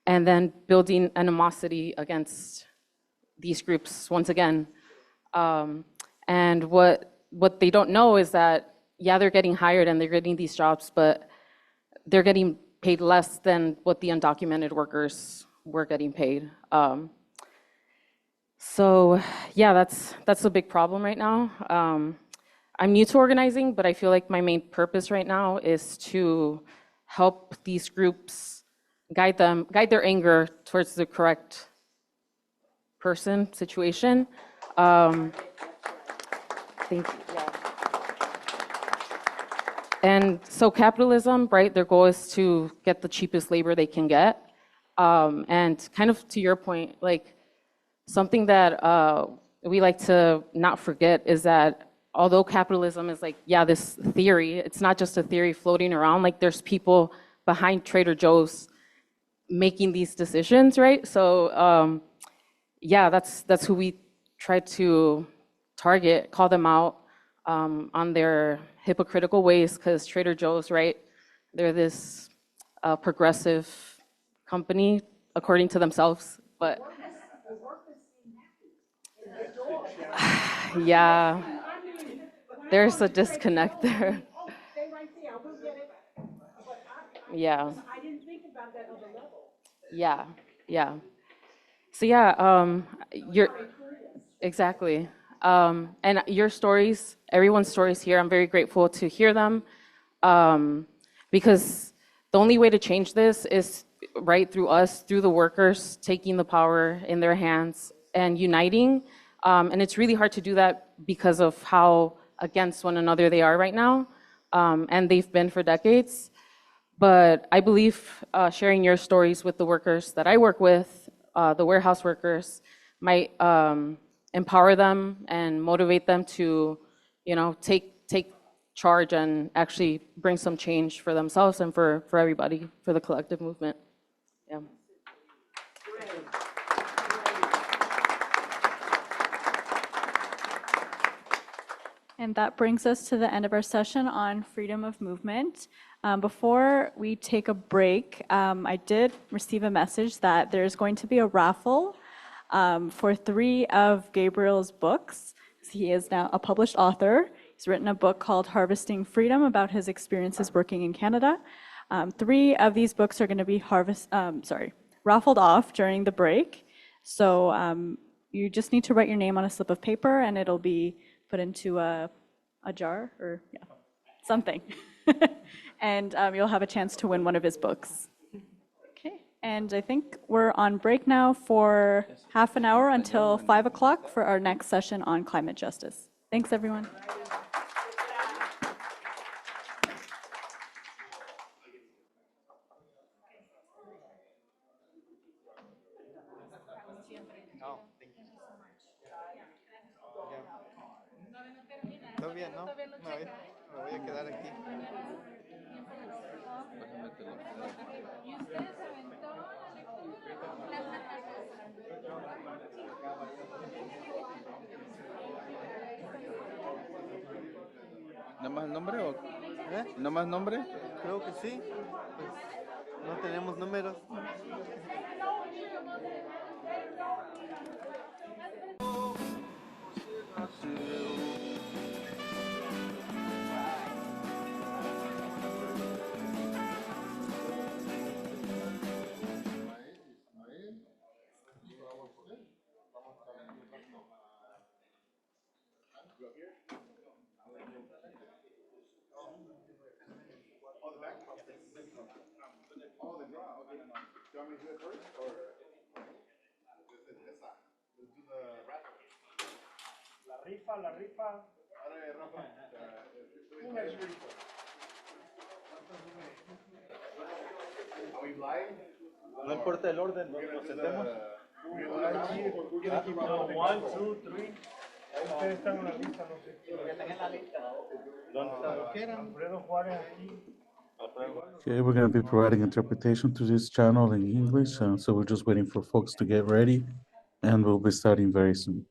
Speaker 7: and then building animosity against these groups once again. And what they don't know is that, they're getting hired and they're getting these jobs, but they're getting paid less than what the undocumented workers were getting paid. So that's a big problem right now. I'm new to organizing, but I feel like my main purpose right now is to help these groups guide their anger towards the correct person, situation. Thank you. Yeah. And so capitalism, right, their goal is to get the cheapest labor they can get. And kind of to your point, like something that we like to not forget is that although capitalism is like, yeah, this theory, it's not just a theory floating around, like there's people behind Trader Joe's making these decisions, right? So yeah, that's who we try to target, call them out on their hypocritical ways, because Trader Joe's, right, they're this progressive company according to themselves, but yeah, there's a disconnect there. Yeah.
Speaker 5: I didn't think about that other level.
Speaker 7: Yeah, yeah. So yeah, exactly. And your stories, everyone's stories here, I'm very grateful to hear them, because the only way to change this is right through us, through the workers taking the power in their hands and uniting. And it's really hard to do that because of how against one another they are right now, and they've been for decades. But I believe sharing your stories with the workers that I work with, the warehouse workers, might empower them and motivate them to, take charge and actually bring some change for themselves and for everybody, for the collective movement. Yeah.
Speaker 11: And that brings us to the end of our session on freedom of movement. Before we take a break, I did receive a message that there's going to be a raffle for 3 of Gabriel's books. He is now a published author. He's written a book called Harvesting Freedom about his experiences working in Canada. 3 of these books are going to be raffled off during the break. So you just need to write your name on a slip of paper, and it'll be put into a jar or something. And you'll have a chance to win one of his books. Okay, and I think we're on break now for half an hour until 5 o'clock for our next session on climate justice. Thanks, everyone.
Speaker 12: Todavía no, me voy a quedar aquí. ¿No más nombre o? ¿No más nombre? Creo que sí. Pues no tenemos números.
Speaker 21: La rifa. Una rifa.
Speaker 12: No importa el orden, nos sentemos.
Speaker 21: 1, 2, 3. Ustedes están en la lista, no sé. ¿Dónde está? Alfredo Juárez aquí.
Speaker 4: Okay, we're going to be providing interpretation to this channel in English, so we're just waiting for folks to get ready, and we'll be starting very soon.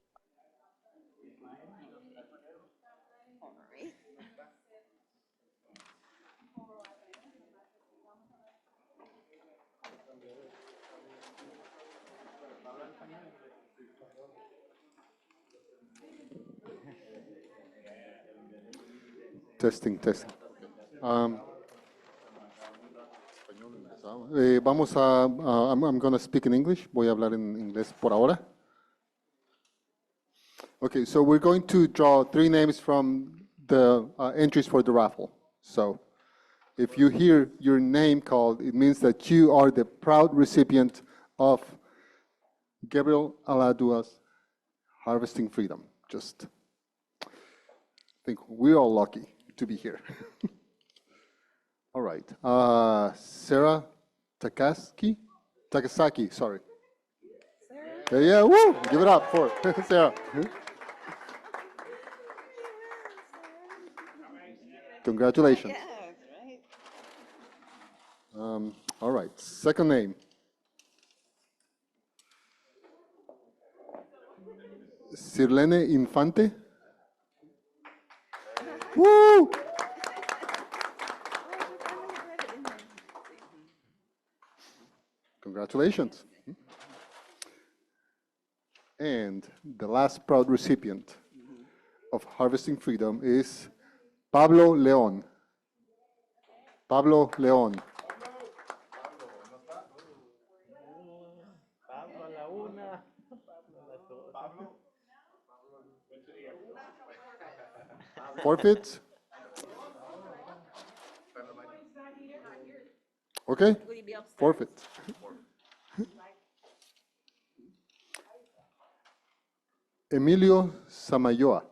Speaker 18: Testing. I'm going to speak in English. Voy a hablar en inglés por ahora. Okay, so we're going to draw 3 names from the entries for the raffle. So if you hear your name called, it means that you are the proud recipient of Gabriel Aladua's Harvesting Freedom. Just think we're all lucky to be here. All right. Sarah Takasaki, sorry. Yeah, woo! Give it up for Sarah. Congratulations. All right, second name. Sirlene Infante. Woo! Congratulations. And the last proud recipient of Harvesting Freedom is Pablo León. Pablo León. Forfeit? Okay, forfeit. Emilio Samayoa.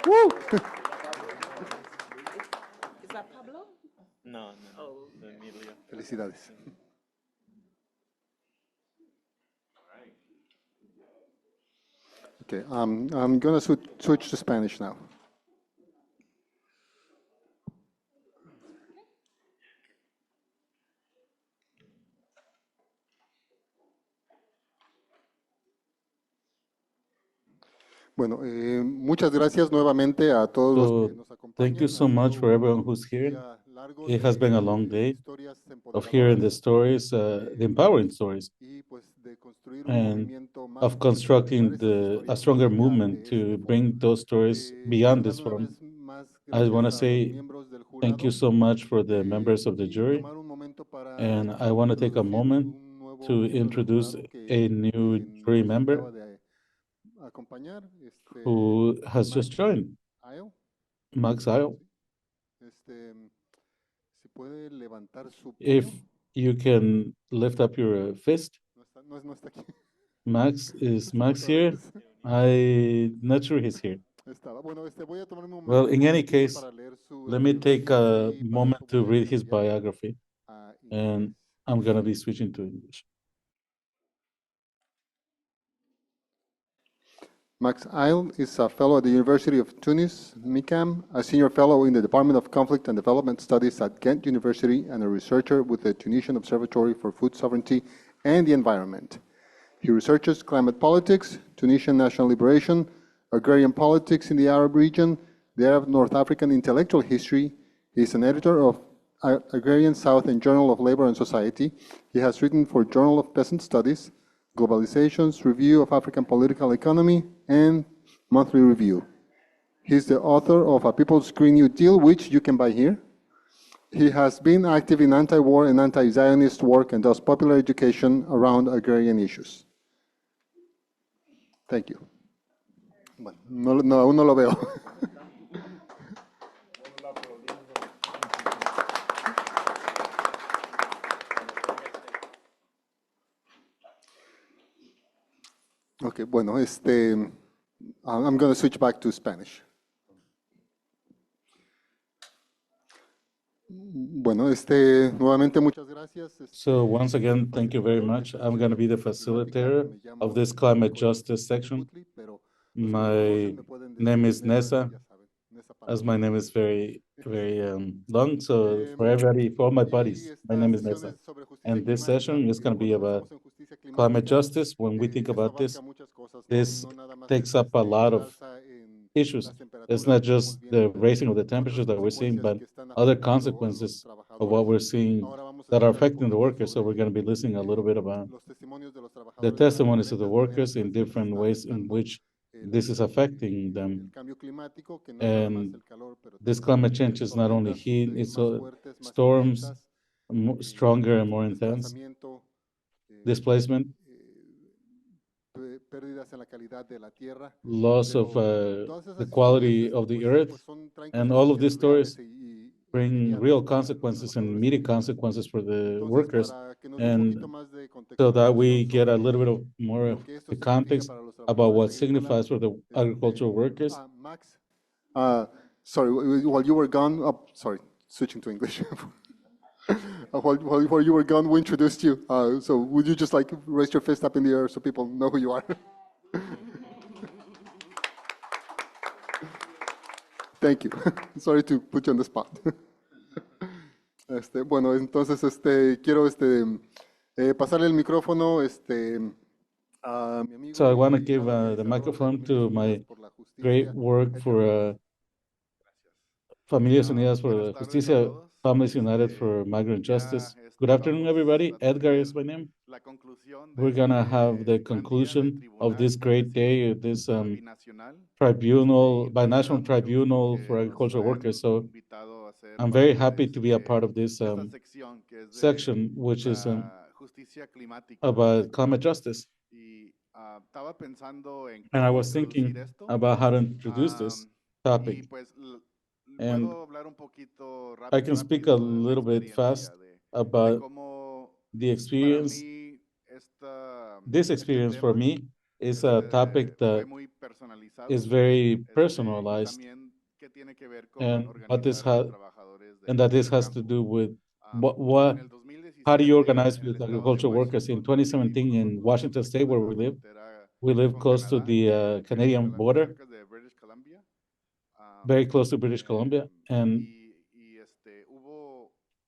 Speaker 18: Woo!
Speaker 9: Is that Pablo?
Speaker 20: No, no, Emilio.
Speaker 18: Felicidades. Okay, I'm gonna switch to Spanish now. Bueno, muchas gracias nuevamente a todos los que nos acompañan.
Speaker 4: Thank you so much for everyone who's here. It has been a long day of hearing the stories, the empowering stories, and of constructing a stronger movement to bring those stories beyond this forum. I want to say thank you so much for the members of the jury, and I want to take a moment to introduce a new jury member who has just joined, Max Isle. If you can lift up your fist. Max, is Max here? I'm not sure he's here. Well, in any case, let me take a moment to read his biography, and I'm going to be switching to English.
Speaker 18: Max Isle is a fellow at the University of Tunis, MICAM, a senior fellow in the Department of Conflict and Development Studies at Ghent University, and a researcher with the Tunisian Observatory for Food Sovereignty and the Environment. He researches climate politics, Tunisian national liberation, agrarian politics in the Arab region, the Arab North African intellectual history. He is an editor of Agrarian South and Journal of Labor and Society. He has written for Journal of Peasant Studies, Globalization's Review of African Political Economy, and Monthly Review. He's the author of A People's Green New Deal, which you can buy here. He has been active in anti-war and anti-Zionist work and does popular education around agrarian issues. Thank you. Bueno, no, aún no lo veo. Okay, bueno, I'm going to switch back to Spanish. Bueno, nuevamente muchas gracias.
Speaker 4: So once again, thank you very much. I'm going to be the facilitator of this climate justice section. My name is Nessa, as my name is very, very long. So for everybody, for all my buddies, my name is Nessa. And this session is going to be about climate justice. When we think about this takes up a lot of issues. It's not just the raising of the temperatures that we're seeing, but other consequences of what we're seeing that are affecting the workers. So we're going to be listening a little bit about the testimonies of the workers in different ways in which this is affecting them. And this climate change is not only heat, it's storms, stronger and more intense, displacement,
Speaker 18: pérdidas en la calidad de la tierra.
Speaker 4: loss of
Speaker 18: Todas esas
Speaker 4: the quality
Speaker 18: historias,
Speaker 4: of the
Speaker 18: pues,
Speaker 4: earth,
Speaker 18: traen
Speaker 4: and all of these
Speaker 18: consecuencias
Speaker 4: stories
Speaker 18: reales
Speaker 4: bring
Speaker 18: inmediatas
Speaker 4: real
Speaker 18: para los
Speaker 4: consequences and
Speaker 18: trabajadores.
Speaker 4: immediate consequences for the
Speaker 18: Entonces,
Speaker 4: workers.
Speaker 18: para que nos dé un
Speaker 4: And
Speaker 18: poquito más de
Speaker 4: so that we
Speaker 18: contextualización
Speaker 4: get a
Speaker 18: sobre
Speaker 4: little bit of more
Speaker 18: lo
Speaker 4: of
Speaker 18: que esto
Speaker 4: the
Speaker 18: significa
Speaker 4: context
Speaker 18: para los
Speaker 4: about what
Speaker 18: trabajadores agrícolas,
Speaker 4: signifies for the agricultural workers.
Speaker 18: Max, sorry, while you were gone, sorry, switching to English. While you were gone, we introduced you. So would you just like raise your fist up in the air so people know who you are? Thank you. Sorry to put you on the spot. Bueno, entonces quiero pasarle el micrófono a mi amigo.
Speaker 4: So I want to give the microphone to my great work for Familias Unidas por la Justicia, Families United for Migrant Justice. Good afternoon, everybody. Edgar is my name. We're gonna have the conclusion of this great day, this tribunal, binational tribunal for agricultural workers. So I'm very happy to be a part of this section, which is about climate justice. And I was thinking about how to introduce this topic. And I can speak a little bit fast about the experience. This experience for me is a topic that is very personalized, and that this has to do with how do you organize with agricultural workers in 2017 in Washington State, where we live. We live close to the Canadian border, very close to British Columbia, and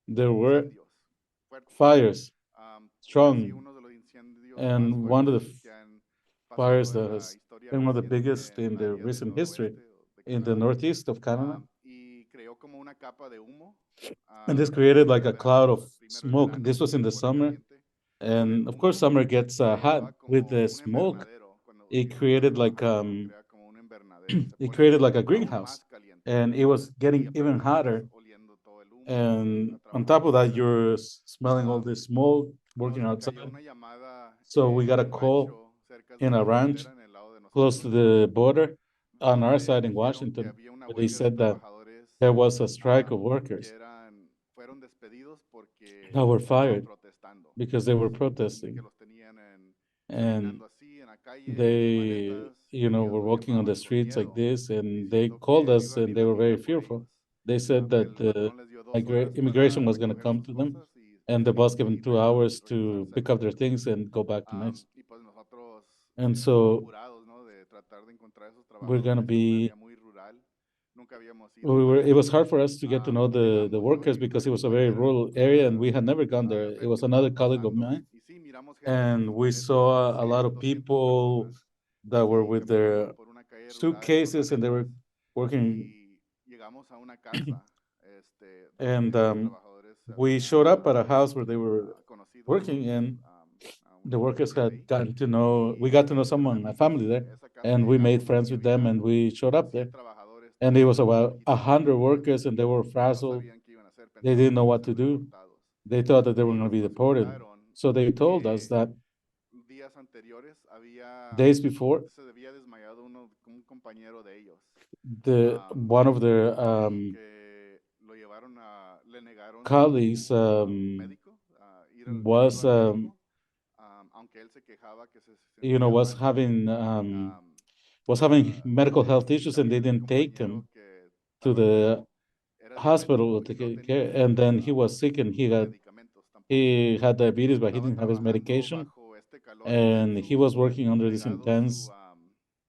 Speaker 4: there were fires, strong, and one of the fires that has been one of the biggest in the recent history in the northeast of Canada. And this created like a cloud of smoke. This was in the summer, and of course summer gets hot. With the smoke, it created like a greenhouse, and it was getting even hotter. And on top of that, you're smelling all this smoke, working outside. So we got a call in a ranch close to the border on our side in Washington. They said that there was a strike of workers that were fired because they were protesting. And they, were walking on the streets like this, and they called us, and they were very fearful. They said that the immigration was going to come to them, and the boss gave them 2 hours to pick up their things and go back to Mexico. And so we're going to be, it was hard for us to get to know the workers because it was a very rural area, and we had never gone there. It was another colleague of mine, and we saw a lot of people that were with their suitcases, and they were working. And we showed up at a house where they were working, and the workers had gotten to know, we got to know someone, a family there, and we made friends with them, and we showed up there. And it was about 100 workers, and they were frazzled. They didn't know what to do. They thought that they were going to be deported. So they told us that days before, one of their colleagues was was having medical health issues, and they didn't take him to the hospital to get care. And then he was sick, and he had diabetes, but he didn't have his medication. And he was working under this intense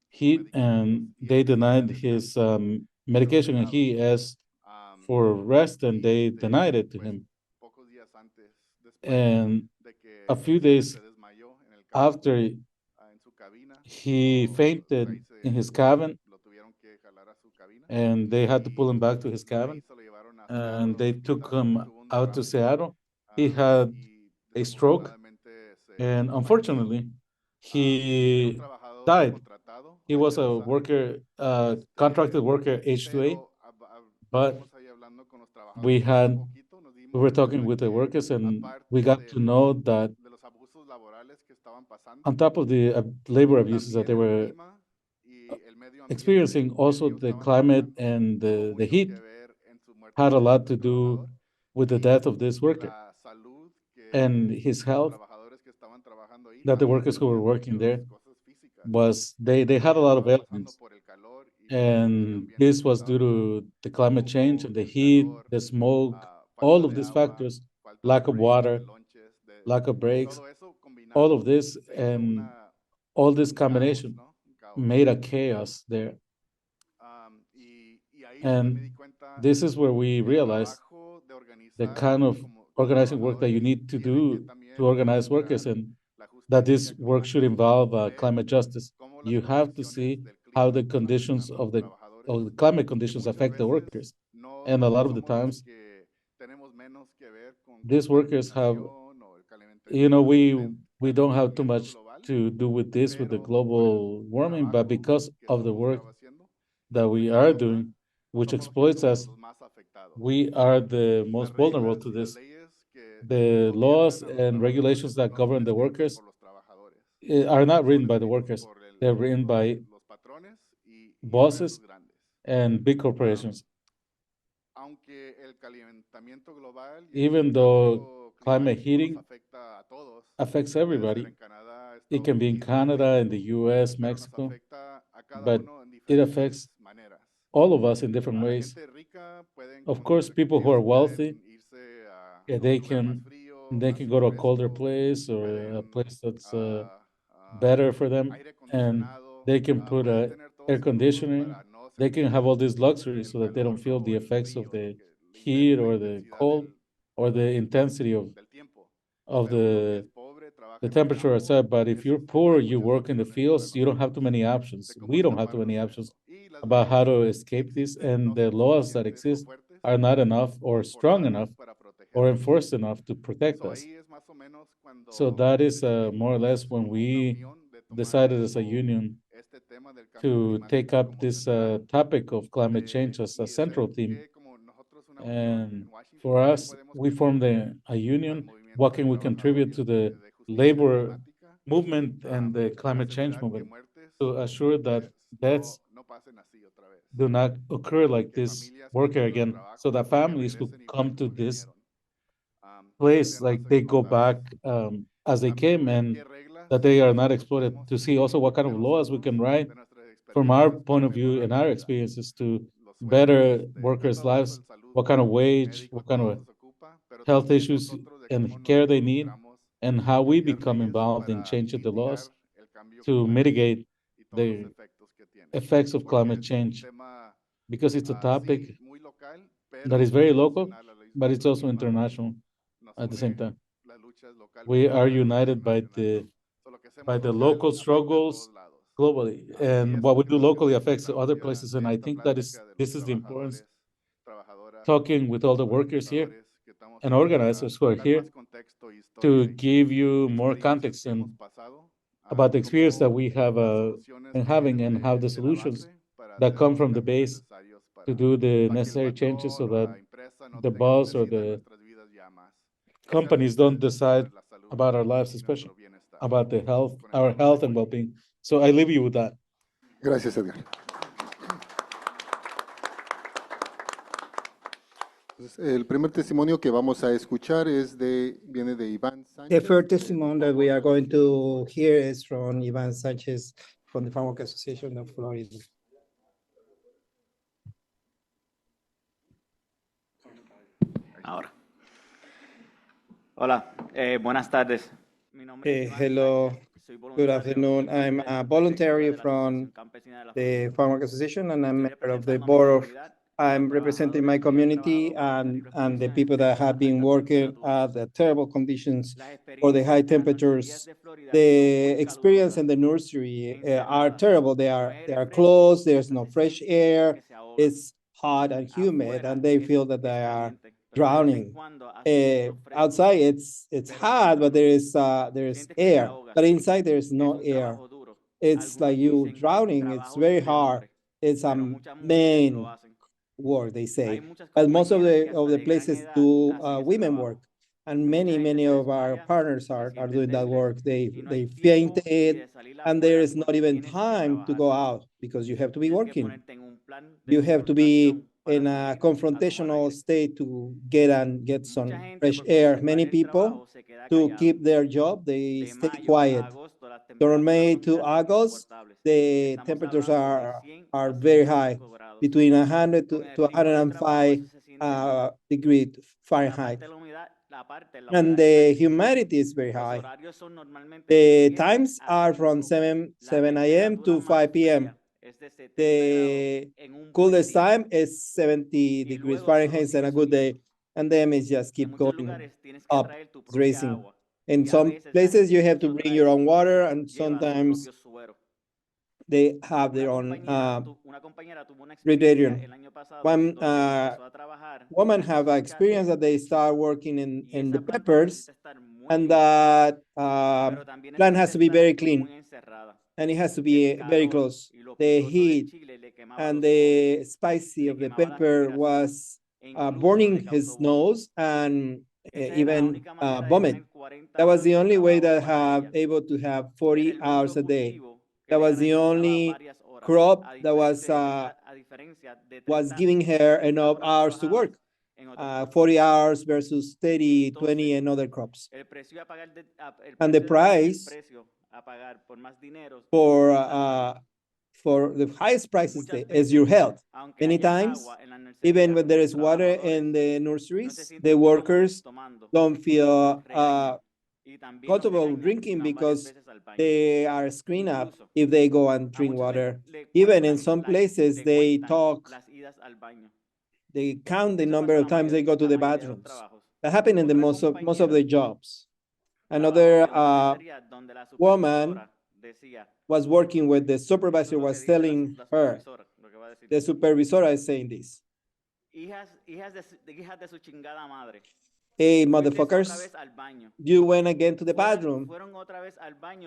Speaker 4: heat, and they denied his medication, and he asked for rest, and they denied it to him. And a few days after, he fainted in his cabin, and they had to pull him back to his cabin, and they took him out to Seattle. He had a stroke, and unfortunately, he died. He was a worker, contracted worker, H2A, but we were talking with the workers, and we got to know that on top of the labor abuses that they were experiencing, also the climate and the heat had a lot to do with the death of this worker and his health, that the workers who were working there was they had a lot of ailments, and this was due to the climate change and the heat, the smoke, all of these factors, lack of water, lack of breaks, all of this, and all this combination made a chaos there. And this is where we realized the kind of organizing work that you need to do to organize workers, and that this work should involve climate justice. You have to see how the conditions of the climate conditions affect the workers. And a lot of the times, these workers have, we don't have too much to do with this, with the global warming, but because of the work that we are doing, which exploits us, we are the most vulnerable to this. The laws and regulations that govern the workers are not written by the workers. They're written by bosses and big corporations. Even though climate heating affects everybody, it can be in Canada, in the US, Mexico, but it affects all of us in different ways. Of course, people who are wealthy, they can go to a colder place or a place that's better for them, and they can put air conditioning. They can have all these luxuries so that they don't feel the effects of the heat or the cold or the intensity of the temperature outside. But if you're poor, you work in the fields, you don't have too many options. We don't have too many options about how to escape this, and the laws that exist are not enough or strong enough or enforced enough to protect us. So that is more or less when we decided as a union to take up this topic of climate change as a central theme. And for us, we formed a union. What can we contribute to the labor movement and the climate change movement to assure that deaths do not occur like this worker again, so that families who come to this place, like they go back as they came, and that they are not exploited, to see also what kind of laws we can write from our point of view and our experiences to better workers' lives, what kind of wage, what kind of health issues and care they need, and how we become involved in changing the laws to mitigate the effects of climate change, because it's a topic that is very local, but it's also international at the same time. We are united by the local struggles globally, and what we do locally affects other places. And I think that this is the importance, talking with all the workers here and organizers who are here, to give you more context and about the experience that we have been having, and how the solutions that come from the base to do the necessary changes so that the boss or the companies don't decide about our lives, especially about the health, our health and well-being. So I leave you with that.
Speaker 18: Gracias, Edgar. El primer testimonio que vamos a escuchar viene de Iván Sánchez.
Speaker 16: The first testimony that we are going to hear is from Iván Sánchez from the Farmworkers Association of Florida.
Speaker 9: Ahora. Hola, buenas tardes.
Speaker 16: Hello, good afternoon. I'm a voluntary from the Farmworkers Association, and I'm a member of the board of. I'm representing my community and the people that have been working at the terrible conditions for the high temperatures. The experience in the nursery are terrible. They are closed. There's no fresh air. It's hot and humid, and they feel that they are drowning. Outside it's hot, but there is air, but inside there is no air. It's like you drowning. It's very hard. It's a main work, they say, but most of the places do women work, and many of our partners are doing that work. They fainted, and there is not even time to go out because you have to be working. You have to be in a confrontational state to get some fresh air. Many people, to keep their job, they stay quiet. From May to August, the temperatures are very high, between 100 to 105 degree Fahrenheit. And the humidity is very high. The times are from 7 a.m. to 5 p.m. The coolest time is 70 degrees Fahrenheit and a good day. And then it just keep going up, it's racing. In some places, you have to bring your own water, and sometimes they have their own refrigerant. One woman have experience that they start working in the peppers, and that plant has to be very clean, and it has to be very close. The heat and the spicy of the pepper was burning his nose and even vomit. That was the only way that have able to have 40 hours a day. That was the only crop that was giving her enough hours to work. 40 hours versus 30, 20 and other crops. And the price for the highest prices is your health. Many times, even when there is water in the nurseries, the workers don't feel comfortable drinking because they are screened up if they go and drink water. Even in some places, they count the number of times they go to the bathrooms. That happened in the most of the jobs. Another woman was working with the supervisor, was telling her, the supervisor is saying this. Hey, motherfuckers, you went again to the bathroom.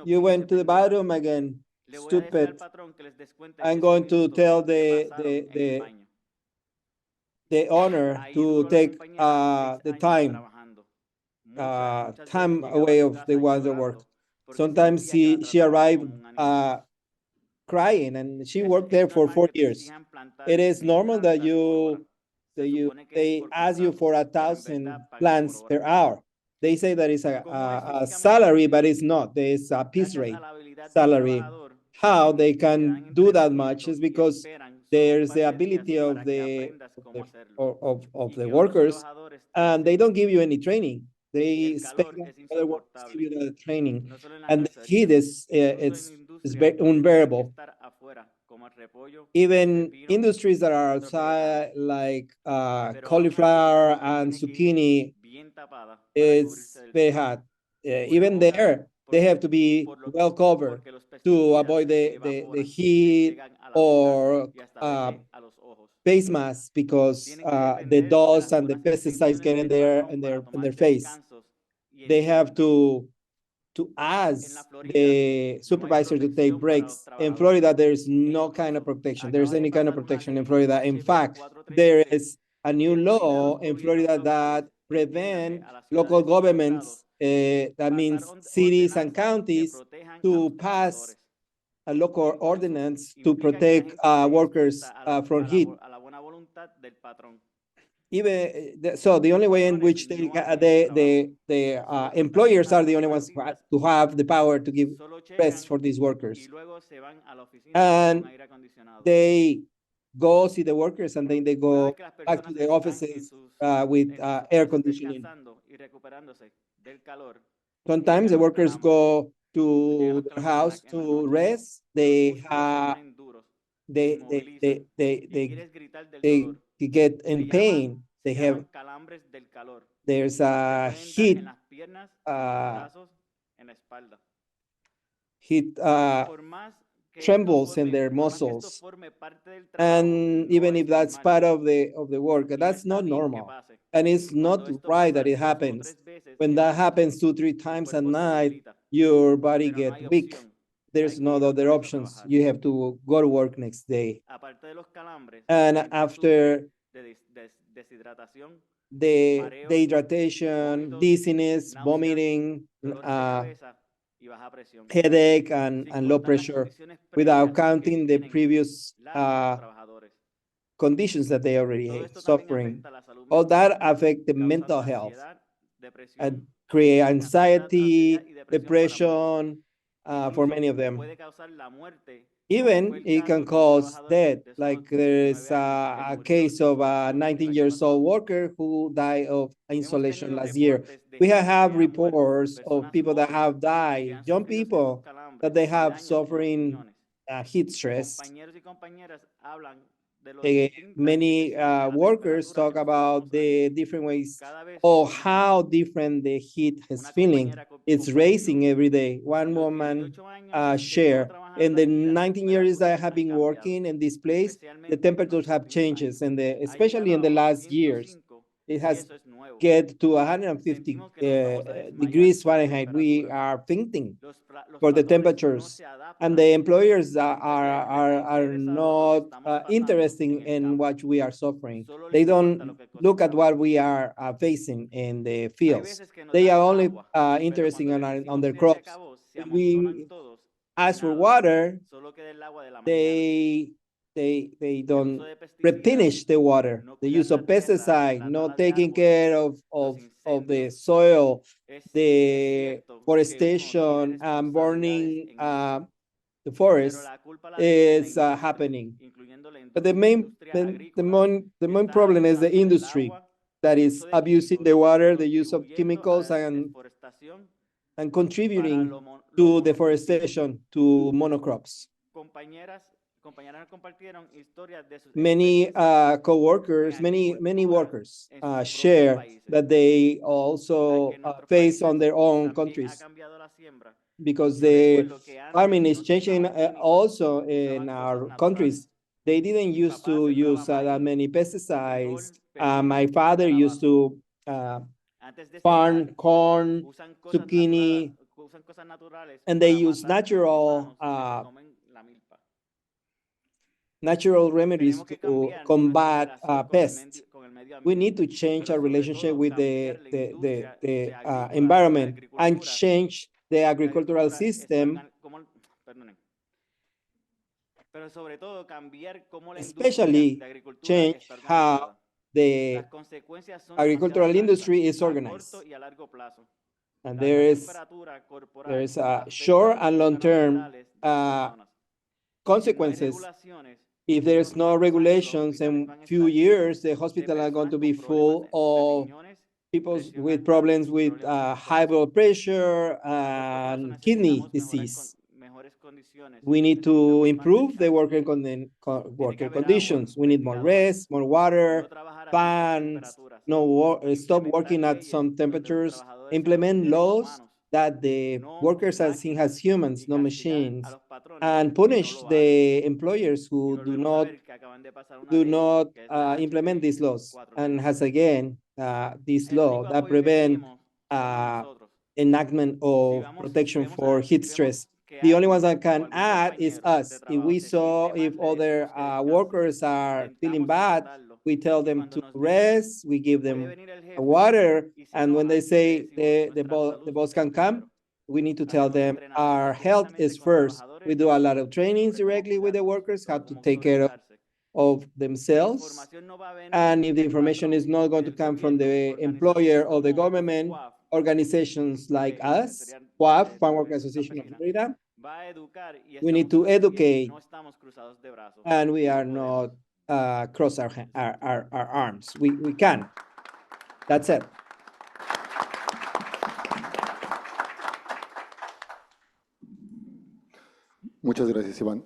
Speaker 16: You went to the bathroom again, stupid. I'm going to tell the owner to take the time away of the ones that work. Sometimes she arrived crying, and she worked there for 4 years. It is normal that they ask you for 1,000 plants per hour. They say that it's a salary, but it's not. There's a piece rate salary. How they can do that much is because there's the ability of the workers, and they don't give you any training. They expect other workers to give you the training, and the heat is unbearable. Even industries that are outside, like cauliflower and zucchini, it's very hot. Even there, they have to be well covered to avoid the heat or face masks, because the dust and the pesticides get in their face. They have to ask the supervisor to take breaks. In Florida, there's no kind of protection. There's any kind of protection in Florida. In fact, there is a new law in Florida that prevent local governments, that means cities and counties, to pass a local ordinance to protect workers from heat. So the only way in which the employers are the only ones to have the power to give rest for these workers. And they go see the workers, and then they go back to the offices with air conditioning. Sometimes the workers go to their house to rest. They get in pain. There's a heat trembles in their muscles, and even if that's part of the work, that's not normal, and it's not right that it happens. When that happens 2-3 times a night, your body gets weak. There's no other options. You have to go to work next day. And after the dehydration, dizziness, vomiting, headache, and low pressure, without counting the previous conditions that they already suffering. All that affect the mental health and create anxiety, depression for many of them. Even it can cause death. Like there is a case of a 19-year-old worker who died of insolation last year. We have reports of people that have died, young people, that they have suffering heat stress. Many workers talk about the different ways of how different the heat is feeling. It's raising every day. One woman share, in the 19 years I have been working in this place, the temperatures have changes, and especially in the last years, it has get to 150 degrees Fahrenheit. We are fainting for the temperatures, and the employers are not interested in what we are suffering. They don't look at what we are facing in the fields. They are only interested on their crops. When we ask for water, they don't replenish the water. The use of pesticide, not taking care of the soil, the forestation, and burning the forest is happening. But the main problem is the industry that is abusing the water, the use of chemicals, and contributing to deforestation, to monocrops. Many co-workers, many workers share that they also face on their own countries, because the farming is changing also in our countries. They didn't used to use that many pesticides. My father used to farm corn, zucchini, and they use natural remedies to combat pests. We need to change our relationship with the environment and change the agricultural system, especially change how the agricultural industry is organized. And there is a short and long-term consequences. If there's no regulations, in few years, the hospital are going to be full of people with problems with high blood pressure and kidney disease. We need to improve the worker conditions. We need more rest, more water, fans, stop working at some temperatures, implement laws that the workers are seen as humans, not machines, and punish the employers who do not implement these laws. And has again this law that prevent enactment of protection for heat stress. The only ones that can add is us. If other workers are feeling bad, we tell them to rest, we give them water, and when they say the boss can come, we need to tell them our health is first. We do a lot of trainings directly with the workers, how to take care of themselves. And if the information is not going to come from the employer or the government, organizations like us, WAF, Farmworker Association of Florida, we need to educate, and we are not cross our arms. We can. That's it.
Speaker 18: Muchas gracias, Iván.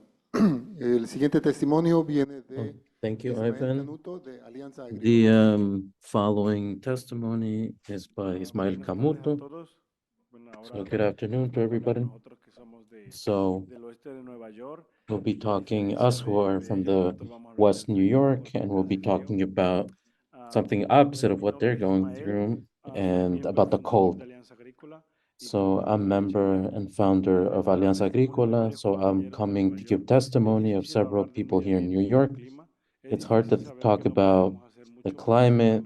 Speaker 18: El siguiente testimonio viene de
Speaker 6: Thank you,
Speaker 18: Ismael
Speaker 6: Ivan.
Speaker 18: Canuto, de Alianza
Speaker 6: The following testimony is by Ismael Camuto. So good afternoon to everybody. So we'll be talking, us who are from the West New York, and we'll be talking about something opposite of what they're going through and about the cold. So I'm member and founder of Alianza Agrícola, so I'm coming to give testimony of several people here in New York. It's hard to talk about the climate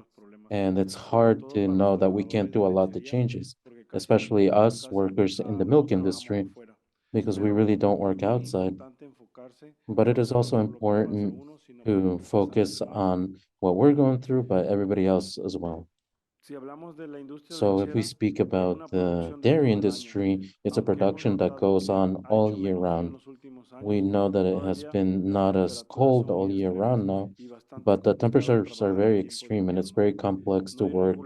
Speaker 6: And it's hard to know that we can't do a lot of changes, especially us workers in the milk industry, because we really don't work outside. But it is also important to focus on what we're going through, but everybody else as well. So if we speak about the dairy industry, it's a production that goes on all year round. We know that it has been not as cold all year round now, but the temperatures are very extreme and it's very complex to work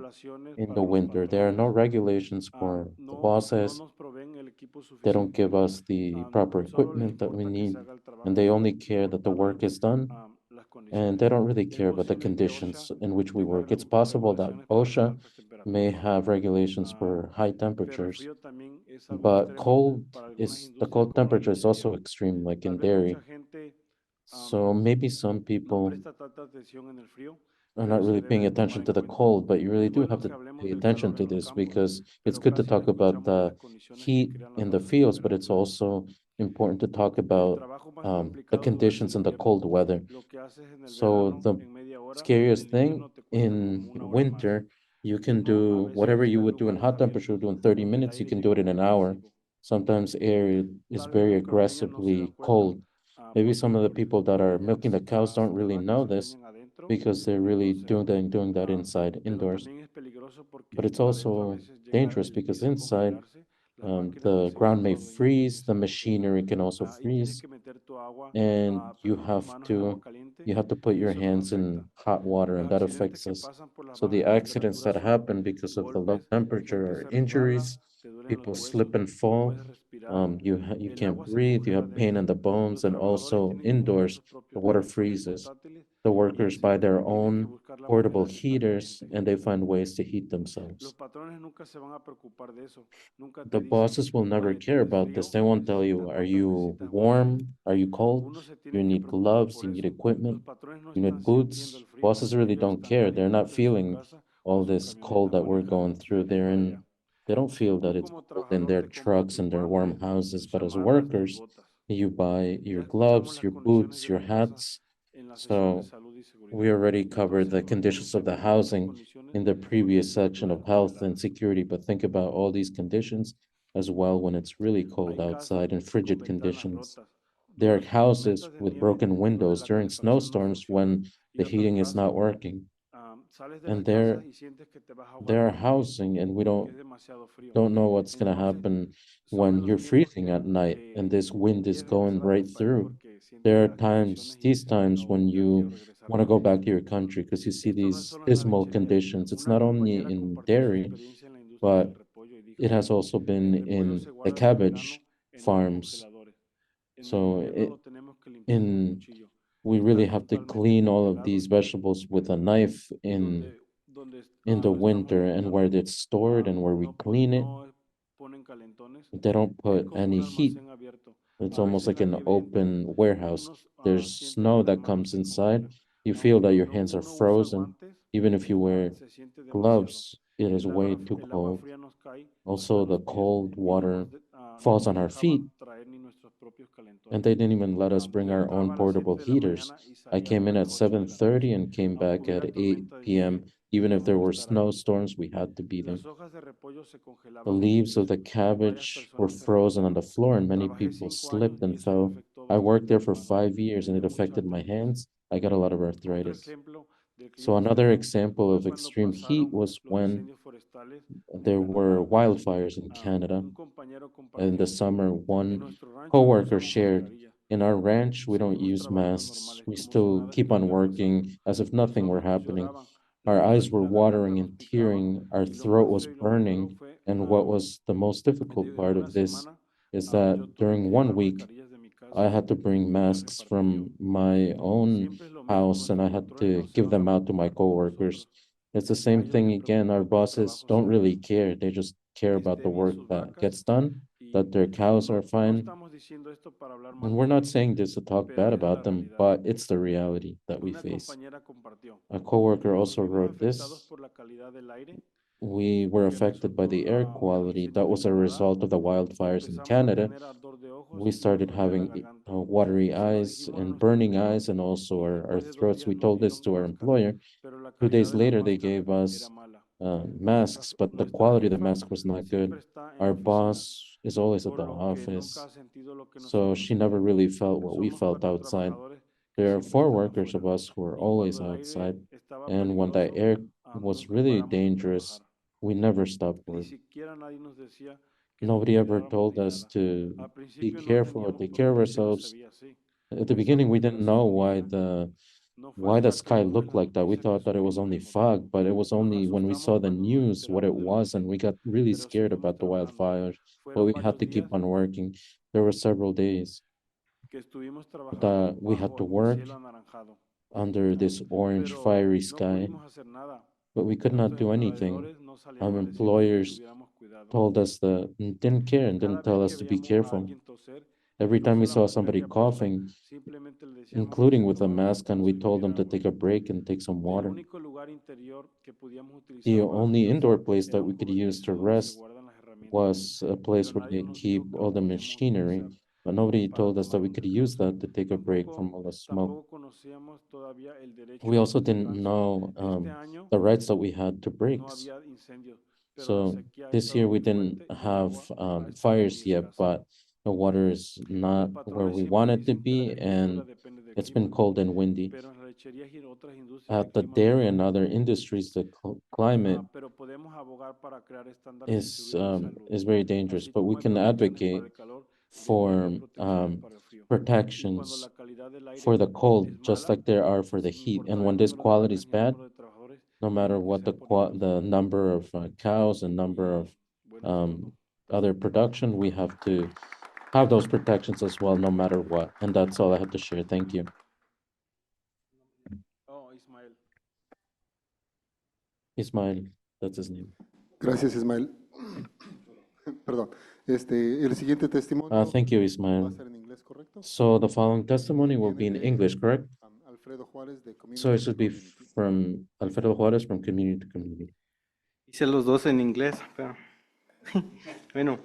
Speaker 6: in the winter. There are no regulations for the bosses. They don't give us the proper equipment that we need, and they only care that the work is done, and they don't really care about the conditions in which we work. It's possible that OSHA may have regulations for high temperatures, but the cold temperature is also extreme, like in dairy. So maybe some people are not really paying attention to the cold, but you really do have to pay attention to this because it's good to talk about the heat in the fields, but it's also important to talk about the conditions in the cold weather. So the scariest thing in winter, you can do whatever you would do in hot temperature, do in 30 minutes, you can do it in an hour. Sometimes air is very aggressively cold. Maybe some of the people that are milking the cows don't really know this because they're really doing that inside, indoors. But it's also dangerous because inside, the ground may freeze, the machinery can also freeze, and you have to put your hands in hot water, and that affects us. So the accidents that happen because of the low temperature are injuries, people slip and fall, you can't breathe, you have pain in the bones, and also indoors, the water freezes. The workers buy their own portable heaters and they find ways to heat themselves. The bosses will never care about this. They won't tell you, are you warm? Are you cold? You need gloves, you need equipment, you need boots. Bosses really don't care. They're not feeling all this cold that we're going through. They don't feel that it's cold in their trucks and their warm houses, but as workers, you buy your gloves, your boots, your hats. So we already covered the conditions of the housing in the previous section of health and security, but think about all these conditions as well when it's really cold outside and frigid conditions. There are houses with broken windows during snowstorms when the heating is not working. And they're housing, and we don't know what's gonna happen when you're freezing at night and this wind is going right through. There are these times when you want to go back to your country because you see these dismal conditions. It's not only in dairy, but it has also been in the cabbage farms. So we really have to clean all of these vegetables with a knife in the winter, and where it's stored and where we clean it, they don't put any heat. It's almost like an open warehouse. There's snow that comes inside. You feel that your hands are frozen. Even if you wear gloves, it is way too cold. Also, the cold water falls on our feet, and they didn't even let us bring our own portable heaters. I came in at 7:30 and came back at 8 p.m. Even if there were snowstorms, we had to be there. The leaves of the cabbage were frozen on the floor and many people slipped and fell. I worked there for 5 years and it affected my hands. I got a lot of arthritis. So another example of extreme heat was when there were wildfires in Canada. In the summer, one coworker shared, in our ranch, we don't use masks. We still keep on working as if nothing were happening. Our eyes were watering and tearing, our throat was burning, and what was the most difficult part of this is that during 1 week, I had to bring masks from my own house and I had to give them out to my coworkers. It's the same thing again. Our bosses don't really care. They just care about the work that gets done, that their cows are fine. And we're not saying this to talk bad about them, but it's the reality that we face. A coworker also wrote this. We were affected by the air quality. That was a result of the wildfires in Canada. We started having watery eyes and burning eyes and also our throats. We told this to our employer, 2 days later, they gave us masks, but the quality of the mask was not good. Our boss is always at the office, so she never really felt what we felt outside. There are 4 workers of us who are always outside, and when the air was really dangerous, we never stopped work. Nobody ever told us to be careful or take care of ourselves. At the beginning, we didn't know why the sky looked like that. We thought that it was only fog, but it was only when we saw the news what it was, and we got really scared about the wildfires. But we had to keep on working. There were several days that we had to work under this orange fiery sky, but we could not do anything. Our employers told us that didn't care and didn't tell us to be careful. Every time we saw somebody coughing, including with a mask on, we told them to take a break and take some water. The only indoor place that we could use to rest was a place where they keep all the machinery, but nobody told us that we could use that to take a break from all the smoke. We also didn't know the rights that we had to breaks. So this year we didn't have fires yet, but the water is not where we want it to be, and it's been cold and windy. At the dairy and other industries, the climate is very dangerous, but we can advocate for protections for the cold, just like there are for the heat. And when this quality is bad, no matter what the number of cows and number of other production, we have to have those protections as well, no matter what. And that's all I have to share. Thank you. Ismael, that's his name.
Speaker 18: Gracias, Ismael. Perdón. El siguiente testimonio
Speaker 6: Thank you, Ismael.
Speaker 18: va a ser en inglés, ¿correcto?
Speaker 6: So the following testimony will be in English, correct?
Speaker 18: Alfredo Juárez de Community
Speaker 6: So it should be from Alfredo Juárez from Community to Community.
Speaker 13: Hice los dos en inglés, pero bueno.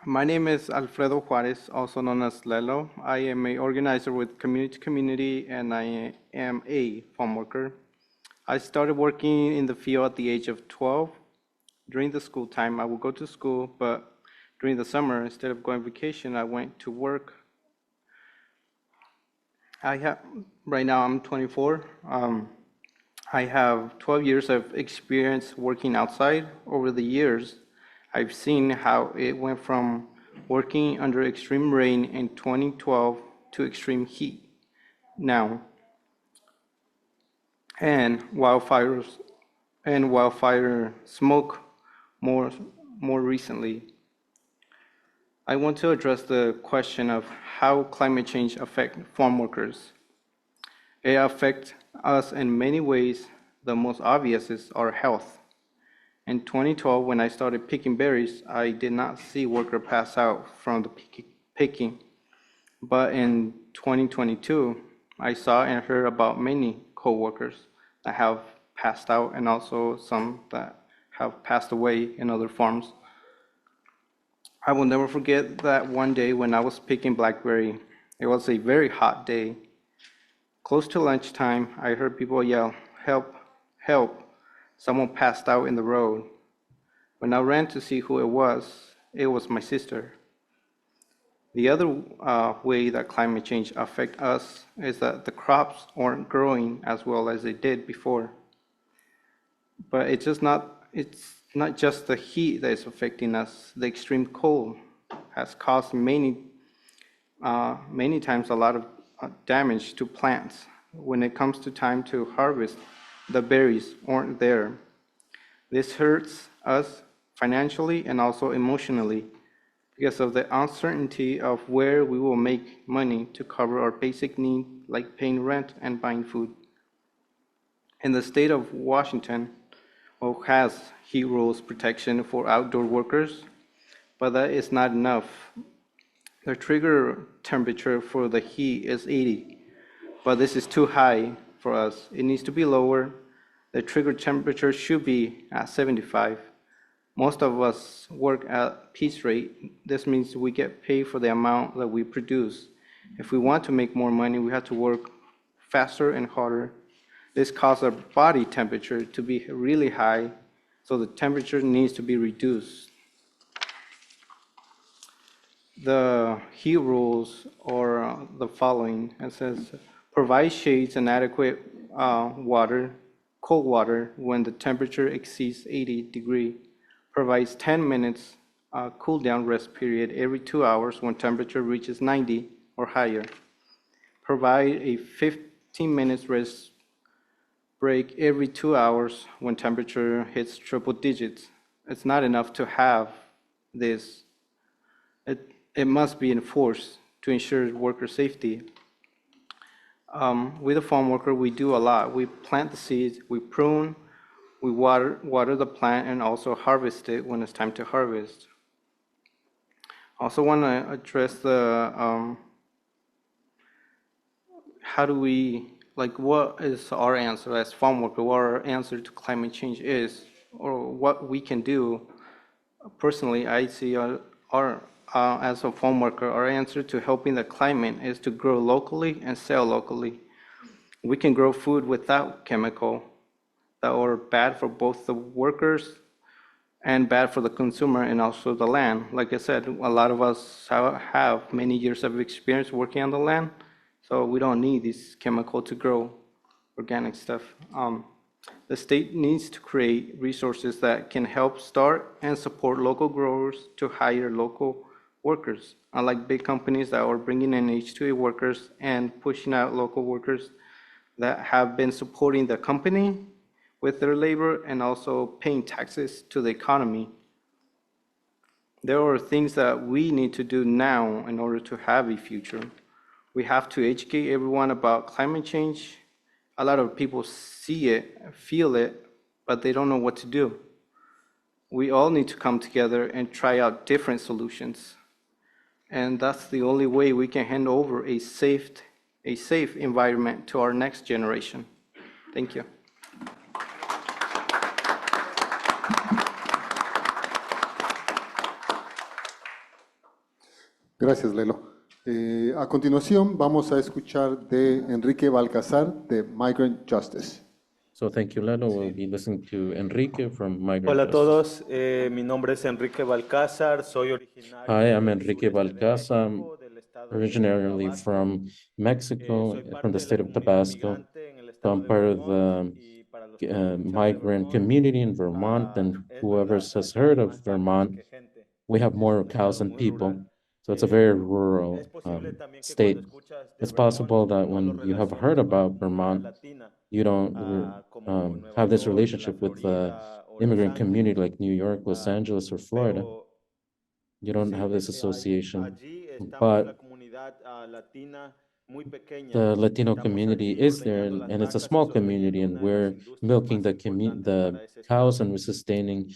Speaker 13: My name is Alfredo Juárez, also known as Lelo. I am an organizer with Community to Community, and I am a farm worker. I started working in the field at the age of 12. During the school time, I would go to school, but during the summer, instead of going vacation, I went to work. Right now I'm 24. I have 12 years of experience working outside. Over the years, I've seen how it went from working under extreme rain in 2012 to extreme heat now, and wildfire smoke more recently. I want to address the question of how climate change affects farm workers. It affects us in many ways. The most obvious is our health. In 2012, when I started picking berries, I did not see workers pass out from the picking. But in 2022, I saw and heard about many co-workers that have passed out, and also some that have passed away in other farms. I will never forget that one day when I was picking blackberry. It was a very hot day. Close to lunchtime, I heard people yell, "Help, help." Someone passed out in the road. When I ran to see who it was my sister. The other way that climate change affects us is that the crops aren't growing as well as they did before. But it's not just the heat that is affecting us. The extreme cold has caused many times a lot of damage to plants. When it comes to time to harvest, the berries aren't there. This hurts us financially and also emotionally because of the uncertainty of where we will make money to cover our basic needs like paying rent and buying food. In the state of Washington, has heat rules protection for outdoor workers, but that is not enough. The trigger temperature for the heat is 80, but this is too high for us. It needs to be lower. The trigger temperature should be at 75. Most of us work at piece rate. This means we get paid for the amount that we produce. If we want to make more money, we have to work faster and harder This causes our body temperature to be really high, so the temperature needs to be reduced. The heat rules are the following. It says, provide shades and adequate cold water when the temperature exceeds 80 degrees. Provides 10 minutes cool down rest period every 2 hours when temperature reaches 90 or higher. Provide a 15 minutes rest break every 2 hours when temperature hits triple digits. It's not enough to have this. It must be enforced to ensure worker safety. With a farm worker, we do a lot. We plant the seeds, we prune, we water the plant, and also harvest it when it's time to harvest. Also want to address the how do we, like, what is our answer as farm worker, what our answer to climate change is, or what we can do. Personally, I see our as a farm worker, our answer to helping the climate is to grow locally and sell locally. We can grow food without chemical that are bad for both the workers and bad for the consumer and also the land. Like I said, a lot of us have many years of experience working on the land, so we don't need this chemical to grow organic stuff. The state needs to create resources that can help start and support local growers to hire local workers. Unlike big companies that are bringing in H-2A workers and pushing out local workers that have been supporting the company with their labor and also paying taxes to the economy. There are things that we need to do now in order to have a future. We have to educate everyone about climate change. A lot of people see it, feel it, but they don't know what to do. We all need to come together and try out different solutions. And that's the only way we can hand over a safe environment to our next generation. Thank you.
Speaker 18: Gracias, Lelo. A continuación, vamos a escuchar de Enrique Balcazar de Migrant Justice.
Speaker 6: So thank you, Lelo. We'll be listening to Enrique from Migrant
Speaker 20: Hola a
Speaker 6: Justice.
Speaker 20: todos, mi nombre es Enrique Balcázar, soy originario.
Speaker 6: Hi, I'm Enrique Balcázar. I'm originally from Mexico, from the state of Tabasco. So I'm part of the migrant community in Vermont, and whoever has heard of Vermont, we have more cows than people. So it's a very rural state. It's possible that when you have heard about Vermont, you don't have this relationship with the immigrant community like New York, Los Angeles, or Florida. You don't have this association. But the Latino community is there, and it's a small community, and we're milking the cows, and we're sustaining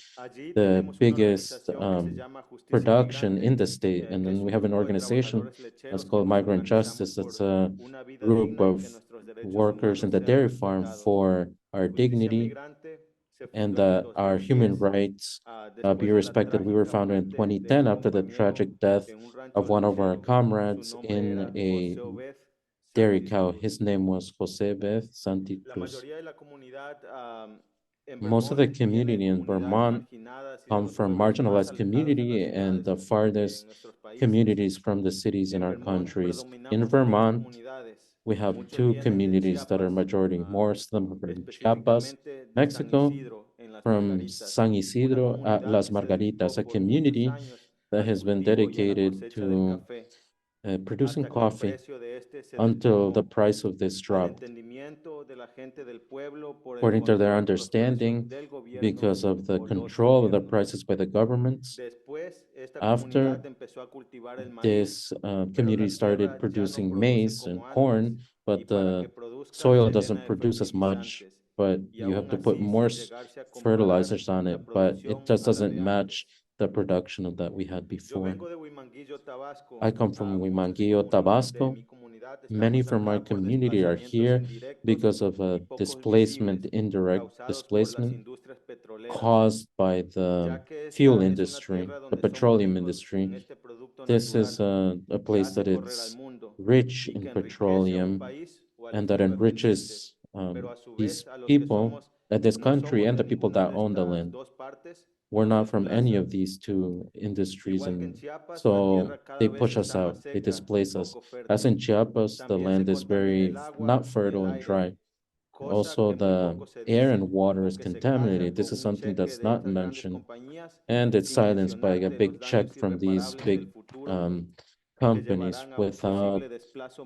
Speaker 6: the biggest production in the state. And then we have an organization that's called Migrant Justice. That's a group of workers in the dairy farm for our dignity and our human rights be respected. We were founded in 2010 after the tragic death of one of our comrades in a dairy cow. His name was Jose Beth Santi Cruz. Most of the community in Vermont come from marginalized community and the farthest communities from the cities in our countries. In Vermont, we have two communities that are majority. Most of them are from Chiapas, Mexico, from San Isidro at Las Margaritas, a community that has been dedicated to producing coffee until the price of this dropped. According to their understanding, because of the control of the prices by the governments, after this community started producing maize and corn, but the soil doesn't produce as much, but you have to put more fertilizers on it, but it just doesn't match the production that we had before. I come from Huimanguillo, Tabasco. Many from my community are here because of a displacement, indirect displacement caused by the fuel industry, the petroleum industry. This is a place that it's rich in petroleum and that enriches these people, this country, and the people that own the land, we're not from any of these two industries, and so they push us out, they displace us. As in Chiapas, the land is very not fertile and dry. Also, the air and water is contaminated. This is something that's not mentioned, and it's silenced by a big check from these big companies without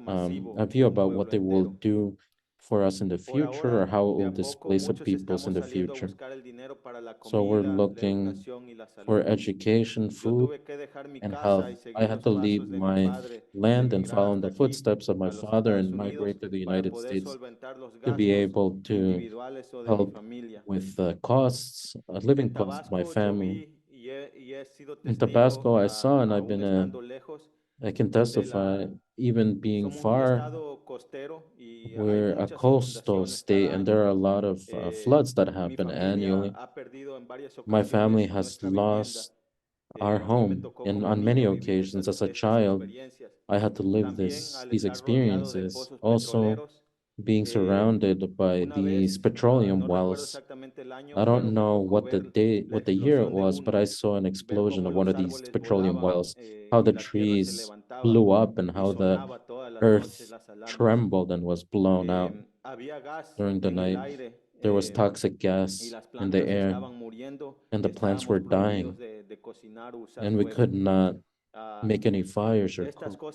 Speaker 6: a view about what they will do for us in the future or how it will displace the peoples in the future. So we're looking for education, food, and health. I had to leave my land and follow in the footsteps of my father and migrate to the United States to be able to help with the costs, living costs of my family. In Tabasco, I saw, and I can testify, even being far, we're a coastal state, and there are a lot of floods that happen annually. My family has lost our home, and on many occasions, as a child, I had to live these experiences. Also, being surrounded by these petroleum wells. I don't know what the year it was, but I saw an explosion of one of these petroleum wells, how the trees blew up and how the earth trembled and was blown out during the night. There was toxic gas in the air, and the plants were dying, and we could not make any fires or cook.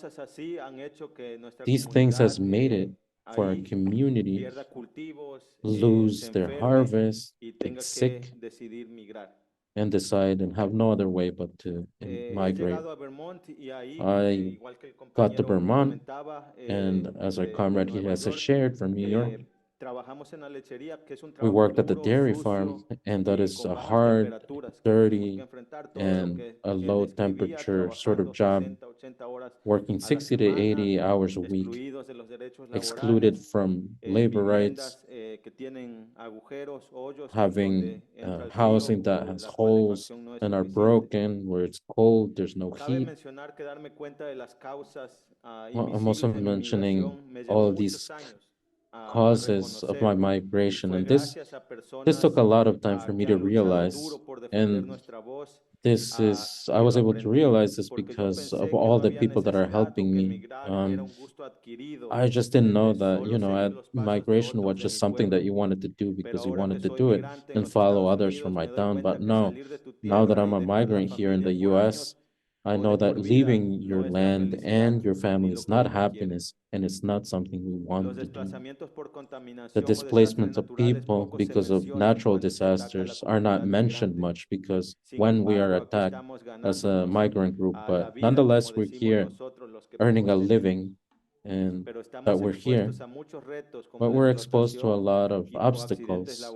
Speaker 6: These things has made it for our community lose their harvest, get sick, and decide and have no other way but to migrate. I got to Vermont, and as our comrade he has shared from New York, we worked at the dairy farm, and that is a hard, dirty, and a low temperature sort of job, working 60 to 80 hours a week, excluded from labor rights, having housing that has holes and are broken, where it's cold, there's no heat. I'm also mentioning all of these causes of my migration, and this took a lot of time for me to realize, and I was able to realize this because of all the people that are helping me. I just didn't know that, migration was just something that you wanted to do because you wanted to do it and follow others from right down. But no, now that I'm a migrant here in the US, I know that leaving your land and your family is not happiness, and it's not something we want to do. The displacement of people because of natural disasters are not mentioned much because when we are attacked as a migrant group, but nonetheless, we're here earning a living and that we're here, but we're exposed to a lot of obstacles,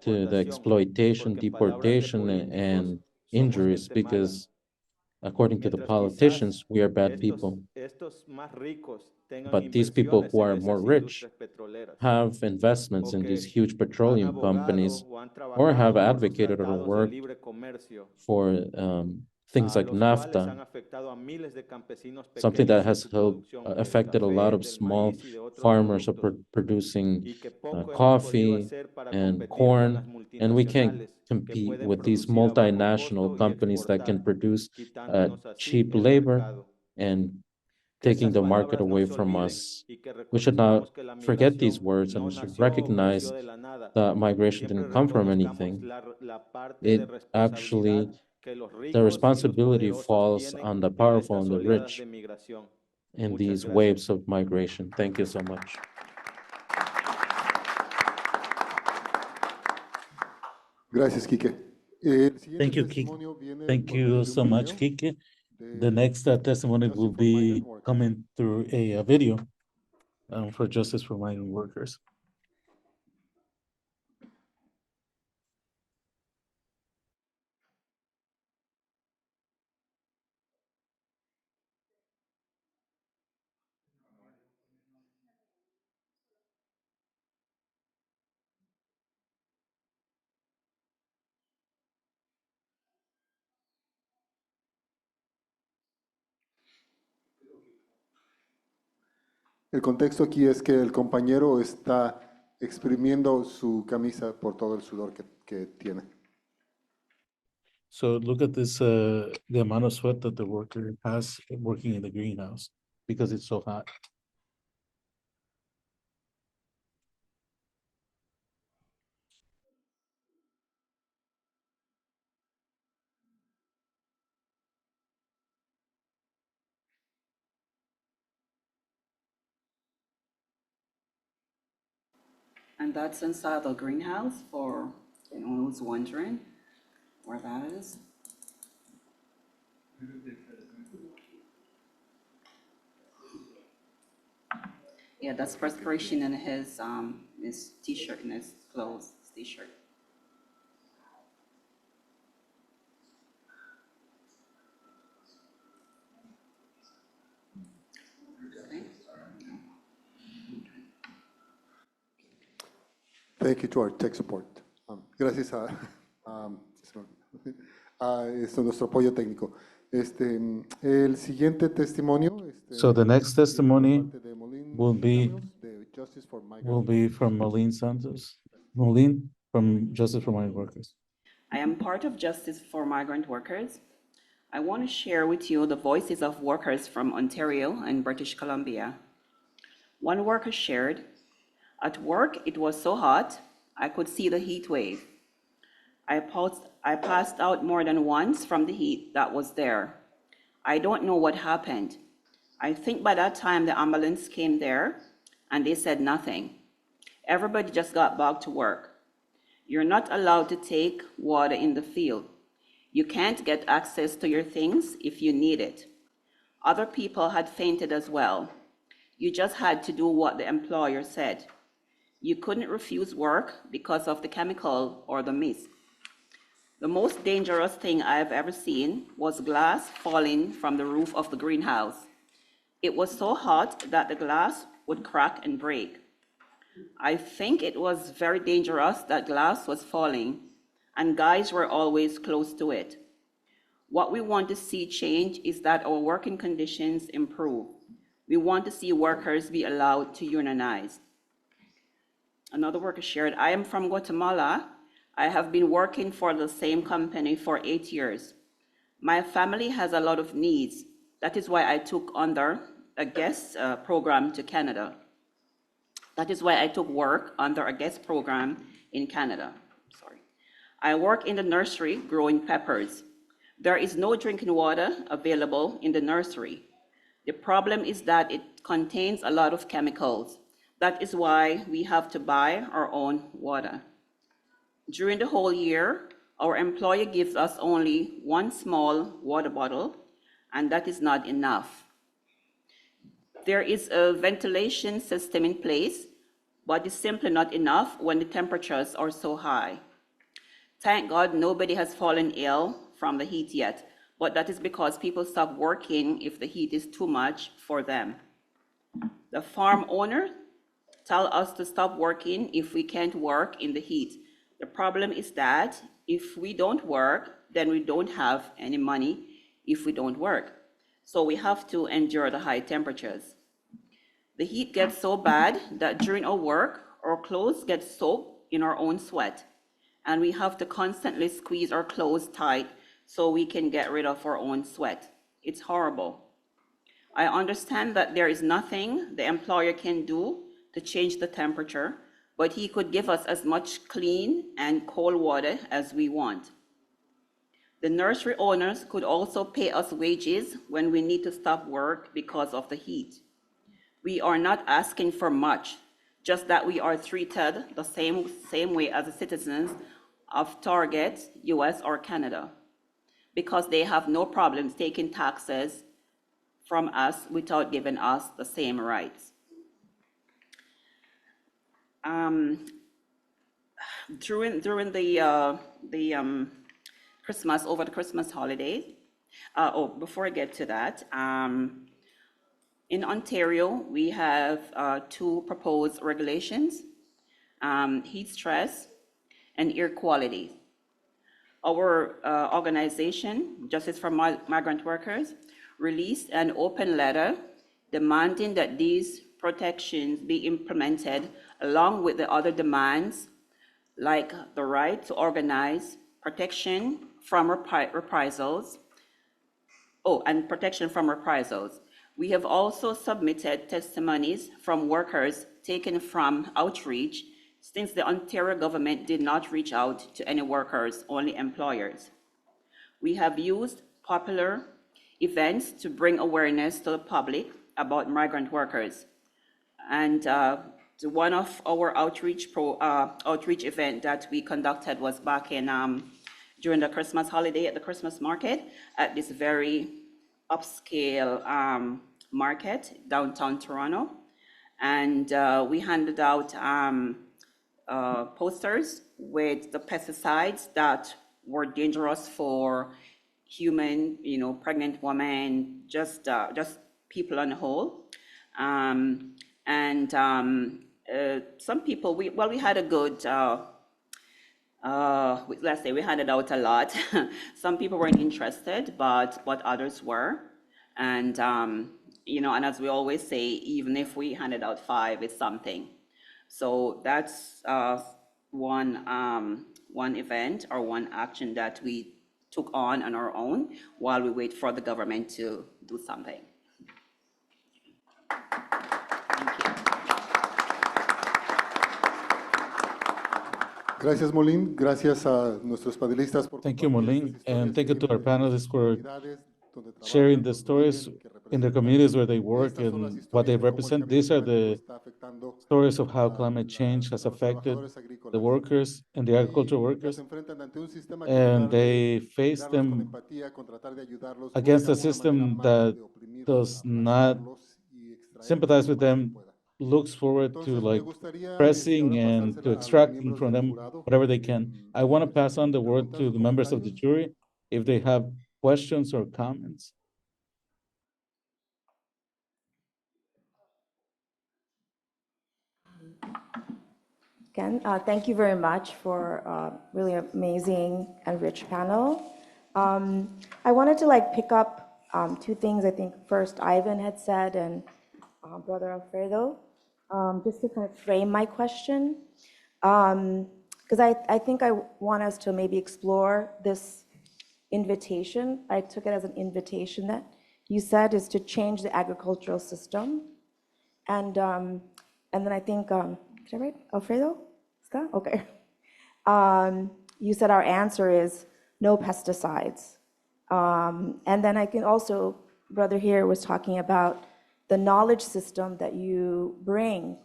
Speaker 6: to the exploitation, deportation, and injuries because according to the politicians, we are bad people. But these people who are more rich have investments in these huge petroleum companies or have advocated or worked for things like NAFTA, something that has affected a lot of small farmers of producing coffee and corn, and we can't compete with these multinational companies that can produce cheap labor and taking the market away from us. We should not forget these words, and we should recognize that migration didn't come from anything. It actually, the responsibility falls on the powerful and the rich in these waves of migration. Thank you so much.
Speaker 18: Gracias, Quique.
Speaker 4: Thank you, Kike. Thank you so much, Kike. The next testimony will be coming through a video for justice for migrant workers.
Speaker 18: El contexto aquí es que el compañero está exprimiendo su camisa por todo el sudor que tiene.
Speaker 4: So look at this, the amount of sweat that the worker has working in the greenhouse because it's so hot.
Speaker 17: And that's inside the greenhouse for anyone who's wondering where that is. Yeah, that's perspiration in his t-shirt and his clothes, his t-shirt.
Speaker 18: Thank you to our tech support. Gracias a nuestro apoyo técnico. El siguiente testimonio.
Speaker 4: So the next testimony will be from Moilene Santos. Moilene from Justice for Migrant Workers.
Speaker 17: I am part of Justice for Migrant Workers. I want to share with you the voices of workers from Ontario and British Columbia. One worker shared, "At work, it was so hot, I could see the heat wave. I passed out more than once from the heat that was there. I don't know what happened. I think by that time the ambulance came there and they said nothing. Everybody just got back to work. You're not allowed to take water in the field. You can't get access to your things if you need it. Other people had fainted as well. You just had to do what the employer said. You couldn't refuse work because of the chemical or the mist. The most dangerous thing I've ever seen was glass falling from the roof of the greenhouse. It was so hot that the glass would crack and break. I think it was very dangerous that glass was falling, and guys were always close to it. What we want to see change is that our working conditions improve. We want to see workers be allowed to unionize." Another worker shared, "I am from Guatemala. I have been working for the same company for 8 years. My family has a lot of needs. That is why I took under a guest program to Canada. That is why I took work under a guest program in Canada. Sorry. I work in the nursery growing peppers. There is no drinking water available in the nursery. The problem is that it contains a lot of chemicals. That is why we have to buy our own water. During the whole year, our employer gives us only one small water bottle, and that is not enough. There is a ventilation system in place, but it's simply not enough when the temperatures are so high. Thank God nobody has fallen ill from the heat yet, but that is because people stop working if the heat is too much for them. The farm owner tell us to stop working if we can't work in the heat. The problem is that if we don't work, then we don't have any money if we don't work. So we have to endure the high temperatures. The heat gets so bad that during our work, our clothes get soaked in our own sweat, and we have to constantly squeeze our clothes tight so we can get rid of our own sweat. It's horrible. I understand that there is nothing the employer can do to change the temperature, but he could give us as much clean and cold water as we want. The nursery owners could also pay us wages when we need to stop work because of the heat. We are not asking for much, just that we are treated the same way as the citizens of Target, US or Canada, because they have no problems taking taxes from us without giving us the same rights. During the Christmas, over the Christmas holidays, before I get to that, in Ontario, we have 2 proposed regulations, heat stress and air quality. Our organization, Justice for Migrant Workers, released an open letter demanding that these protections be implemented along with the other demands, like the right to organize, protection from reprisals, and protection from reprisals. We have also submitted testimonies from workers taken from outreach, since the Ontario government did not reach out to any workers, only employers. We have used popular events to bring awareness to the public about migrant workers. And one of our outreach event that we conducted was back in during the Christmas holiday at the Christmas market at this very upscale market downtown Toronto. And we handed out posters with the pesticides that were dangerous for human, pregnant women, just people on the whole. Some people, we had a good, let's say we handed out a lot. Some people weren't interested, but others were. And, and as we always say, even if we handed out 5, it's something. So that's one event or one action that we took on our own while we wait for the government to do something.
Speaker 18: Gracias, Moilene. Gracias a nuestros panelistas por
Speaker 4: Thank you, Moilene, and thank you to our panelists for sharing the stories in the communities where they work and what they represent. These are the stories of how climate change has affected the workers and the agricultural workers, and they face them against a system that does not sympathize with them, looks forward to pressing and to extracting from them whatever they can. I want to pass on the word to the members of the jury if they have questions or comments.
Speaker 1: Again, thank you very much for a really amazing and rich panel. I wanted to pick up 2 things. I think first Ivan had said and Brother Alfredo, just to kind of frame my question, because I think I want us to maybe explore this invitation. I took it as an invitation that you said is to change the agricultural system, and then I think is that right, Alfredo? Is that okay? You said our answer is no pesticides, and then I can also, brother here was talking about the knowledge system that you bring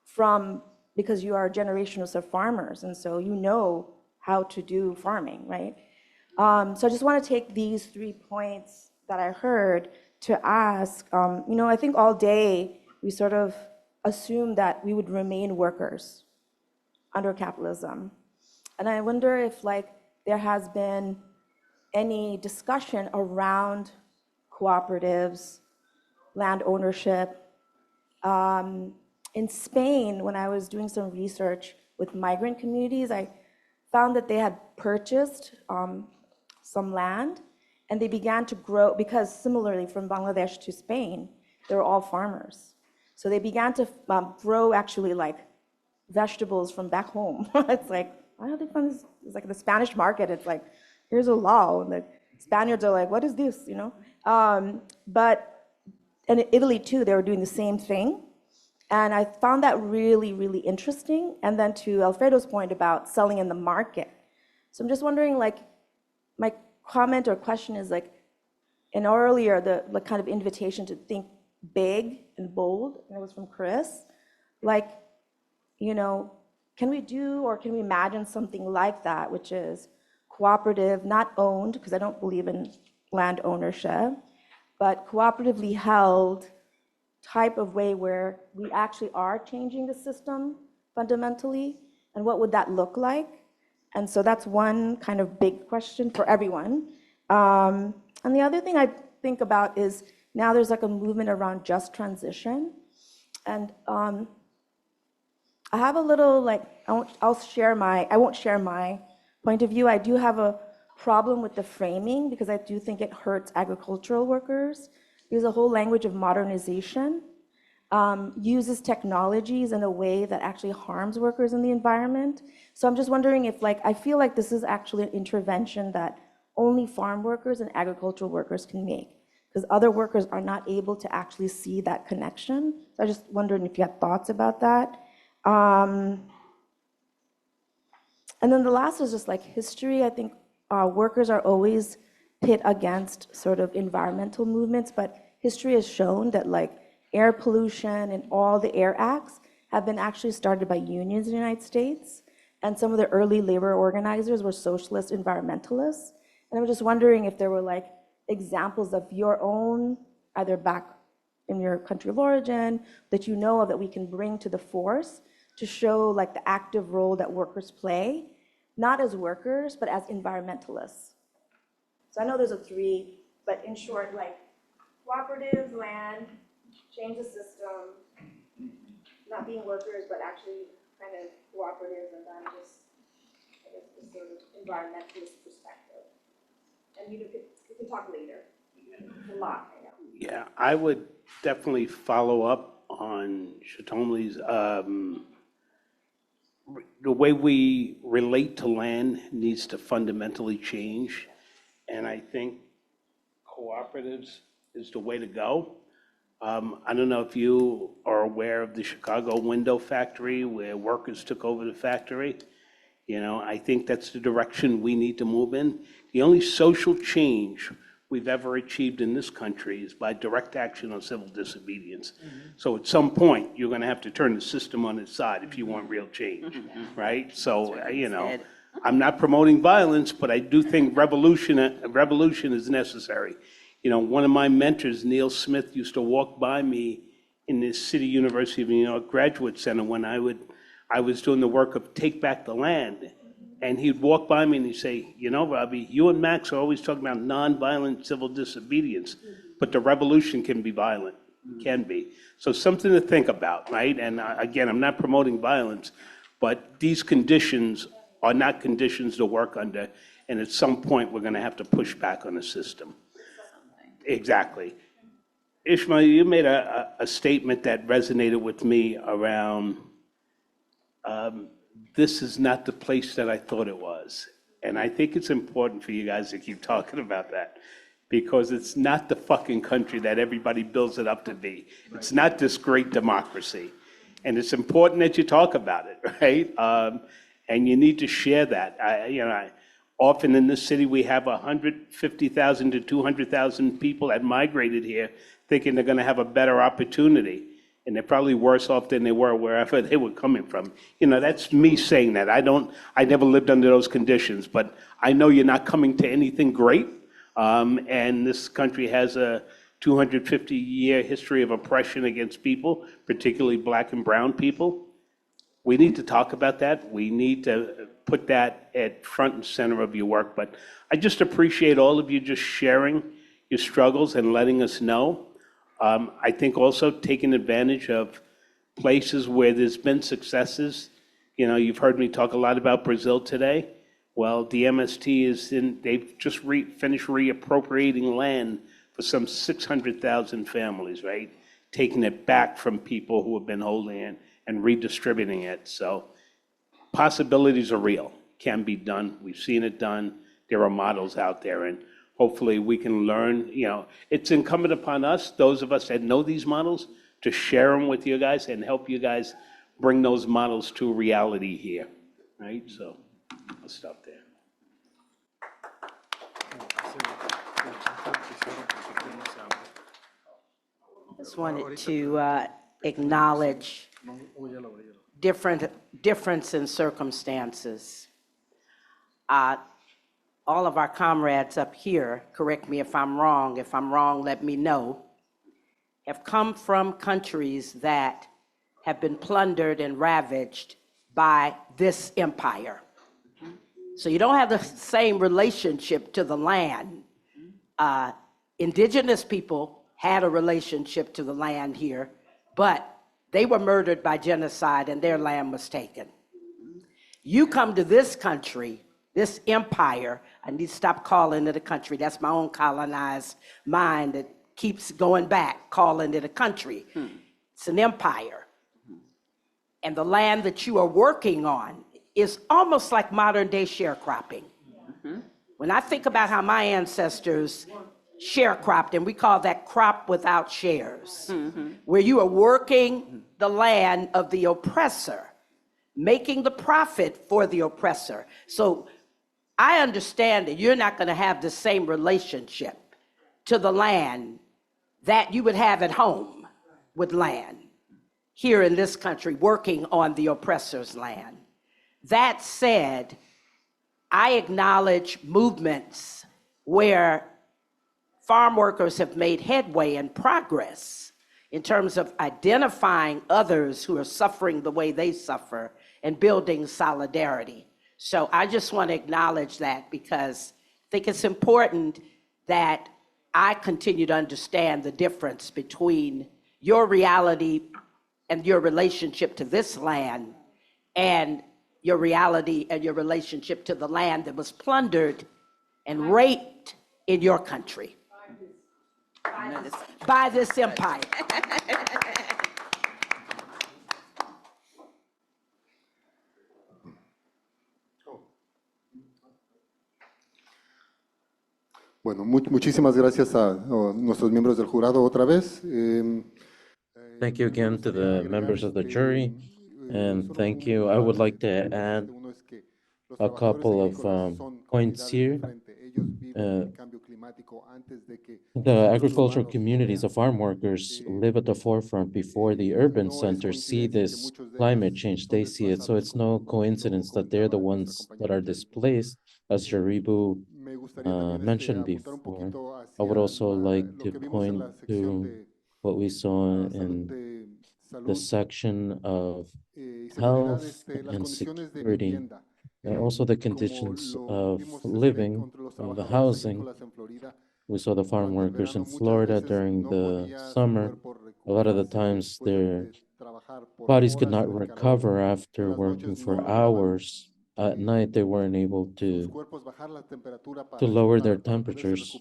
Speaker 1: from, because you are generations of farmers, and so you know how to do farming, right? So I just want to take these 3 points that I heard to ask, I think all day we sort of assumed that we would remain workers under capitalism. And I wonder if there has been any discussion around cooperatives, land ownership. In Spain, when I was doing some research with migrant communities, I found that they had purchased some land and they began to grow, because similarly from Bangladesh to Spain, they were all farmers. So they began to grow actually vegetables from back home. It's why are they from this? It's like the Spanish market. It's here's a law, and the Spaniards are what is this, And in Italy too, they were doing the same thing. And I found that really, really interesting. And then to Alfredo's point about selling in the market. So I'm just wondering, my comment or question is in earlier, the kind of invitation to think big and bold, and it was from Chris, can we do or can we imagine something like that, which is cooperative, not owned, because I don't believe in land ownership, but cooperatively held type of way where we actually are changing the system fundamentally, and what would that look like? And so that's one kind of big question for everyone. And the other thing I think about is now there's a movement around just transition, and I have a little I won't share my point of view. I do have a problem with the framing because I do think it hurts agricultural workers. There's a whole language of modernization. uses technologies in a way that actually harms workers in the environment. So I'm just wondering if, like, I feel like this is actually an intervention that only farm workers and agricultural workers can make, because other workers are not able to actually see that connection. So I just wondering if you had thoughts about that. And then the last is just like history. I think workers are always pit against sort of environmental movements, but history has shown that like air pollution and all the air acts have been actually started by unions in the United States. And some of the early labor organizers were socialist environmentalists. And I'm just wondering if there were like examples of your own, either back in your country of origin, that you know of that we can bring to the force to show like the active role that workers play, not as workers, but as environmentalists. So I know there's a three, but in short, like cooperative, land, change the system, not being workers, but actually kind of cooperative, and then just, I guess, this sort of environmentalist perspective. And you can talk later. It's a lot, I know.
Speaker 19: Yeah, I would definitely follow up on Shatomi's, the way we relate to land needs to fundamentally change. And I think cooperatives is the way to go. I don't know if you are aware of the Chicago window factory where workers took over the factory. You know, I think that's the direction we need to move in. The only social change we've ever achieved in this country is by direct action on civil disobedience. So at some point, you're going to have to turn the system on its side if you want real change, right? So, you know, I'm not promoting violence, but I do think revolution is necessary. You know, one of my mentors, Neil Smith, used to walk by me in the City University of New York Graduate Center when I was doing the work of Take Back the Land. And he'd walk by me and he'd say, you know, Robbie, you and Max are always talking about nonviolent civil disobedience, but the revolution can be violent, can be. So something to think about, right? And again, I'm not promoting violence, but these conditions are not conditions to work under. And at some point, we're going to have to push back on the system. Exactly. Ismael, you made a statement that resonated with me around this is not the place that I thought it was. And I think it's important for you guys to keep talking about that, because it's not the fucking country that everybody builds it up to be. It's not this great democracy. And it's important that you talk about it, right? And you need to share that. Often in this city, we have 150,000 to 200,000 people that migrated here thinking they're going to have a better opportunity. And they're probably worse off than they were wherever they were coming from. You know, that's me saying that. I never lived under those conditions, but I know you're not coming to anything great. And this country has a 250-year history of oppression against people, particularly black and brown people. We need to talk about that. We need to put that at front and center of your work. But I just appreciate all of you just sharing your struggles and letting us know. I think also taking advantage of places where there's been successes. You know, you've heard me talk a lot about Brazil today. Well, the MST they've just finished reappropriating land for some 600,000 families, right? Taking it back from people who have been holding it and redistributing it. So possibilities are real, can be done. We've seen it done. There are models out there, and hopefully we can learn. You know, it's incumbent upon us, those of us that know these models, to share them with you guys and help you guys bring those models to reality here, right? So I'll stop there.
Speaker 2: Just wanted to acknowledge difference in circumstances. All of our comrades up here, correct me if I'm wrong. If I'm wrong, let me know, have come from countries that have been plundered and ravaged by this empire. So you don't have the same relationship to the land. Indigenous people had a relationship to the land here, but they were murdered by genocide and their land was taken. You come to this country, this empire, I need to stop calling it a country. That's my own colonized mind that keeps going back, calling it a country. It's an empire. And the land that you are working on is almost like modern day sharecropping. When I think about how my ancestors sharecropped, and we call that crop without shares, where you are working the land of the oppressor, making the profit for the oppressor. So I understand that you're not going to have the same relationship to the land that you would have at home with land here in this country, working on the oppressor's land. That said, I acknowledge movements where farm workers have made headway and progress in terms of identifying others who are suffering the way they suffer and building solidarity. So I just want to acknowledge that, because I think it's important that I continue to understand the difference between your reality and your relationship to this land and your reality and your relationship to the land that was plundered and raped in your country by this empire.
Speaker 18: Bueno, muchísimas gracias a nuestros miembros del jurado otra vez.
Speaker 6: Thank you again to the members of the jury, and thank you. I would like to add a couple of points here. The agricultural communities of farm workers live at the forefront before the urban centers see this climate change. They see it, so it's no coincidence that they're the ones that are displaced, as Jaribu mentioned before. I would also like to point to what we saw in the section of health and security, and also the conditions of living, of the housing. We saw the farm workers in Florida during the summer. A lot of the times their bodies could not recover after working for hours. At night, they weren't able to lower their temperatures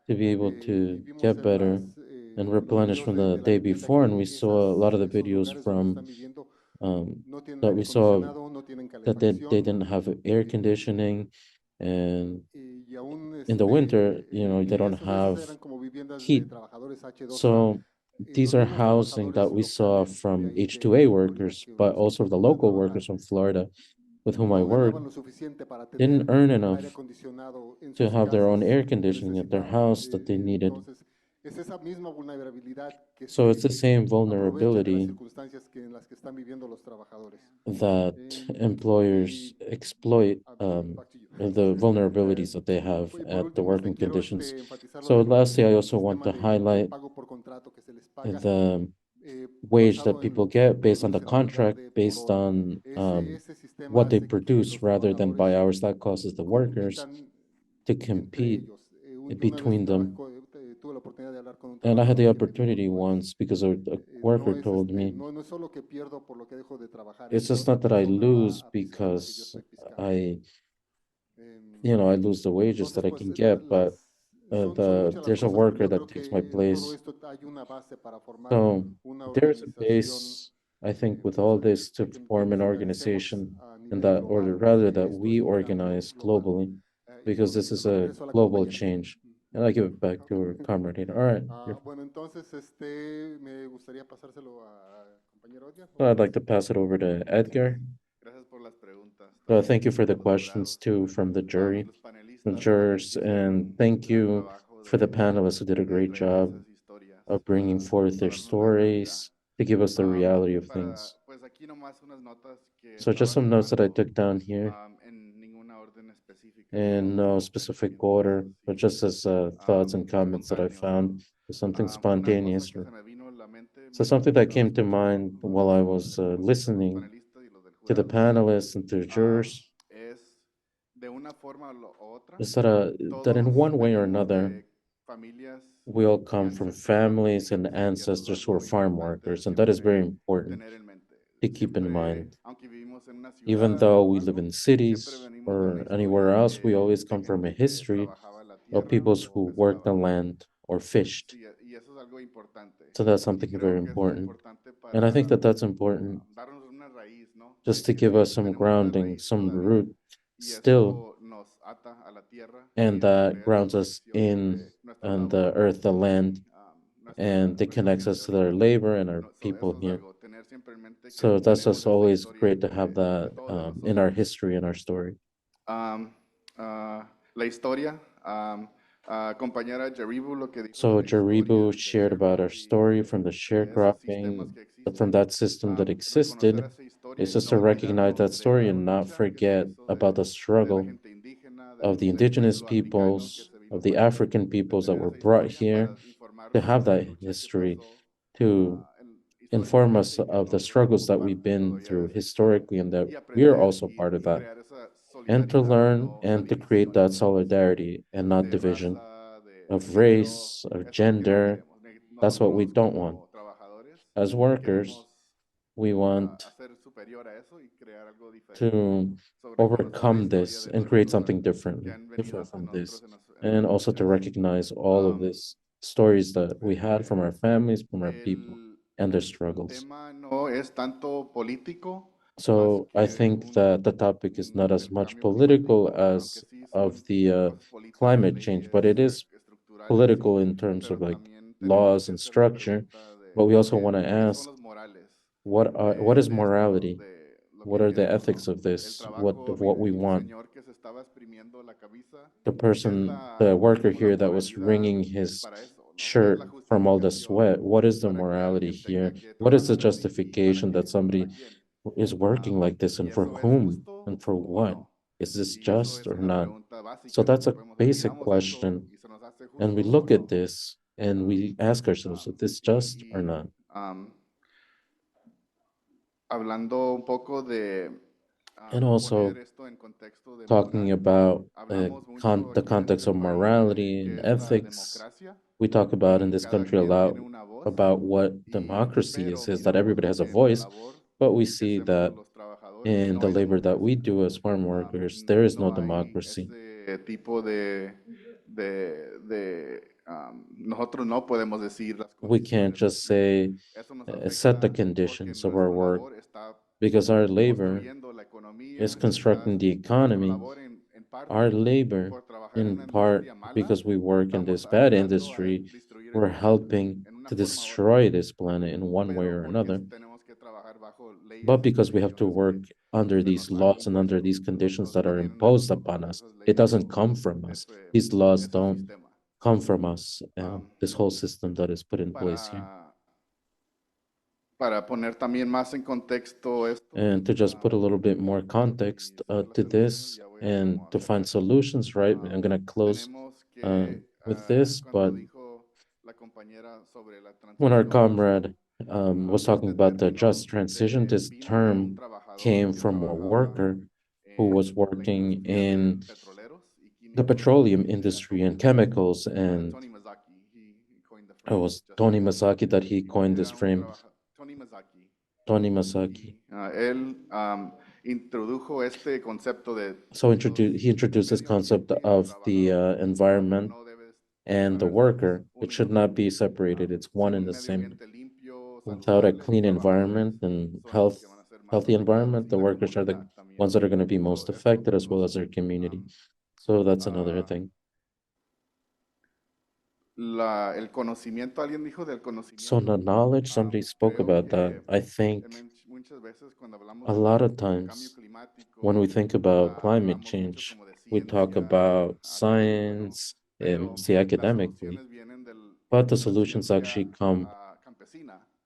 Speaker 6: to be able to get better and replenish from the day before. And we saw a lot of the videos from that we saw that they didn't have air conditioning, and in the winter, they don't have heat. So these are housing that we saw from H2A workers, but also the local workers from Florida with whom I work didn't earn enough to have their own air conditioning at their house that they needed. So it's the same vulnerability that employers exploit, the vulnerabilities that they have at the working conditions. So lastly, I also want to highlight the wage that people get based on the contract, based on what they produce rather than by hours. That causes the workers to compete between them. And I had the opportunity once, because a worker told me, it's just not that I lose because I lose the wages that I can get, but there's a worker that takes my place. So there's a base, I think, with all this to form an organization, and that, or rather that we organize globally, because this is a global change. And I give it back to our comrade. All right. I'd like to pass it over to Edgar. Thank you for the questions too from the jury, from jurors, and thank you for the panelists who did a great job of bringing forth their stories to give us the reality of things. So just some notes that I took down here, in no specific order, but just as thoughts and comments that I found, something spontaneous. So something that came to mind while I was listening to the panelists and to the jurors is that in one way or another, we all come from families and ancestors who are farm workers, and that is very important to keep in mind. Even though we live in cities or anywhere else, we always come from a history of peoples who worked the land or fished So that's something very important. And I think that that's important just to give us some grounding, some root still, and that grounds us in on the earth, the land, and it connects us to their labor and our people here. So that's just always great to have that in our history and our story.
Speaker 18: La historia, compañera Jaribu, lo que dijo
Speaker 6: So Jaribu shared about our story from the sharecropping, from that system that existed. It's just to recognize that story and not forget about the struggle of the indigenous peoples, of the African peoples that were brought here to have that history, to inform us of the struggles that we've been through historically and that we are also part of that, and to learn and to create that solidarity and not division of race, of gender. That's what we don't want. As workers, we want to overcome this and create something different from this, and also to recognize all of these stories that we had from our families, from our people, and their struggles.
Speaker 18: no es tanto político.
Speaker 6: So I think that the topic is not as much political as of the climate change, but it is political in terms of like laws and structure. But we also want to ask, what is morality? What are the ethics of this? What we want? The worker here that was wringing his shirt from all the sweat, what is the morality here? What is the justification that somebody is working like this, and for whom and for what? Is this just or not? So that's a basic question. And we look at this and we ask ourselves, is this just or not?
Speaker 18: Hablando un poco de
Speaker 6: And also talking about the context of morality and ethics. We talk about in this country a lot about what democracy is that everybody has a voice, but we see that in the labor that we do as farm workers, there is no democracy.
Speaker 18: tipo nosotros no podemos decir las
Speaker 6: We can't just say, set the conditions of our work, because our labor is constructing the economy. Our labor, in part, because we work in this bad industry, we're helping to destroy this planet in one way or another. But because we have to work under these laws and under these conditions that are imposed upon us, it doesn't come from us. These laws don't come from us, this whole system that is put in place here.
Speaker 18: Para poner también más en contexto esto.
Speaker 6: And to just put a little bit more context to this and to find solutions, right? I'm going to close with this, but when our comrade was talking about the just transition, this term came from a worker who was working in the petroleum industry and chemicals, and it was Tony Masaki that he coined this frame. Tony Masaki.
Speaker 18: Él introdujo este concepto de.
Speaker 6: So he introduced this concept of the environment and the worker. It should not be separated. It's one and the same. Without a clean environment and healthy environment, the workers are the ones that are going to be most affected, as well as their community. So that's another thing.
Speaker 18: El conocimiento, alguien dijo del conocimiento.
Speaker 6: So the knowledge, somebody spoke about that. I think a lot of times when we think about climate change, we talk about science, see academically, but the solutions actually come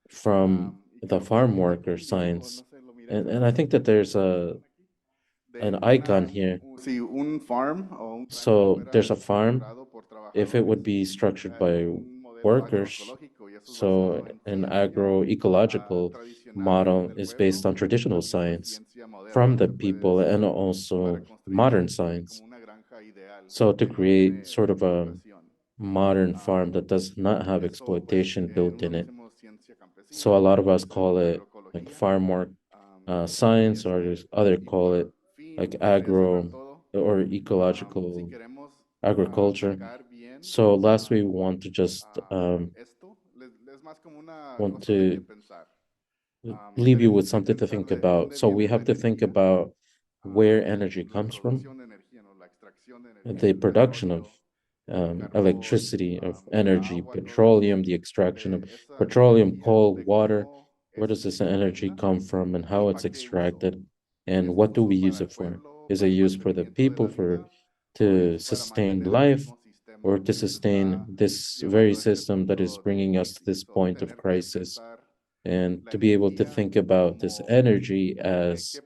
Speaker 6: from the farm worker science. And I think that there's an icon here. So there's a farm. If it would be structured by workers, so an agroecological model is based on traditional science from the people and also modern science. So to create sort of a modern farm that does not have exploitation built in it. So a lot of us call it like farm work science, or others call it like agro or ecological agriculture. So lastly, we want to just want to leave you with something to think about. So we have to think about where energy comes from, the production of electricity, of energy, petroleum, the extraction of petroleum, coal, water. Where does this energy come from and how it's extracted? And what do we use it for? Is it used for the people, to sustain life, or to sustain this very system that is bringing us to this point of crisis? And to be able to think about this energy as,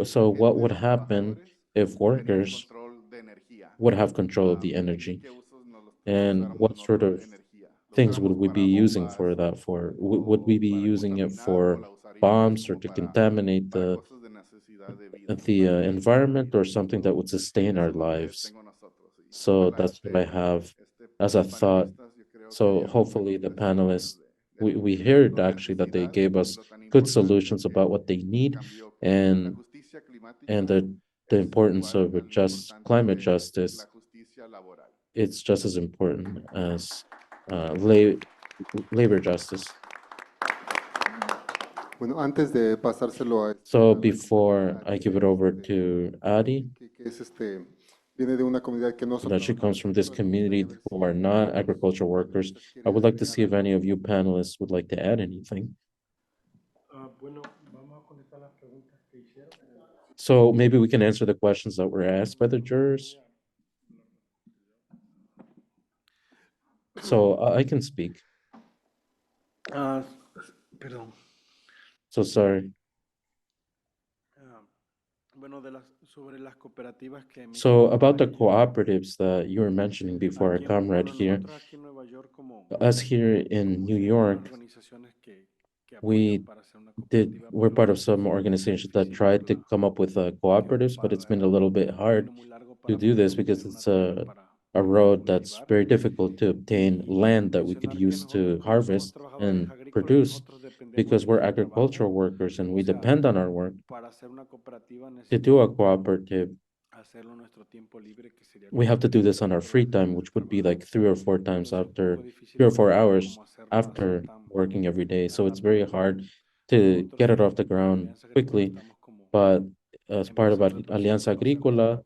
Speaker 6: so what would happen if workers would have control of the energy? And what sort of things would we be using for that for? Would we be using it for bombs or to contaminate the environment, or something that would sustain our lives? So that's what I have as a thought. So hopefully the panelists, we heard actually that they gave us good solutions about what they need, and the importance of a just climate justice. It's just as important as labor justice.
Speaker 18: Bueno, antes de pasárselo a
Speaker 6: So before I give it over to Adi,
Speaker 18: que viene de una comunidad que no son
Speaker 6: that she comes from this community who are not agricultural workers, I would like to see if any of you panelists would like to add anything. So maybe we can answer the questions that were asked by the jurors. So I can speak.
Speaker 13: Perdón.
Speaker 6: So sorry. So about the cooperatives that you were mentioning before, our comrade here, us here in New York, we're part of some organizations that tried to come up with cooperatives, but it's been a little bit hard to do this because it's a road that's very difficult to obtain land that we could use to harvest and produce, because we're agricultural workers and we depend on our work. To do a cooperative, we have to do this on our free time, which would be like 3 or 4 hours after working every day. So it's very hard to get it off the ground quickly. But as part of Alianza Agrícola,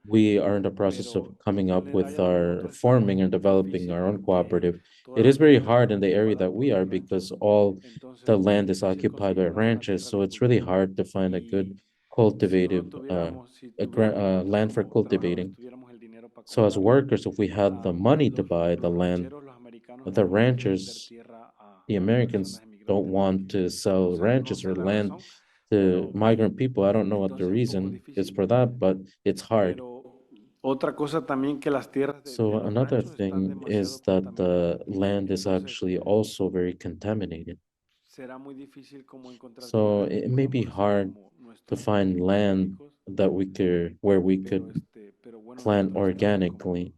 Speaker 6: we are in the process of coming up with our forming and developing our own cooperative. It is very hard in the area that we are because all the land is occupied by ranches. So it's really hard to find a good cultivative land for cultivating. So as workers, if we had the money to buy the land, the ranchers, the Americans don't want to sell ranches or land to migrant people. I don't know what the reason is for that, but it's hard. So another thing is that the land is actually also very contaminated. So it may be hard to find land that where we could plant organically.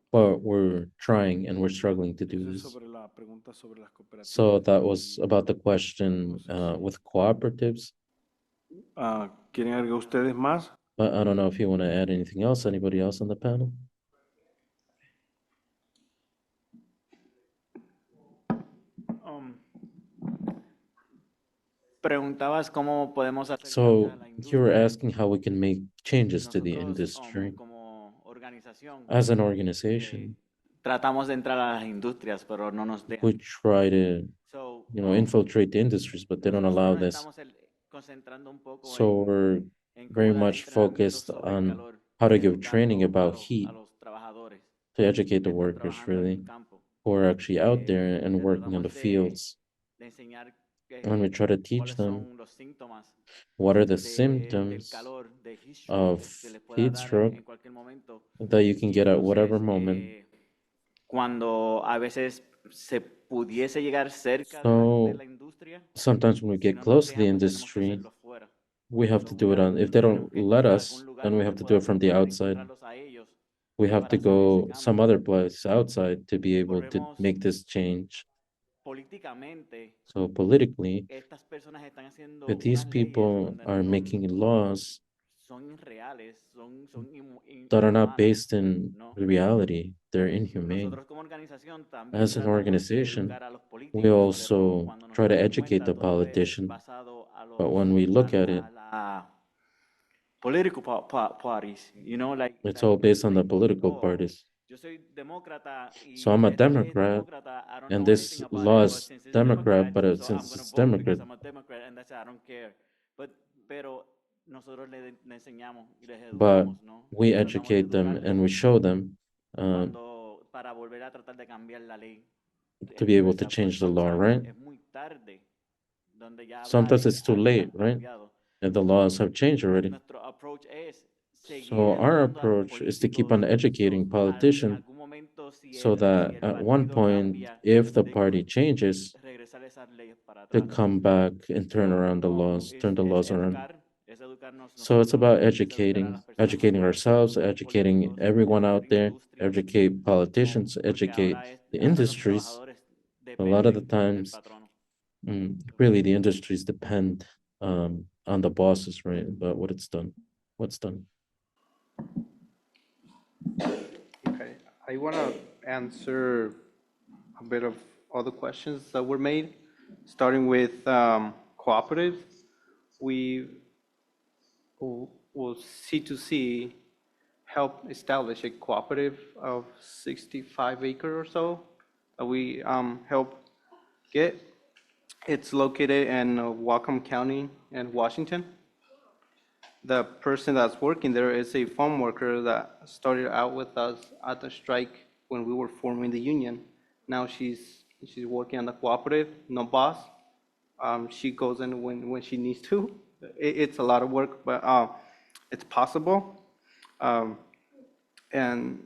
Speaker 6: But we're trying and we're struggling to do this. So that was about the question with cooperatives.
Speaker 13: ¿Quieren agregar ustedes más?
Speaker 6: I don't know if you want to add anything else. Anybody else on the panel?
Speaker 9: Preguntabas cómo podemos hacer.
Speaker 6: So you were asking how we can make changes to the industry. As an organization,
Speaker 9: Tratamos de entrar a las industrias, pero no nos dejan.
Speaker 6: we try to, infiltrate the industries, but they don't allow this. So we're very much focused on how to give training about heat to educate the workers, really, who are actually out there and working in the fields. And we try to teach them what are the symptoms of heat stroke that you can get at whatever moment.
Speaker 9: Cuando a veces se pudiese llegar cerca
Speaker 6: So
Speaker 9: de la industria,
Speaker 6: sometimes when we get close to the industry, we have to do it if they don't let us, then we have to do it from the outside. We have to go some other place outside to be able to make this change. So politically, if these people are making laws that are not based in reality. They're inhumane. As an organization, we also try to educate the politician, but when we look at it,
Speaker 8: political parties,
Speaker 6: it's all based on the political parties. So I'm a Democrat, and this law is Democrat, but since it's Democrat, but we educate them and we show them to be able to change the law, right? Sometimes it's too late, right? And the laws have changed already. So our approach is to keep on educating politicians so that at one point, if the party changes, to come back and turn the laws around. So it's about educating ourselves, educating everyone out there, educate politicians, educate the industries. A lot of the times, really the industries depend on the bosses, right? But what's done.
Speaker 13: Okay, I want to answer a bit of other questions that were made, starting with cooperatives. We will C2C help establish a cooperative of 65 acres or so that we help get. It's located in Whatcom County in Washington. The person that's working there is a farm worker that started out with us at the strike when we were forming the union. Now she's working on the cooperative, no boss. She goes in when she needs to. It's a lot of work, but it's possible. And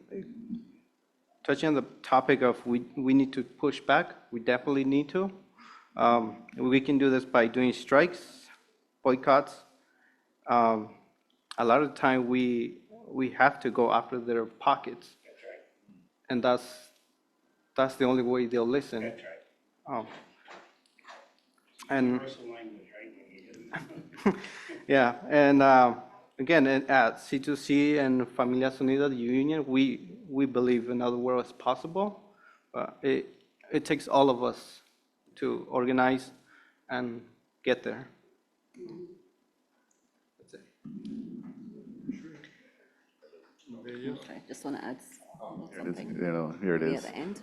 Speaker 13: touching on the topic of we need to push back, we definitely need to. We can do this by doing strikes, boycotts. A lot of the time we have to go after their pockets, and that's the only way they'll listen. And yeah, and again, at C2C and Familias Unidas, the union, we believe another world is possible. It takes all of us to organize and get there. That's it.
Speaker 17: Okay, just want to add something.
Speaker 14: Here it is.
Speaker 17: At the end.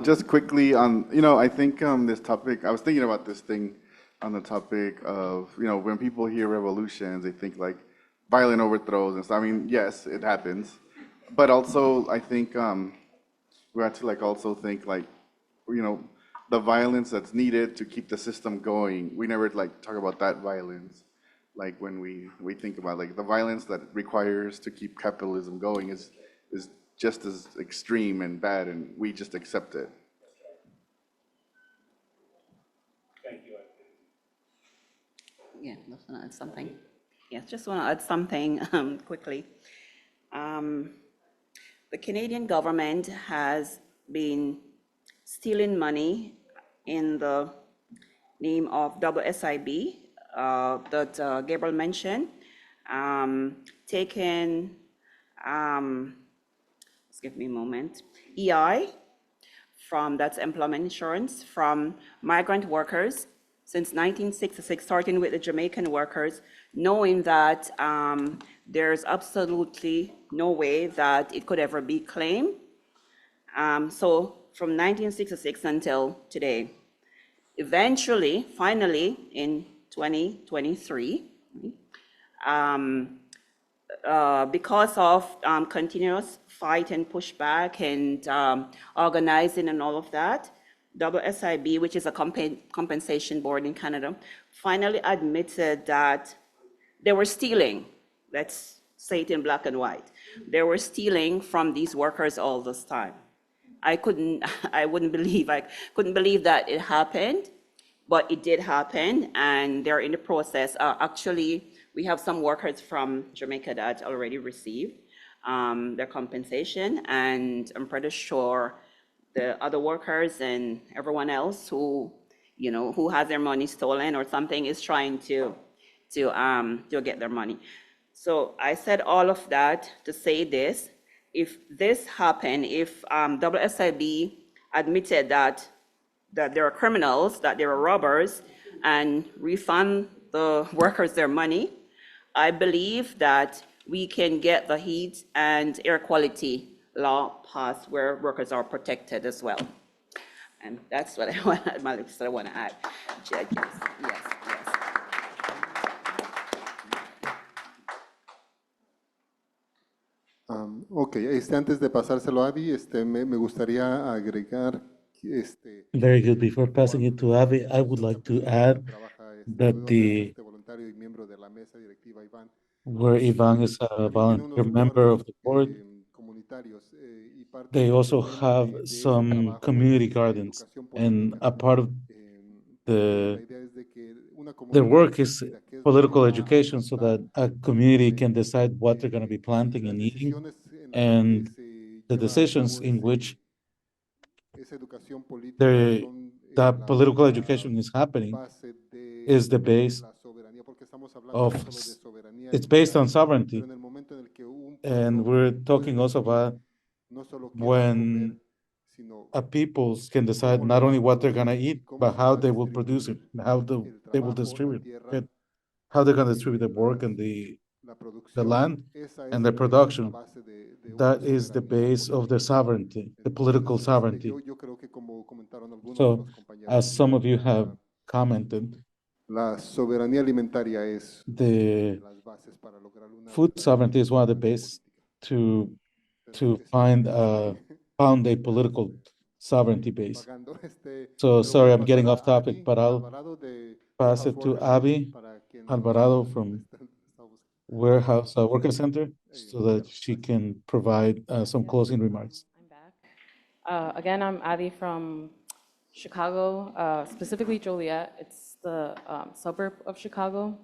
Speaker 14: Just quickly on, I think this topic, I was thinking about this thing on the topic of, when people hear revolutions, they think like violent overthrows and stuff. I mean, yes, it happens. But also, I think we have to also think the violence that's needed to keep the system going. We never talk about that violence. Like when we think about the violence that requires to keep capitalism going is just as extreme and bad, and we just accept it.
Speaker 17: Thank you. Yeah, just want to add something. Yes, just want to add something quickly. The Canadian government has been stealing money in the name of WSIB that Gabriel mentioned, taking, just give me a moment, EI, that's employment insurance, from migrant workers since 1966, starting with the Jamaican workers, knowing that there's absolutely no way that it could ever be claimed. So from 1966 until today. Eventually, finally, in 2023, because of continuous fight and pushback and organizing and all of that, WSIB, which is a compensation board in Canada, finally admitted that they were stealing. Let's say it in black and white. They were stealing from these workers all this time. I couldn't believe that it happened, but it did happen, and they're in the process. Actually, we have some workers from Jamaica that already received their compensation, and I'm pretty sure the other workers and everyone else who has their money stolen or something is trying to get their money. So I said all of that to say this. If this happened, if WSIB admitted that there are criminals, that there are robbers, and refund the workers their money, I believe that we can get the heat and air quality law passed where workers are protected as well. And that's what I want to add. Judges, yes.
Speaker 18: Ok, antes de pasárselo a Abby, me gustaría agregar
Speaker 4: Very good. Before passing it to Avi, I would like to add that
Speaker 18: voluntario y miembro de la mesa directiva Iván,
Speaker 4: where Ivan is a volunteer member of the board,
Speaker 18: comunitarios y parte
Speaker 4: they also have some community gardens, and a part of their work is political education so that a community can decide what they're going to be planting and eating, and the decisions in which that political education is happening is the base of, it's based on sovereignty. And we're talking also about when a peoples can decide not only what they're gonna eat, but how they will produce it, how they will distribute it, how they're gonna distribute the work and the land and the production. That is the base of the sovereignty, the political sovereignty. So, as some of you have commented,
Speaker 18: la soberanía alimentaria es
Speaker 4: the food sovereignty is one of the bases to found a political sovereignty base. So sorry, I'm getting off topic, but I'll pass it to Alvi Alvarado from Warehouse Worker Center so that she can provide some closing remarks.
Speaker 7: Again, I'm Adi from Chicago, specifically Joliet. It's the suburb of Chicago.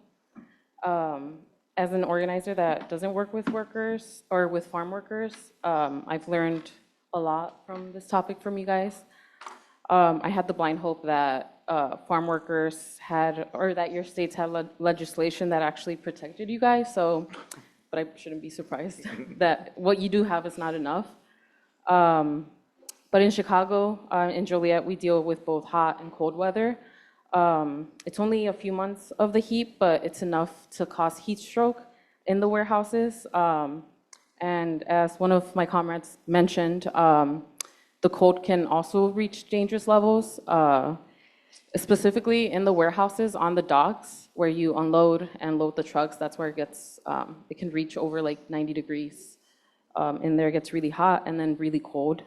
Speaker 7: As an organizer that doesn't work with workers or with farm workers, I've learned a lot from this topic from you guys. I had the blind hope that farm workers had, or that your states had legislation that actually protected you guys. So, but I shouldn't be surprised that what you do have is not enough. But in Chicago, in Joliet, we deal with both hot and cold weather. It's only a few months of the heat, but it's enough to cause heat stroke in the warehouses. And as one of my comrades mentioned, the cold can also reach dangerous levels, specifically in the warehouses on the docks where you unload and load the trucks. That's where it gets, it can reach over like 90 degrees. In there it gets really hot and then really cold.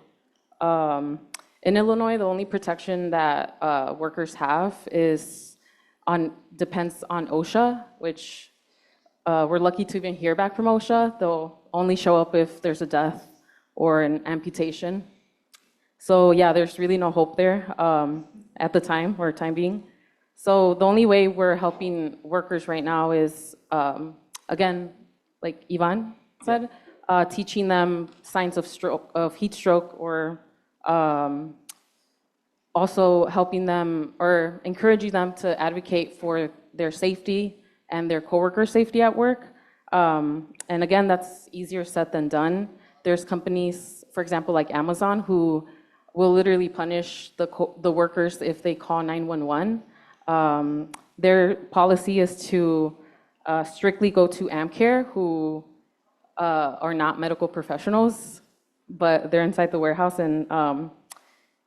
Speaker 7: In Illinois, the only protection that workers have depends on OSHA, which we're lucky to even hear back from OSHA. They'll only show up if there's a death or an amputation. So yeah, there's really no hope there at the time being. So the only way we're helping workers right now is, again, like Ivan said, teaching them signs of heat stroke, or also helping them or encouraging them to advocate for their safety and their coworker safety at work. And again, that's easier said than done. There's companies, for example, like Amazon, who will literally punish the workers if they call 911. Their policy is to strictly go to AmCare, who are not medical professionals, but they're inside the warehouse. And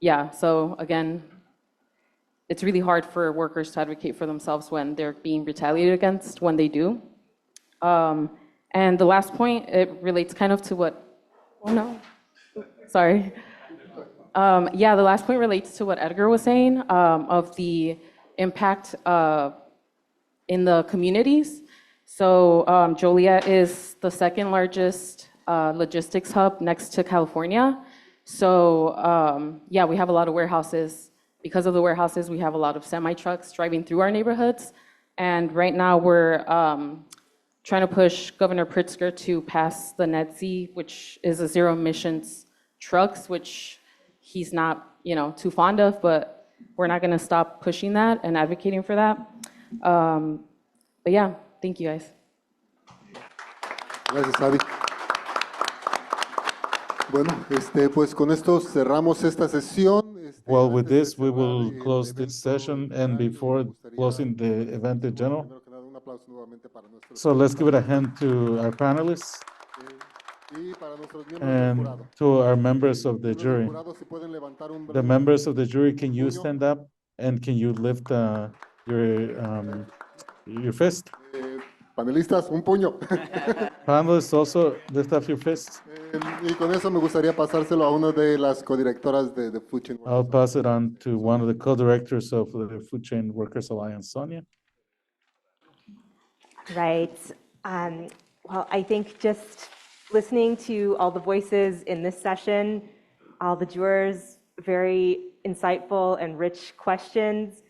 Speaker 7: yeah, so again, it's really hard for workers to advocate for themselves when they're being retaliated against when they do. And the last point, it relates kind of to what, oh no, sorry. Yeah, the last point relates to what Edgar was saying of the impact in the communities. So Joliet is the second largest logistics hub next to California. So yeah, we have a lot of warehouses. Because of the warehouses, we have a lot of semi-trucks driving through our neighborhoods. And right now we're trying to push Governor Pritzker to pass the NETZ, which is a zero emissions trucks, which he's not, too fond of, but we're not gonna stop pushing that and advocating for that. But yeah, thank you guys.
Speaker 18: Gracias, Avi. Bueno, pues con esto cerramos esta sesión.
Speaker 4: Well, with this, we will close this session, and before closing the event in general, so let's give it a hand to our panelists and to our members of the jury. The members of the jury, can you stand up and can you lift your fist?
Speaker 18: Panelistas, un puño.
Speaker 4: Panelists, also lift up your fists.
Speaker 18: Y con eso me gustaría pasárselo a una de las codirectoras de Food Chain Workers.
Speaker 4: I'll pass it on to one of the co-directors of the Food Chain Workers Alliance, Sonia.
Speaker 10: Right. Well, I think just listening to all the voices in this session, all the jurors, very insightful and rich questions,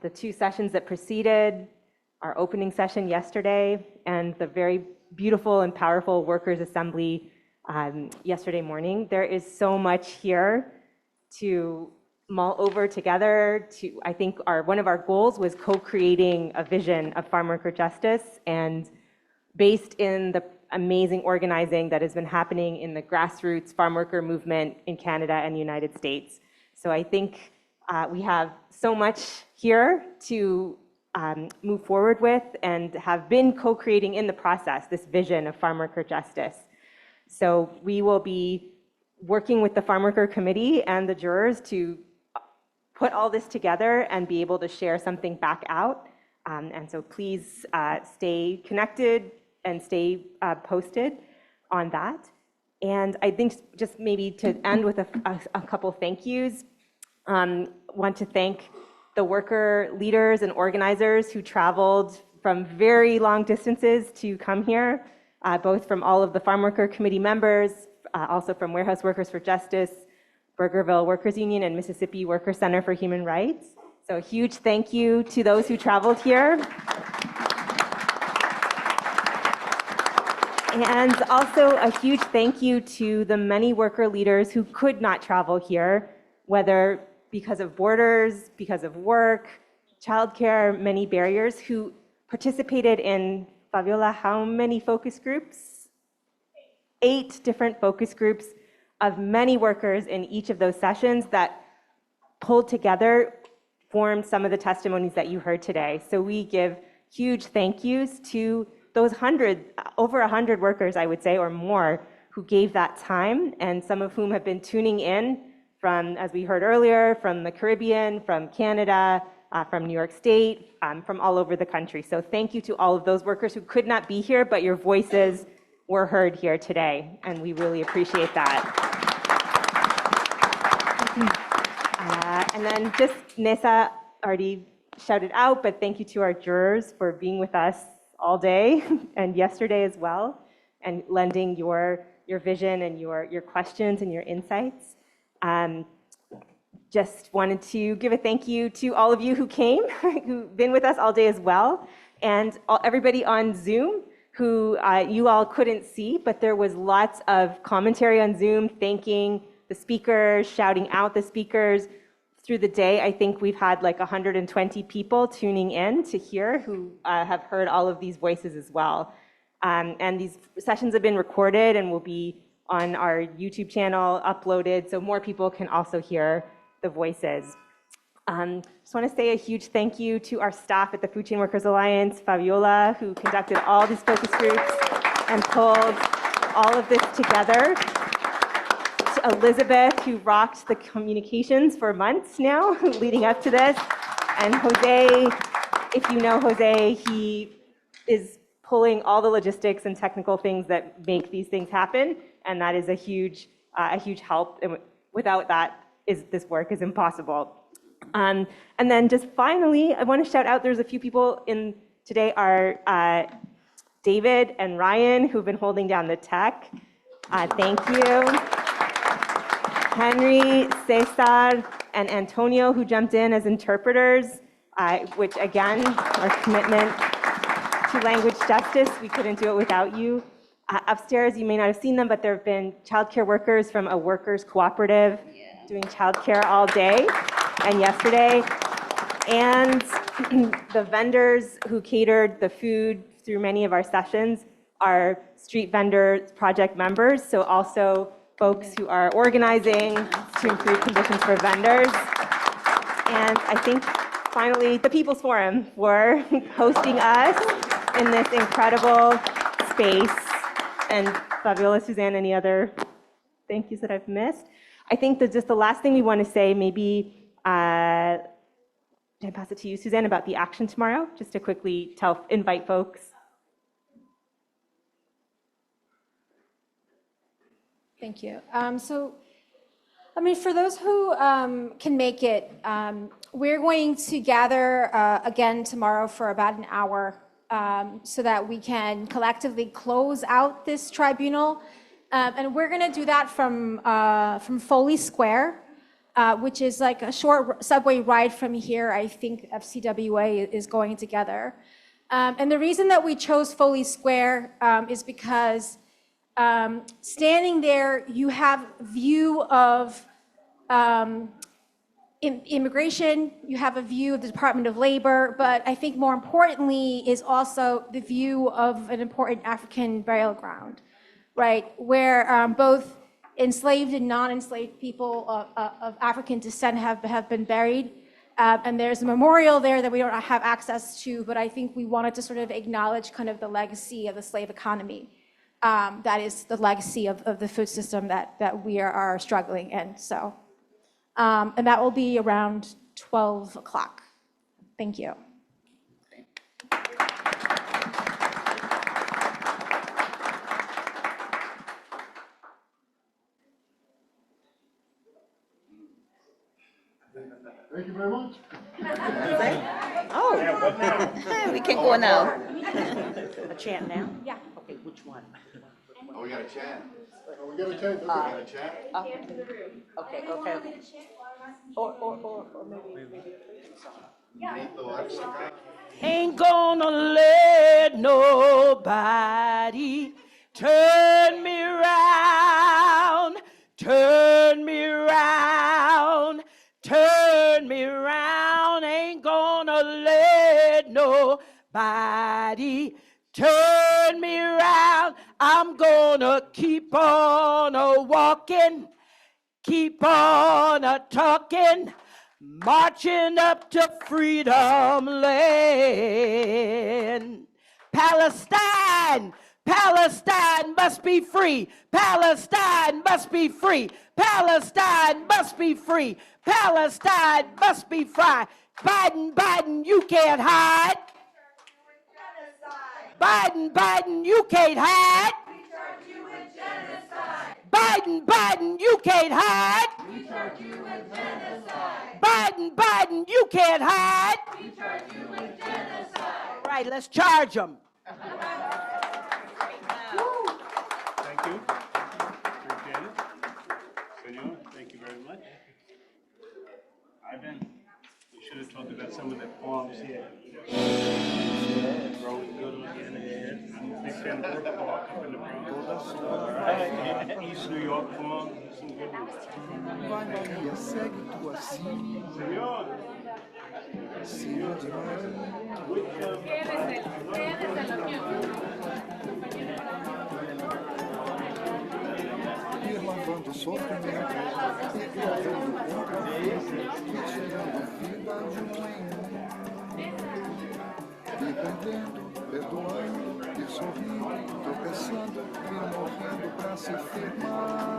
Speaker 10: the two sessions that preceded, our opening session yesterday, and the very beautiful and powerful workers' assembly yesterday morning. There is so much here to mull over together. I think one of our goals was co-creating a vision of farm worker justice, and based in the amazing organizing that has been happening in the grassroots farm worker movement in Canada and the United States. So I think we have so much here to move forward with and have been co-creating in the process this vision of farm worker justice. So we will be working with the Farm Worker Committee and the jurors to put all this together and be able to share something back out. And so please stay connected and stay posted on that. And I think just maybe to end with a couple thank yous, want to thank the worker leaders and organizers who traveled from very long distances to come here, both from all of the Farm Worker Committee members, also from Warehouse Workers for Justice, Burgerville Workers Union, and Mississippi Worker Center for Human Rights. So a huge thank you to those who traveled here. And also a huge thank you to the many worker leaders who could not travel here, whether because of borders, because of work, childcare, many barriers, who participated in, Fabiola, how many focus groups? 8 different focus groups of many workers in each of those sessions that pulled together, formed some of the testimonies that you heard today. So we give huge thank yous to those over 100 workers, I would say, or more, who gave that time, and some of whom have been tuning in from, as we heard earlier, from the Caribbean, from Canada, from New York State, from all over the country. So thank you to all of those workers who could not be here, but your voices were heard here today, and we really appreciate that. And then just Nessa already shouted out, but thank you to our jurors for being with us all day and yesterday as well, and lending your vision and your questions and your insights. Just wanted to give a thank you to all of you who came, who've been with us all day as well, and everybody on Zoom who you all couldn't see, but there was lots of commentary on Zoom, thanking the speakers, shouting out the speakers. Through the day, I think we've had like 120 people tuning in to hear who have heard all of these voices as well. And these sessions have been recorded and will be on our YouTube channel, uploaded, so more people can also hear the voices. Just want to say a huge thank you to our staff at the Food Chain Workers Alliance, Fabiola, who conducted all these focus groups and pulled all of this together. To Elizabeth, who rocked the communications for months now, leading up to this. And Jose, if you know Jose, he is pulling all the logistics and technical things that make these things happen, and that is a huge help. And without that, this work is impossible. And then just finally, I want to shout out, there's a few people in today, are David and Ryan, who've been holding down the tech. Thank you. Henry, Cesar, and Antonio, who jumped in as interpreters, which again, our commitment to language justice, we couldn't do it without you. Upstairs, you may not have seen them, but there have been childcare workers from a workers' cooperative doing childcare all day and yesterday. And the vendors who catered the food through many of our sessions our street vendor project members, so also folks who are organizing to improve conditions for vendors. And I think finally the People's Forum for hosting us in this incredible space. And Fabiola, Suzanne, any other thank yous that I've missed? I think that just the last thing we want to say, maybe, did I pass it to you, Suzanne, about the action tomorrow? Just to quickly invite folks.
Speaker 15: Thank you. For those who can make it, we're going to gather again tomorrow for about an hour so that we can collectively close out this tribunal. And we're going to do that from Foley Square, which is like a short subway ride from here. I think FCWA is going together. And the reason that we chose Foley Square is because standing there, you have view of immigration, you have a view of the Department of Labor, but I think more importantly is also the view of an important African burial ground, right? Where both enslaved and non-enslaved people of African descent have been buried. And there's a memorial there that we don't have access to, but I think we wanted to sort of acknowledge kind of the legacy of the slave economy. That is the legacy of the food system that we are struggling in. So, and that will be around 12 o'clock. Thank you.
Speaker 18: Thank you very much.
Speaker 22: Oh, we can go now.
Speaker 2: A chant now?
Speaker 15: Yeah.
Speaker 2: Okay, which one?
Speaker 14: Oh, we got a chat.
Speaker 18: Oh, we got a chat.
Speaker 14: We got a chat.
Speaker 2: Okay. Or maybe a song. Ain't gonna let nobody turn me round, turn me round, turn me round. Ain't gonna let nobody turn me round. I'm gonna keep on walking, keep on talking, marching up to freedom land. Palestine, Palestine must be free. Palestine must be free. Palestine must be free. Palestine must be free. Biden, Biden, you can't hide. Biden, Biden, you can't hide. Biden, Biden, you can't hide. Biden, Biden, you can't hide. All right, let's charge them.
Speaker 21: Thank you. Appreciate it. Senor, thank you very much. Ivan, we should have talked about some of the poems here. Growing good again ahead. I'm a big fan of Brook Park up in the Bronx. East New York poem. Some good ones.
Speaker 23: Maria, segue tu assim.
Speaker 21: Senor.
Speaker 23: Acima de ir lavando o sofrimento e gravando contra a vida, e tirando vida de em e aprendendo, perdoando, e sorrindo, tropeçando e morrendo pra se firmar.